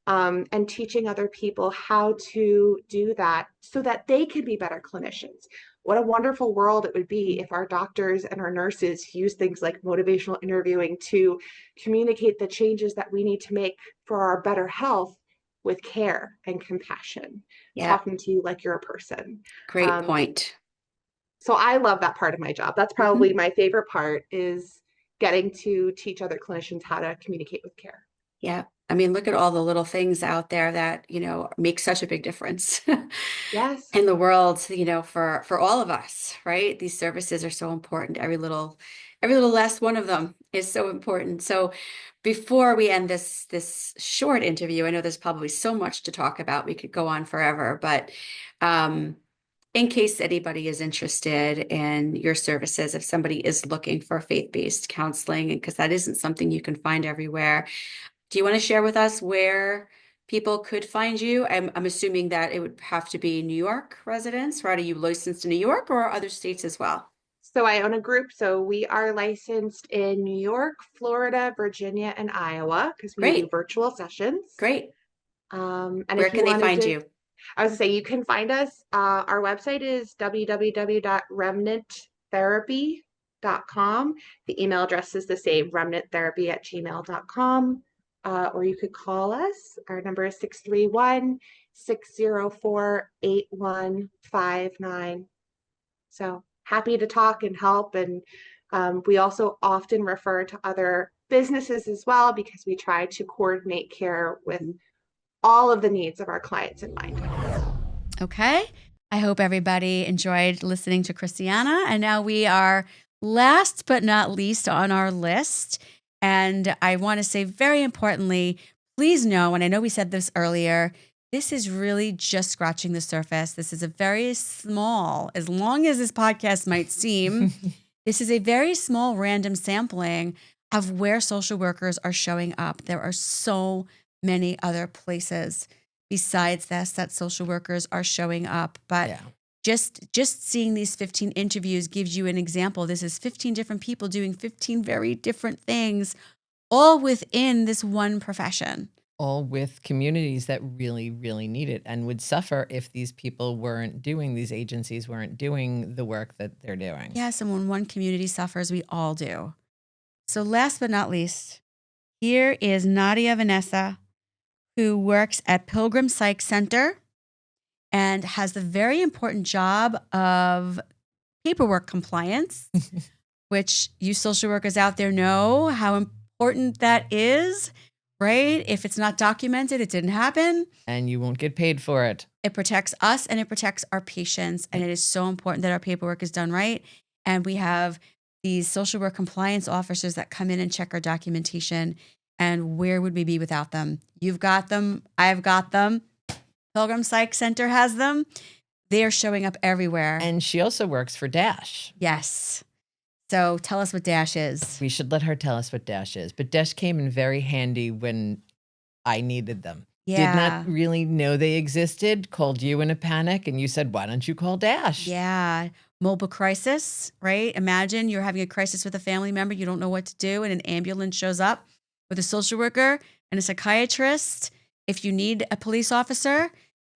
and teaching other people how to do that so that they can be better clinicians. What a wonderful world it would be if our doctors and our nurses use things like motivational interviewing to communicate the changes that we need to make for our better health with care and compassion, talking to you like you're a person. Great point. So I love that part of my job. That's probably my favorite part, is getting to teach other clinicians how to communicate with care. Yeah. I mean, look at all the little things out there that, make such a big difference. Yes. In the world, for all of us, right? These services are so important. Every little last one of them is so important. So before we end this short interview, I know there's probably so much to talk about. We could go on forever, but in case anybody is interested in your services, if somebody is looking for faith-based counseling, because that isn't something you can find everywhere, do you want to share with us where people could find you? I'm assuming that it would have to be New York residents, right? Are you licensed in New York or other states as well? So I own a group. So we are licensed in New York, Florida, Virginia, and Iowa, because we do virtual sessions. Great. And where can they find you? I was going to say, you can find us. Our website is www.remnanttherapy.com. remnanttherapy@gmail.com. The email address is the same, remnanttherapy@gmail.com. Or you could call us. Our number is 631-604-8159. So happy to talk and help. And we also often refer to other businesses as well, because we try to coordinate care with all of the needs of our clients in mind. Okay. I hope everybody enjoyed listening to Christiana. And now we are last but not least on our list. And I want to say very importantly, please know, and I know we said this earlier, this is really just scratching the surface. This is a very small, as long as this podcast might seem, this is a very small random sampling of where social workers are showing up. There are so many other places besides this that social workers are showing up. But just seeing these 15 interviews gives you an example. This is 15 different people doing 15 very different things, all within this one profession. All with communities that really, really need it and would suffer if these people weren't doing, these agencies weren't doing the work that they're doing. Yes, and when one community suffers, we all do. So last but not least, here is Nadia Vanessa, who works at Pilgrim Psych Center and has the very important job of paperwork compliance, which you social workers out there know how important that is, right? If it's not documented, it didn't happen. And you won't get paid for it. It protects us and it protects our patients. And it is so important that our paperwork is done right. And we have these social work compliance officers that come in and check our documentation. And where would we be without them? You've got them. I've got them. Pilgrim Psych Center has them. They are showing up everywhere. And she also works for Dash. Yes. So tell us what Dash is. We should let her tell us what Dash is. But Dash came in very handy when I needed them. Yeah. Did not really know they existed, called you in a panic, and you said, why don't you call Dash? Yeah. Mobile crisis, right? Imagine you're having a crisis with a family member. You don't know what to do, and an ambulance shows up with a social worker and a psychiatrist. If you need a police officer,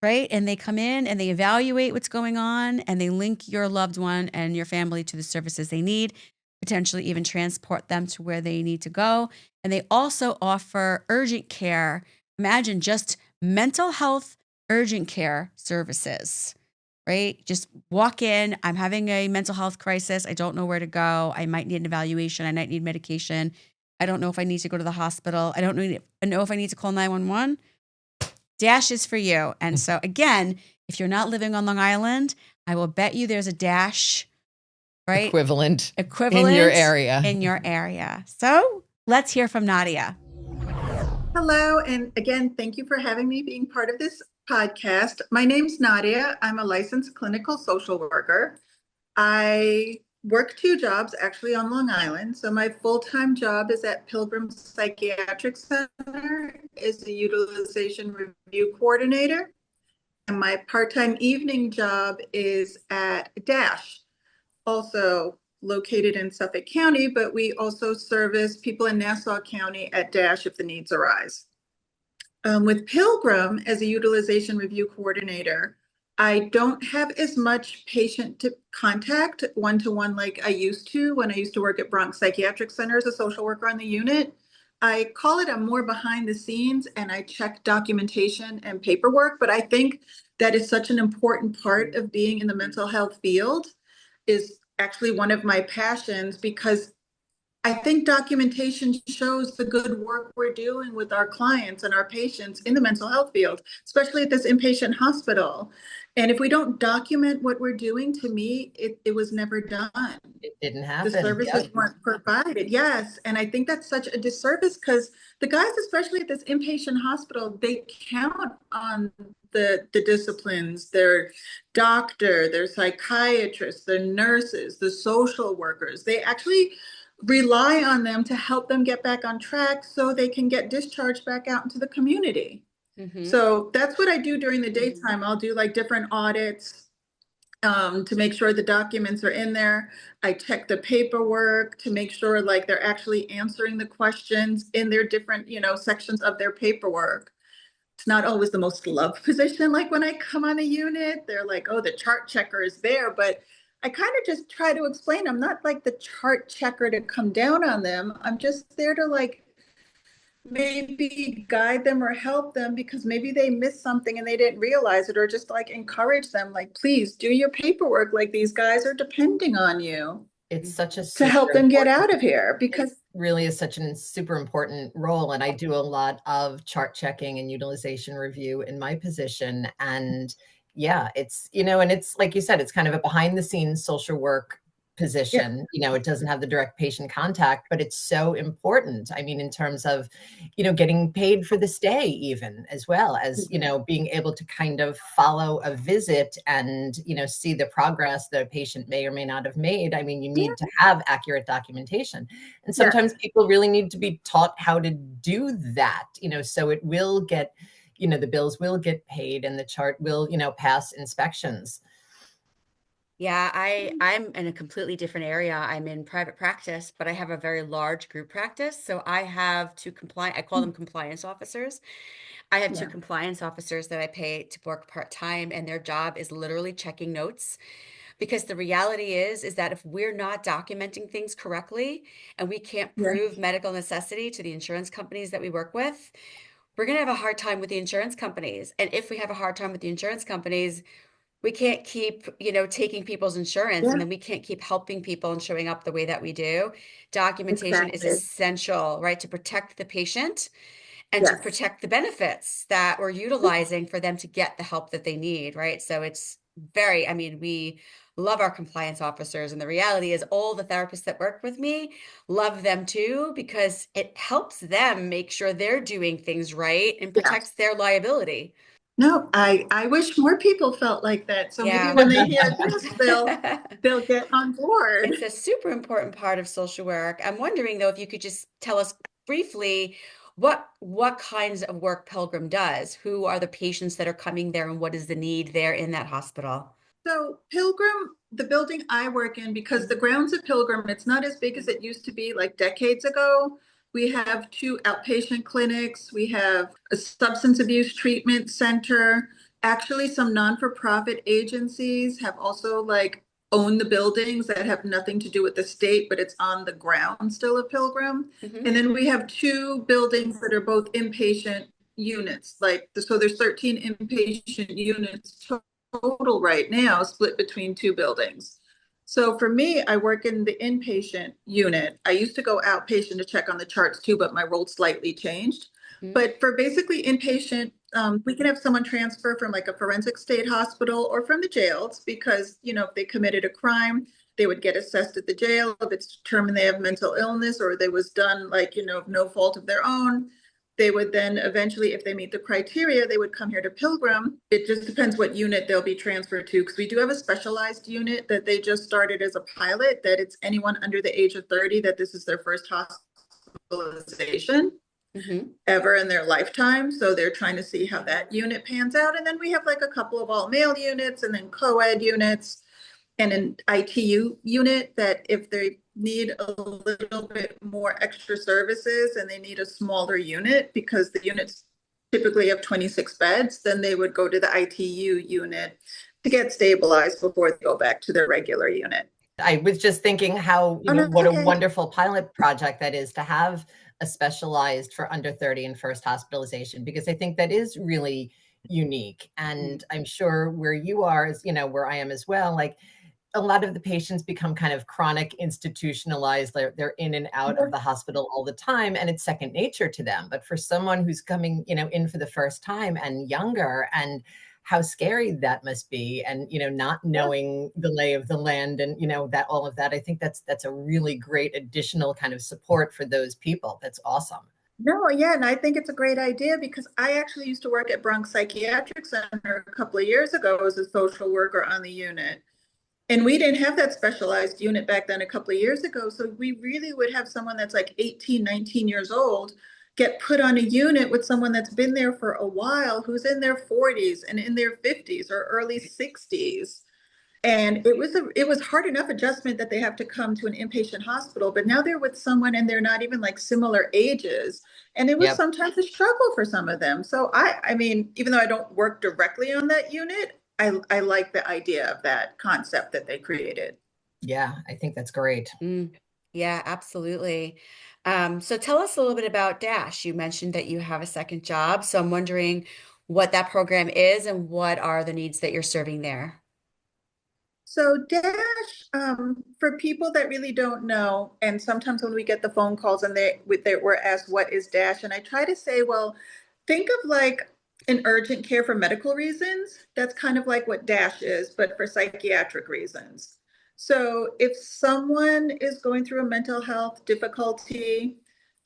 right? And they come in and they evaluate what's going on and they link your loved one and your family to the services they need, potentially even transport them to where they need to go. And they also offer urgent care. Imagine just mental health urgent care services, right? Just walk in. I'm having a mental health crisis. I don't know where to go. I might need an evaluation. I might need medication. I don't know if I need to go to the hospital. I don't know if I need to call 911. Dash is for you. And so again, if you're not living on Long Island, I will bet you there's a Dash, right? Equivalent in your area. So let's hear from Nadia. Hello. And again, thank you for having me being part of this podcast. My name's Nadia. I'm a licensed clinical social worker. I work 2 jobs actually on Long Island. So my full-time job is at Pilgrim Psychiatric Center as a utilization review coordinator. And my part-time evening job is at Dash, also located in Suffolk County, but we also service people in Nassau County at Dash if the needs arise. With Pilgrim as a utilization review coordinator, I don't have as much patient contact one-to-one like I used to when I used to work at Bronx Psychiatric Center as a social worker on the unit. I call it I'm more behind the scenes and I check documentation and paperwork, but I think that is such an important part of being in the mental health field, is actually one of my passions, because I think documentation shows the good work we're doing with our clients and our patients in the mental health field, especially at this inpatient hospital. And if we don't document what we're doing, to me, it was never done. It didn't happen. The services weren't provided. Yes. And I think that's such a disservice, because the guys, especially at this inpatient hospital, they count on the disciplines, their doctor, their psychiatrists, the nurses, the social workers. They actually rely on them to help them get back on track so they can get discharged back out into the community. So that's what I do during the daytime. I'll do like different audits to make sure the documents are in there. I check the paperwork to make sure like they're actually answering the questions in their different, sections of their paperwork. It's not always the most loved position. Like when I come on a unit, they're like, oh, the chart checker is there, but I kind of just try to explain. I'm not like the chart checker to come down on them. I'm just there to like maybe guide them or help them because maybe they missed something and they didn't realize it, or just like encourage them, like, please do your paperwork. Like these guys are depending on you. It's such a to help them get out of important- here because it really is such a super important role. And I do a lot of chart checking and utilization review in my position. And yeah, it's, you know, and it's like you said, it's kind of a behind the scenes social work position. You know, it doesn't have the direct patient contact, but it's so important. I mean, in terms of, you know, getting paid for the stay, even as well as, you know, being able to kind of follow a visit and, you know, see the progress that a patient may or may not have made. I mean, you need to have accurate documentation. And sometimes people really need to be taught how to do that, you know, so it will get, you know, the bills will get paid and the chart will, you know, pass inspections. Yeah, I'm in a completely different area. I'm in private practice, but I have a very large group practice. So I have I call them compliance officers. I have two compliance officers that I pay to work part-time, and their job is literally checking notes. Because the reality is that if we're not documenting things correctly and we can't prove medical necessity to the insurance companies that we work with, we're going to have a hard time with the insurance companies. And if we have a hard time with the insurance companies, we can't keep, you know, taking people's insurance, and then we can't keep helping people and showing up the way that we do. Documentation is essential, right, to protect the patient and to protect the benefits that we're utilizing for them to get the help that they need, right? So it's very, I mean, we love our compliance officers, and the reality is all the therapists that work with me love them too, because it helps them make sure they're doing things right and protects their liability. No, I wish more people felt like that. So maybe when they hear this, they'll get on board. It's a super important part of social work. I'm wondering though, if you could just tell us briefly what kinds of work Pilgrim does. Who are the patients that are coming there, and what is the need there in that hospital? So Pilgrim, the building I work in, because the grounds of Pilgrim, it's not as big as it used to be like decades ago. We have 2 outpatient clinics. We have a substance abuse treatment center. Actually, some non-for-profit agencies have also like owned the buildings that have nothing to do with the state, but it's on the ground still of Pilgrim. And then we have 2 buildings that are both inpatient units. So there's 13 inpatient units total right now, split between 2 buildings. So for me, I work in the inpatient unit. I used to go outpatient to check on the charts too, but my role slightly changed. But for basically inpatient, we can have someone transfer from like a forensic state hospital or from the jails because, you know, if they committed a crime, they would get assessed at the jail. If it's determined they have mental illness or they was done like, you know, no fault of their own, they would then eventually, if they meet the criteria, they would come here to Pilgrim. It just depends what unit they'll be transferred to, because we do have a specialized unit that they just started as a pilot, that it's anyone under the age of 30 that this is their first hospitalization ever in their lifetime. So they're trying to see how that unit pans out. And then we have like a couple of all male units and then co-ed units and an ITU unit that if they need a little bit more extra services and they need a smaller unit because the units typically have 26 beds, then they would go to the ITU unit to get stabilized before they go back to their regular unit. I was just thinking how, you know, what a wonderful pilot project that is to have a specialized for under 30 and first hospitalization, because I think that is really unique. And I'm sure where you are is, you know, where I am as well, like a lot of the patients become kind of chronic institutionalized. They're in and out of the hospital all the time, and it's second nature to them. But for someone who's coming, you know, in for the first time and younger, and how scary that must be, and, you know, not knowing the lay of the land and, you know, that all of that, I think that's a really great additional kind of support for those people. That's awesome. No, yeah, and I think it's a great idea because I actually used to work at Bronx Psychiatric Center a couple of years ago as a social worker on the unit. And we didn't have that specialized unit back then a couple of years ago. So we really would have someone that's like 18, 19 years old get put on a unit with someone that's been there for a while, who's in their 40s and in their 50s or early 60s. And it was hard enough adjustment that they have to come to an inpatient hospital, but now they're with someone and they're not even like similar ages. And it was sometimes a struggle for some of them. So I mean, even though I don't work directly on that unit, I like the idea of that concept that they created. Yeah, I think that's great. Yeah, absolutely. So tell us a little bit about Dash. You mentioned that you have a second job, so I'm wondering what that program is and what are the needs that you're serving there. So Dash, for people that really don't know, and sometimes when we get the phone calls and we're asked what is Dash, and I try to say, well, think of like an urgent care for medical reasons. That's kind of like what Dash is, but for psychiatric reasons. So if someone is going through a mental health difficulty,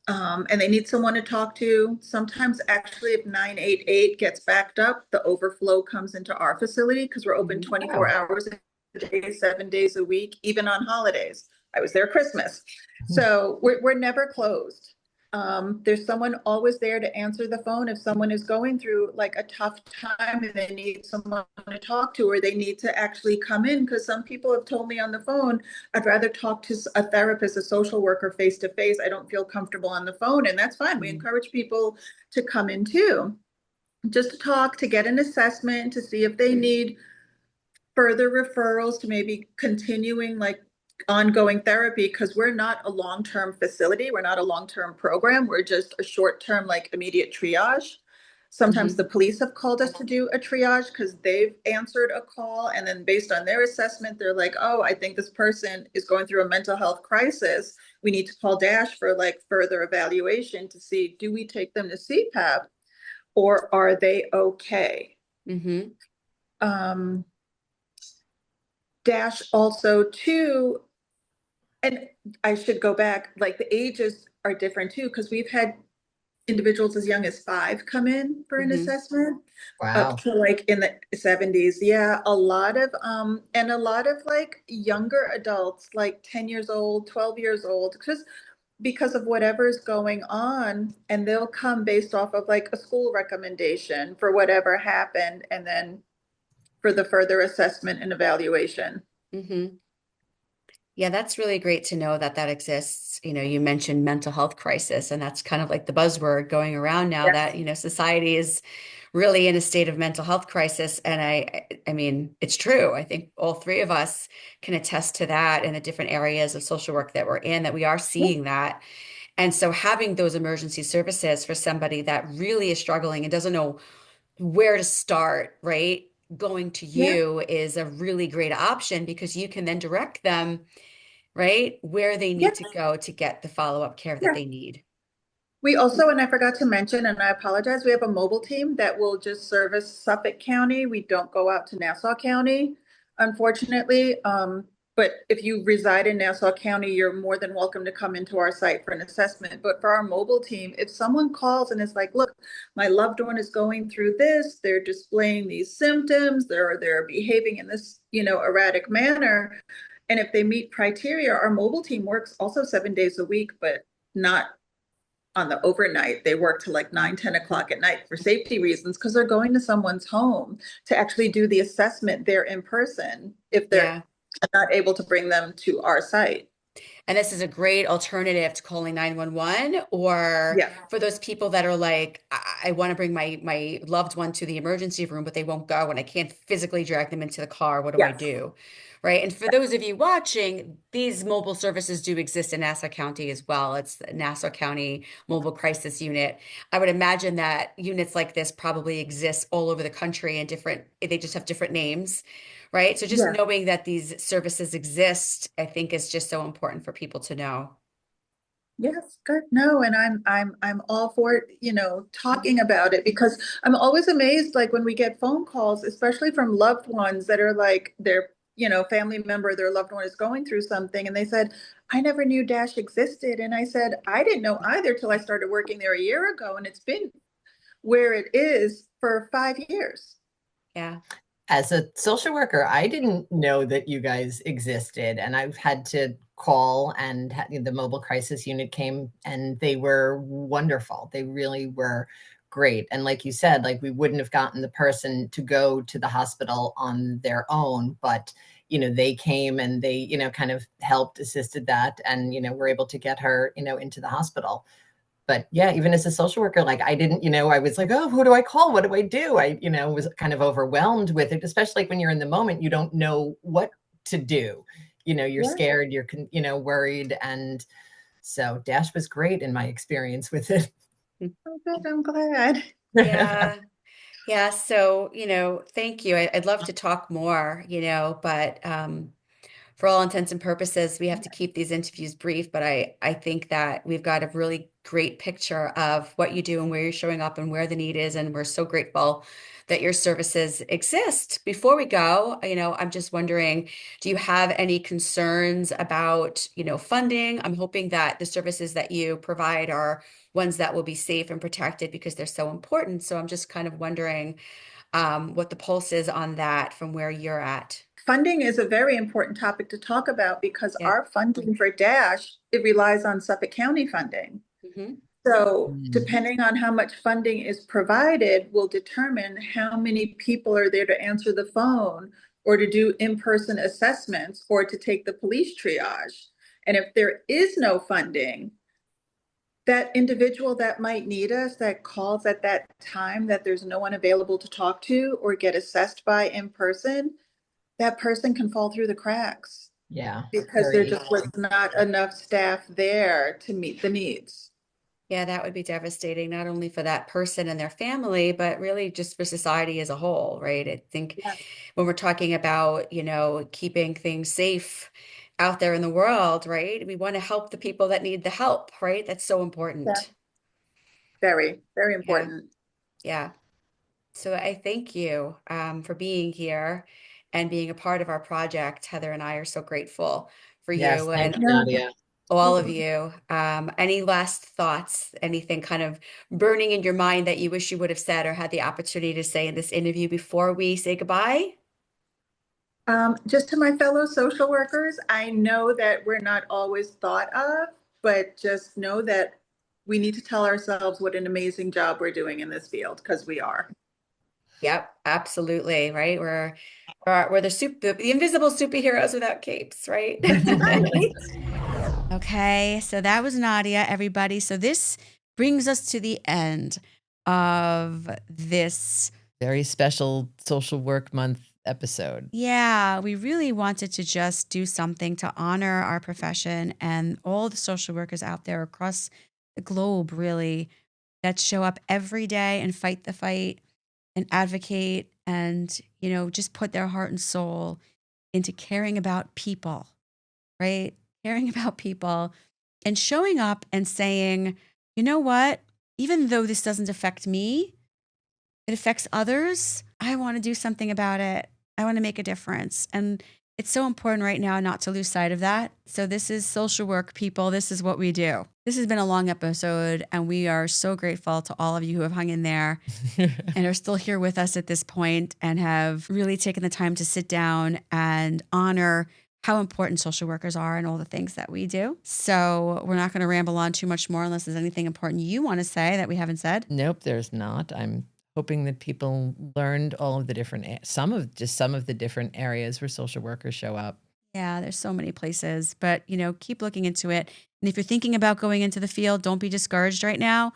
and they need someone to talk to. Sometimes actually if 988 gets backed up, the overflow comes into our facility because we're open 24 hours a day, 7 days a week, even on holidays. I was there Christmas. So we're never closed. There's someone always there to answer the phone if someone is going through like a tough time and they need someone to talk to, or they need to actually come in, because some people have told me on the phone, I'd rather talk to a therapist, a social worker face to face. I don't feel comfortable on the phone, and that's fine. We encourage people to come in too, just to talk, to get an assessment, to see if they need further referrals to maybe continuing like ongoing therapy, because we're not a long-term facility. We're not a long-term program. We're just a short-term, like immediate triage. Sometimes the police have called us to do a triage because they've answered a call. And then based on their assessment, they're like, oh, I think this person is going through a mental health crisis. We need to call Dash for like further evaluation to see, do we take them to CPAP or are they okay? Dash also too, and I should go back, like the ages are different too, because we've had individuals as young as 5 come in for an assessment. Wow. Up to like in the 70s. Yeah, a lot of and a lot of like younger adults, like 10 years old, 12 years old, because of whatever's going on, and they'll come based off of like a school recommendation for whatever happened, and then for the further assessment and evaluation. Yeah, that's really great to know that that exists. You know, you mentioned mental health crisis, and that's kind of like the buzzword going around now that, you know, society is really in a state of mental health crisis. And I mean, it's true. I think all three of us can attest to that in the different areas of social work that we're in, that we are seeing that. And so having those emergency services for somebody that really is struggling and doesn't know where to start, right? Going to you is a really great option, because you can then direct them, right, where they need to go to get the follow-up care that they need. We also, and I forgot to mention, and I apologize, we have a mobile team that will just service Suffolk County. We don't go out to Nassau County, unfortunately. But if you reside in Nassau County, you're more than welcome to come into our site for an assessment. But for our mobile team, if someone calls and is like, look, my loved one is going through this, they're displaying these symptoms, they're behaving in this, you know, erratic manner. And if they meet criteria, our mobile team works also 7 days a week, but not on the overnight. They work till like 9, 10 o'clock at night for safety reasons, because they're going to someone's home to actually do the assessment there in person if they're not able to bring them to our site. And this is a great alternative to calling 911, or for those people that are like, I want to bring my loved one to the emergency room, but they won't go and I can't physically drag them into the car. What do I do? Right. And for those of you watching, these mobile services do exist in Nassau County as well. It's the Nassau County Mobile Crisis Unit. I would imagine that units like this probably exist all over the country, and they just have different names. Right. So just knowing that these services exist, I think is just so important for people to know. Yes, good. No, and I'm all for, you know, talking about it, because I'm always amazed, like when we get phone calls, especially from loved ones that are like their, you know, family member, their loved one is going through something, and they said, I never knew Dash existed. And I said, I didn't know either till I started working there a year ago, and it's been where it is for 5 years. Yeah. As a social worker, I didn't know that you guys existed, and I've had to call, and the mobile crisis unit came, and they were wonderful. They really were great. And like you said, like we wouldn't have gotten the person to go to the hospital on their own, but you know, they came and they, you know, kind of helped, assisted that, and you know, were able to get her, you know, into the hospital. But yeah, even as a social worker, like I didn't, I was like, oh, who do I call? What do I do? I, was kind of overwhelmed with it, especially like when you're in the moment, you don't know what to do. You're scared, you're, worried. And so Dash was great in my experience with it. Oh, good. I'm glad. Yeah. Yeah. So, thank you. I'd love to talk more, but for all intents and purposes, we have to keep these interviews brief. But I think that we've got a really great picture of what you do and where you're showing up and where the need is. And we're so grateful that your services exist. Before we go, I'm just wondering, do you have any concerns about, funding? I'm hoping that the services that you provide are ones that will be safe and protected because they're so important. So I'm just kind of wondering what the pulse is on that from where you're at. Funding is a very important topic to talk about because our funding for DASH, it relies on Suffolk County funding. Mm-hmm. So depending on how much funding is provided will determine how many people are there to answer the phone or to do in-person assessments or to take the police triage. And if there is no funding, that individual that might need us, that calls at that time that there's no one available to talk to or get assessed by in person, that person can fall through the cracks. Yeah. Because there just was not enough staff there to meet the needs. Yeah, that would be devastating, not only for that person and their family, but really just for society as a whole, right? I think when we're talking about, keeping things safe out there in the world, right? We want to help the people that need the help, right? That's so important. Yeah. Very, very important. Yeah. So I thank you for being here and being a part of our project. Heather and I are so grateful for Yes, you thank and you, Nadia. all of you. Any last thoughts, anything kind of burning in your mind that you wish you would have said or had the opportunity to say in this interview before we say goodbye? Just to my fellow social workers, I know that we're not always thought of, but just know that we need to tell ourselves what an amazing job we're doing in this field, because we are. Yep, absolutely. Right. We're the invisible superheroes without capes, right? Okay, so that was Nadia, everybody. So this brings us to the end of this very special Social Work Month episode. Yeah, we really wanted to just do something to honor our profession and all the social workers out there across the globe, really, that show up every day and fight the fight and advocate and, just put their heart and soul into caring about people, right? Caring about people and showing up and saying, you know what? Even though this doesn't affect me, it affects others. I want to do something about it. I want to make a difference. And it's so important right now not to lose sight of that. So this is social work, people. This is what we do. This has been a long episode, and we are so grateful to all of you who have hung in there and are still here with us at this point and have really taken the time to sit down and honor how important social workers are and all the things that we do. So we're not going to ramble on too much more unless there's anything important you want to say that we haven't said. Nope, there's not. I'm hoping that people learned all of the different, some of the different areas where social workers show up. Yeah, there's so many places, but keep looking into it. And if you're thinking about going into the field, don't be discouraged right now.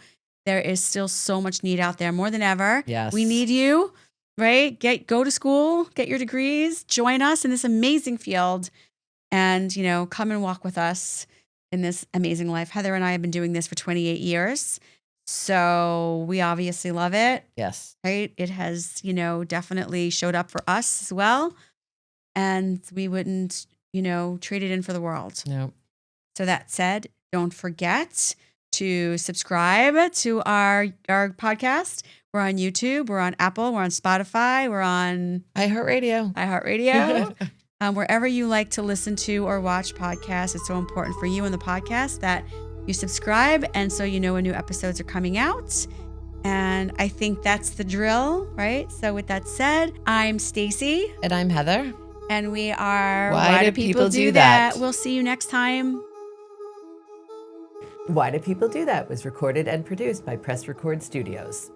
There is still so much need out there, more than ever. Yes. We need you, right? Go to school, get your degrees, join us in this amazing field, and come and walk with us in this amazing life. Heather and I have been doing this for 28 years. So we obviously love it. Yes. Right? It has, definitely showed up for us as well. And we wouldn't, trade it in for the world. No. So that said, don't forget to subscribe to our podcast. We're on YouTube, we're on Apple, we're on Spotify, we're on iHeartRadio. Wherever you like to listen to or watch podcasts. It's so important for you and the podcast that you subscribe, and so when new episodes are coming out. And I think that's the drill, right? So with that said, I'm Stacy. And I'm Heather. And we are Why Do People Do That? We'll see you next time. Why Do People Do That was recorded and produced by Press Record Studios.